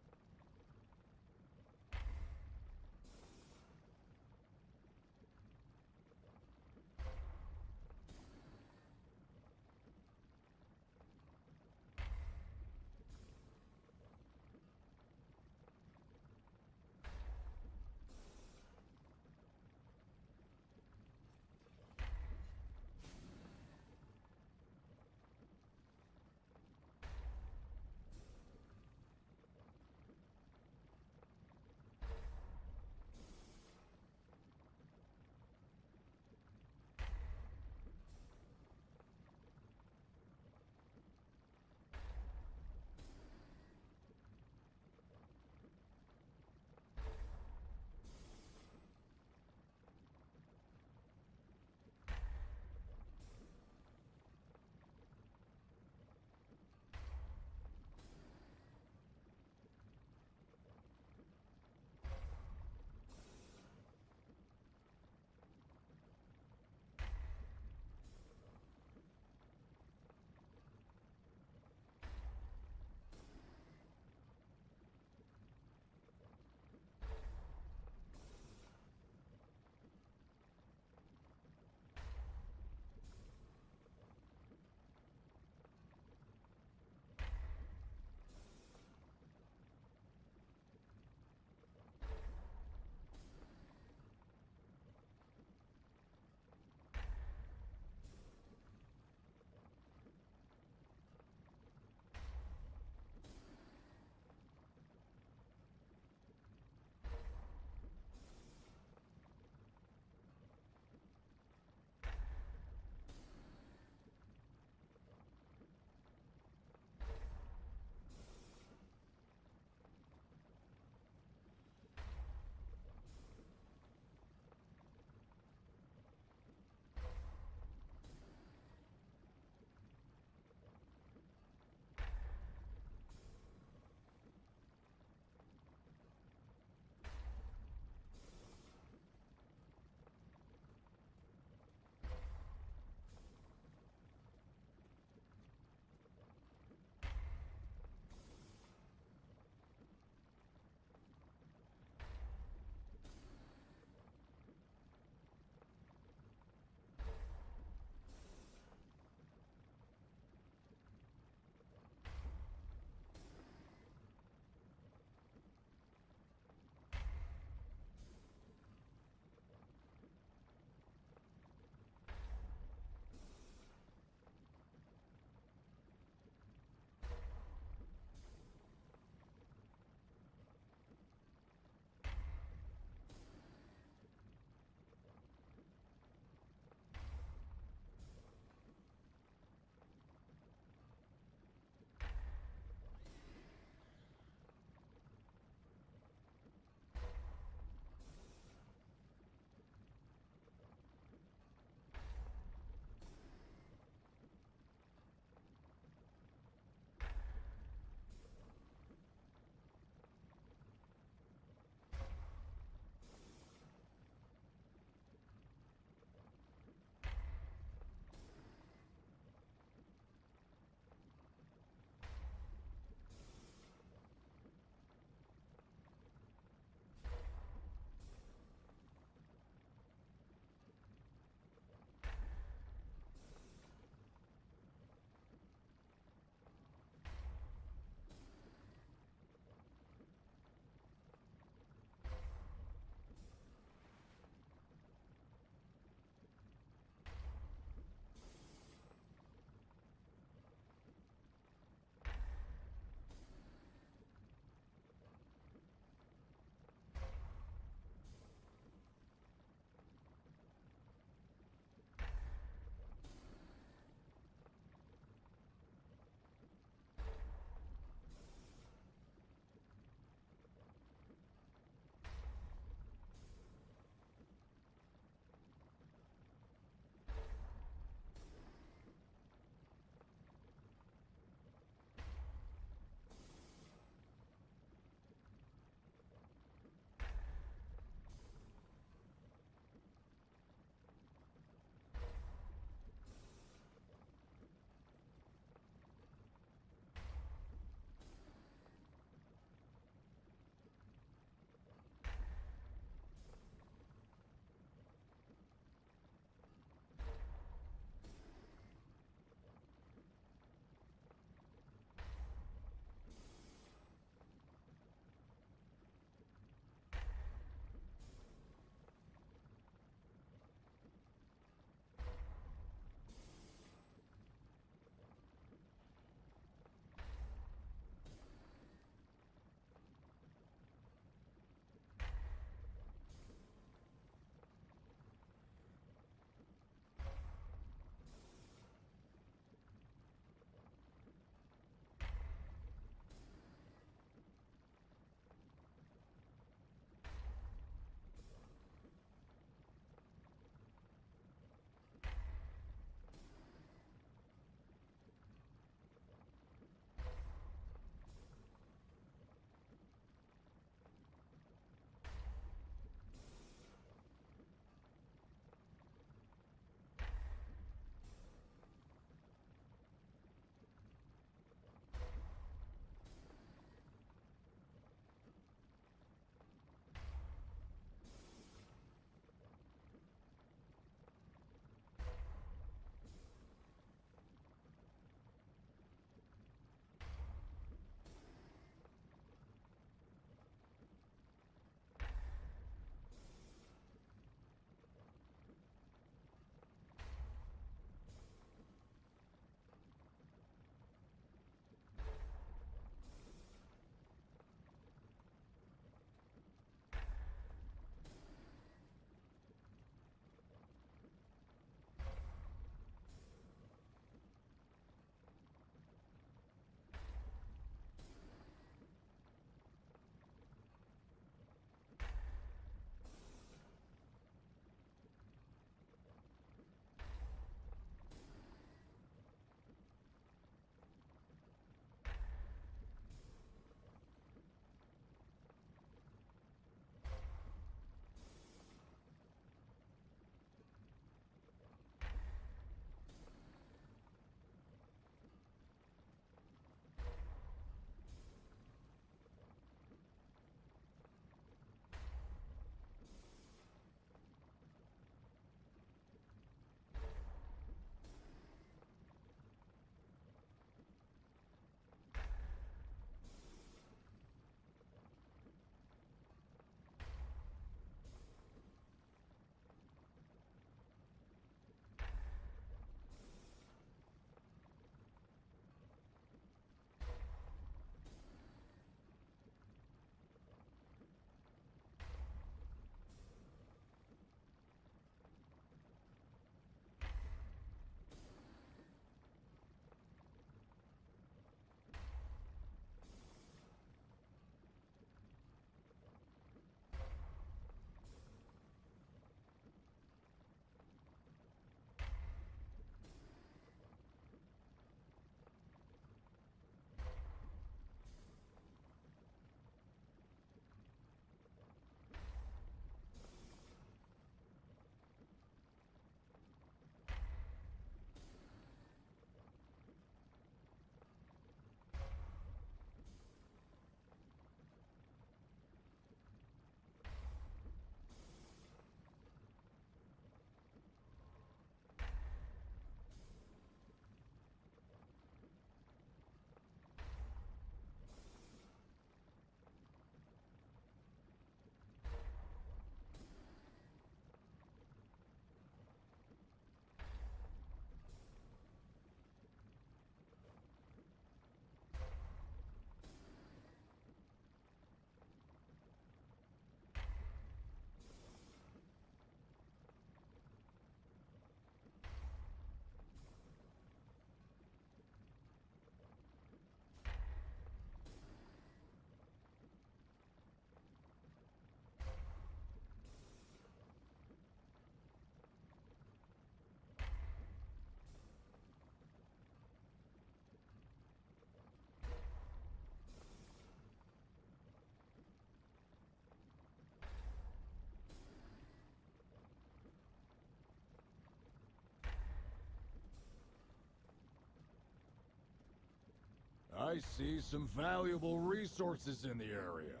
I see some valuable resources in the area.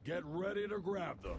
Get ready to grab them.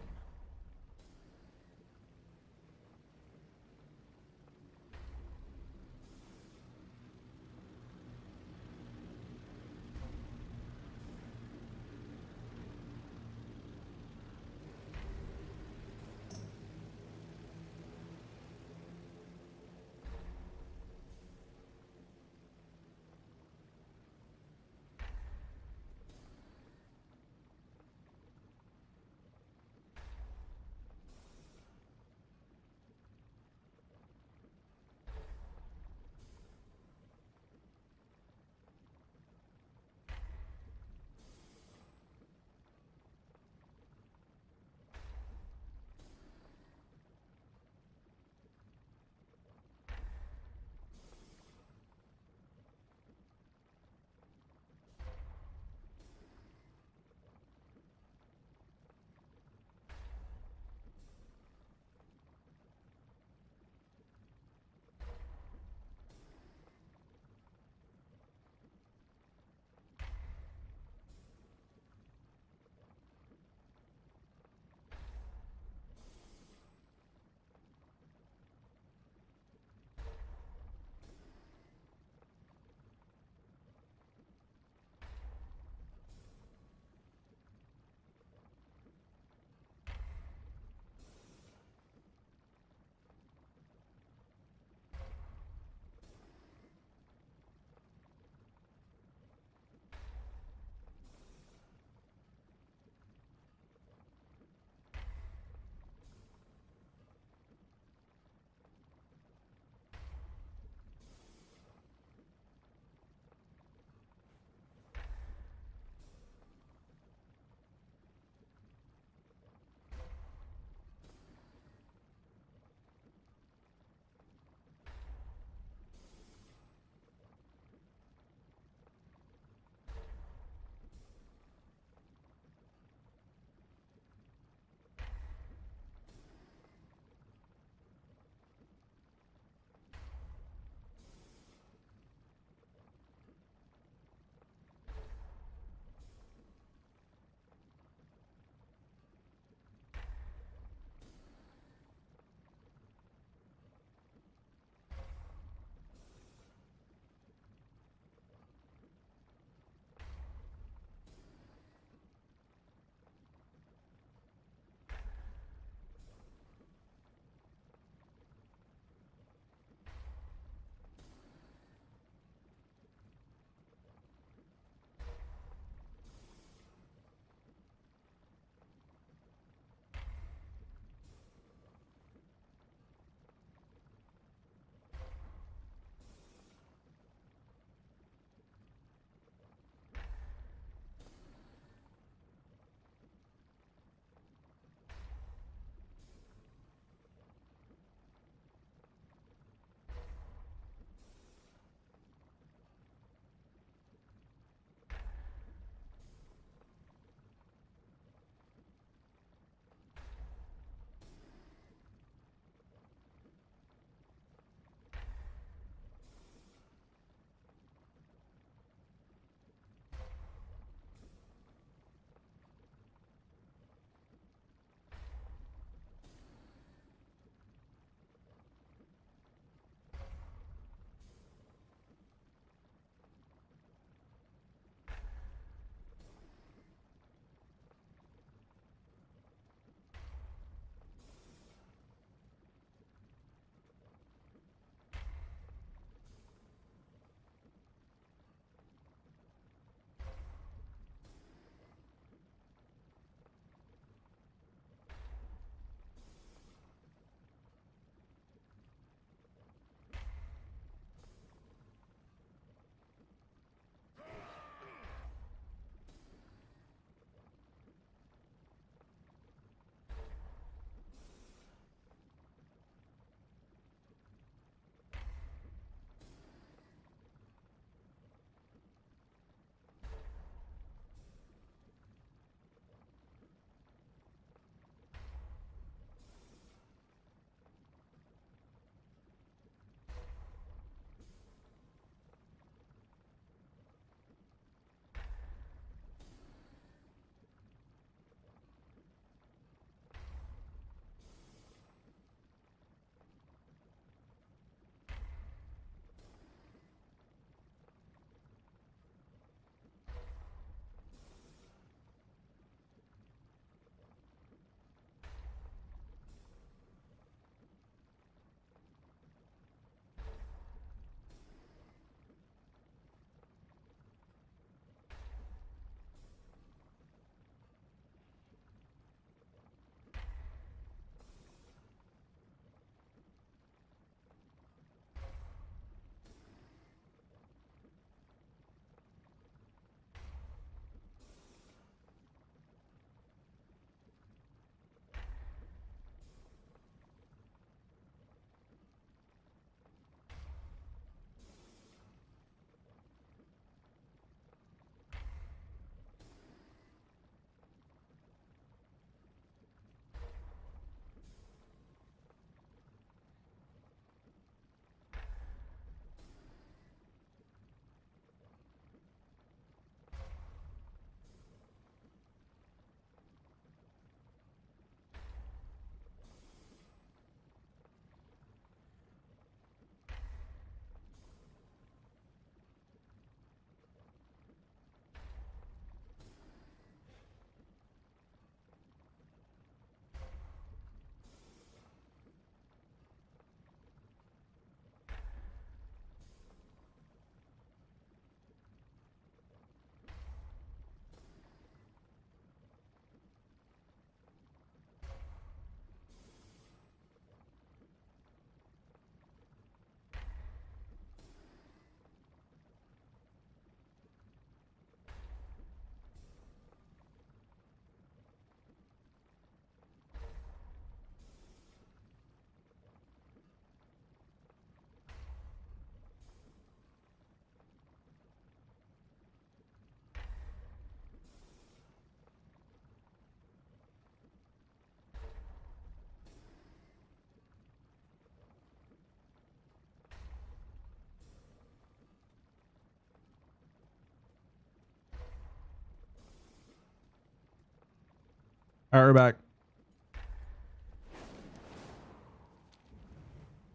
All right, we're back.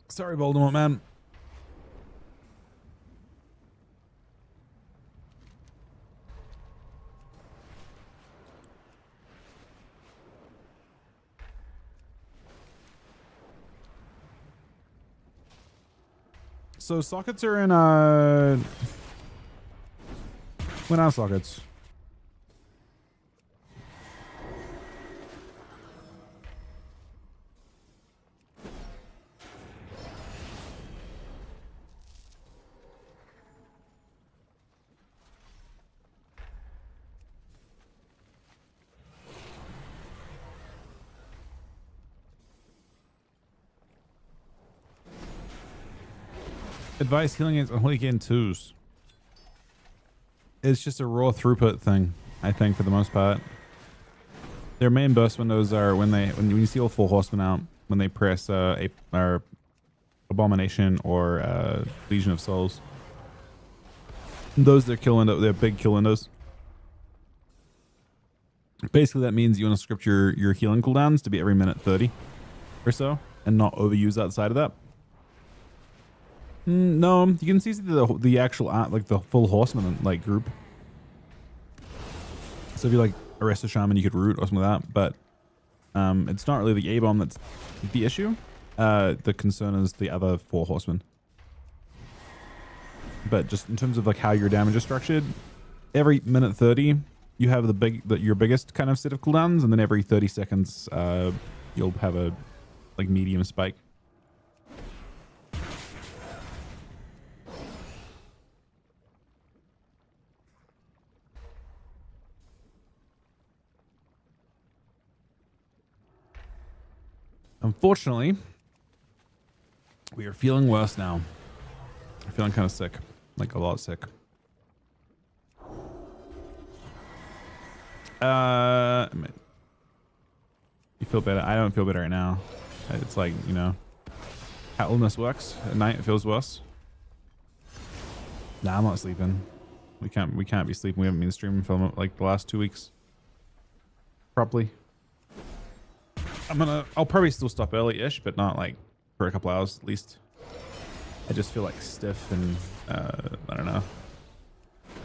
Sorry, Voldemort, man. So sockets are in when are sockets? Advice healing is only again twos. It's just a raw throughput thing, I think, for the most part. Their main burst windows are when you see all 4 horsemen out, when they press or Abomination or Legion of Souls. Those are kill window, they're big kill windows. Basically that means you want to script your healing cooldowns to be every minute 30 or so and not overuse outside of that. No, you can see the actual like the full horseman like group. So if you like arrest a shaman, you could root or something like that. But it's not really the A-bomb that's the issue. The concern is the other 4 horsemen. But just in terms of like how your damage is structured, every minute 30 you have your biggest kind of set of cooldowns, and then every 30 seconds you'll have a like medium spike. Unfortunately, we are feeling worse now. I'm feeling kind of sick, like a lot sick. You feel better? I don't feel better right now. It's like, you know, how illness works. At night it feels worse. Nah, I'm not sleeping. We can't be sleeping. We haven't been streaming for like the last 2 weeks properly. I'll probably still stop early-ish, but not like for a couple hours at least. I just feel like stiff and I don't know,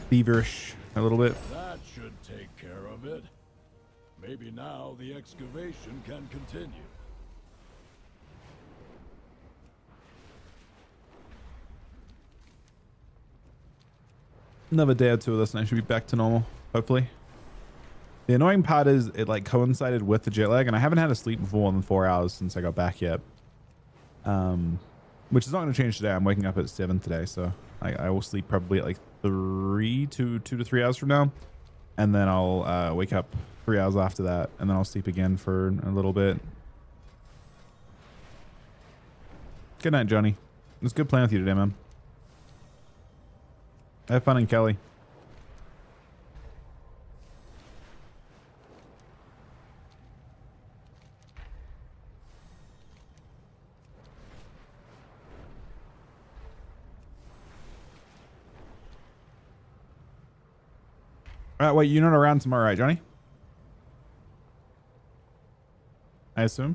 feverish a little bit. That should take care of it. Maybe now the excavation can continue. Another day or 2 of this and I should be back to normal, hopefully. The annoying part is it like coincided with the jet lag, and I haven't had to sleep for more than 4 hours since I got back yet. Which is not going to change today. I'm waking up at 7 today, so I will sleep probably at like 2 to 3 hours from now, and then I'll wake up 3 hours after that, and then I'll sleep again for a little bit. Good night, Johnny. It was good playing with you today, man. Have fun in Kelly. All right, wait, you're not around tomorrow, right, Johnny? I assume.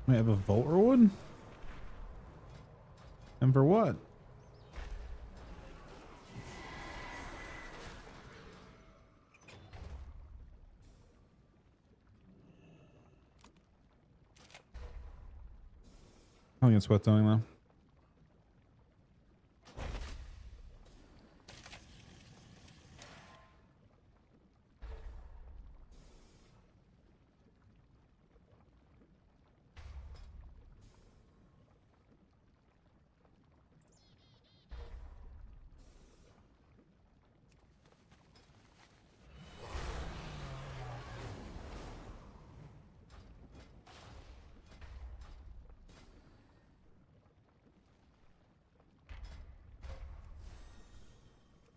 We have a vault reward? And for what? I think it's worth doing though.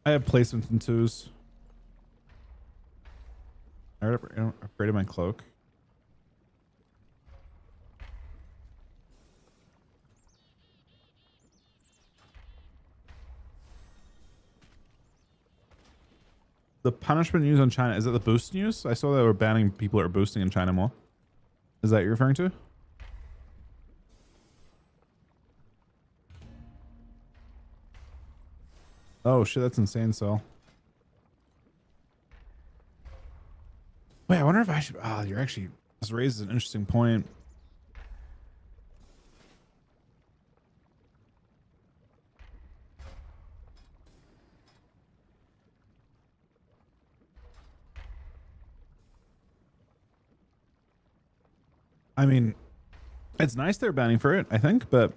I have placements in twos. I upgraded my cloak. The punishment news on China, is that the boost news? I saw they were banning people that are boosting in China more. Is that you're referring to? Oh shit, that's insane, Sol. Wait, I wonder if I should... Oh, you're actually... This raises an interesting point. I mean, it's nice they're banning for it, I think, but...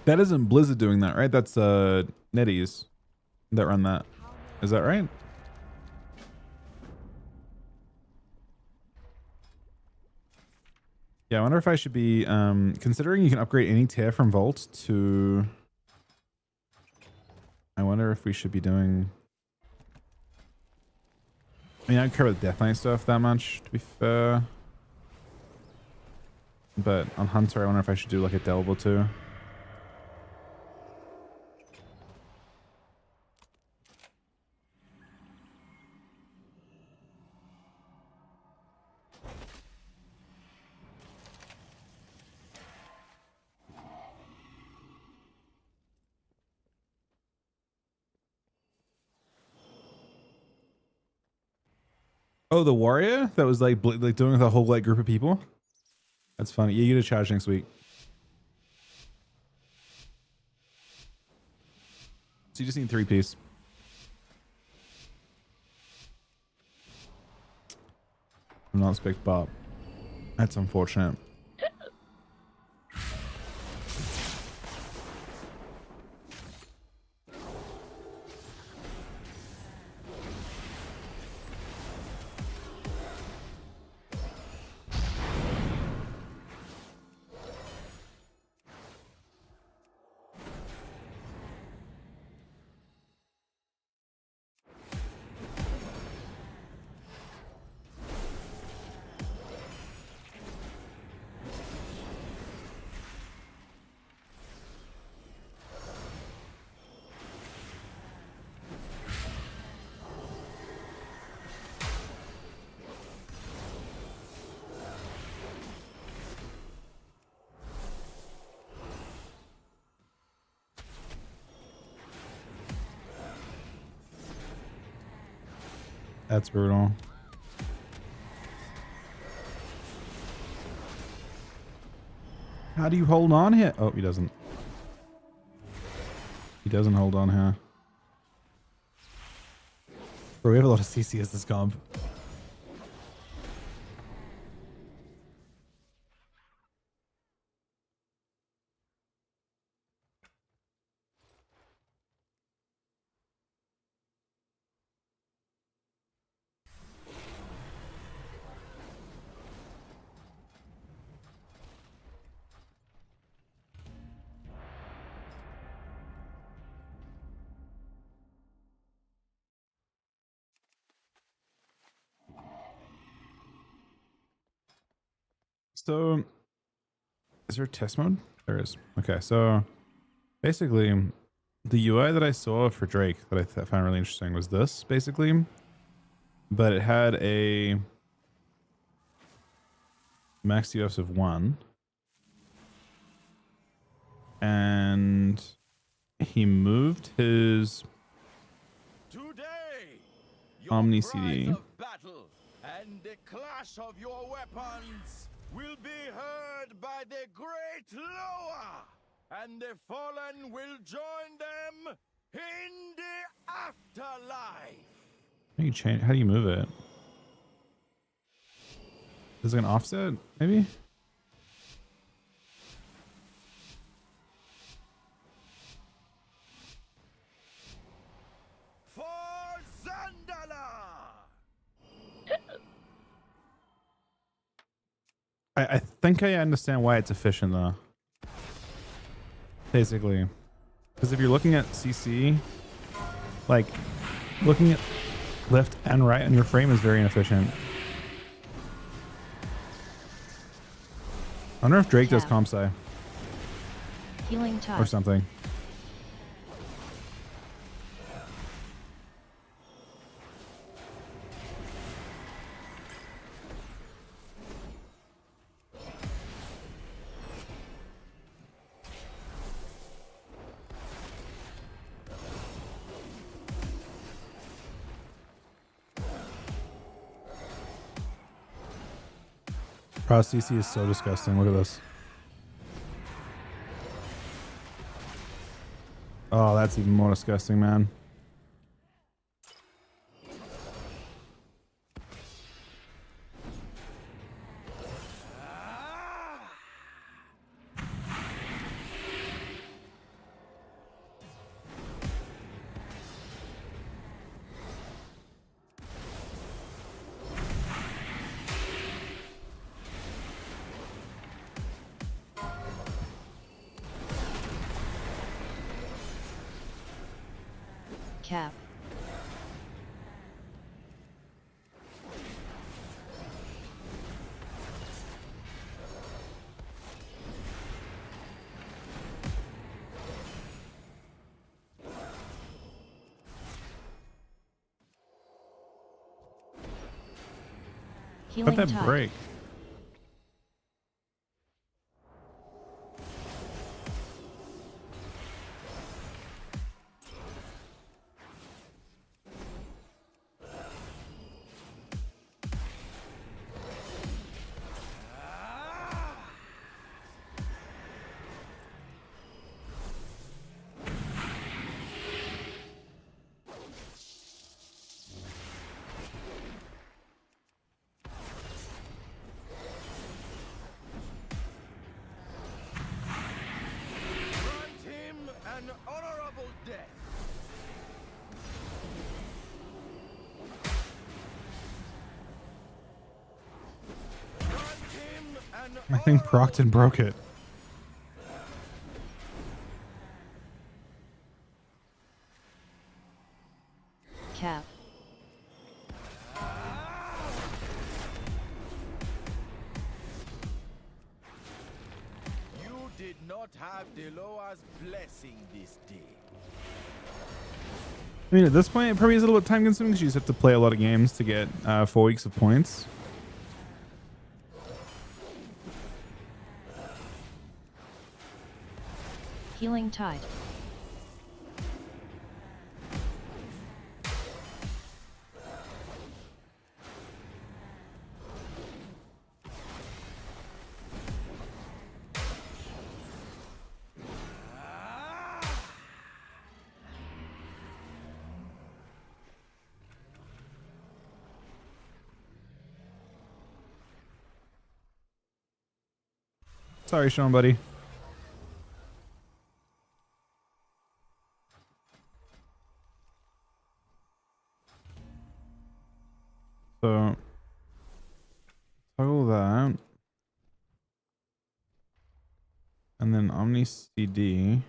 That isn't Blizzard doing that, right? That's NetEase that run that. Is that right? Yeah, I wonder if I should be considering you can upgrade any tier from Vault to... I wonder if we should be doing... I mean, I don't care about the Death Knight stuff that much, to be fair. But on Hunter, I wonder if I should do like a Delvable too. Oh, the warrior that was like doing with a whole like group of people. That's funny. Yeah, you get a charge next week. So you just need 3-piece. I'm not expect Bob. That's unfortunate. That's brutal. How do you hold on here? Oh, he doesn't. He doesn't hold on here. Bro, we have a lot of CC as this comp. So, is there a test mode? There is. Okay, so basically, the UI that I saw for Drake that I found really interesting was this, basically. But it had a max UFs of 1. And he moved his Omni CD. And the clash of your weapons will be heard by the great Loa, and the fallen will join them in the afterlife. How do you change? How do you move it? Is it an offset? Maybe. For Zandala! I think I understand why it's efficient though. Basically, because if you're looking at CC, like looking at left and right on your frame is very inefficient. I wonder if Drake does comp sci Healing or something. CC is so disgusting. Look at this. Oh, that's even more disgusting, man. Cap. Let that break. An honorable death. I think Procton broke it. Cap. You did not have Deloa's blessing this day. I mean, at this point, it probably is a little bit time consuming because you just have to play a lot of games to get 4 weeks of points. Healing Tide. Sorry, Sean, buddy. So, toggle that. And then Omni CD.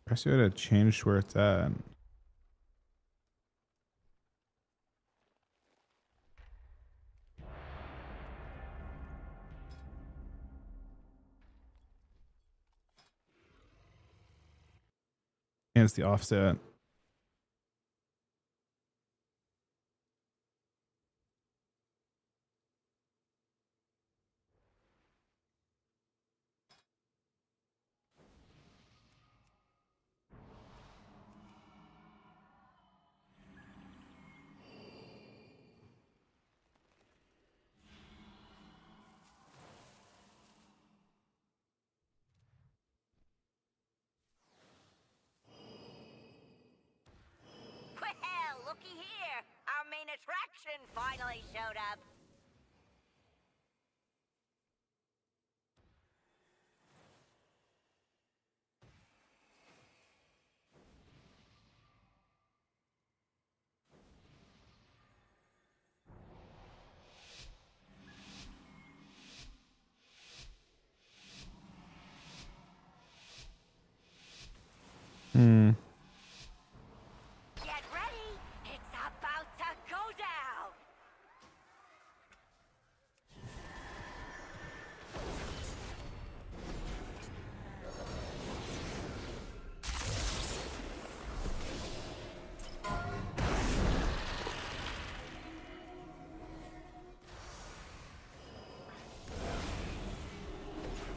I see how to change where it's at. And it's the offset. Well, looky here. Our main attraction finally showed up.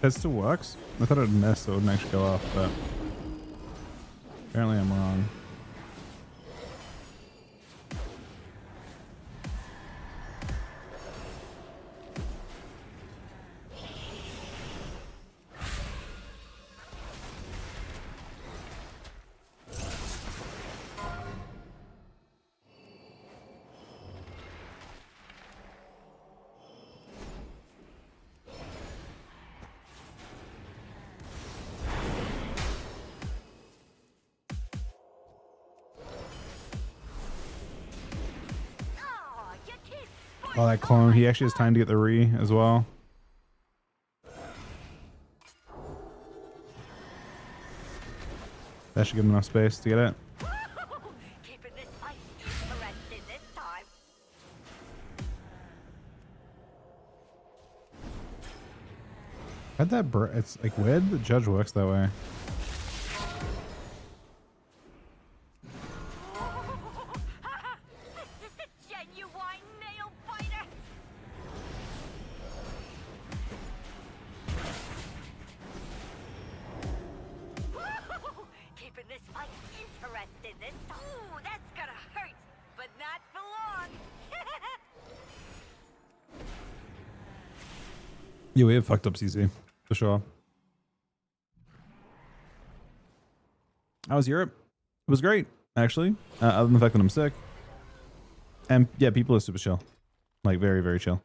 That still works? I thought it'd miss, so it wouldn't actually go off, but apparently I'm wrong. Oh, that clone. He actually has time to get the re as well. That should give him enough space to get it. Keeping this fight interesting this time. How'd that it's like weird. The judge works that way. This is a genuine nail biter. Keeping this fight interesting this time. Ooh, that's gonna hurt, but not for long. Yeah, we have fucked up CC for sure. How was Europe? It was great, actually. Other than the fact that I'm sick. And yeah, people are super chill. Like very, very chill.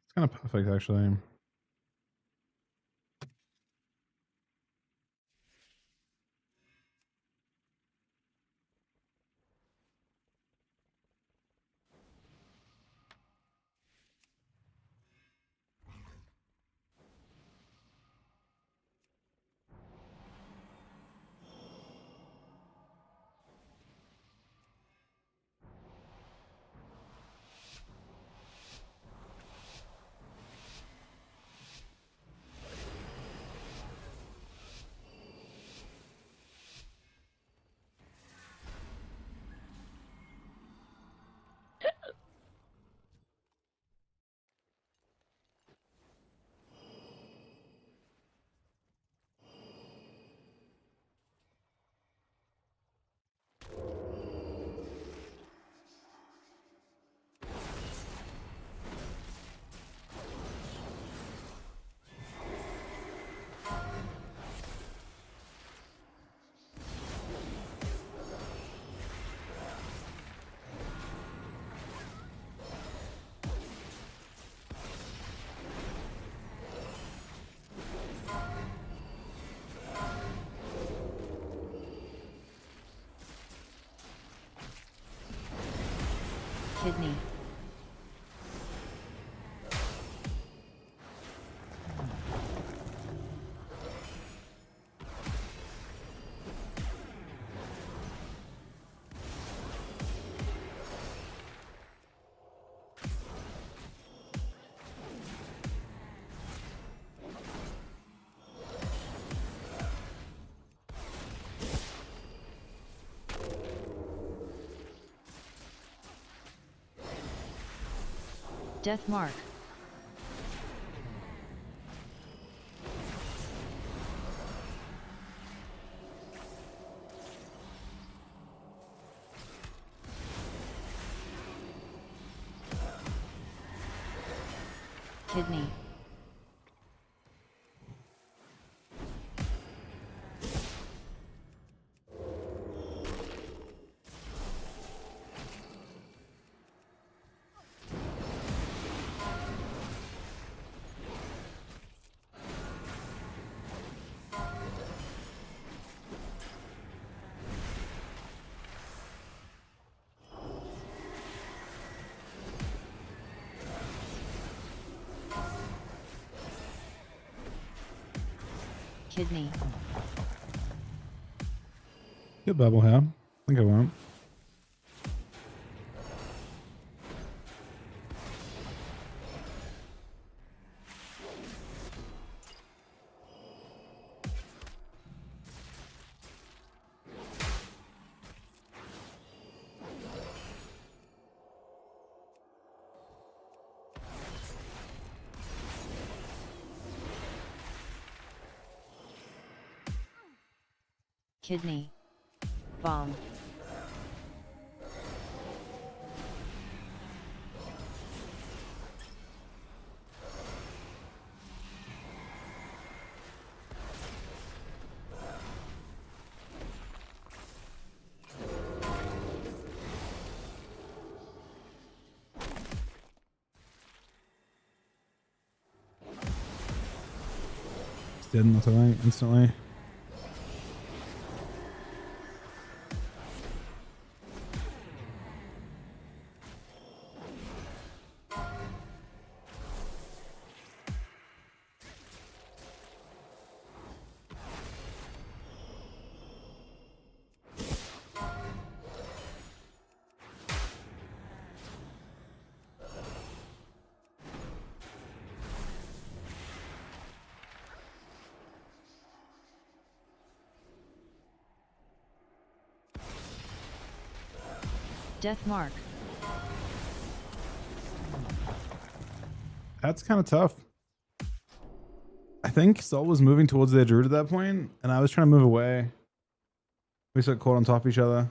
It's kind of perfect, actually. Kidney. Death mark. Kidney. Kidney. Good bubble here. I think I won't. Kidney. Bomb. Just didn't, that's alright, instantly. Death mark. That's kind of tough. I think Sol was moving towards their druid at that point, and I was trying to move away. We just got caught on top of each other.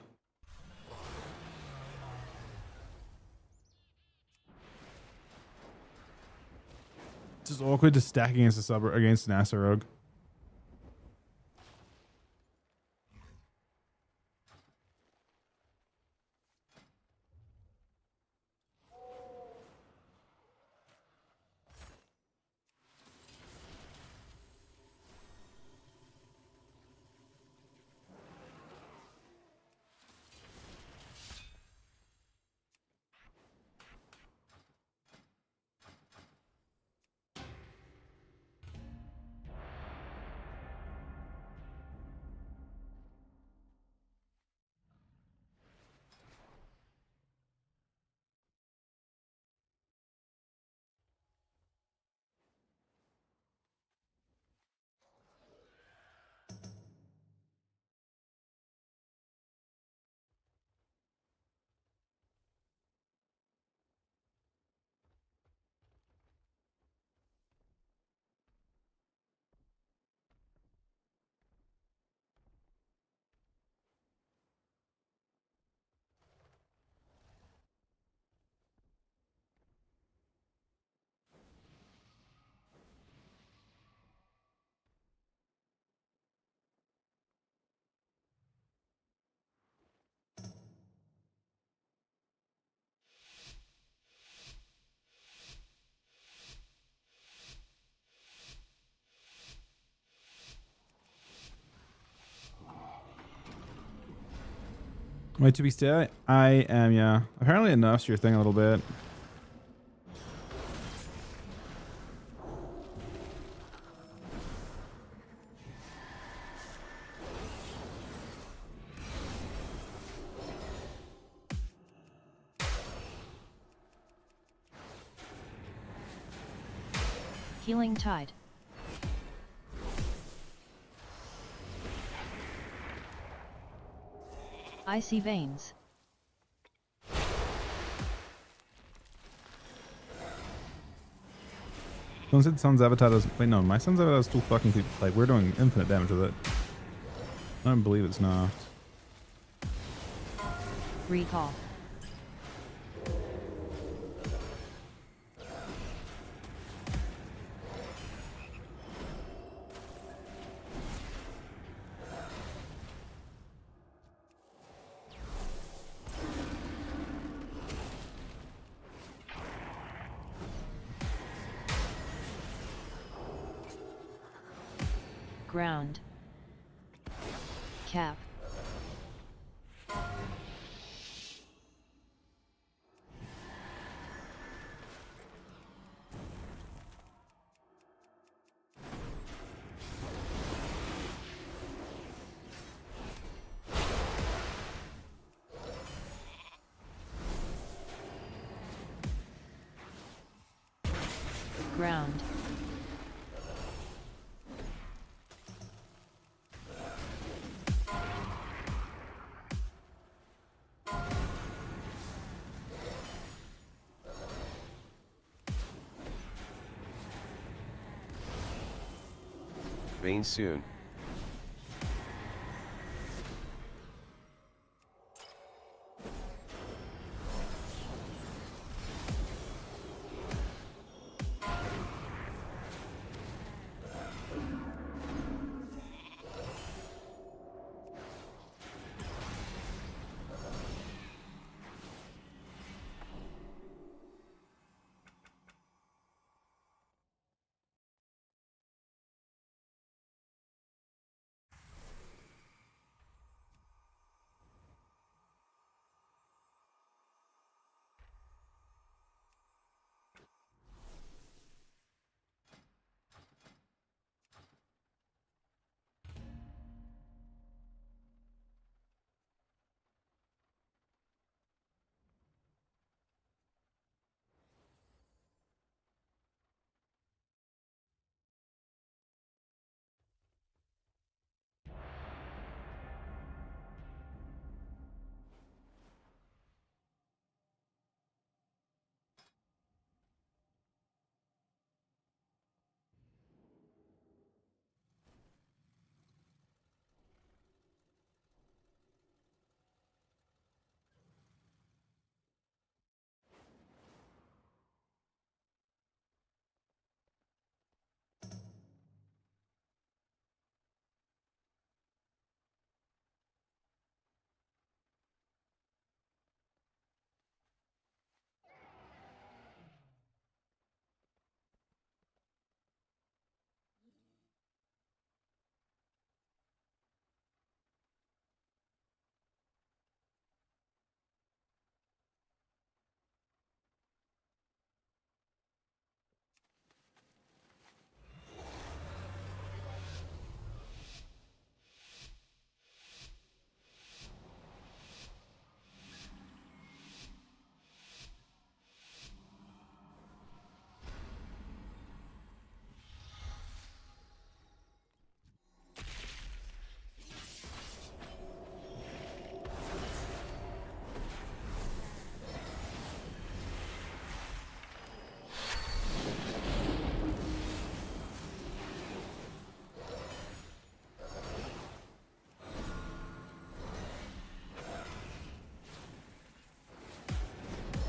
It's just awkward to stack against a sub against an Asa rogue. Wait to be still. I am, yeah. Apparently it nerfs your thing a little bit. Healing Tide. Icy Veins. Someone said Sun's avatar does. Wait, no, my Sun's avatar is still fucking people. Like, we're doing infinite damage with it. I don't believe it's not. Recall. Ground. Cap. Ground. Vein soon.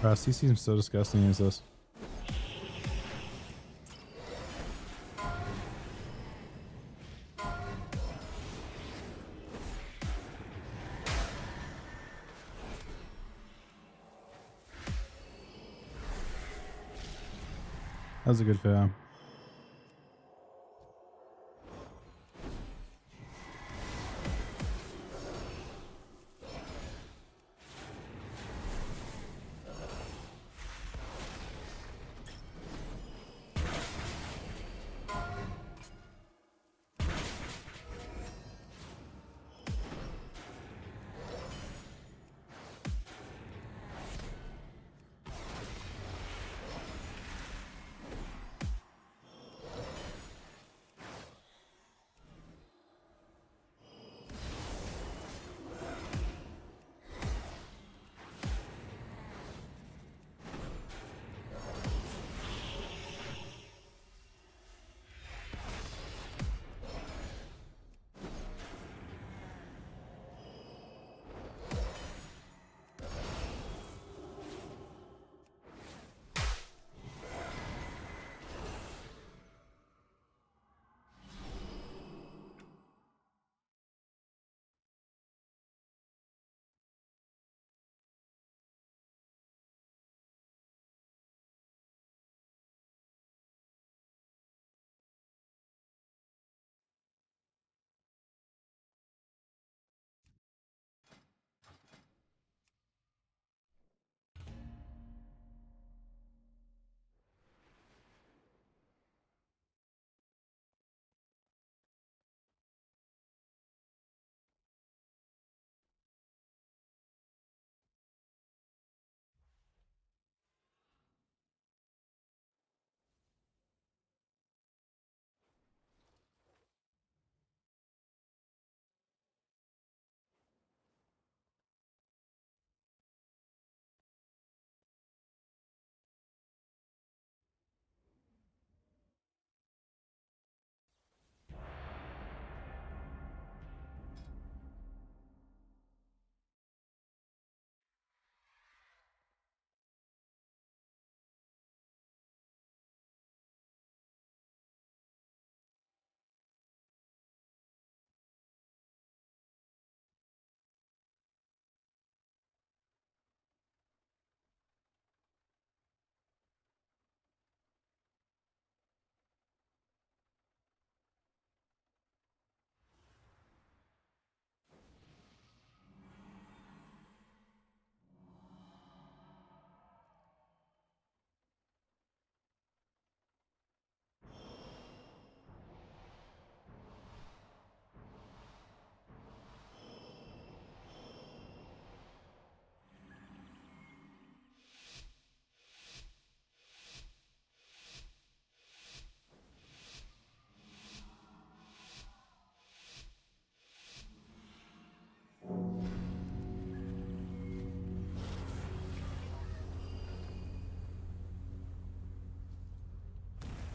Bro, CC seems so disgusting. Is this? That was a good fail.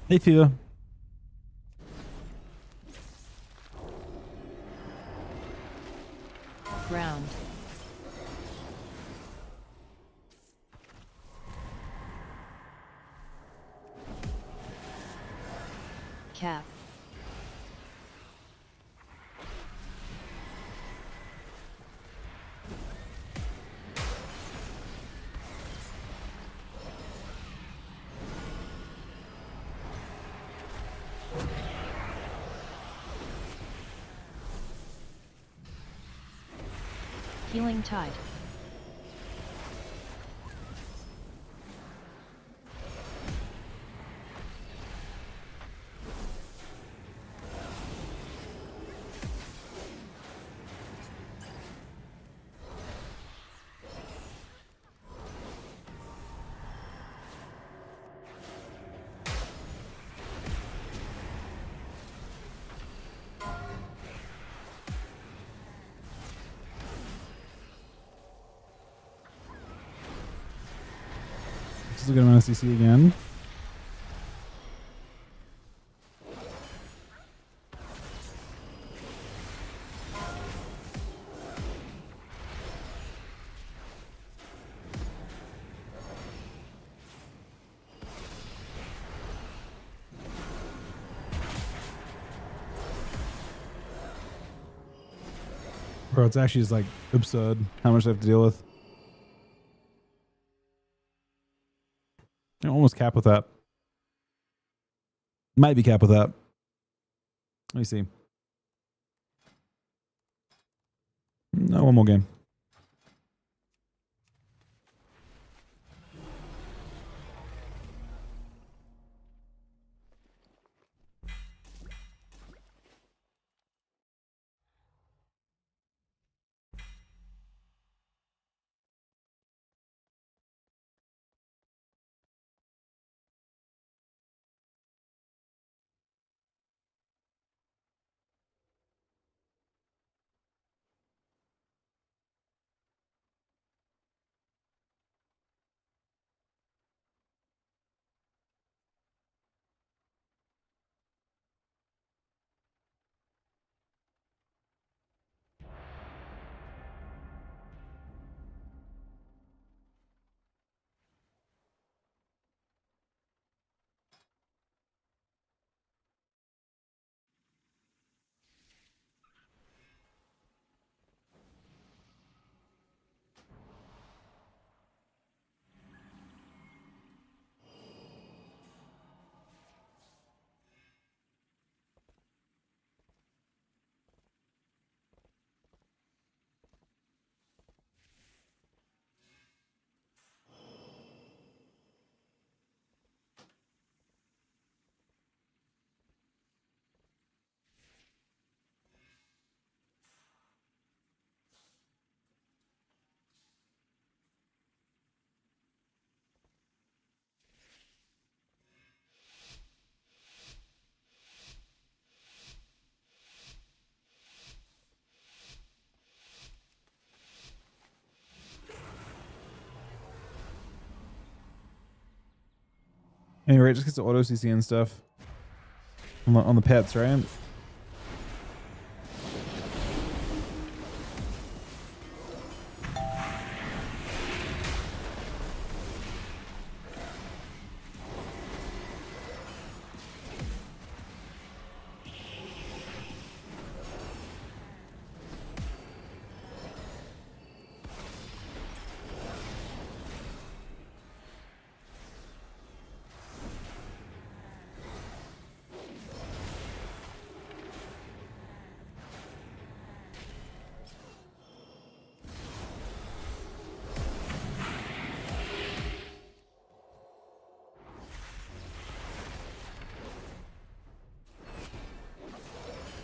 Hey, Fever. Ground. Cap. Healing Tide. This is a good amount of CC again. Bro, it's actually just like absurd how much I have to deal with. Almost cap with that. Might be cap with that. Let me see. No, one more game. Anyway, it just gets to auto CC and stuff on the pets, right?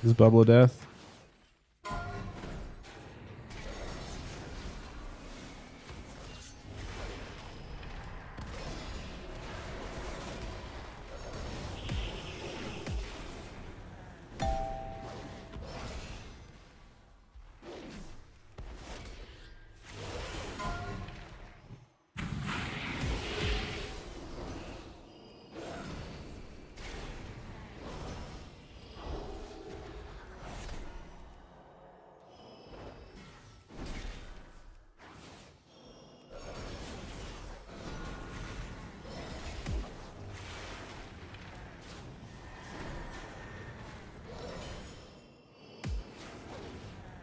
This is Bubble of Death.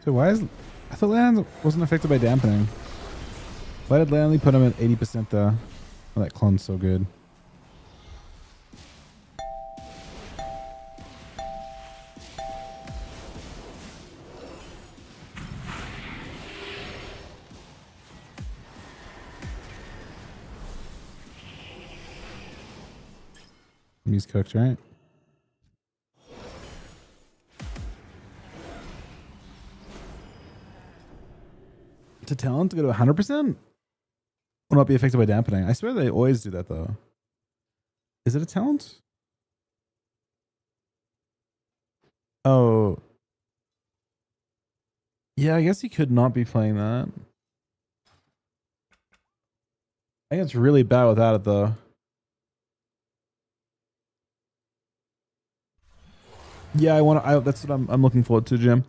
So why is... I thought Land wasn't affected by dampening. Why did Land only put him at 80% there? Oh, that clone's so good. He's cooked, right? To talent to go to 100% will not be affected by dampening. I swear they always do that though. Is it a talent? Oh. Yeah, I guess he could not be playing that. I think it's really bad without it though. Yeah, that's what I'm looking forward to, Jim.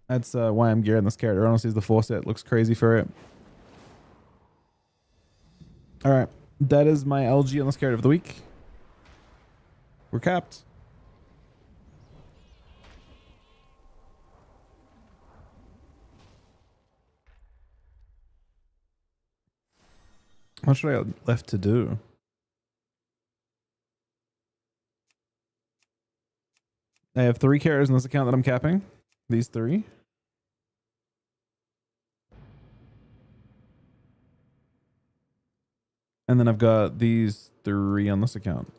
That's why I'm gearing this character. Honestly, the 4 set looks crazy for it. All right, that is my LG on this character of the week. We're capped. What should I have left to do? I have 3 characters in this account that I'm capping. These 3. And then I've got these 3 on this account.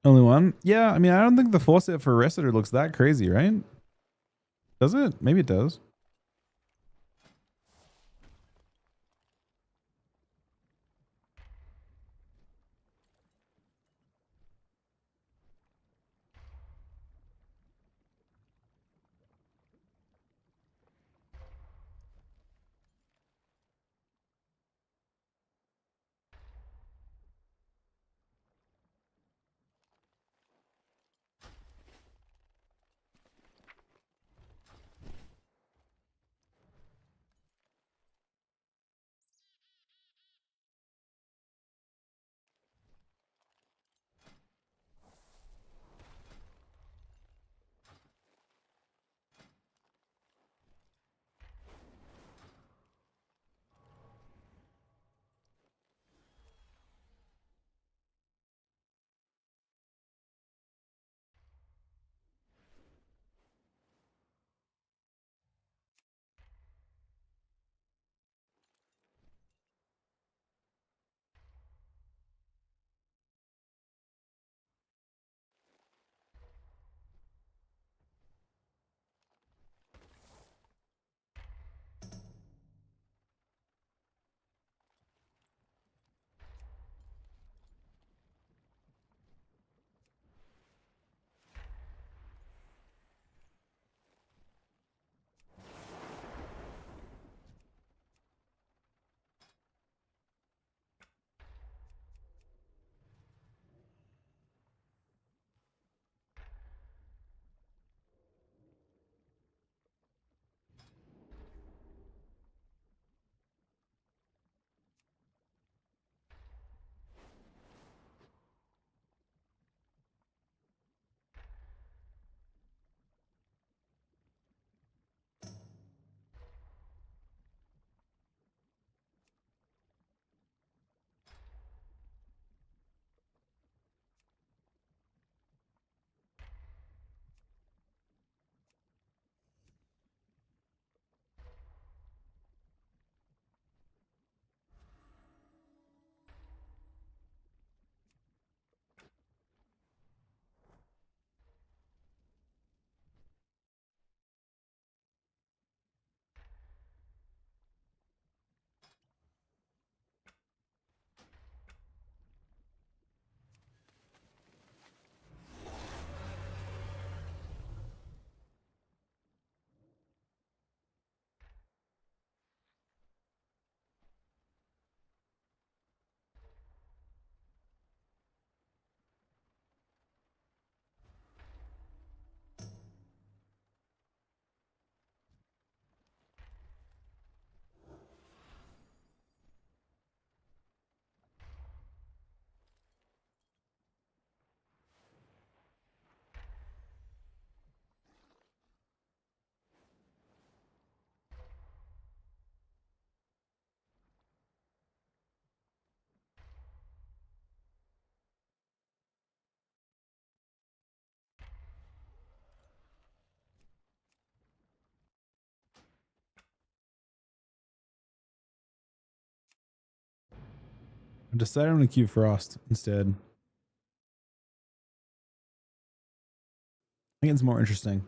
Only one? Yeah, I mean, I don't think the 4 set for Resitor looks that crazy, right? Does it? Maybe it does. I decided I'm gonna keep Frost instead. I think it's more interesting.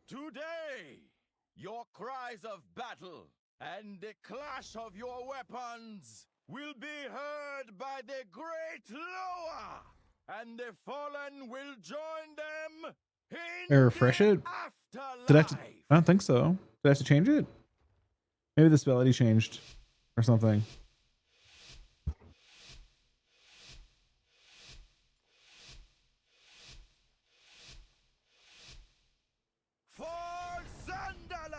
Today, your cries of battle and the clash of your weapons will be heard by the great Loa, and the fallen will join them in I refresh it? Did I have to? I don't think so. Did I have to change it? Maybe the spell ID changed or something. For Zandala!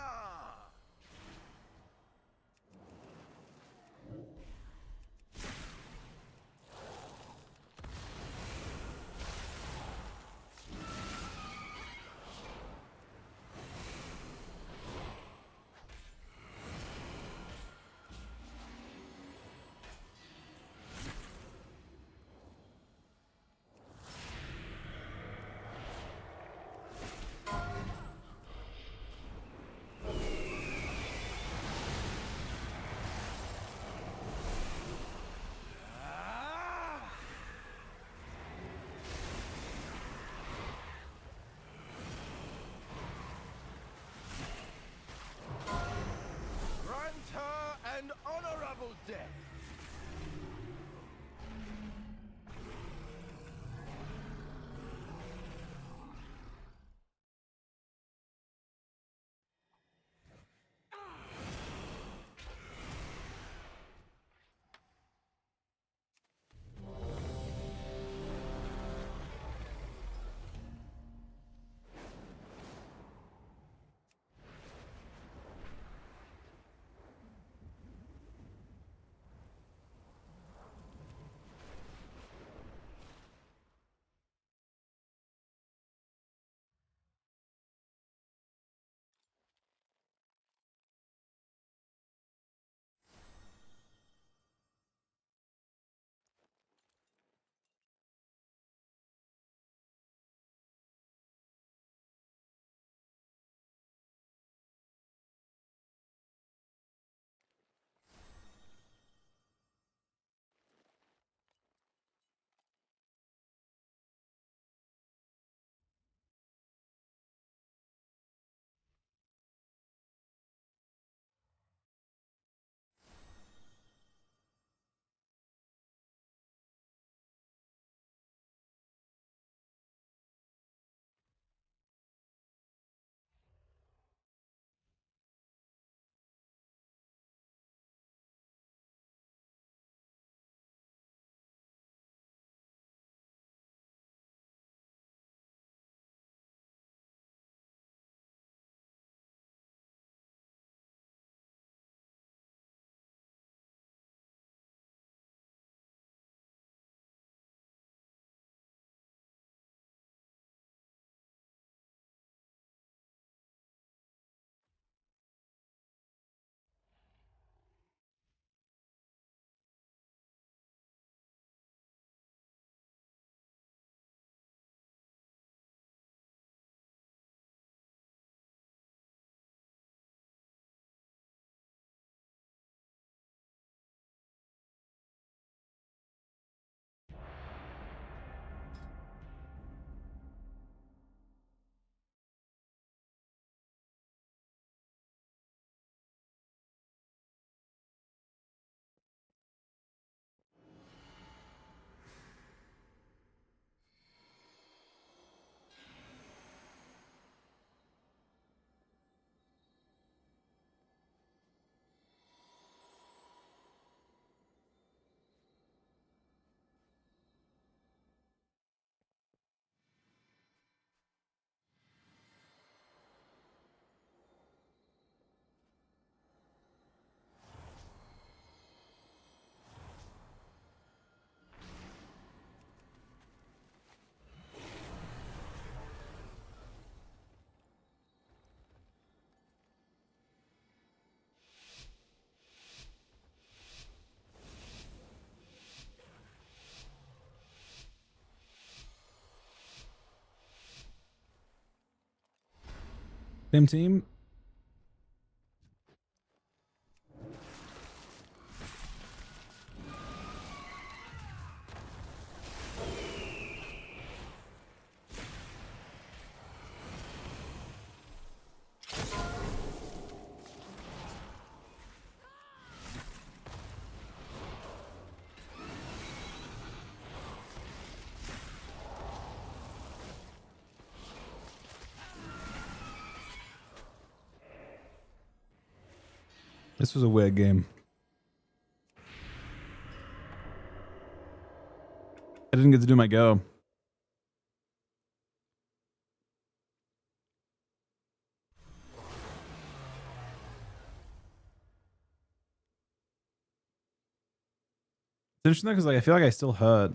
Same team. This was a weird game. I didn't get to do my go. It's interesting because like I feel like I still hurt.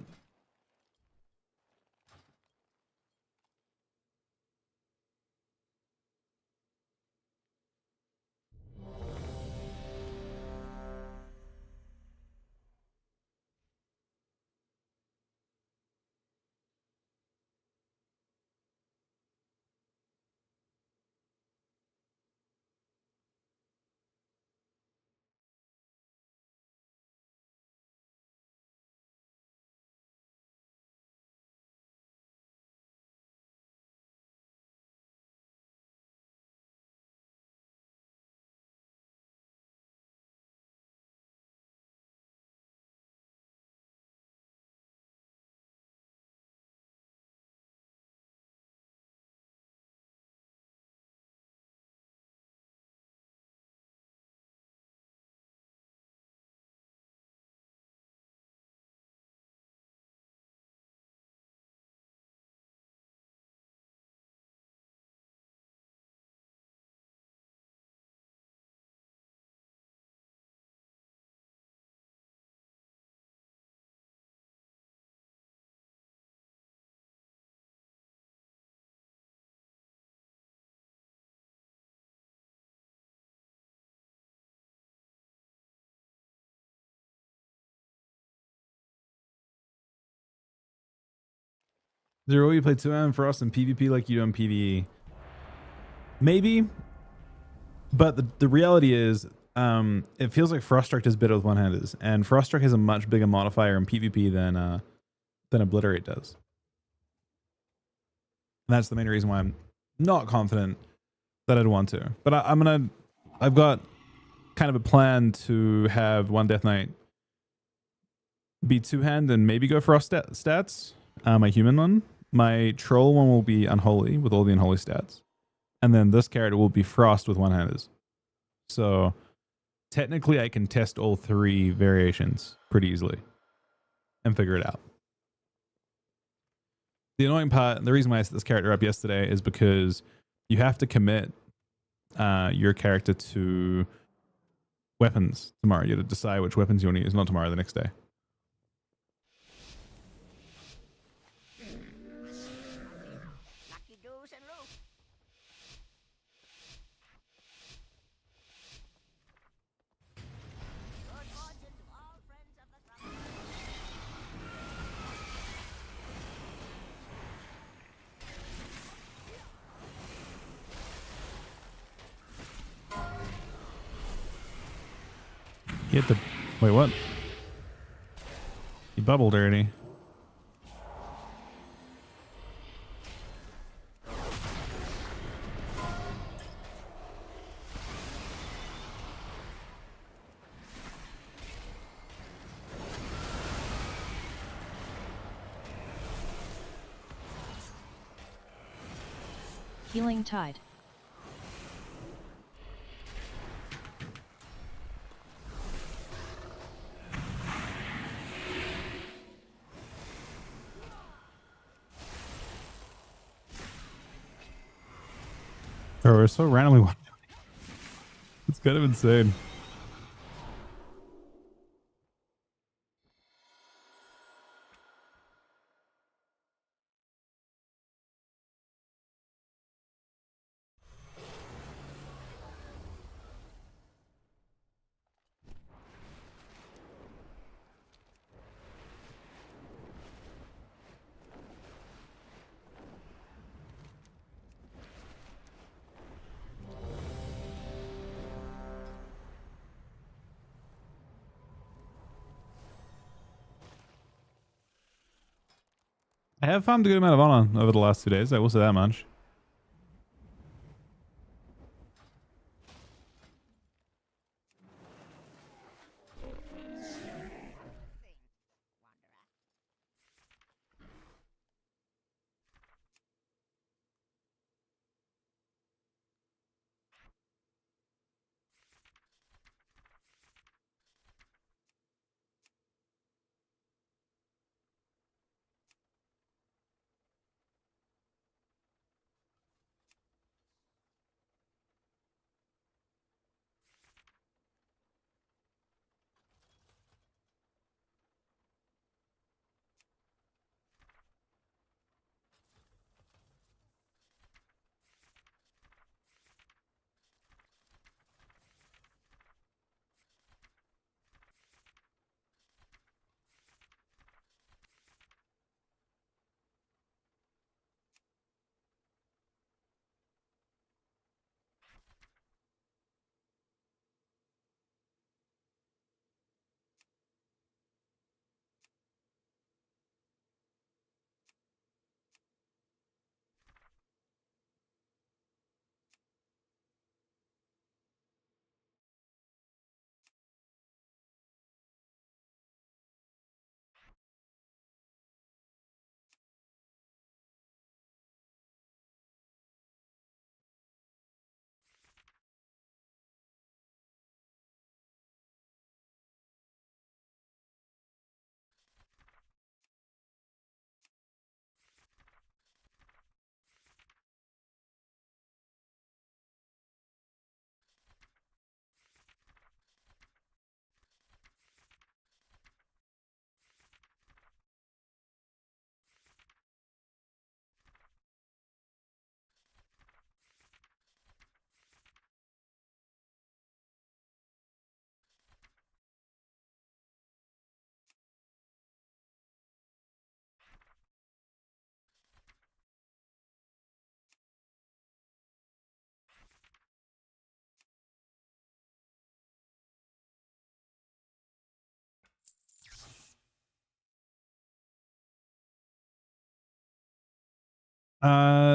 Zero, you play 2M for us in PvP like you do in PvE. Maybe, but the reality is, it feels like Froststrike is better with one-handers, and Froststrike has a much bigger modifier in PvP than Obliterate does. And that's the main reason why I'm not confident that I'd want to. But I've got kind of a plan to have one Death Knight be two-hand and maybe go Frost stats. My human one. My troll one will be Unholy with all the Unholy stats. And then this character will be Frost with one-handers. So technically I can test all three variations pretty easily and figure it out. The annoying part, the reason why I set this character up yesterday is because you have to commit your character to weapons tomorrow. You have to decide which weapons you want to use, not tomorrow, the next day. He hit the... Wait, what? He bubbled already. Healing Tide. Oh, we're so randomly. It's kind of insane. I have farmed a good amount of honor over the last 2 days. I will say that much.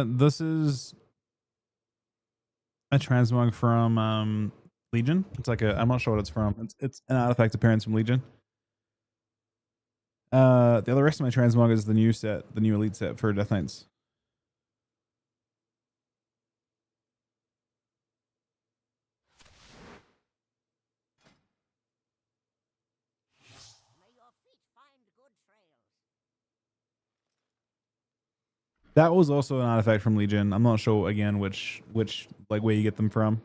This is a transmog from Legion. It's like I'm not sure what it's from. It's an artifact appearance from Legion. The other rest of my transmog is the new set, the new elite set for Death Knights. That was also an artifact from Legion. I'm not sure again which like where you get them from.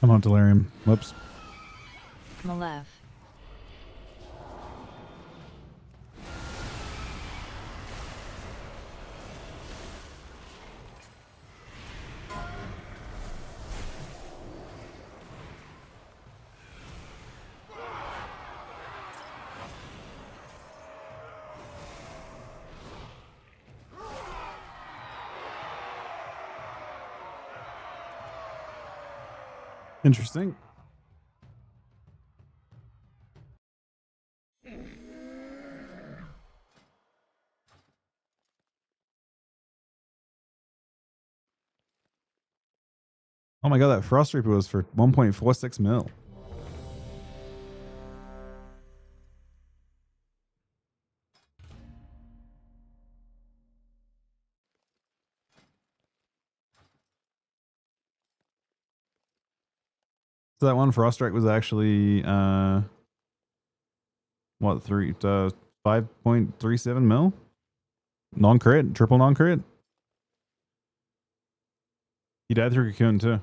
I'm on delirium. Whoops. Malef. Interesting. Oh my god, that Frost Reaper was for 1.46 mil. So that one Frost Strike was actually what 5.37 mil? Non-crit, triple non-crit. He died through Cocoon too.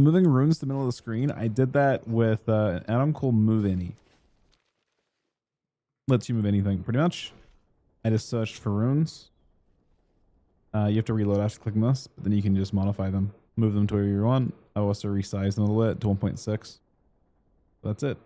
Moving runes to the middle of the screen. I did that with an add-on called Move Any. Lets you move anything, pretty much. I just searched for runes. You have to reload after clicking this, but then you can just modify them, move them to where you want. I also resized them a little bit to 1.6. That's it.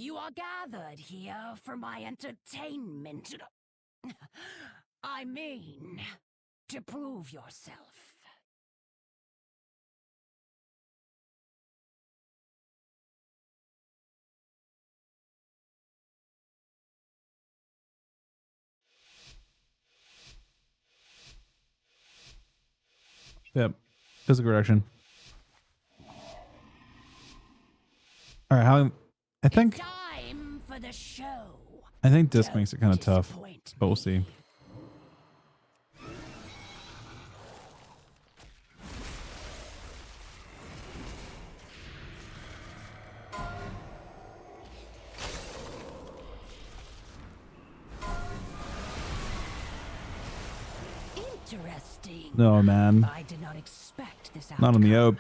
You are gathered here for my entertainment. I mean, to prove yourself. Yep. Physical direction. All right. How? I think. Time for the show. I think disc makes it kind of tough, but we'll see. Interesting. No, man. I did not expect this Not on the ope.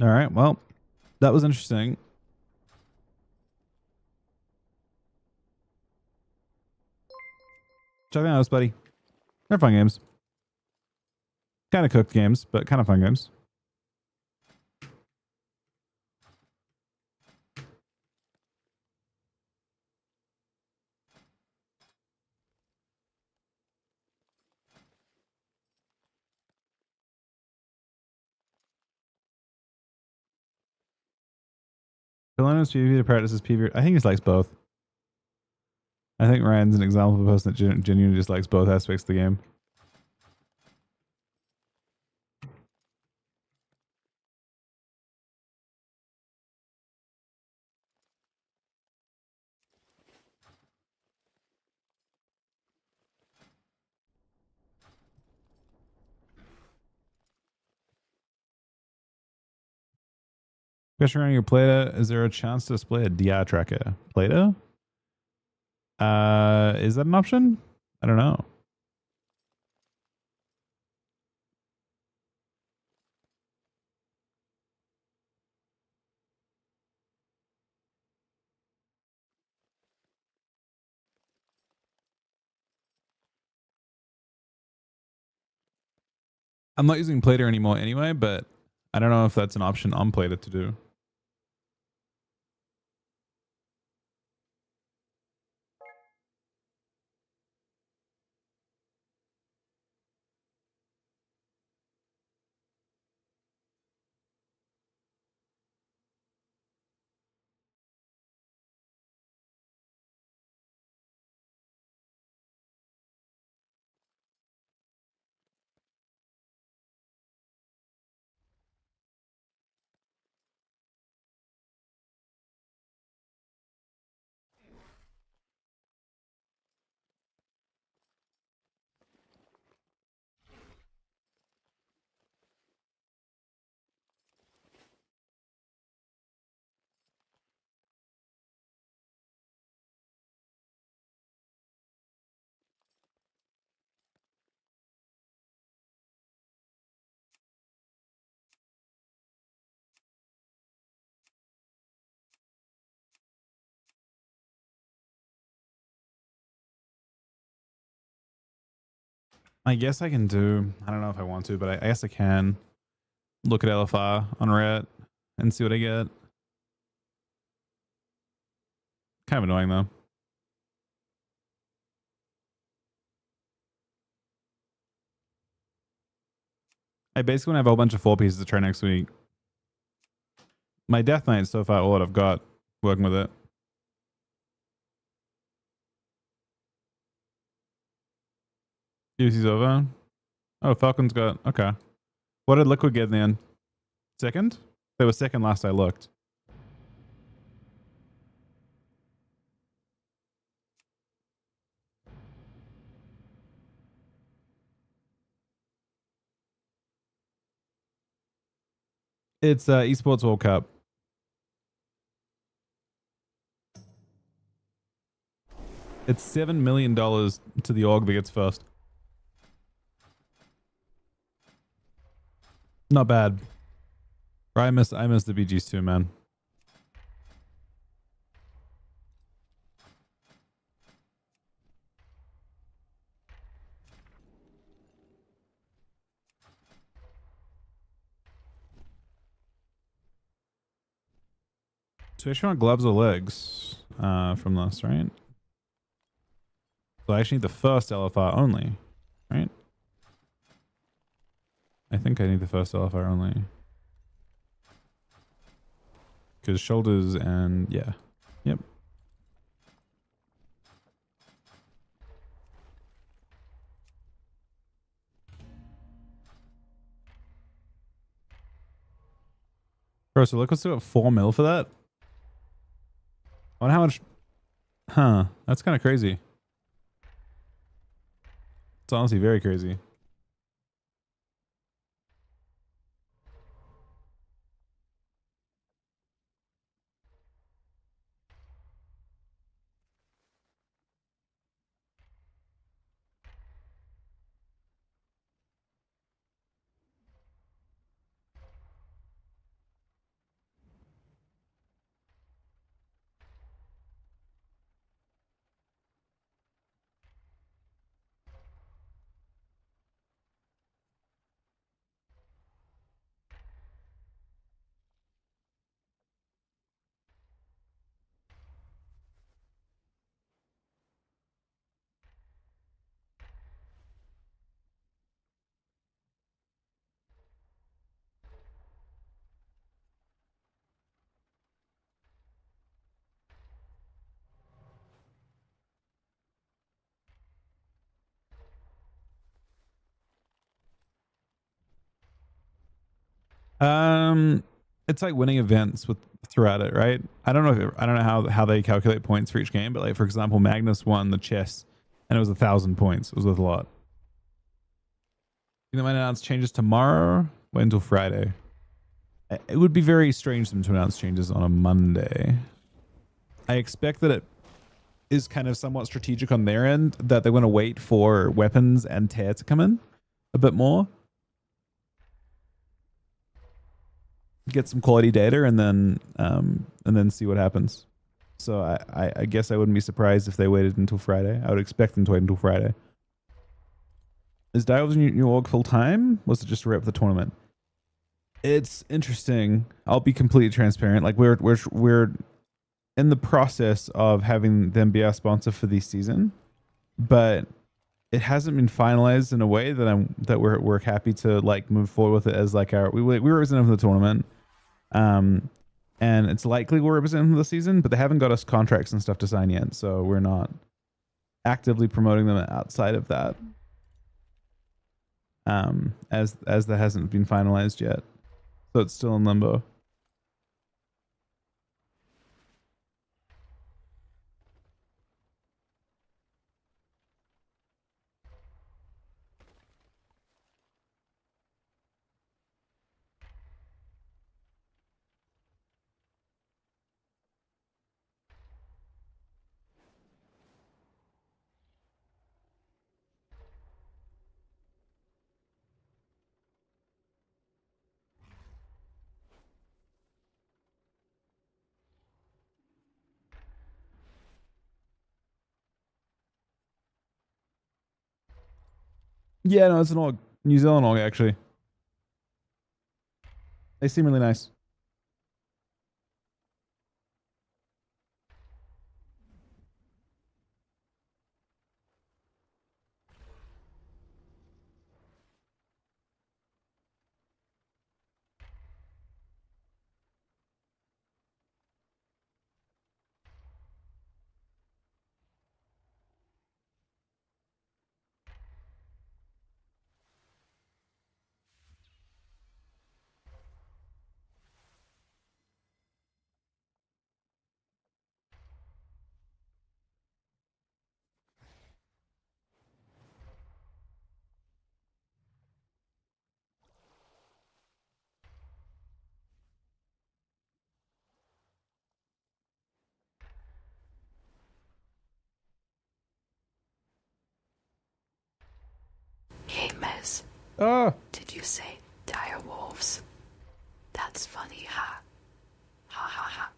All right. Well, that was interesting. Check them out, buddy. They're fun games. Kind of cooked games, but kind of fun games. Philonis PvP to practices PvP. I think he likes both. I think Ryan's an example of a person that genuinely just likes both aspects of the game. Question around your Plata. Is there a chance to display a DI tracker? Plata? Is that an option? I don't know. I'm not using Plata anymore anyway, but I don't know if that's an option on Plata to do. I guess I can do. I don't know if I want to, but I guess I can look at LFR on Ret and see what I get. Kind of annoying though. I basically want to have a whole bunch of 4 pieces to try next week. My Death Knight is so far all that I've got working with it. UC's over. Oh, Falcon's got. Okay. What did Liquid get in the end? Second? They were second last I looked. It's Esports World Cup. It's $7 million to the org that gets first. Not bad. I miss the BGs too, man. So I actually want gloves or legs from this, right? So I actually need the first LFR only, right? I think I need the first LFR only. Because shoulders and yeah. Yep. Bro, so look, let's do 4 mil for that. I wonder how much. Huh. That's kind of crazy. It's honestly very crazy. It's like winning events with throughout it, right? I don't know. I don't know how they calculate points for each game, but like for example, Magnus won the chess, and it was 1,000 points. It was worth a lot. You know, might announce changes tomorrow. Wait until Friday. It would be very strange for them to announce changes on a Monday. I expect that it is kind of somewhat strategic on their end, that they want to wait for weapons and tear to come in a bit more, get some quality data, and then see what happens. So I guess I wouldn't be surprised if they waited until Friday. I would expect them to wait until Friday. Is Dials in New York full time? Was it just to rep the tournament? It's interesting. I'll be completely transparent. Like we're in the process of having them be our sponsor for this season, but it hasn't been finalized in a way that we're happy to like move forward with it as like we represent them for the tournament. And it's likely we'll represent them for the season, but they haven't got us contracts and stuff to sign yet, so we're not actively promoting them outside of that. As that hasn't been finalized yet, so it's still in limbo. Yeah, no, it's an org. New Zealand org, actually. They seem really nice. Hey, Mez. Oh. Did you say dire wolves? That's funny, ha. Ha ha ha.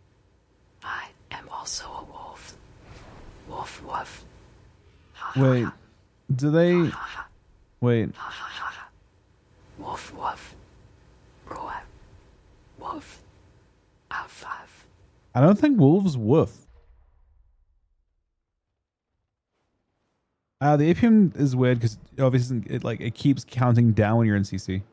I am also a wolf. Wolf woof. Wait, do they? Wait. Wolf woof. Roar. Wolf. Alpha. I don't think wolves woof. The APM is weird because obviously it keeps counting down when you're in CC.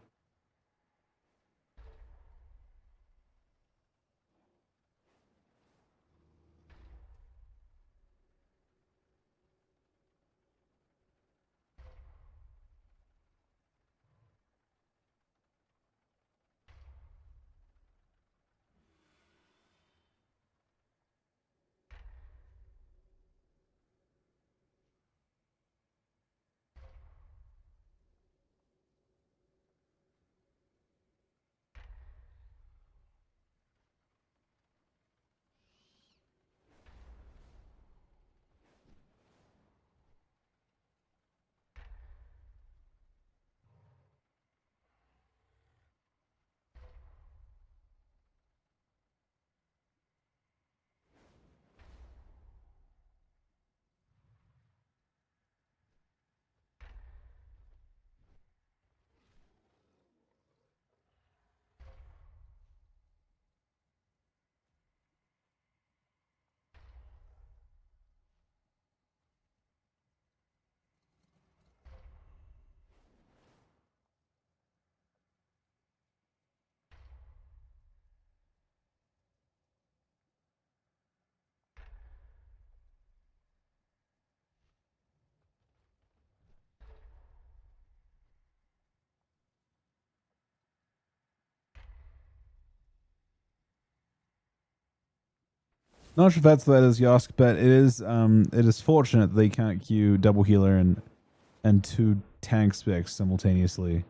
Not sure if that's that is Yosk, but it is fortunate they can't queue double healer and two tank specs simultaneously.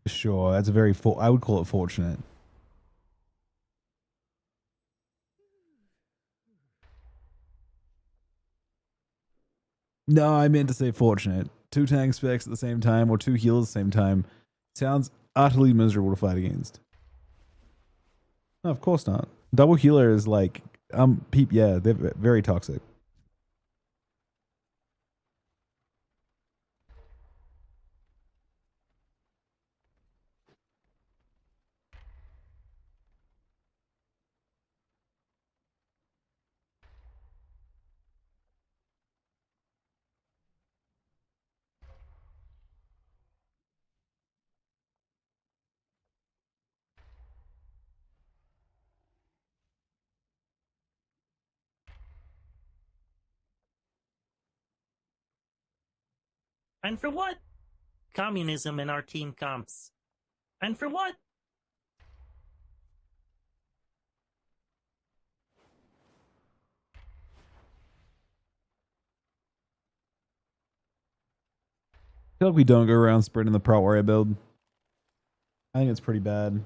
Sure, that's a very I would call it fortunate. No, I meant to say fortunate. Two tank specs at the same time or two healers at the same time sounds utterly miserable to fight against. No, of course not. Double healer is like yeah, they're very toxic. And for what? Communism in our team comps. And for what? I feel like we don't go around spreading the Pro Warrior build. I think it's pretty bad.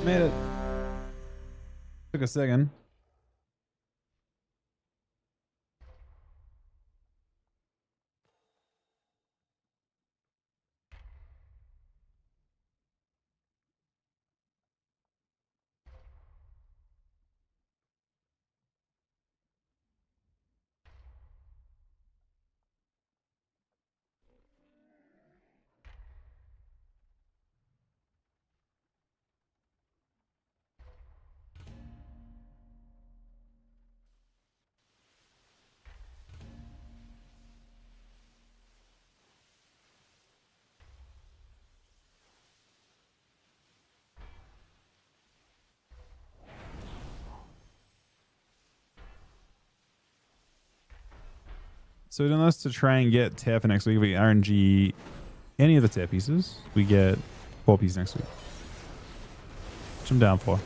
Made it. Took a second. So we've done this to try and get tier for next week. We RNG any of the tier pieces. We get 4 pieces next week. Which I'm down for.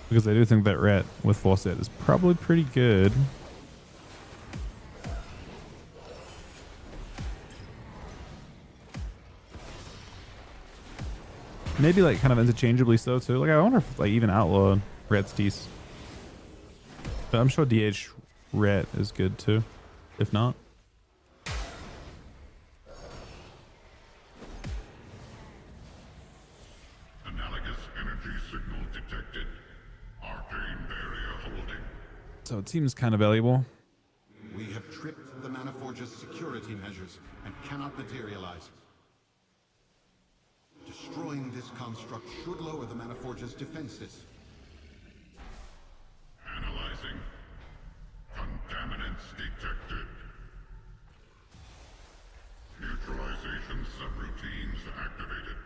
Because I do think that ret with 4 set is probably pretty good. Maybe like kind of interchangeably so too. Like I wonder if like even outlaw ret's decent. But I'm sure DH ret is good too. If not. Analogous energy signal detected. Arcane barrier holding. So it seems kind of valuable. We have tripped the Manaforge's security measures and cannot materialize. Destroying this construct should lower the Manaforge's defenses. Analyzing. Contaminants detected. Neutralization subroutines activated.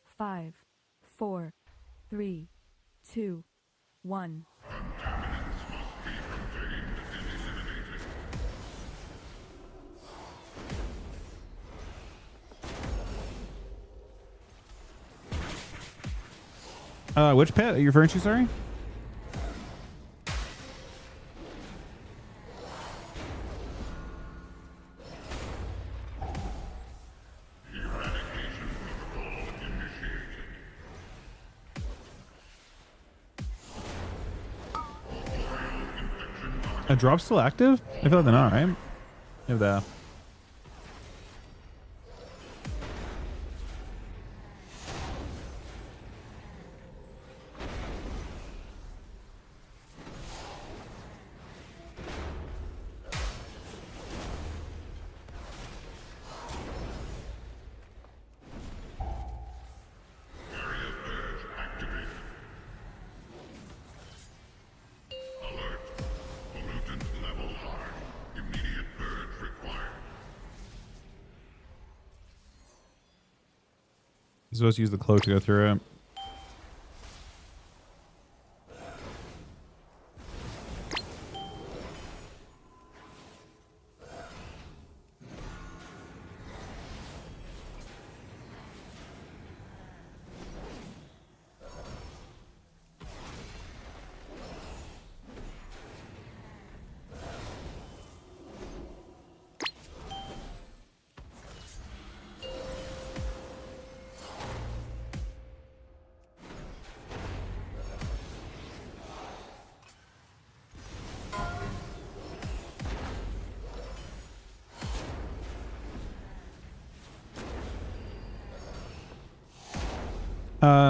Five, 4, 3, 2, 1. Contaminants must be contained and eliminated. Which pet are you referring to, sorry? Eradication protocol initiated. A drop still active? I feel like they're not, right? If they're. Area purge activated. Alert. Pollutant level high. Immediate purge required. You're supposed to use the cloak to go through it.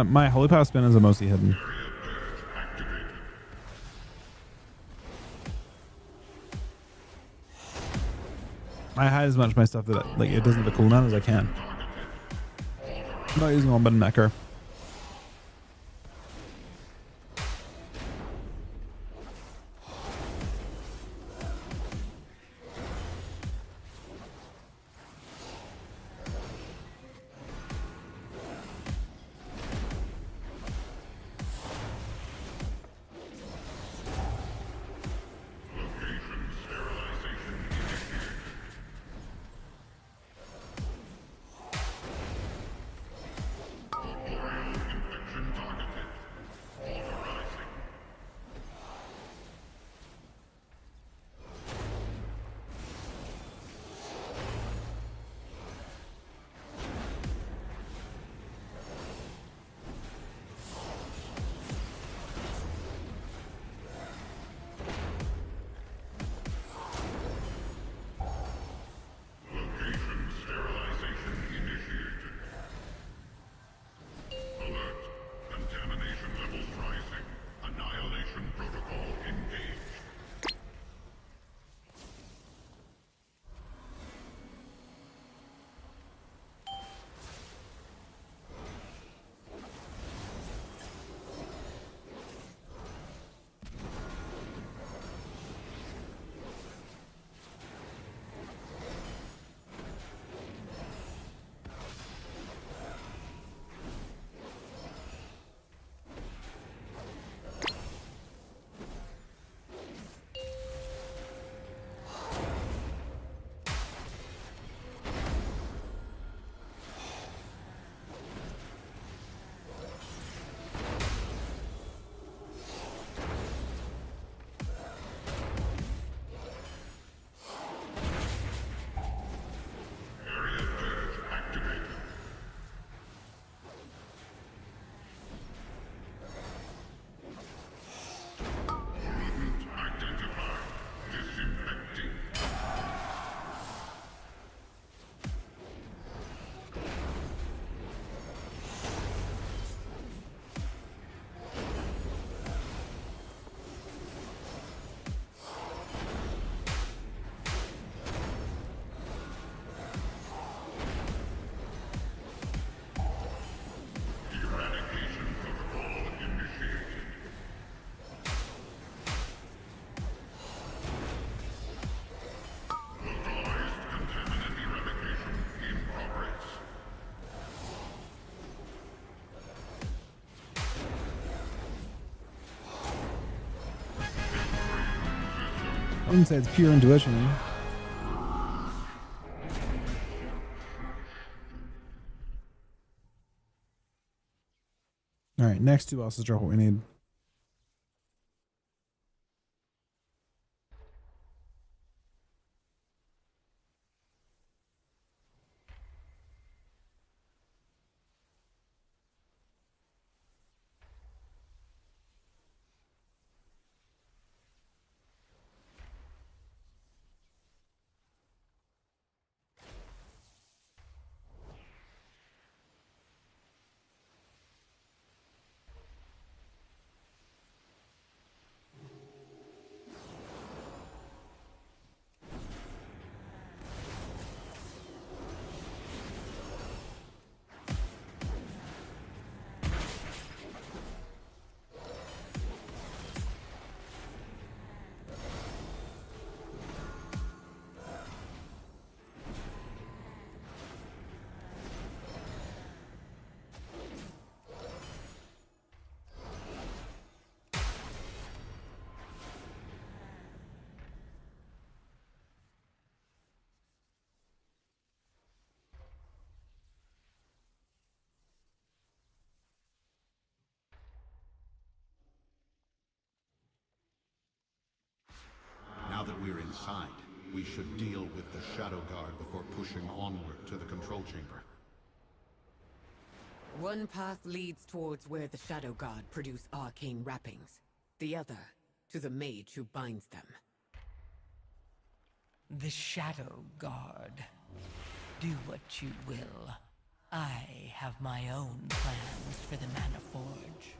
My holy power spinners are mostly hidden. I hide as much of my stuff that like it doesn't have a cooldown as I can. I'm not using one button macro. wouldn't say it's pure intuition. All right, next two bosses drop what we need. Now that we're inside, we should deal with the Shadow Guard before pushing onward to the control chamber. One path leads towards where the Shadow Guard produce arcane wrappings. The other, to the mage who binds them. The Shadow Guard. Do what you will. I have my own plans for the Mana Forge.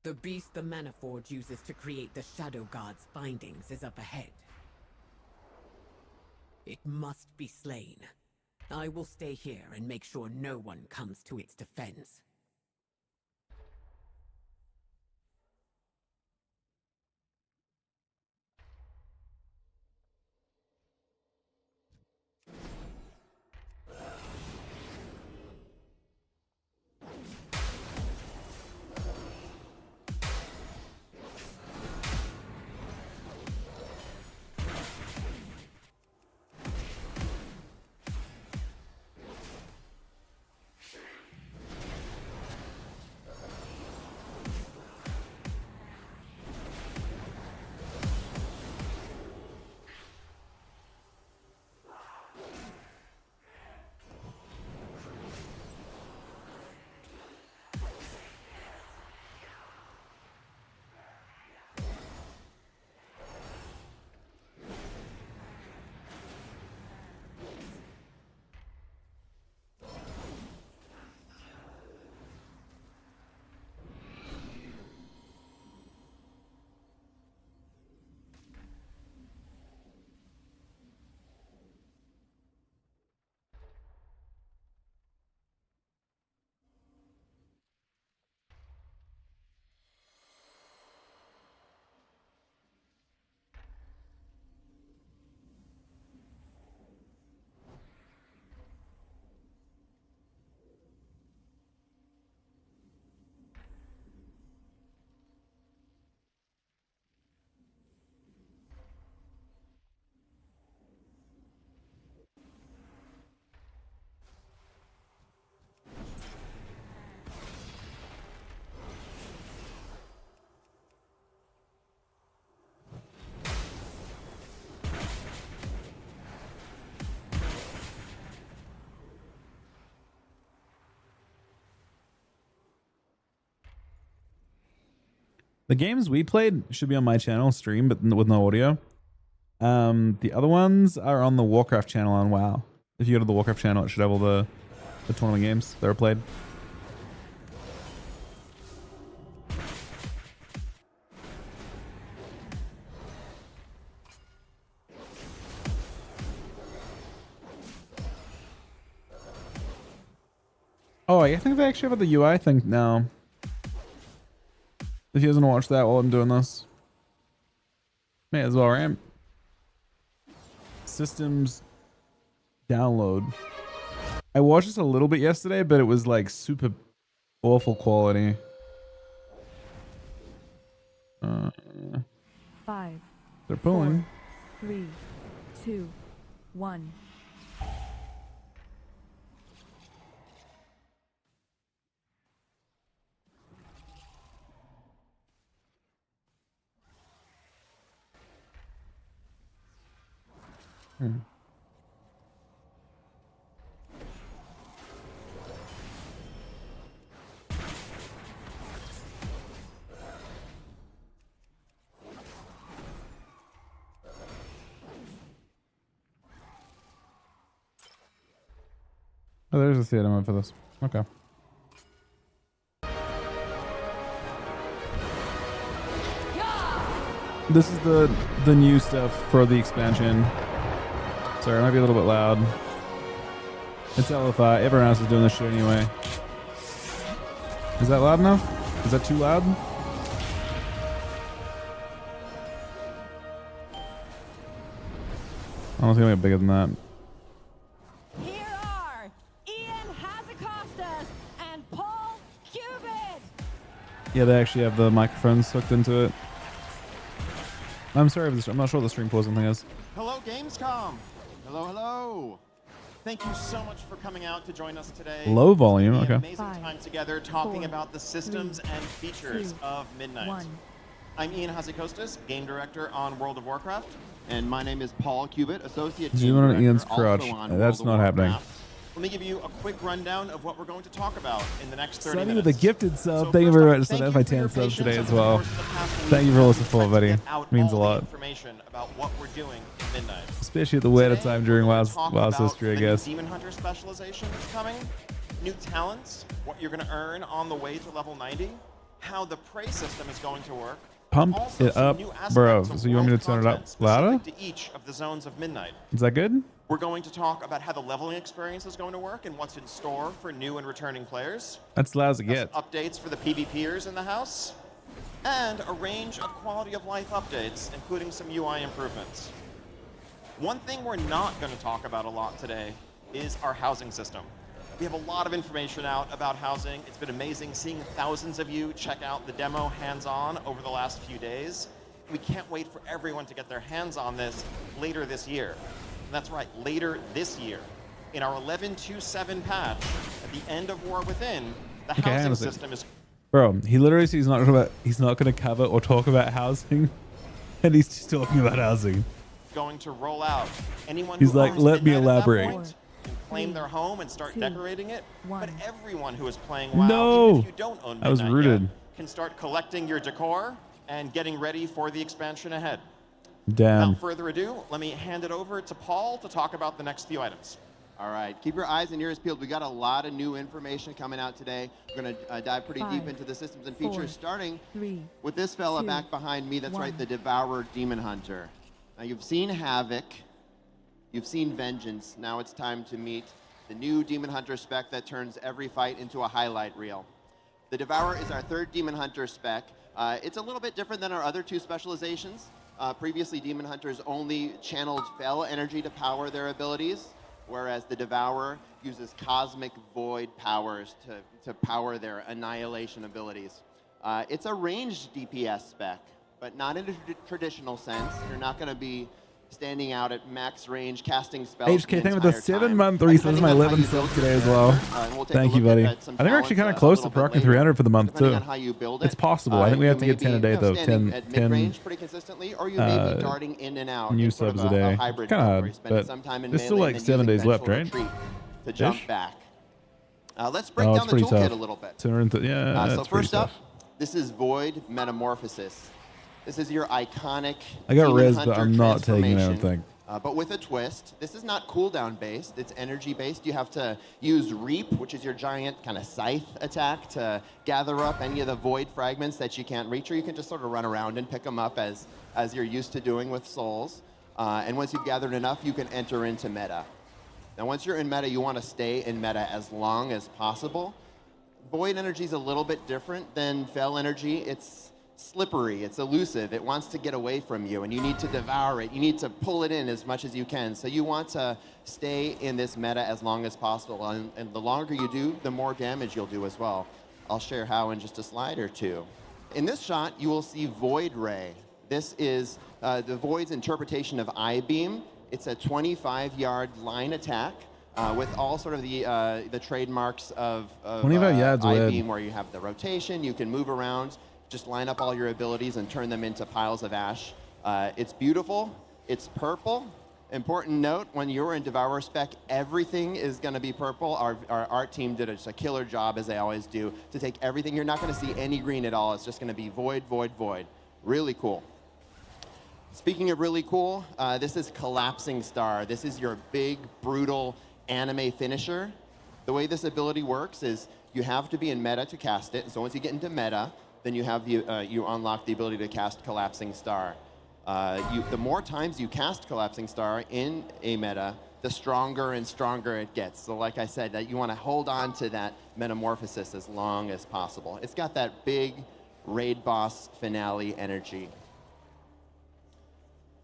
The beast the Mana Forge uses to create the Shadow God's bindings is up ahead. It must be slain. I will stay here and make sure no one comes to its defense. The games we played should be on my channel stream, but with no audio. The other ones are on the Warcraft channel on WoW. If you go to the Warcraft channel, it should have all the tournament games that are played. Oh, I think they actually have the UI thing now. If he doesn't watch that while I'm doing this, may as well, right? Systems download. I watched this a little bit yesterday, but it was like super awful quality. 5. They're pulling. 4, 3, 2, 1. Oh, there's a theater mode for this. Okay. This is the new stuff for the expansion. Sorry, it might be a little bit loud. It's LFI. Everyone else is doing this shit anyway. Is that loud enough? Is that too loud? I don't think it'll get bigger than that. Here are Ian Hazakostas and Paul Cubit. Yeah, they actually have the microphones hooked into it. I'm sorry if this, I'm not sure what the stream pausing thing is. Hello, Gamescom. Hello, hello. Thank you so much for coming out to join us today. Low volume, It's okay. an amazing time together talking about the systems and features of Midnight. I'm Ian Hazakostas, game director on World of Warcraft. And my name is Paul Cubit, associate Zoom game in on director Ian's also crotch. on That's World of not happening. Warcraft. Let me give you a quick rundown of what we're going to talk about in the next 30 Sunny minutes. with a gifted sub. Thank you very much. Sent my 10 subs today as well. Thank you for all the support, buddy. Means a lot. Information about what we're doing in Midnight. Especially at the weird time during WoW's history, I The guess. Demon Hunter specialization is coming, new talents, what you're going to earn on the way to level 90, how the prey system is going to work. Pump Also, it some up, new aspects bro. of So you want me to world turn it up content louder? specific to each of the zones of Midnight. Is that good? We're going to talk about how the leveling experience is going to work and what's in store for new and returning players. That's loud as it gets. Updates for the PvPers in the house, and a range of quality of life updates, including some UI improvements. One thing we're not going to talk about a lot today is our housing system. We have a lot of information out about housing. It's been amazing seeing thousands of you check out the demo hands-on over the last few days. We can't wait for everyone to get their hands on this later this year. And that's right, later this year. In our 11.2.7 patch, at the end of War Within, the Okay, hang on housing a second. system is Bro, he literally says he's not going to cover or talk about housing, and he's just talking about housing. going to roll out. Anyone He's who like, owns let me Midnight at that elaborate. point can claim their home and start 2, decorating it. But 1. everyone who is playing WoW, No! even if you don't own I was Midnight rooted. yet, can start collecting your decor and getting ready for the expansion ahead. Damn. Without further ado, let me hand it over to Paul to talk about the next few items. All right, keep your eyes and ears peeled. We got a lot of new information coming out today. We're going to dive pretty deep 5, into the systems and 4, features, starting 3, with this fella 2, back behind me. That's right, 1. the Devourer Demon Hunter. Now, you've seen Havoc, you've seen Vengeance. Now it's time to meet the new Demon Hunter spec that turns every fight into a highlight reel. The Devourer is our third Demon Hunter spec. It's a little bit different than our other two specializations. Previously, Demon Hunters only channeled Fel energy to power their abilities, whereas the Devourer uses Cosmic Void powers to power their Annihilation abilities. It's a ranged DPS spec, but not in a traditional sense. You're not going to be standing out at max range, casting spells. HK, thank you for the 7-month reset. This is my 11th sub today as well. Thank you, buddy. I think we're actually kind of close to procking 300 for the month, too. It's possible. I think we have to get 10 a day, though. 10 pretty consistently, or you may be darting in and out new in sort subs of a day. hybrid Kind mode where you of spend hard, some time but in there's still melee like and 7 using days left, vengeful right? retreat to jump Ish? back. Let's break Oh, down it's the pretty toolkit tough. a little bit. Yeah, So that's pretty first up, tough. This is Void Metamorphosis. This is your iconic I got Demon res, but Hunter I'm not taking it, I don't transformation, think. but with a twist. This is not cooldown based, it's energy based. You have to use Reap, which is your giant kind of scythe attack, to gather up any of the void fragments that you can't reach, or you can just sort of run around and pick them up as you're used to doing with souls. And once you've gathered enough, you can enter into meta. Now, once you're in meta, you want to stay in meta as long as possible. Void energy is a little bit different than Fel energy. It's slippery, it's elusive, it wants to get away from you, and you need to devour it. You need to pull it in as much as you can. So you want to stay in this meta as long as possible, and the longer you do, the more damage you'll do as well. I'll share how in just a slide or two. In this shot, you will see Void Ray. This is the Void's interpretation of I-Beam. It's a 25-yard line attack with all sort of the trademarks of 25 yards I-Beam, where you have the rotation, you can move around, just line up all your abilities and turn them into piles of ash. It's beautiful. It's purple. Important note, when you're in Devourer spec, everything is going to be purple. Our art team did a killer job, as they always do, to take everything. You're not going to see any green at all. It's just going to be void, void, void. Really cool. Speaking of really cool, this is Collapsing Star. This is your big, brutal anime finisher. The way this ability works is you have to be in meta to cast it. So once you get into meta, then you have you unlock the ability to cast Collapsing Star. The more times you cast Collapsing Star in a meta, the stronger and stronger it gets. So like I said, that you want to hold on to that metamorphosis as long as possible. It's got that big raid boss finale energy.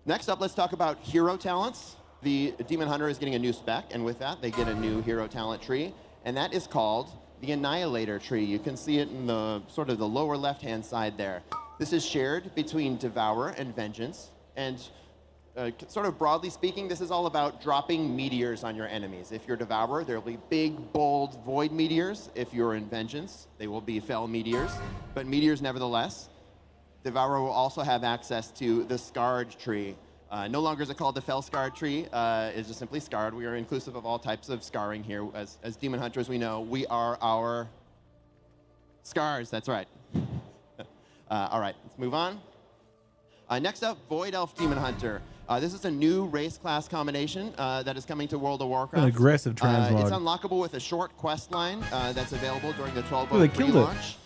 Next up, let's talk about hero talents. The Demon Hunter is getting a new spec, and with that, they get a new hero talent tree, and that is called the Annihilator tree. You can see it in the sort of the lower left-hand side there. This is shared between Devourer and Vengeance, and sort of broadly speaking, this is all about dropping meteors on your enemies. If you're Devourer, there will be big, bold, void meteors. If you're in Vengeance, they will be Fel meteors, but meteors nevertheless. Devourer will also have access to the Scarred tree. No longer is it called the Fel Scarred tree, it's just simply Scarred. We are inclusive of all types of scarring here. As Demon Hunters, we know we are our scars, that's right. All right, let's move on. Next up, Void Elf Demon Hunter. This is a new race class combination that is coming to World of Warcraft. An aggressive transmog. It's unlockable with a short quest line that's available during the 12 Oh, they killed it. pre-launch.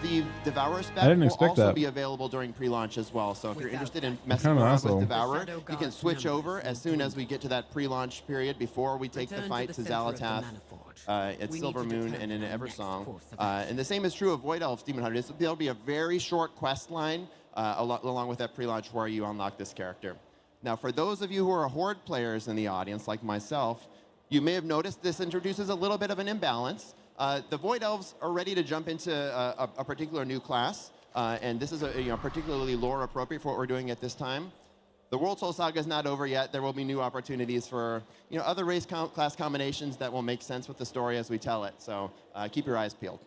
The Devourer spec I didn't will expect also that. be available during pre-launch as well. So if you're interested in kind messing of an around asshole. with Devourer, you can switch over as soon as we get to that pre-launch period before we take the Return to fight the to center of the Zalatath at We need Silver to Moon determine and in our next Eversong. course of And the same is true of Void Elf Demon Hunter. There'll be a very short quest line along with that pre-launch where you unlock this character. Now, for those of you who are Horde players in the audience, like myself, you may have noticed this introduces a little bit of an imbalance. The Void Elves are ready to jump into a particular new class, and this is particularly lore appropriate for what we're doing at this time. The World Soul Saga is not over yet. There will be new opportunities for other race class combinations that will make sense with the story as we tell it. So keep your eyes peeled.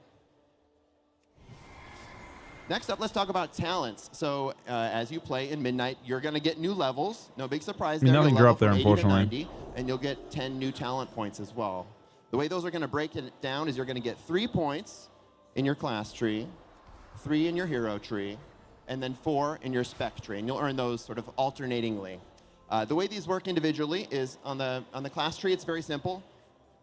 Next up, let's talk about talents. So as you play in Midnight, you're going to get new levels. No big surprise there. Nothing You'll dropped there, level from 80 to unfortunately. 90, and you'll get 10 new talent points as well. The way those are going to break it down is you're going to get 3 points in your class tree, 3 in your hero tree, and then 4 in your spec tree. And you'll earn those sort of alternatingly. The way these work individually is on the class tree, it's very simple.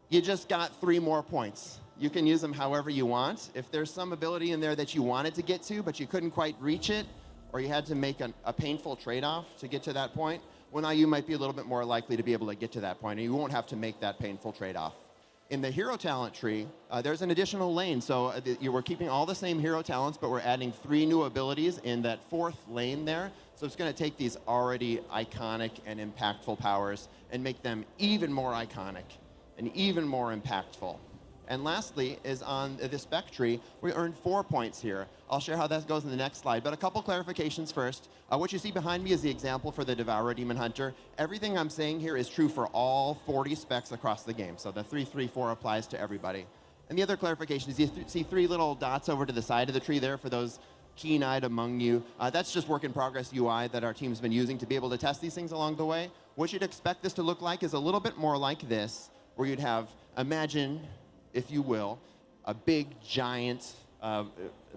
You just got 3 more points. You can use them however you want. If there's some ability in there that you wanted to get to, but you couldn't quite reach it, or you had to make a painful trade-off to get to that point, well, now you might be a little bit more likely to be able to get to that point, and you won't have to make that painful trade-off. In the hero talent tree, there's an additional lane. So we're keeping all the same hero talents, but we're adding 3 new abilities in that 4th lane there. So it's going to take these already iconic and impactful powers and make them even more iconic and even more impactful. And lastly is on the spec tree, we earned 4 points here. I'll share how that goes in the next slide, but a couple clarifications first. What you see behind me is the example for the Devourer Demon Hunter. Everything I'm saying here is true for all 40 specs across the game, so the 334 applies to everybody. And the other clarification is you see 3 little dots over to the side of the tree there for those keen-eyed among you. That's just work in progress UI that our team's been using to be able to test these things along the way. What you'd expect this to look like is a little bit more like this, where you'd have, imagine, if you will, a big, giant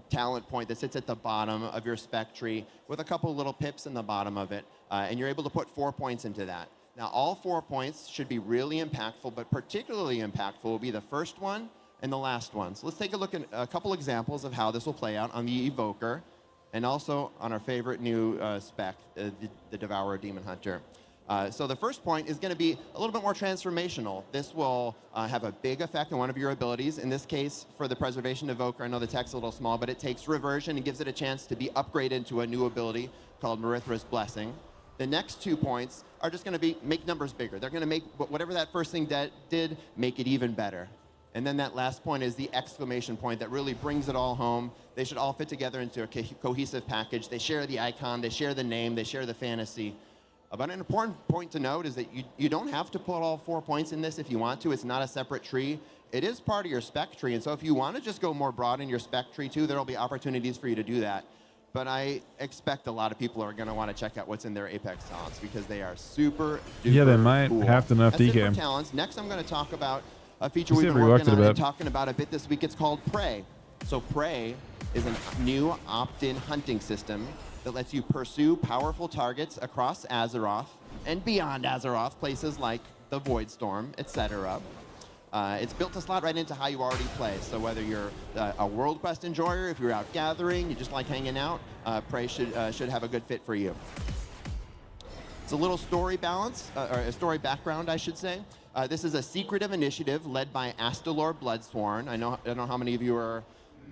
talent point that sits at the bottom of your spec tree with a couple little pips in the bottom of it, and you're able to put 4 points into that. Now, all 4 points should be really impactful, but particularly impactful will be the first one and the last one. So let's take a look at a couple examples of how this will play out on the Evoker, and also on our favorite new spec, the Devourer Demon Hunter. So the first point is going to be a little bit more transformational. This will have a big effect on one of your abilities. In this case, for the Preservation Evoker, I know the text's a little small, but it takes Reversion and gives it a chance to be upgraded to a new ability called Marithra's Blessing. The next 2 points are just going to be make numbers bigger. They're going to make whatever that first thing did, make it even better. And then that last point is the exclamation point that really brings it all home. They should all fit together into a cohesive package. They share the icon, they share the name, they share the fantasy. But an important point to note is that you don't have to put all 4 points in this if you want to. It's not a separate tree. It is part of your spec tree. And so if you want to just go more broad in your spec tree too, there will be opportunities for you to do that. But I expect a lot of people are going to want to check out what's in their Apex talents because they are super duper Yeah, they might cool. have to nerf That's it for DK. talents. Next, I'm going to talk about a feature Let's see we've if been we working worked it on a and bit. talking about a bit this week. It's called Prey. So Prey is a new opt-in hunting system that lets you pursue powerful targets across Azeroth and beyond Azeroth, places like the Voidstorm, etc. It's built to slot right into how you already play. So whether you're a World Quest enjoyer, if you're out gathering, you just like hanging out, Prey should have a good fit for you. It's a little story balance, or a story background, I should say. This is a secretive initiative led by Astalor Bloodsworn. I don't know how many of you are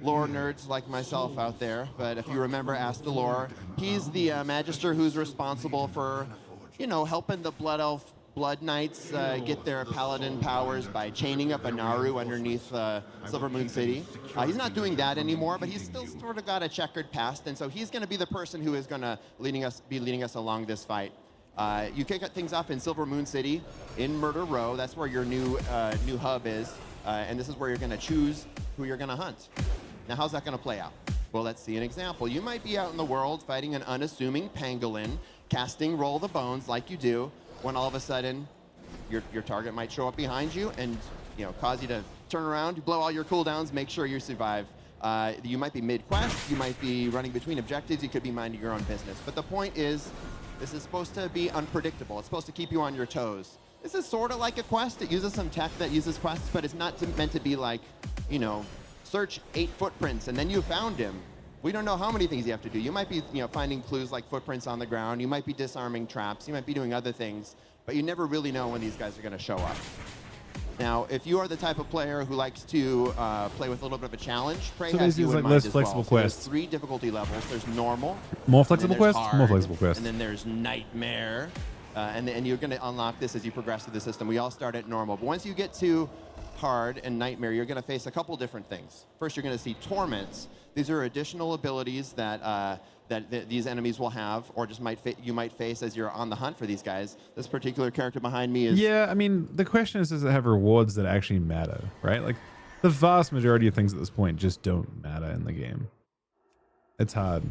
lore nerds like myself out there, but if you remember Astalor, he's the Magister who's responsible for, helping the Blood Elf Blood Knights get their paladin powers by chaining up a Naru underneath Silvermoon City. He's not doing that anymore, but he's still sort of got a checkered past, and so he's going to be the person who is going to be leading us along this fight. You kick things off in Silvermoon City, in Murder Row. That's where your new hub is, and this is where you're going to choose who you're going to hunt. Now, how's that going to play out? Well, let's see an example. You might be out in the world fighting an unassuming pangolin, casting Roll the Bones like you do, when all of a sudden your target might show up behind you and cause you to turn around, blow all your cooldowns, make sure you survive. You might be mid-quest, you might be running between objectives, you could be minding your own business. But the point is, this is supposed to be unpredictable. It's supposed to keep you on your toes. This is sort of like a quest. It uses some tech that uses quests, but it's not meant to be like, search 8 footprints and then you found him. We don't know how many things you have to do. You might be, finding clues like footprints on the ground. You might be disarming traps. You might be doing other things, but you never really know when these guys are going to show up. Now, if you are the type of player who likes to play with a little bit of a challenge, Prey has you in mind less as flexible well. So there's quests. 3 difficulty levels. There's normal. More and flexible then there's quests? More hard, flexible quests. And then there's nightmare. And you're going to unlock this as you progress through the system. We all start at normal. But once you get to hard and nightmare, you're going to face a couple different things. First, you're going to see torments. These are additional abilities that these enemies will have, or just you might face as you're on the hunt for these guys. This particular character behind me is... Yeah, I mean, the question is, does it have rewards that actually matter, right? Like, the vast majority of things at this point just don't matter in the game. It's hard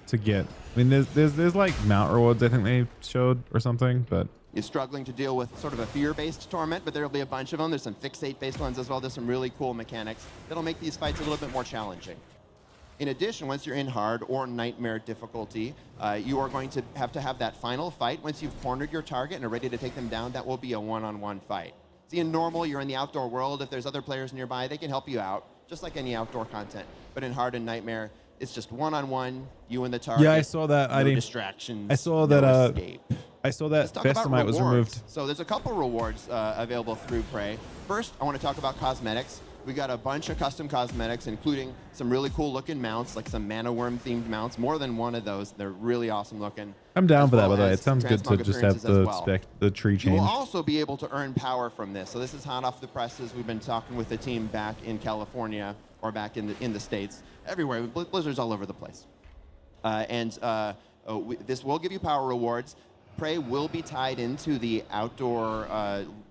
to get. I mean, there's like mount rewards I think they showed or something, but... You're struggling to deal with sort of a fear-based torment, but there'll be a bunch of them. There's some fixate-based ones as well. There's some really cool mechanics that'll make these fights a little bit more challenging. In addition, once you're in hard or nightmare difficulty, you are going to have that final fight. Once you've cornered your target and are ready to take them down, that will be a one-on-one fight. See, in normal, you're in the outdoor world. If there's other players nearby, they can help you out, just like any outdoor content. But in hard and nightmare, it's just one-on-one, you and the target. Yeah, I saw that. No distractions. I saw no that. Escape. I saw that Let's talk about Festamite was rewards. removed. So there's a couple rewards available through Prey. First, I want to talk about cosmetics. We got a bunch of custom cosmetics, including some really cool looking mounts, like some Mana Worm themed mounts. More than one of those. They're really awesome looking. I'm down for that, by well the way. as It sounds good to transmog just have appearances the tree You change. will also be able to earn power from this. So this is hot off the presses. We've been talking with the team back in California or back in the States, everywhere. Blizzard's all over the place. This will give you power rewards. Prey will be tied into the outdoor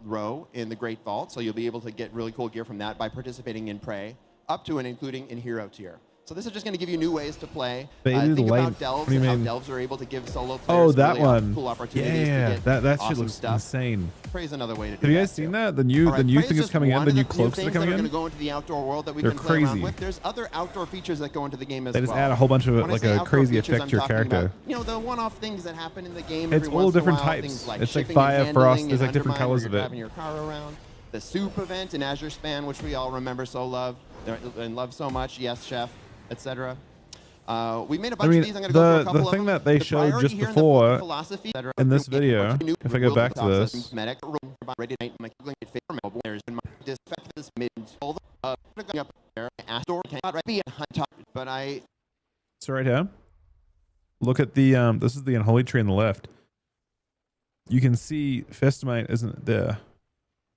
row in the Great Vault, so you'll be able to get really cool gear from that by participating in Prey, up to and including in Hero Tier. So this is just going to give you new ways to play. Faded Think light. about delves What do you and how mean? delves are able to give solo players Oh, that really one. cool opportunities Yeah, to get that shit awesome looks stuff. insane. Prey's another way to do Have you that guys seen too. that? The new All right, the new Prey's thing is just coming in. one The of new the cloaks that are things coming that are going in. to go into the outdoor world that we They're can play around crazy. with. There's other outdoor features that go into the game as They well. just add a whole bunch of When I like say a outdoor crazy features, effect I'm to your talking character. about, you know, the one-off things that happen in the game It's every all once in a different while, types. things like It's like shipping and fire, handling frost. and There's like different Undermine, where colors of you're it. driving your car around. The soup event in Azure Span, which we all remember so love so much. Yes, chef, etc. We made a bunch of these. I'm going to go through a couple the of thing them. that they The showed priority just here in the before philosophy that are in this new video, if I go back to this, medic, ready tonight, my there's been my disaffectus mid all the going up there, Astor cannot be a hunt top, but I so right here, look at the this is the unholy tree on the left. You can see Festimite isn't there.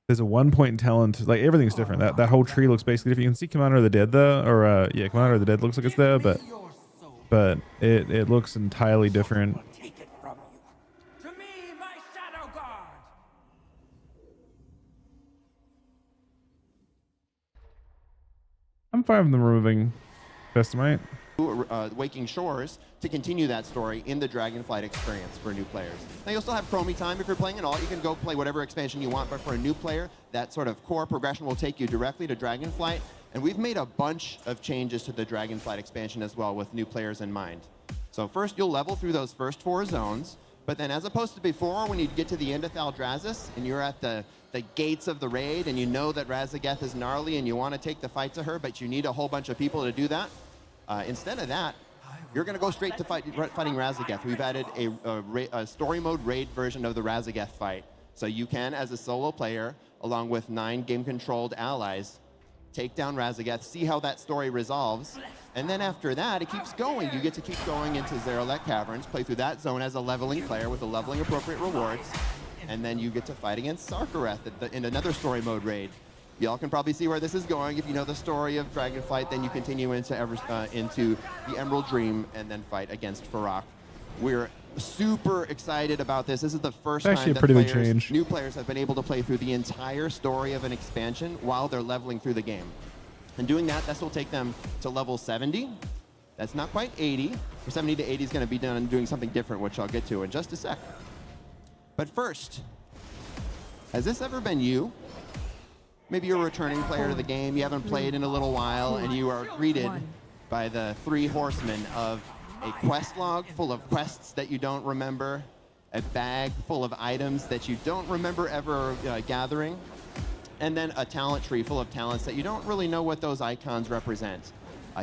There's a 1 point talent, like everything's different. That whole tree looks basically different. You can see Commander of the Dead there, or yeah, Commander of the Dead looks like it's there, but it looks entirely different. Take it from you. To me, my shadow guard. I'm fine with them removing Festimite. Waking Shores to continue that story in the Dragonflight experience for new players. Now you'll still have Chromie time if you're playing it all. You can go play whatever expansion you want, but for a new player, that sort of core progression will take you directly to Dragonflight. And we've made a bunch of changes to the Dragonflight expansion as well with new players in mind. So first you'll level through those first 4 zones, but then as opposed to before when you get to the end of Thaldrazis and you're at the gates of the raid and you know that Razageth is gnarly and you want to take the fight to her, but you need a whole bunch of people to do that. Instead of that, you're going to go straight to fighting Razageth. We've added a story mode raid version of the Razageth fight. So you can, as a solo player, along with 9 game-controlled allies, take down Razageth, see how that story resolves, and then after that, it keeps going. You get to keep going into Zeralek Caverns, play through that zone as a leveling player with the leveling appropriate rewards, and then you get to fight against Sarkareth in another story mode raid. Y'all can probably see where this is going. If you know the story of Dragonflight, then you continue into the Emerald Dream and then fight against Farak. We're super excited about this. This is the first Actually time a pretty big that change. new players have been able to play through the entire story of an expansion while they're leveling through the game. And doing that, this will take them to level 70. That's not quite 80. For 70 to 80 is going to be done doing something different, which I'll get to in just a sec. But first, has this ever been you? Maybe you're a returning player to the game, you haven't played in a little while, and you are greeted by the 3 horsemen of a quest log full of quests that you don't remember, a bag full of items that you don't remember ever gathering, and then a talent tree full of talents that you don't really know what those icons represent.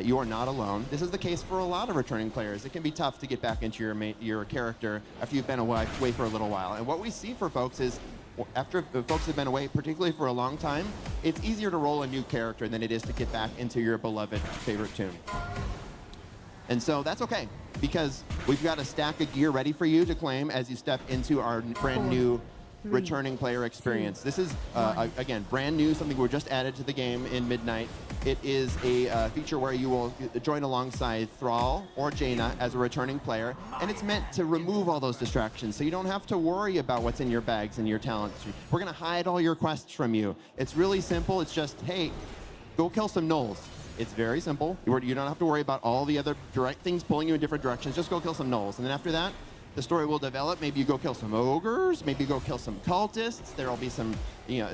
You are not alone. This is the case for a lot of returning players. It can be tough to get back into your character after you've been away for a little while. And what we see for folks is, after folks have been away, particularly for a long time, it's easier to roll a new character than it is to get back into your beloved favorite tune. And so that's okay, because we've got a stack of gear ready for you to claim as you step into our brand new returning player experience. This is, again, brand new, something we just added to the game in Midnight. It is a feature where you will join alongside Thrall or Jaina as a returning player, and it's meant to remove all those distractions, so you don't have to worry about what's in your bags and your talents. We're going to hide all your quests from you. It's really simple. It's just, hey, go kill some gnolls. It's very simple. You don't have to worry about all the other direct things pulling you in different directions. Just go kill some gnolls, and then after that, the story will develop. Maybe you go kill some ogres, maybe you go kill some cultists. There'll be some,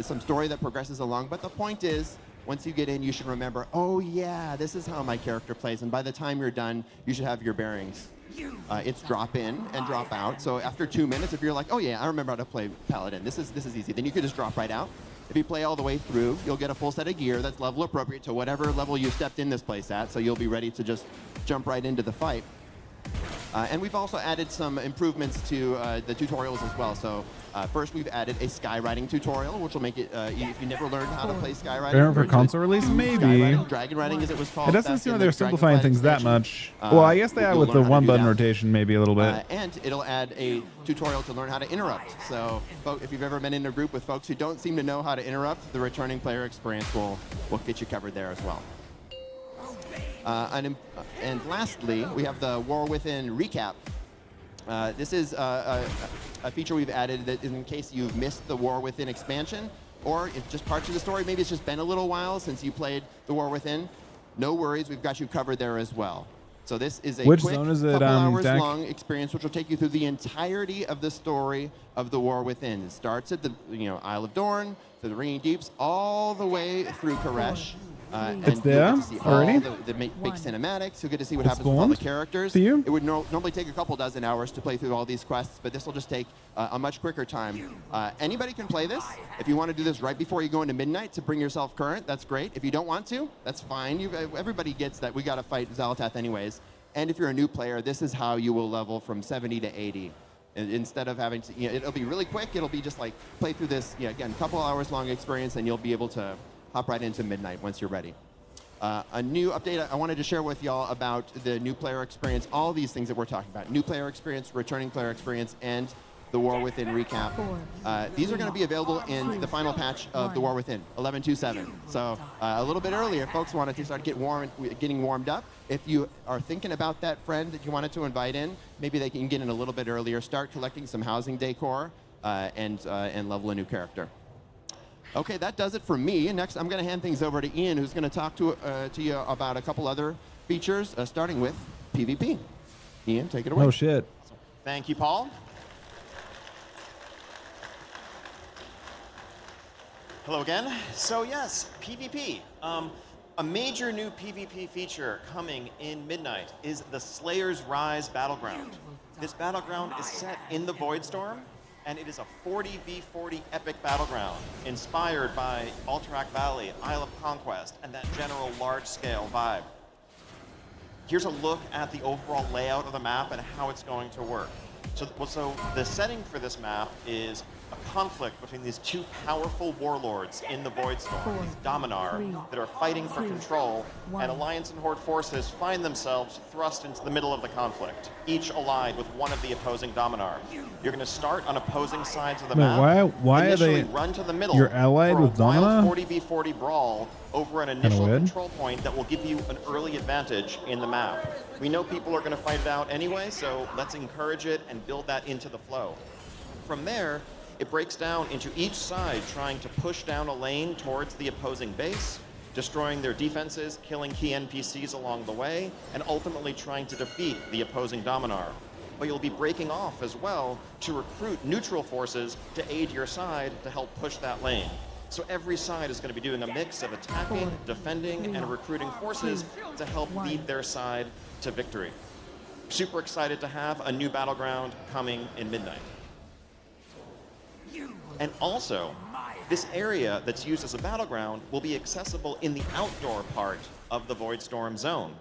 some story that progresses along. But the point is, once you get in, you should remember, oh yeah, this is how my character plays. And by the time you're done, you should have your bearings. It's drop in and drop out. So after 2 minutes, if you're like, oh yeah, I remember how to play Paladin. This is easy. Then you can just drop right out. If you play all the way through, you'll get a full set of gear that's level appropriate to whatever level you stepped in this place at. So you'll be ready to just jump right into the fight. And we've also added some improvements to the tutorials as well. So first, we've added a skywriting tutorial, which will make it, if you never learned how to play skywriting. For console release, maybe. Dragon writing, as it was called. It doesn't seem like they're simplifying things that much. Well, I guess they are with the one button rotation, maybe a little bit. And it'll add a tutorial to learn how to interrupt. So if you've ever been in a group with folks who don't seem to know how to interrupt, the returning player experience will get you covered there as well. And lastly, we have the War Within recap. This is a feature we've added that in case you've missed the War Within expansion, or if just parts of the story, maybe it's just been a little while since you played the War Within. no worries, we've got you covered there as well. So this is a Which quick zone is it, couple hours Dak? long experience, which will take you through the entirety of the story of the War Within. It starts at the Isle of Dorn, to the Ringing Deeps, all the way through Koresh. And It's there you'll get to see already? all the big cinematics. You'll get to see what It's happens with all the spawned characters. to you? It would normally take a couple dozen hours to play through all these quests, but this will just take a much quicker time. Anybody can play this. If you want to do this right before you go into midnight to bring yourself current, that's great. If you don't want to, that's fine. Everybody gets that we got to fight Xal'atath anyways. And if you're a new player, this is how you will level from 70 to 80. Instead of having to, it'll be really quick. It'll be just like play through this, again, couple hours long experience, and you'll be able to hop right into midnight once you're ready. A new update I wanted to share with y'all about the new player experience, all these things that we're talking about. New player experience, returning player experience, and the War Within recap. These are going to be available in the final patch of the War Within, 11.2.7. So a little bit earlier, folks wanted to start getting warmed up. If you are thinking about that friend that you wanted to invite in, maybe they can get in a little bit earlier, start collecting some housing decor, and level a new character. Okay, that does it for me. Next, I'm going to hand things over to Ian, who's going to talk to you about a couple other features, starting with PvP. Ian, take it away. Oh, shit. Thank you, Paul. Hello again. So yes, PvP. A major new PvP feature coming in Midnight is the Slayer's Rise Battleground. This battleground is set in the Voidstorm, and it is a 40v40 epic battleground inspired by Alterac Valley, Isle of Conquest, and that general large-scale vibe. Here's a look at the overall layout of the map and how it's going to work. So the setting for this map is a conflict between these two powerful warlords in the Voidstorm, these Dominar, that are fighting for control, and Alliance and Horde forces find themselves thrust into the middle of the conflict, each allied with one of the opposing Dominar. You're going to start on opposing sides of the map. Why are initially they? Run to the middle. You're allied for a with Dominar? wild 40v40 brawl over an initial control point that will give you an early advantage in the map. We know people are going to fight it out anyway, so let's encourage it and build that into the flow. From there, it breaks down into each side trying to push down a lane towards the opposing base, destroying their defenses, killing key NPCs along the way, and ultimately trying to defeat the opposing Dominar. But you'll be breaking off as well to recruit neutral forces to aid your side to help push that lane. So every side is going to be doing a mix of attacking, defending, and recruiting forces to help lead their side to victory. Super excited to have a new battleground coming in Midnight. And also, this area that's used as a battleground will be accessible in the outdoor part of the Voidstorm zone.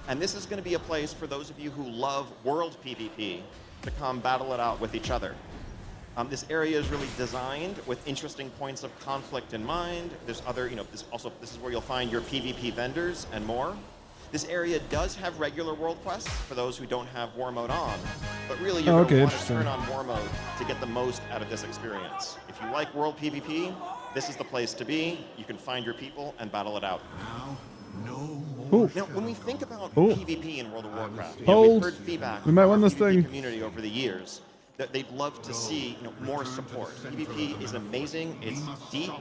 And this is going to be a place for those of you who love world PvP to come battle it out with each other. This area is really designed with interesting points of conflict in mind. There's other, this is where you'll find your PvP vendors and more. This area does have regular world quests for those who don't have war mode on, but really you're going to want to turn on war mode to get the most out of this experience. If you like world PvP, this is the place to be. You can find your people and battle it out. Now, when we think about PvP in World of Warcraft, we've heard feedback from the PvP community over the years that they'd love to see more support. PvP is amazing, it's deep,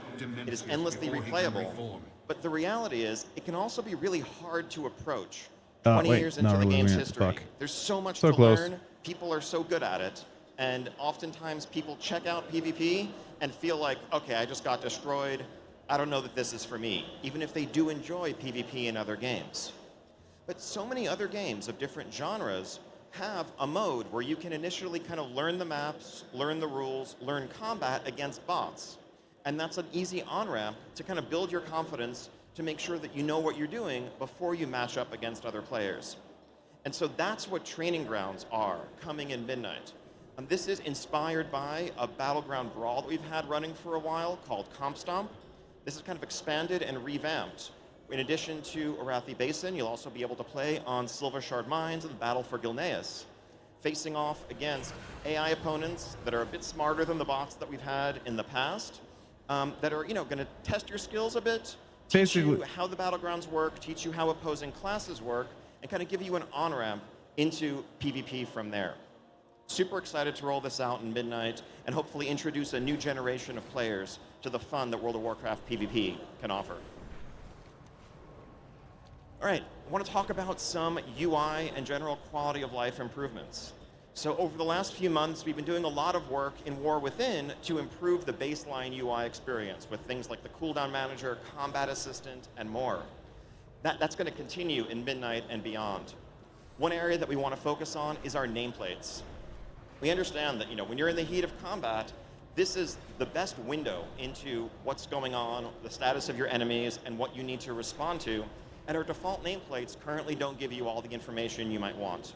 it is endlessly replayable, but the reality is it can also be really hard to approach 20 years into the game's history. There's so much to learn, people are so good at it, and oftentimes people check out PvP and feel like, okay, I just got destroyed, I don't know that this is for me, even if they do enjoy PvP in other games. But so many other games of different genres have a mode where you can initially kind of learn the maps, learn the rules, learn combat against bots. And that's an easy on-ramp to kind of build your confidence to make sure that you know what you're doing before you match up against other players. And so that's what training grounds are coming in Midnight. And this is inspired by a battleground brawl that we've had running for a while called Comp Stomp. This is kind of expanded and revamped. In addition to Arathi Basin, you'll also be able to play on Silver Shard Mines and the Battle for Gilneas, facing off against AI opponents that are a bit smarter than the bots that we've had in the past, that are going to test your skills a bit, teach you how the battlegrounds work, teach you how opposing classes work, and kind of give you an on-ramp into PvP from there. Super excited to roll this out in Midnight and hopefully introduce a new generation of players to the fun that World of Warcraft PvP can offer. All right, I want to talk about some UI and general quality of life improvements. So over the last few months, we've been doing a lot of work in War Within to improve the baseline UI experience with things like the cooldown manager, combat assistant, and more. That's going to continue in Midnight and beyond. One area that we want to focus on is our nameplates. We understand that, when you're in the heat of combat, this is the best window into what's going on, the status of your enemies, and what you need to respond to. And our default nameplates currently don't give you all the information you might want.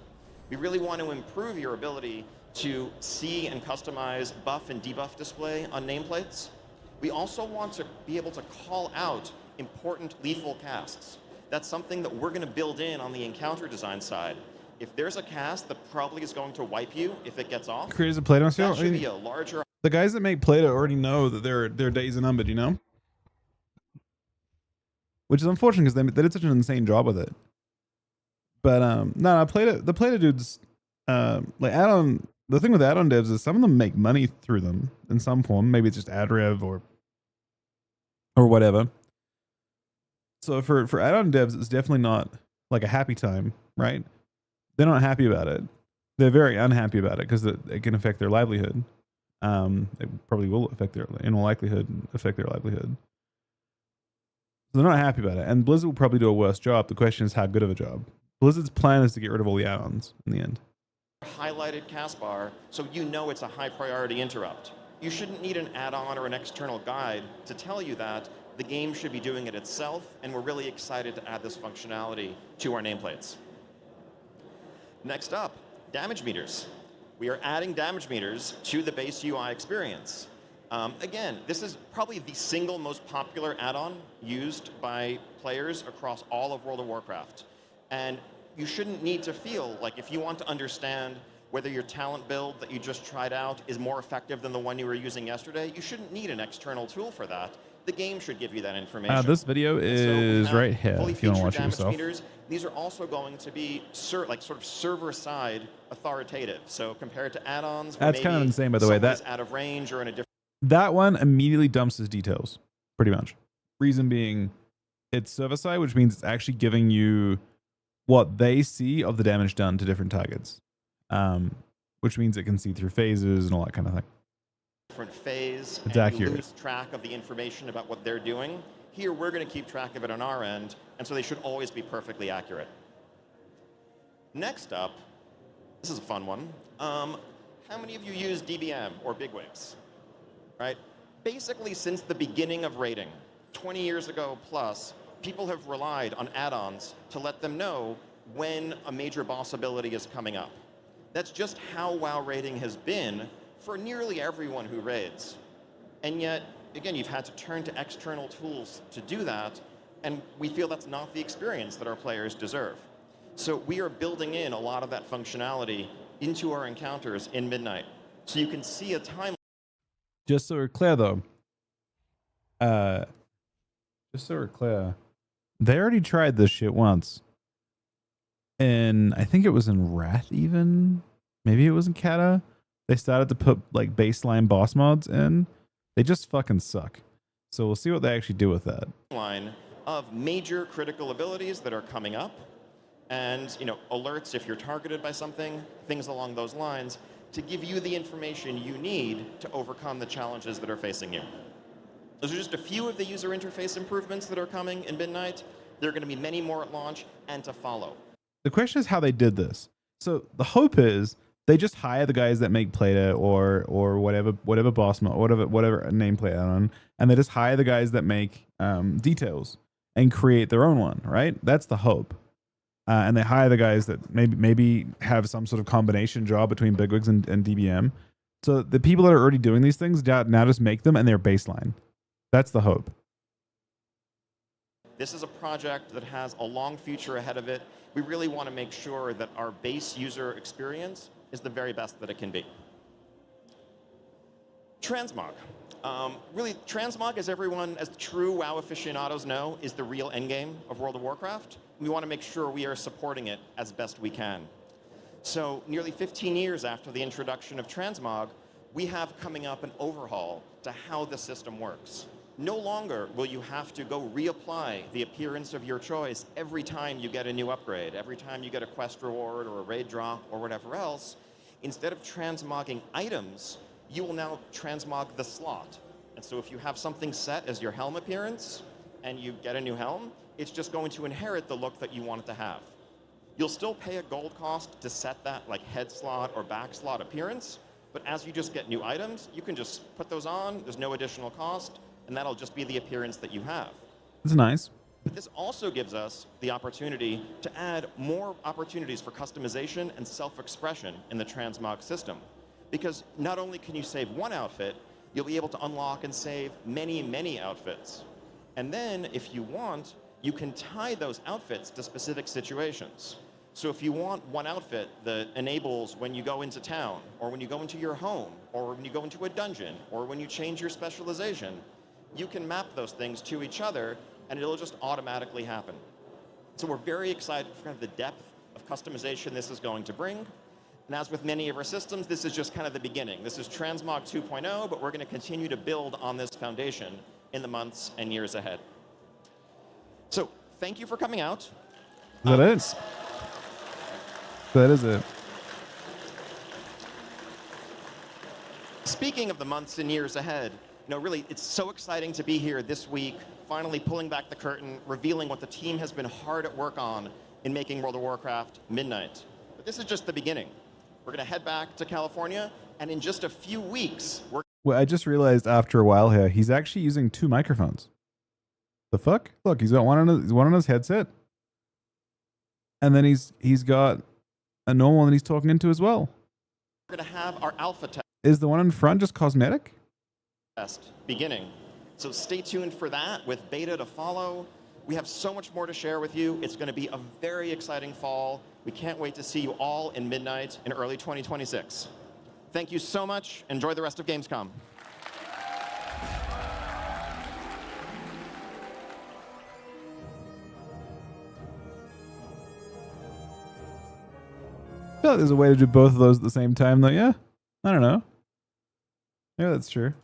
We really want to improve your ability to see and customize buff and debuff display on nameplates. We also want to be able to call out important lethal casts. That's something that we're going to build in on the encounter design side. If there's a cast that probably is going to wipe you if it gets off, Creators of Play-Doh, that should be a larger... The guys that make Play-Doh already know that their days are numbered, which is unfortunate because they did such an insane job with it. But no, the Play-Doh dudes, like add-on. The thing with add-on devs is some of them make money through them in some form. Maybe it's just ad rev or whatever. So for add-on devs, it's definitely not like a happy time, right? They're not happy about it. They're very unhappy about it because it can affect their livelihood. It probably will affect in all likelihood, affect their livelihood. So they're not happy about it. And Blizzard will probably do a worse job. The question is how good of a job. Blizzard's plan is to get rid of all the add-ons in the end. Highlighted cast bar, so it's a high priority interrupt. You shouldn't need an add-on or an external guide to tell you that. The game should be doing it itself, and we're really excited to add this functionality to our nameplates. Next up, damage meters. We are adding damage meters to the base UI experience. Again, this is probably the single most popular add-on used by players across all of World of Warcraft. And you shouldn't need to feel like if you want to understand whether your talent build that you just tried out is more effective than the one you were using yesterday, you shouldn't need an external tool for that. The game should give you that information. This video is right here if you want to watch it yourself. Meters, these are also going to be sort of server-side authoritative. So compared to add-ons, that's kind of insane, by the way. That out of range or in a different. That one immediately dumps his details, pretty much. Reason being, it's server-side, which means it's actually giving you what they see of the damage done to different targets, which means it can see through phases and all that kind of thing. Different phase, it's and accurate. You lose track of the information about what they're doing. Here, we're going to keep track of it on our end, and so they should always be perfectly accurate. Next up, this is a fun one. How many of you use DBM or bigwigs? Right? Basically, since the beginning of raiding, 20 years ago plus, people have relied on add-ons to let them know when a major boss ability is coming up. That's just how WoW raiding has been for nearly everyone who raids. And yet, again, you've had to turn to external tools to do that, and we feel that's not the experience that our players deserve. So we are building in a lot of that functionality into our encounters in Midnight. So you can see a time. Just so we're clear, though, they already tried this shit once. And I think it was in Wrath even. Maybe it was in Kata. They started to put like baseline boss mods in. They just fucking suck. So we'll see what they actually do with that. Line of major critical abilities that are coming up, and alerts if you're targeted by something, things along those lines, to give you the information you need to overcome the challenges that are facing you. Those are just a few of the user interface improvements that are coming in Midnight. There are going to be many more at launch and to follow. The question is how they did this. So the hope is they just hire the guys that make Play-Doh or whatever boss mod, whatever nameplate on, and they just hire the guys that make details and create their own one, right? That's the hope. And they hire the guys that maybe have some sort of combination job between bigwigs and DBM. So the people that are already doing these things now just make them and they're baseline. That's the hope. This is a project that has a long future ahead of it. We really want to make sure that our base user experience is the very best that it can be. Transmog. Really, transmog, as true WoW aficionados know, is the real endgame of World of Warcraft. We want to make sure we are supporting it as best we can. So nearly 15 years after the introduction of transmog, we have coming up an overhaul to how the system works. No longer will you have to go reapply the appearance of your choice every time you get a new upgrade, every time you get a quest reward or a raid drop or whatever else. Instead of transmogging items, you will now transmog the slot. And so if you have something set as your helm appearance and you get a new helm, it's just going to inherit the look that you want it to have. You'll still pay a gold cost to set that like head slot or back slot appearance, but as you just get new items, you can just put those on, there's no additional cost, and that'll just be the appearance that you have. That's nice. But this also gives us the opportunity to add more opportunities for customization and self-expression in the transmog system. Because not only can you save one outfit, you'll be able to unlock and save many, many outfits. And then, if you want, you can tie those outfits to specific situations. So if you want one outfit that enables when you go into town, or when you go into your home, or when you go into a dungeon, or when you change your specialization, you can map those things to each other, and it'll just automatically happen. So we're very excited for kind of the depth of customization this is going to bring. And as with many of our systems, this is just kind of the beginning. This is Transmog 2.0, but we're going to continue to build on this foundation in the months and years ahead. So thank you for coming out. That is. That is it. Speaking of the months and years ahead, really, it's so exciting to be here this week, finally pulling back the curtain, revealing what the team has been hard at work on in making World of Warcraft Midnight. But this is just the beginning. We're going to head back to California, and in just a few weeks, Well, I just realized after a while here, he's actually using 2 microphones. The fuck? Look, he's got one on his headset, and then he's got a normal one that he's talking into as well. We're going to have our alpha test. Is the one in front just cosmetic? Beginning. So stay tuned for that with beta to follow. We have so much more to share with you. It's going to be a very exciting fall. We can't wait to see you all in Midnight in early 2026. Thank you so much. Enjoy the rest of Gamescom. I feel like there's a way to do both of those at the same time, though. Yeah, I don't know. Yeah, that's true.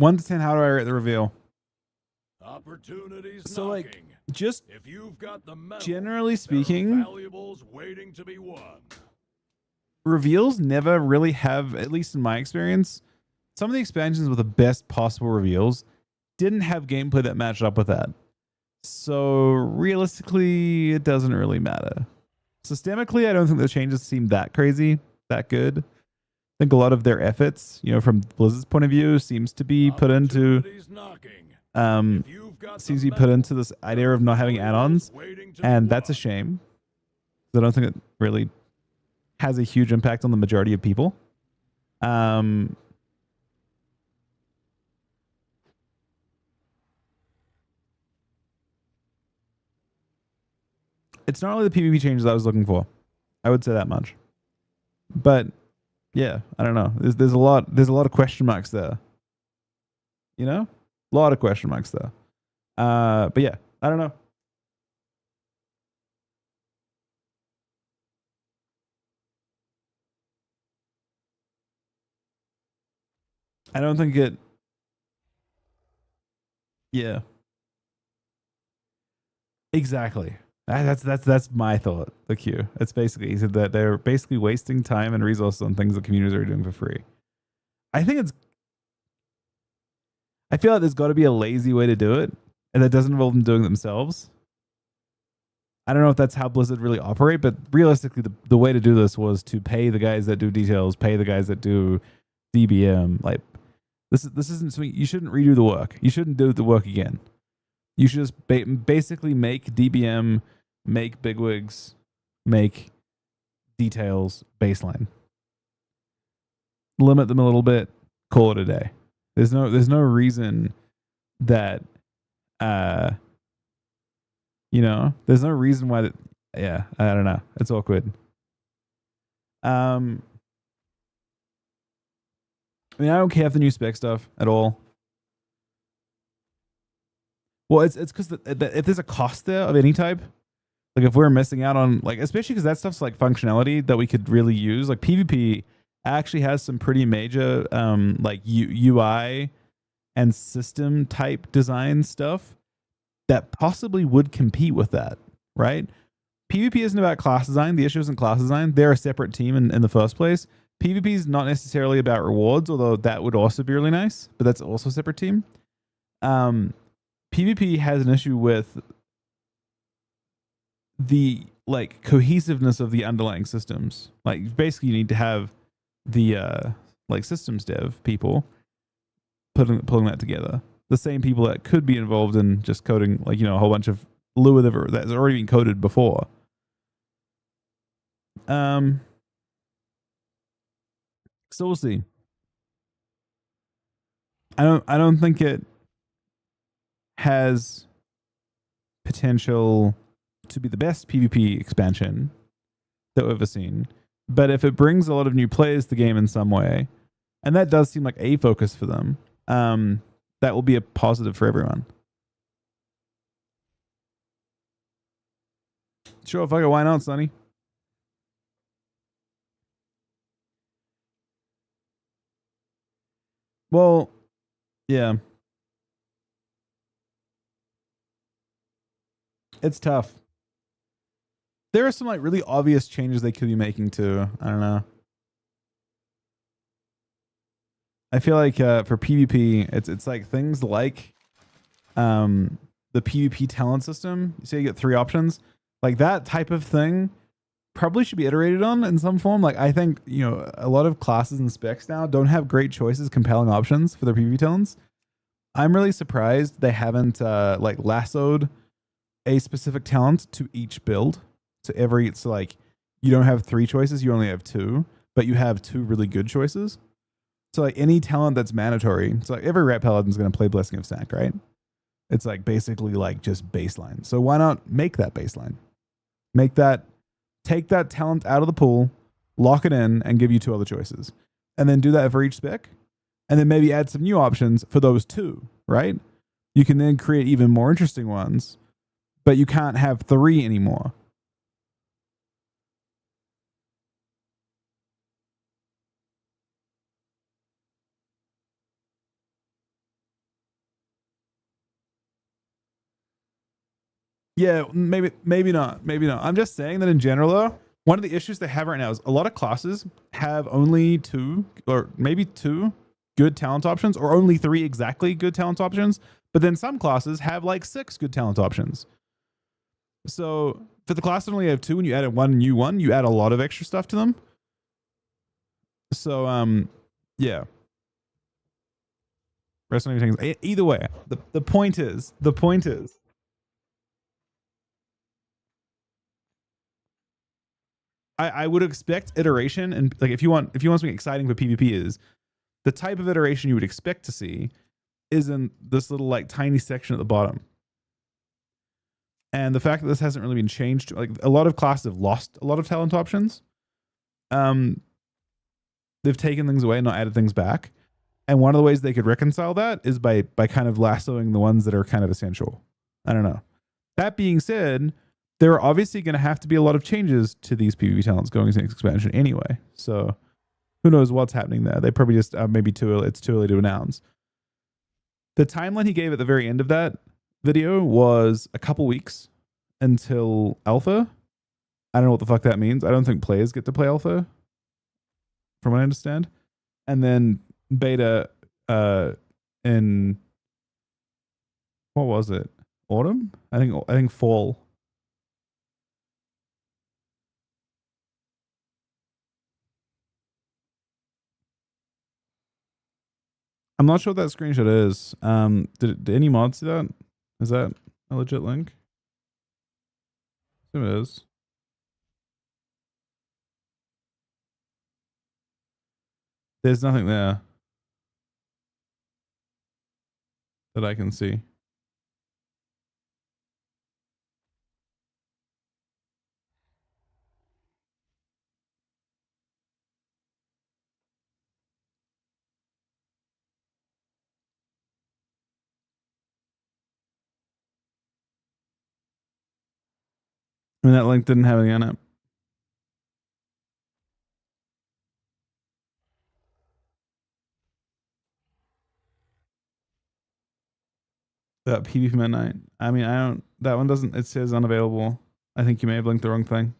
One to 10, how do I rate the reveal? Opportunities So, like, knocking. just if you've got the metal, generally there are speaking, valuables waiting to be won. reveals never really have, at least in my experience, some of the expansions with the best possible reveals didn't have gameplay that matched up with that. So realistically, it doesn't really matter. Systemically, I don't think the changes seem that crazy, that good. I think a lot of their efforts, from Blizzard's point of view, seems to be put into this idea of not having add-ons, and that's a shame. I don't think it really has a huge impact on the majority of people. It's not really the PvP changes I was looking for. I would say that much. But yeah, I don't know. There's a lot of question marks there. A lot of question marks there. But yeah, I don't know. I don't think it. Yeah. Exactly. That's my thought. The Q. It's basically, he said that they're basically wasting time and resources on things that communities are doing for free. I feel like there's got to be a lazy way to do it, and that doesn't involve them doing it themselves. I don't know if that's how Blizzard really operate, but realistically, the way to do this was to pay the guys that do details, pay the guys that do DBM. Like this isn't something you shouldn't redo the work. You shouldn't do the work again. You should just basically make DBM, make bigwigs, make details baseline. Limit them a little bit, call it a day. There's no reason that you know, there's no reason why that. Yeah, I don't know. It's awkward. I mean, I don't care for the new spec stuff at all. Well, it's because if there's a cost there of any type, like if we're missing out on like, especially because that stuff's like functionality that we could really use. Like PvP actually has some pretty major like UI and system type design stuff that possibly would compete with that, right? PvP isn't about class design. The issue isn't class design. They're a separate team in the first place. PvP is not necessarily about rewards, although that would also be really nice, but that's also a separate team. PvP has an issue with the like cohesiveness of the underlying systems. Like basically you need to have the like systems dev people pulling that together. The same people that could be involved in just coding like, you know, a whole bunch of Lua that's already been coded before. So we'll see. I don't think it has potential to be the best PvP expansion that we've ever seen. But if it brings a lot of new players to the game in some way, and that does seem like a focus for them, that will be a positive for everyone. Sure, fuck it, why not, Sonny? Well, yeah. It's tough. There are some like really obvious changes they could be making too. I don't know. I feel like for PvP, it's like things like the PvP talent system. You say you get 3 options, like that type of thing probably should be iterated on in some form. Like I think, you know, a lot of classes and specs now don't have great choices, compelling options for their PvP talents. I'm really surprised they haven't like lassoed a specific talent to each build. It's like you don't have 3 choices, you only have 2, but you have 2 really good choices. So like any talent that's mandatory, so like every rat paladin is going to play Blessing of Sack, right? It's like basically like just baseline. So why not make that baseline? Take that talent out of the pool, lock it in, and give you 2 other choices. And then do that for each spec. And then maybe add some new options for those 2, right? You can then create even more interesting ones, but you can't have 3 anymore. Yeah, maybe not. I'm just saying that in general, though, one of the issues they have right now is a lot of classes have only 2 or maybe 2 good talent options, or only 3 exactly good talent options. But then some classes have like 6 good talent options. So for the class that only have 2 and you add one new one, you add a lot of extra stuff to them. So yeah. Wrestling things. Either way, the point is. I would expect iteration, and like if you want something exciting for PvP, is the type of iteration you would expect to see is in this little like tiny section at the bottom. And the fact that this hasn't really been changed, like a lot of classes have lost a lot of talent options. They've taken things away, not added things back. And one of the ways they could reconcile that is by kind of lassoing the ones that are kind of essential. I don't know. That being said, there are obviously going to have to be a lot of changes to these PvP talents going into next expansion anyway. So who knows what's happening there? They probably just maybe it's too early to announce. The timeline he gave at the very end of that video was a couple weeks until alpha. I don't know what the fuck that means. I don't think players get to play alpha, from what I understand. And then beta in what was it? Autumn? I think fall. I'm not sure what that screenshot is. Did any mods see that? Is that a legit link? I assume it is. There's nothing there. that I can see. I mean, that link didn't have any on it. That PvP Midnight. I mean, I don't. That one doesn't. It says unavailable. I think you may have linked the wrong thing.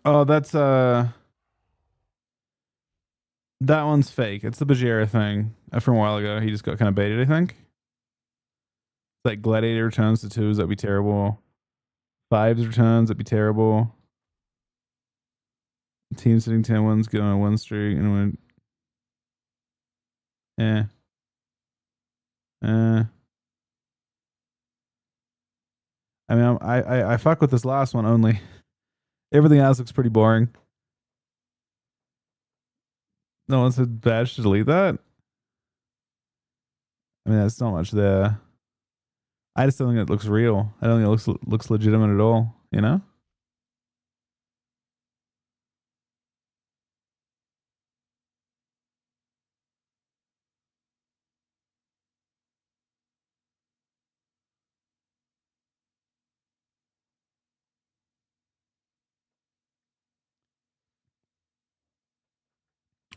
Oh, that's that one's fake. It's the Bajera thing from a while ago. He just got kind of baited, I think. Like Gladiator returns to 2s, that'd be terrible. 5s returns, that'd be terrible. Team sitting 10 wins, get on a win streak and win. I mean, I fuck with this last one only. Everything else looks pretty boring. No one said badge to delete that. I mean, that's not much there. I just don't think it looks real. I don't think it looks legitimate at all. You know.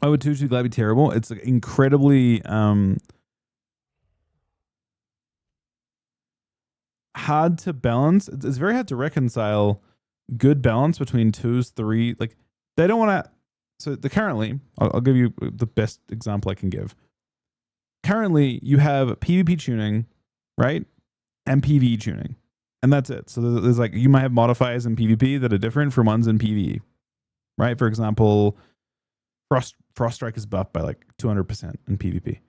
I would too glad be terrible. It's incredibly hard to balance. It's very hard to reconcile good balance between 2s, 3. Like they don't want to. So currently, I'll give you the best example I can give. Currently, you have PvP tuning, right, and PvE tuning, and that's it. So there's like you might have modifiers in PvP that are different from ones in PvE, right? For example, Frost Strike is buffed by like 200% in PvP.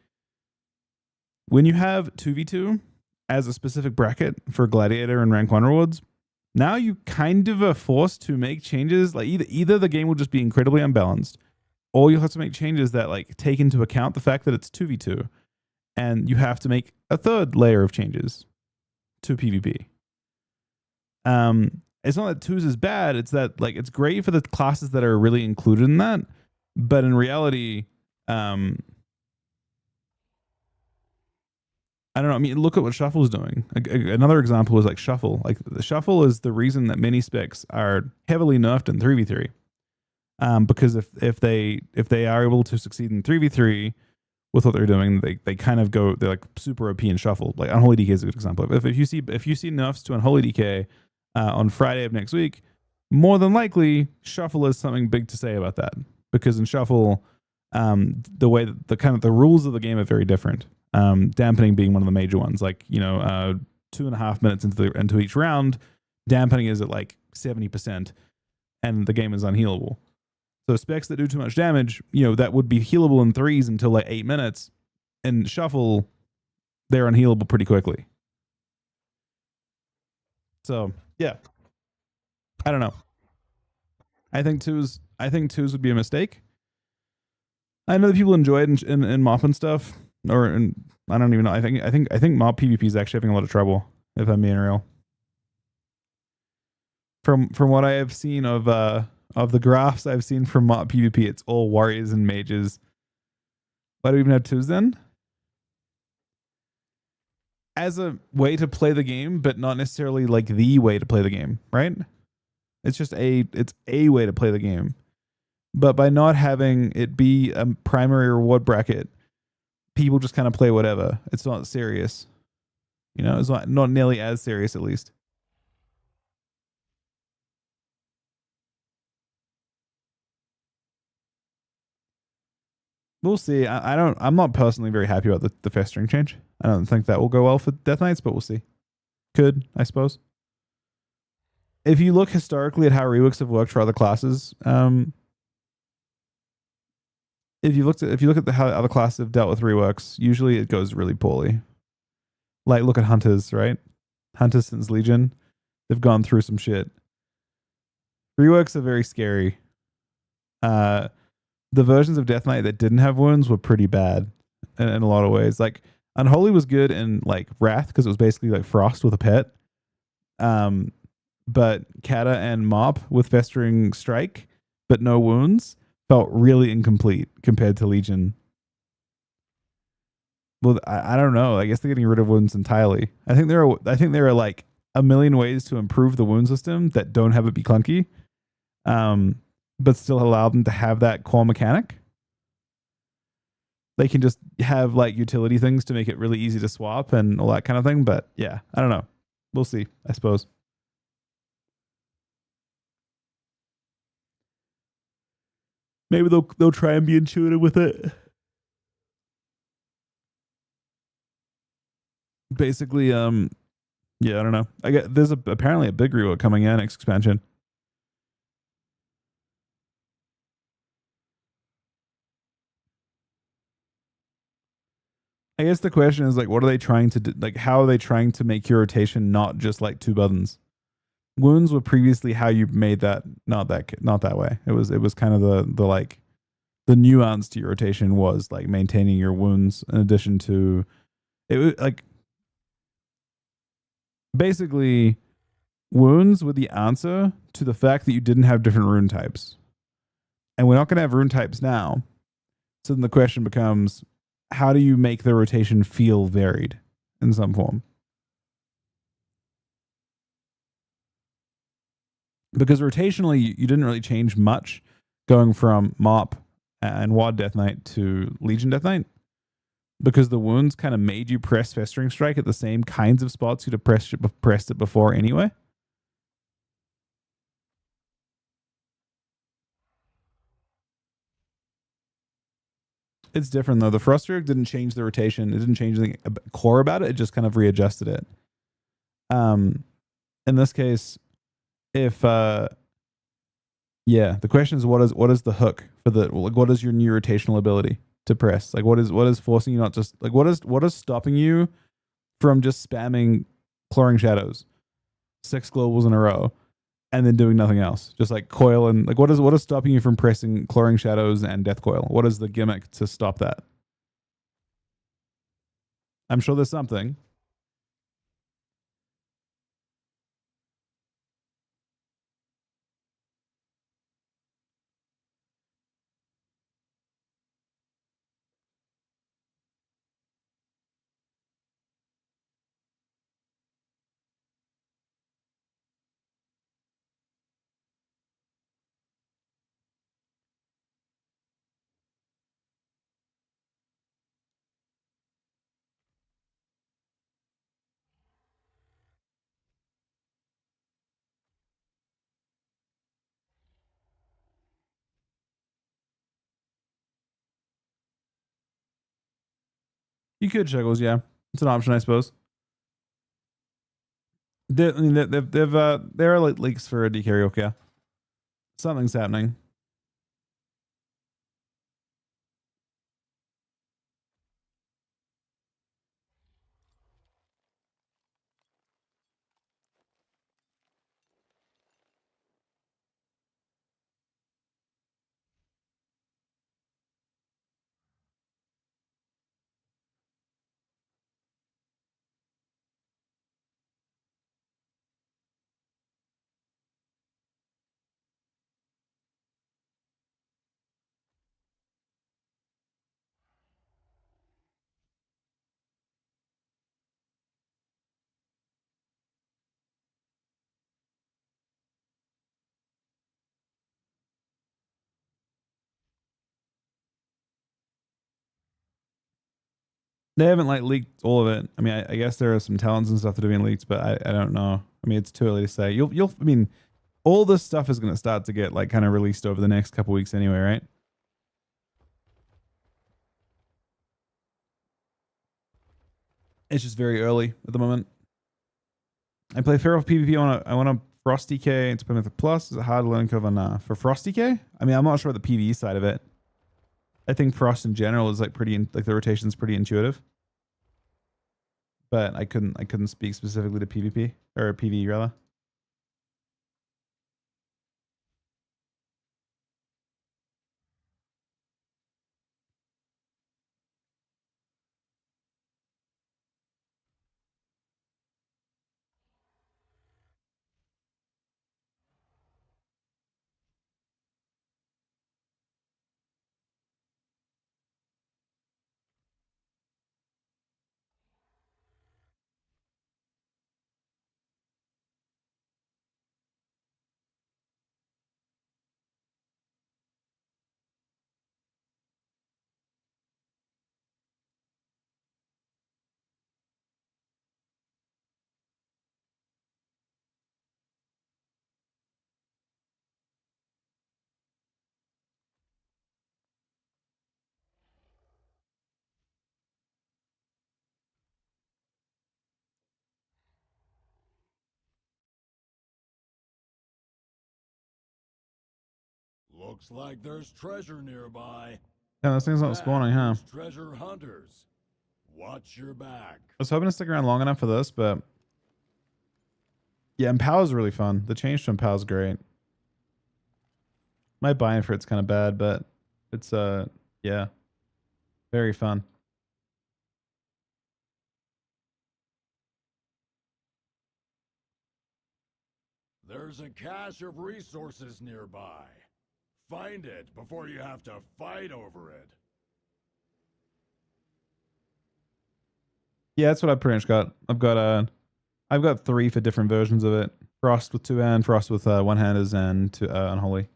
When you have 2v2 as a specific bracket for Gladiator and Rank 1 rewards, now you kind of are forced to make changes. Like either the game will just be incredibly unbalanced, or you'll have to make changes that like take into account the fact that it's 2v2, and you have to make a third layer of changes to PvP. It's not that 2s is bad. It's that like it's great for the classes that are really included in that. But in reality, I don't know. I mean, look at what Shuffle's doing. Another example is like Shuffle. Like the Shuffle is the reason that mini specs are heavily nerfed in 3v3. Because if they are able to succeed in 3v3 with what they're doing, they kind of go, they're like super OP in Shuffle. Like Unholy DK is a good example. If you see nerfs to Unholy DK on Friday of next week, more than likely Shuffle has something big to say about that. Because in Shuffle, the way that the rules of the game are very different. Dampening being one of the major ones. Like 2.5 minutes into each round, dampening is at like 70%, and the game is unhealable. So specs that do too much damage, that would be healable in 3s until like 8 minutes. In Shuffle, they're unhealable pretty quickly. So yeah, I don't know. I think 2s would be a mistake. I know that people enjoy it in MoP and stuff, I don't even know. I think MoP PvP is actually having a lot of trouble, if I'm being real. From what I have seen of the graphs I've seen from MoP PvP, it's all warriors and mages. Why do we even have 2s then? As a way to play the game, but not necessarily like the way to play the game, right? It's just a way to play the game. But by not having it be a primary reward bracket, people just kind of play whatever. It's not serious. It's not nearly as serious, at least. We'll see. I'm not personally very happy about the festering change. I don't think that will go well for Death Knights, but we'll see. Could, I suppose. if you look historically at how reworks have worked for other classes, if you look at how other classes have dealt with reworks, usually it goes really poorly. Like look at Hunters, right? Hunters since Legion, they've gone through some shit. Reworks are very scary. The versions of Death Knight that didn't have wounds were pretty bad in a lot of ways. Like Unholy was good in like Wrath because it was basically like Frost with a pet. But Kata and Mop with Festering Strike, but no wounds, felt really incomplete compared to Legion. Well, I don't know. I guess they're getting rid of wounds entirely. I think there are like a million ways to improve the wound system that don't have it be clunky, but still allow them to have that core mechanic. They can just have like utility things to make it really easy to swap and all that kind of thing. But yeah, I don't know. We'll see, I suppose. Maybe they'll try and be intuitive with it. Basically, yeah, I don't know. There's apparently a big rework coming in next expansion. I guess the question is like, what are they trying to do? Like, how are they trying to make your rotation not just like 2 buttons? Wounds were previously how you made that not that way. It was kind of the like the nuance to your rotation was like maintaining your wounds in addition to it was like basically wounds were the answer to the fact that you didn't have different rune types. And we're not going to have rune types now. So then the question becomes, how do you make the rotation feel varied in some form? Because rotationally, you didn't really change much going from Mop and WoD Death Knight to Legion Death Knight. Because the wounds kind of made you press Festering Strike at the same kinds of spots you'd have pressed it before anyway. It's different though. The Frostwork didn't change the rotation. It didn't change anything core about it. It just kind of readjusted it. In this case, if yeah, the question is what is the hook for the like what is your new rotational ability to press? Like what is forcing you not just like what is stopping you from just spamming Clawing Shadows 6 globals in a row and then doing nothing else? Just like coil and like what is stopping you from pressing Clawing Shadows and Death Coil? What is the gimmick to stop that? I'm sure there's something. You could Shuggles, yeah. It's an option, I suppose. There are like leaks for a karaoke. Yeah. Something's happening. They haven't like leaked all of it. I mean, I guess there are some talents and stuff that are being leaked, but I don't know. I mean, it's too early to say. I mean, all this stuff is going to start to get like kind of released over the next couple weeks anyway, right? It's just very early at the moment. I play Feral PvP. I want to Frosty K to Plymouth Plus is a hard learning curve on for Frosty K. I mean, I'm not sure what the PvE side of it. I think Frost in general is like like the rotation's pretty intuitive. But I couldn't speak specifically to PvP or PvE rather. Looks like there's treasure nearby. Yeah, this thing's not spawning, huh? There's treasure hunters. Watch your back. I was hoping to stick around long enough for this, but yeah, Empower's really fun. The change to Empower's great. My buy-in for it's kind of bad, but it's yeah, very fun. There's a cache of resources nearby. Find it before you have to fight over it. Yeah, that's what I pretty much got. I've got 3 for different versions of it. Frost with 2-hand, Frost with one-handers, and Unholy.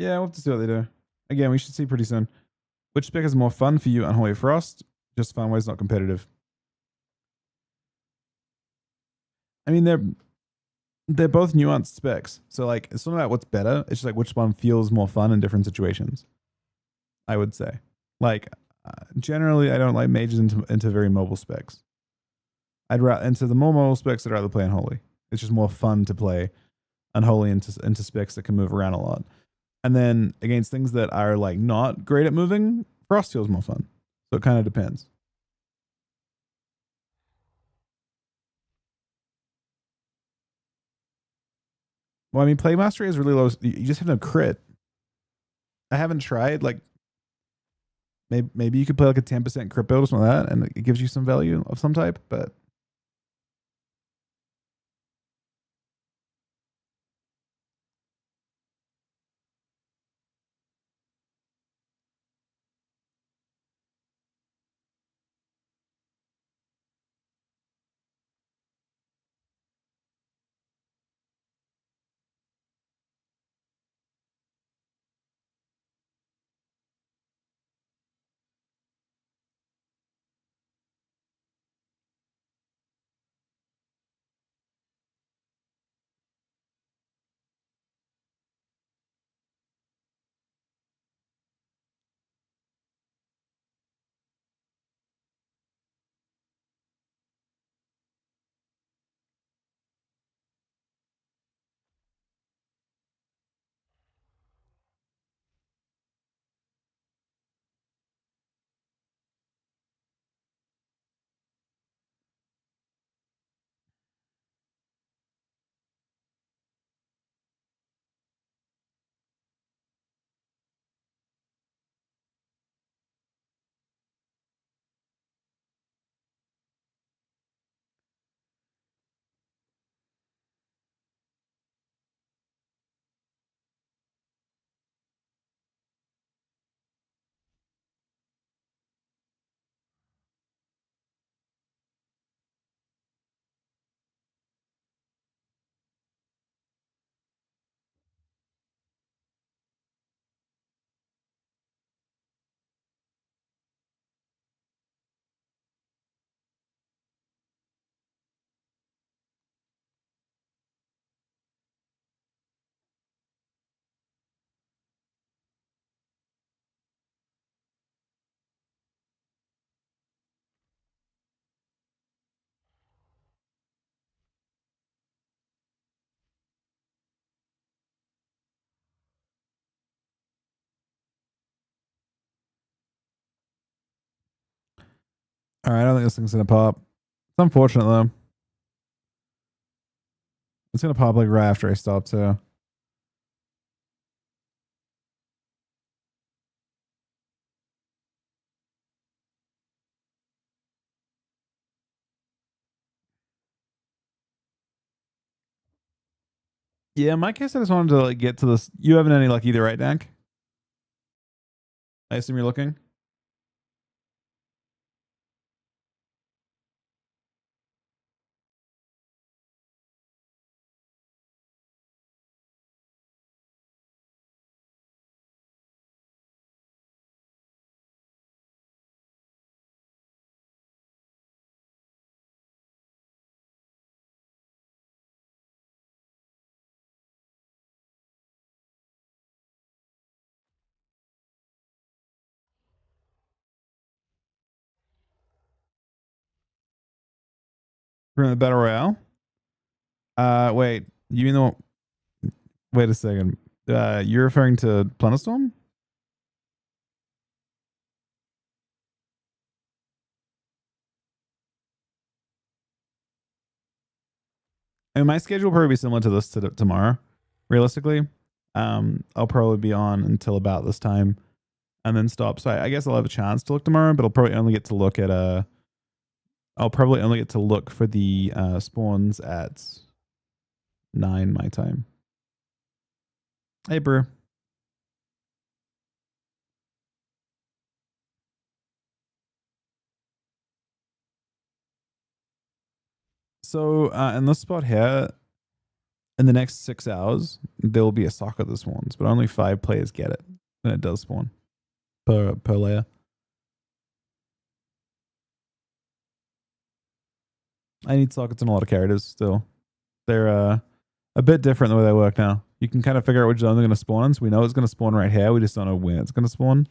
Yeah, we'll have to see what they do. Again, we should see pretty soon. Which spec is more fun for you, Unholy Frost? Just fun ways, not competitive. I mean, they're both nuanced specs. So like, it's not about what's better. It's just like which one feels more fun in different situations. I would say, like, generally, I don't like mages into very mobile specs. I'd rather into the more mobile specs. I'd rather play Unholy. It's just more fun to play Unholy into specs that can move around a lot. And then against things that are like not great at moving, Frost feels more fun. So it kind of depends. Well, I mean, play mastery is really low. You just have no crit. I haven't tried. Like, maybe you could play like a 10% crit build or something like that, and it gives you some value of some type. But All right, I don't think this thing's gonna pop. It's unfortunate though. It's gonna pop like right after I stop too. Yeah, in my case, I just wanted to like get to this. You haven't any luck either, right, Dank? I assume you're looking. We're in the battle royale. Wait, you know? Wait a second. You're referring to Planetstorm? I mean, my schedule will probably be similar to this tomorrow. Realistically, I'll probably be on until about this time, and then stop. So I guess I'll have a chance to look tomorrow, but I'll probably only get to look at I'll probably only get to look for the spawns at 9 my time. Hey, Brew. So in this spot here, in the next 6 hours, there will be a soccer that spawns, but only 5 players get it, and it does spawn per layer. I need sockets in a lot of characters still. They're a bit different the way they work now. You can kind of figure out which zone they're going to spawn in. So we know it's going to spawn right here. We just don't know when it's going to spawn.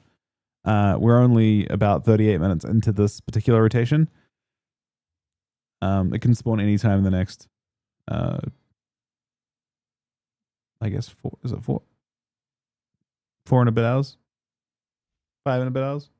We're only about 38 minutes into this particular rotation. It can spawn anytime in the next, I guess, 4 and a bit hours? 5 and a bit hours?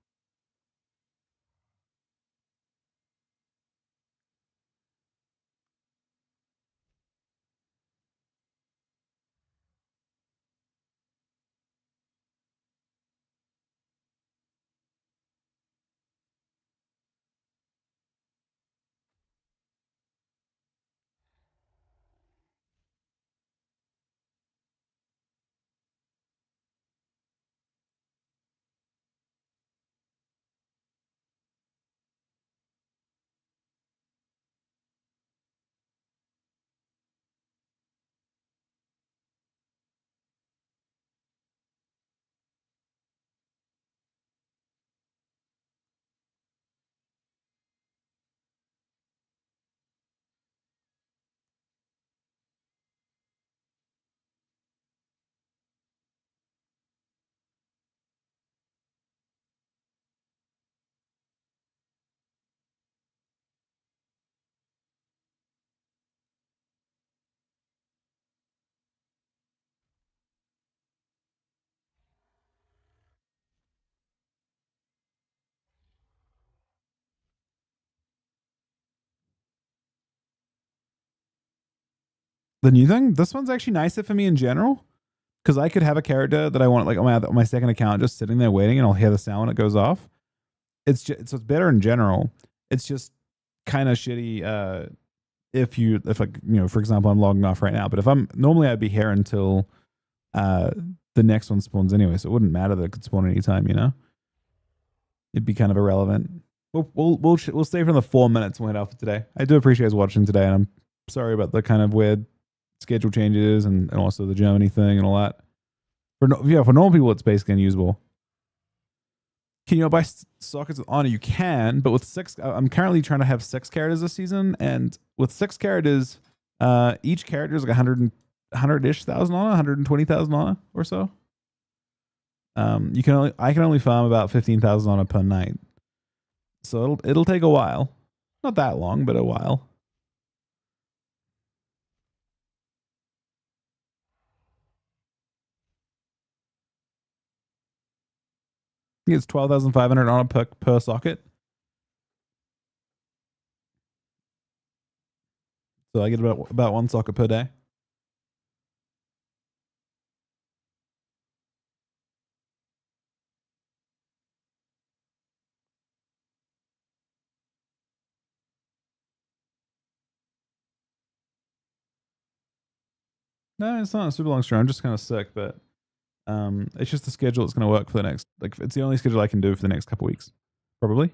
The new thing? This one's actually nicer for me in general. Because I could have a character that I want like on my second account just sitting there waiting, and I'll hear the sound when it goes off. It's just, so it's better in general. It's just kind of shitty if like, you know, for example, I'm logging off right now, but if I'm normally I'd be here until the next one spawns anyway, so it wouldn't matter that it could spawn anytime, you know. It'd be kind of irrelevant. We'll stay for the 4 minutes and we'll head off for today. I do appreciate you guys watching today, and I'm sorry about the kind of weird schedule changes and also the Germany thing and all that. For normal people, it's basically unusable. Can you buy sockets with honor? You can, but with 6, I'm currently trying to have 6 characters this season, and with 6 characters, each character is like 100-ish thousand honor, 120,000 honor or so. I can only farm about 15,000 honor per night, so it'll take a while. Not that long, but a while. I think it's 12,500 honor per socket. So I get about one socket per day. No, it's not a super long stream. I'm just kind of sick, but it's just the schedule that's going to work for the next. Like, it's the only schedule I can do for the next couple weeks, probably.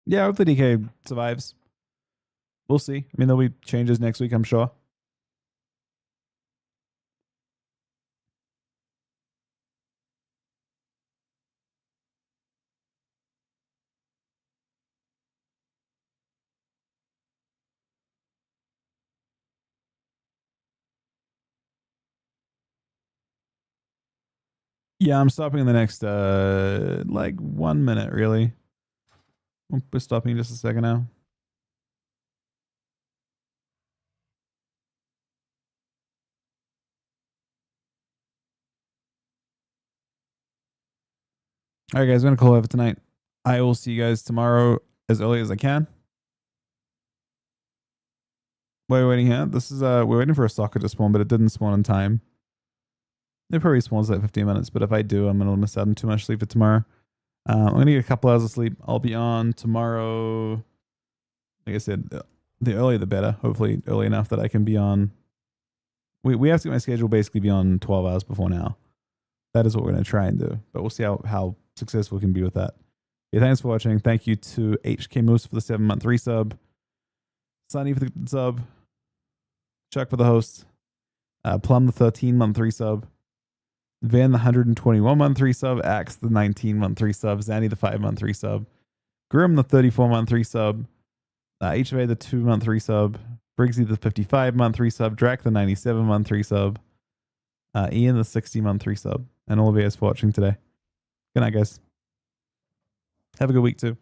Yeah, I hope the DK survives. We'll see. I mean, there'll be changes next week, I'm sure. Yeah, I'm stopping in the next like 1 minute, really. We're stopping just a second now. All right, guys, I'm gonna call over tonight. I will see you guys tomorrow as early as I can. While we're waiting here, this is we're waiting for a soccer to spawn, but it didn't spawn in time. It probably spawns like 15 minutes, but if I do, I'm gonna miss out on too much sleep for tomorrow. I'm gonna get a couple hours of sleep. I'll be on tomorrow. Like I said, the earlier the better. Hopefully, early enough that I can be on. We have to get my schedule basically be on 12 hours before now. That is what we're gonna try and do, but we'll see how successful we can be with that. Yeah, thanks for watching. Thank you to HK Moose for the 7-month resub, Sunny for the sub, Chuck for the host, Plum the 13-month resub, Van the 121-month resub, Axe the 19-month resub, Zanny the 5-month resub, Grim the 34-month resub, HVA the 2-month resub, Briggsy the 55-month resub, Drac the 97-month resub, Ian the 60-month resub, and all of you guys for watching today. Good night, guys. Have a good week too.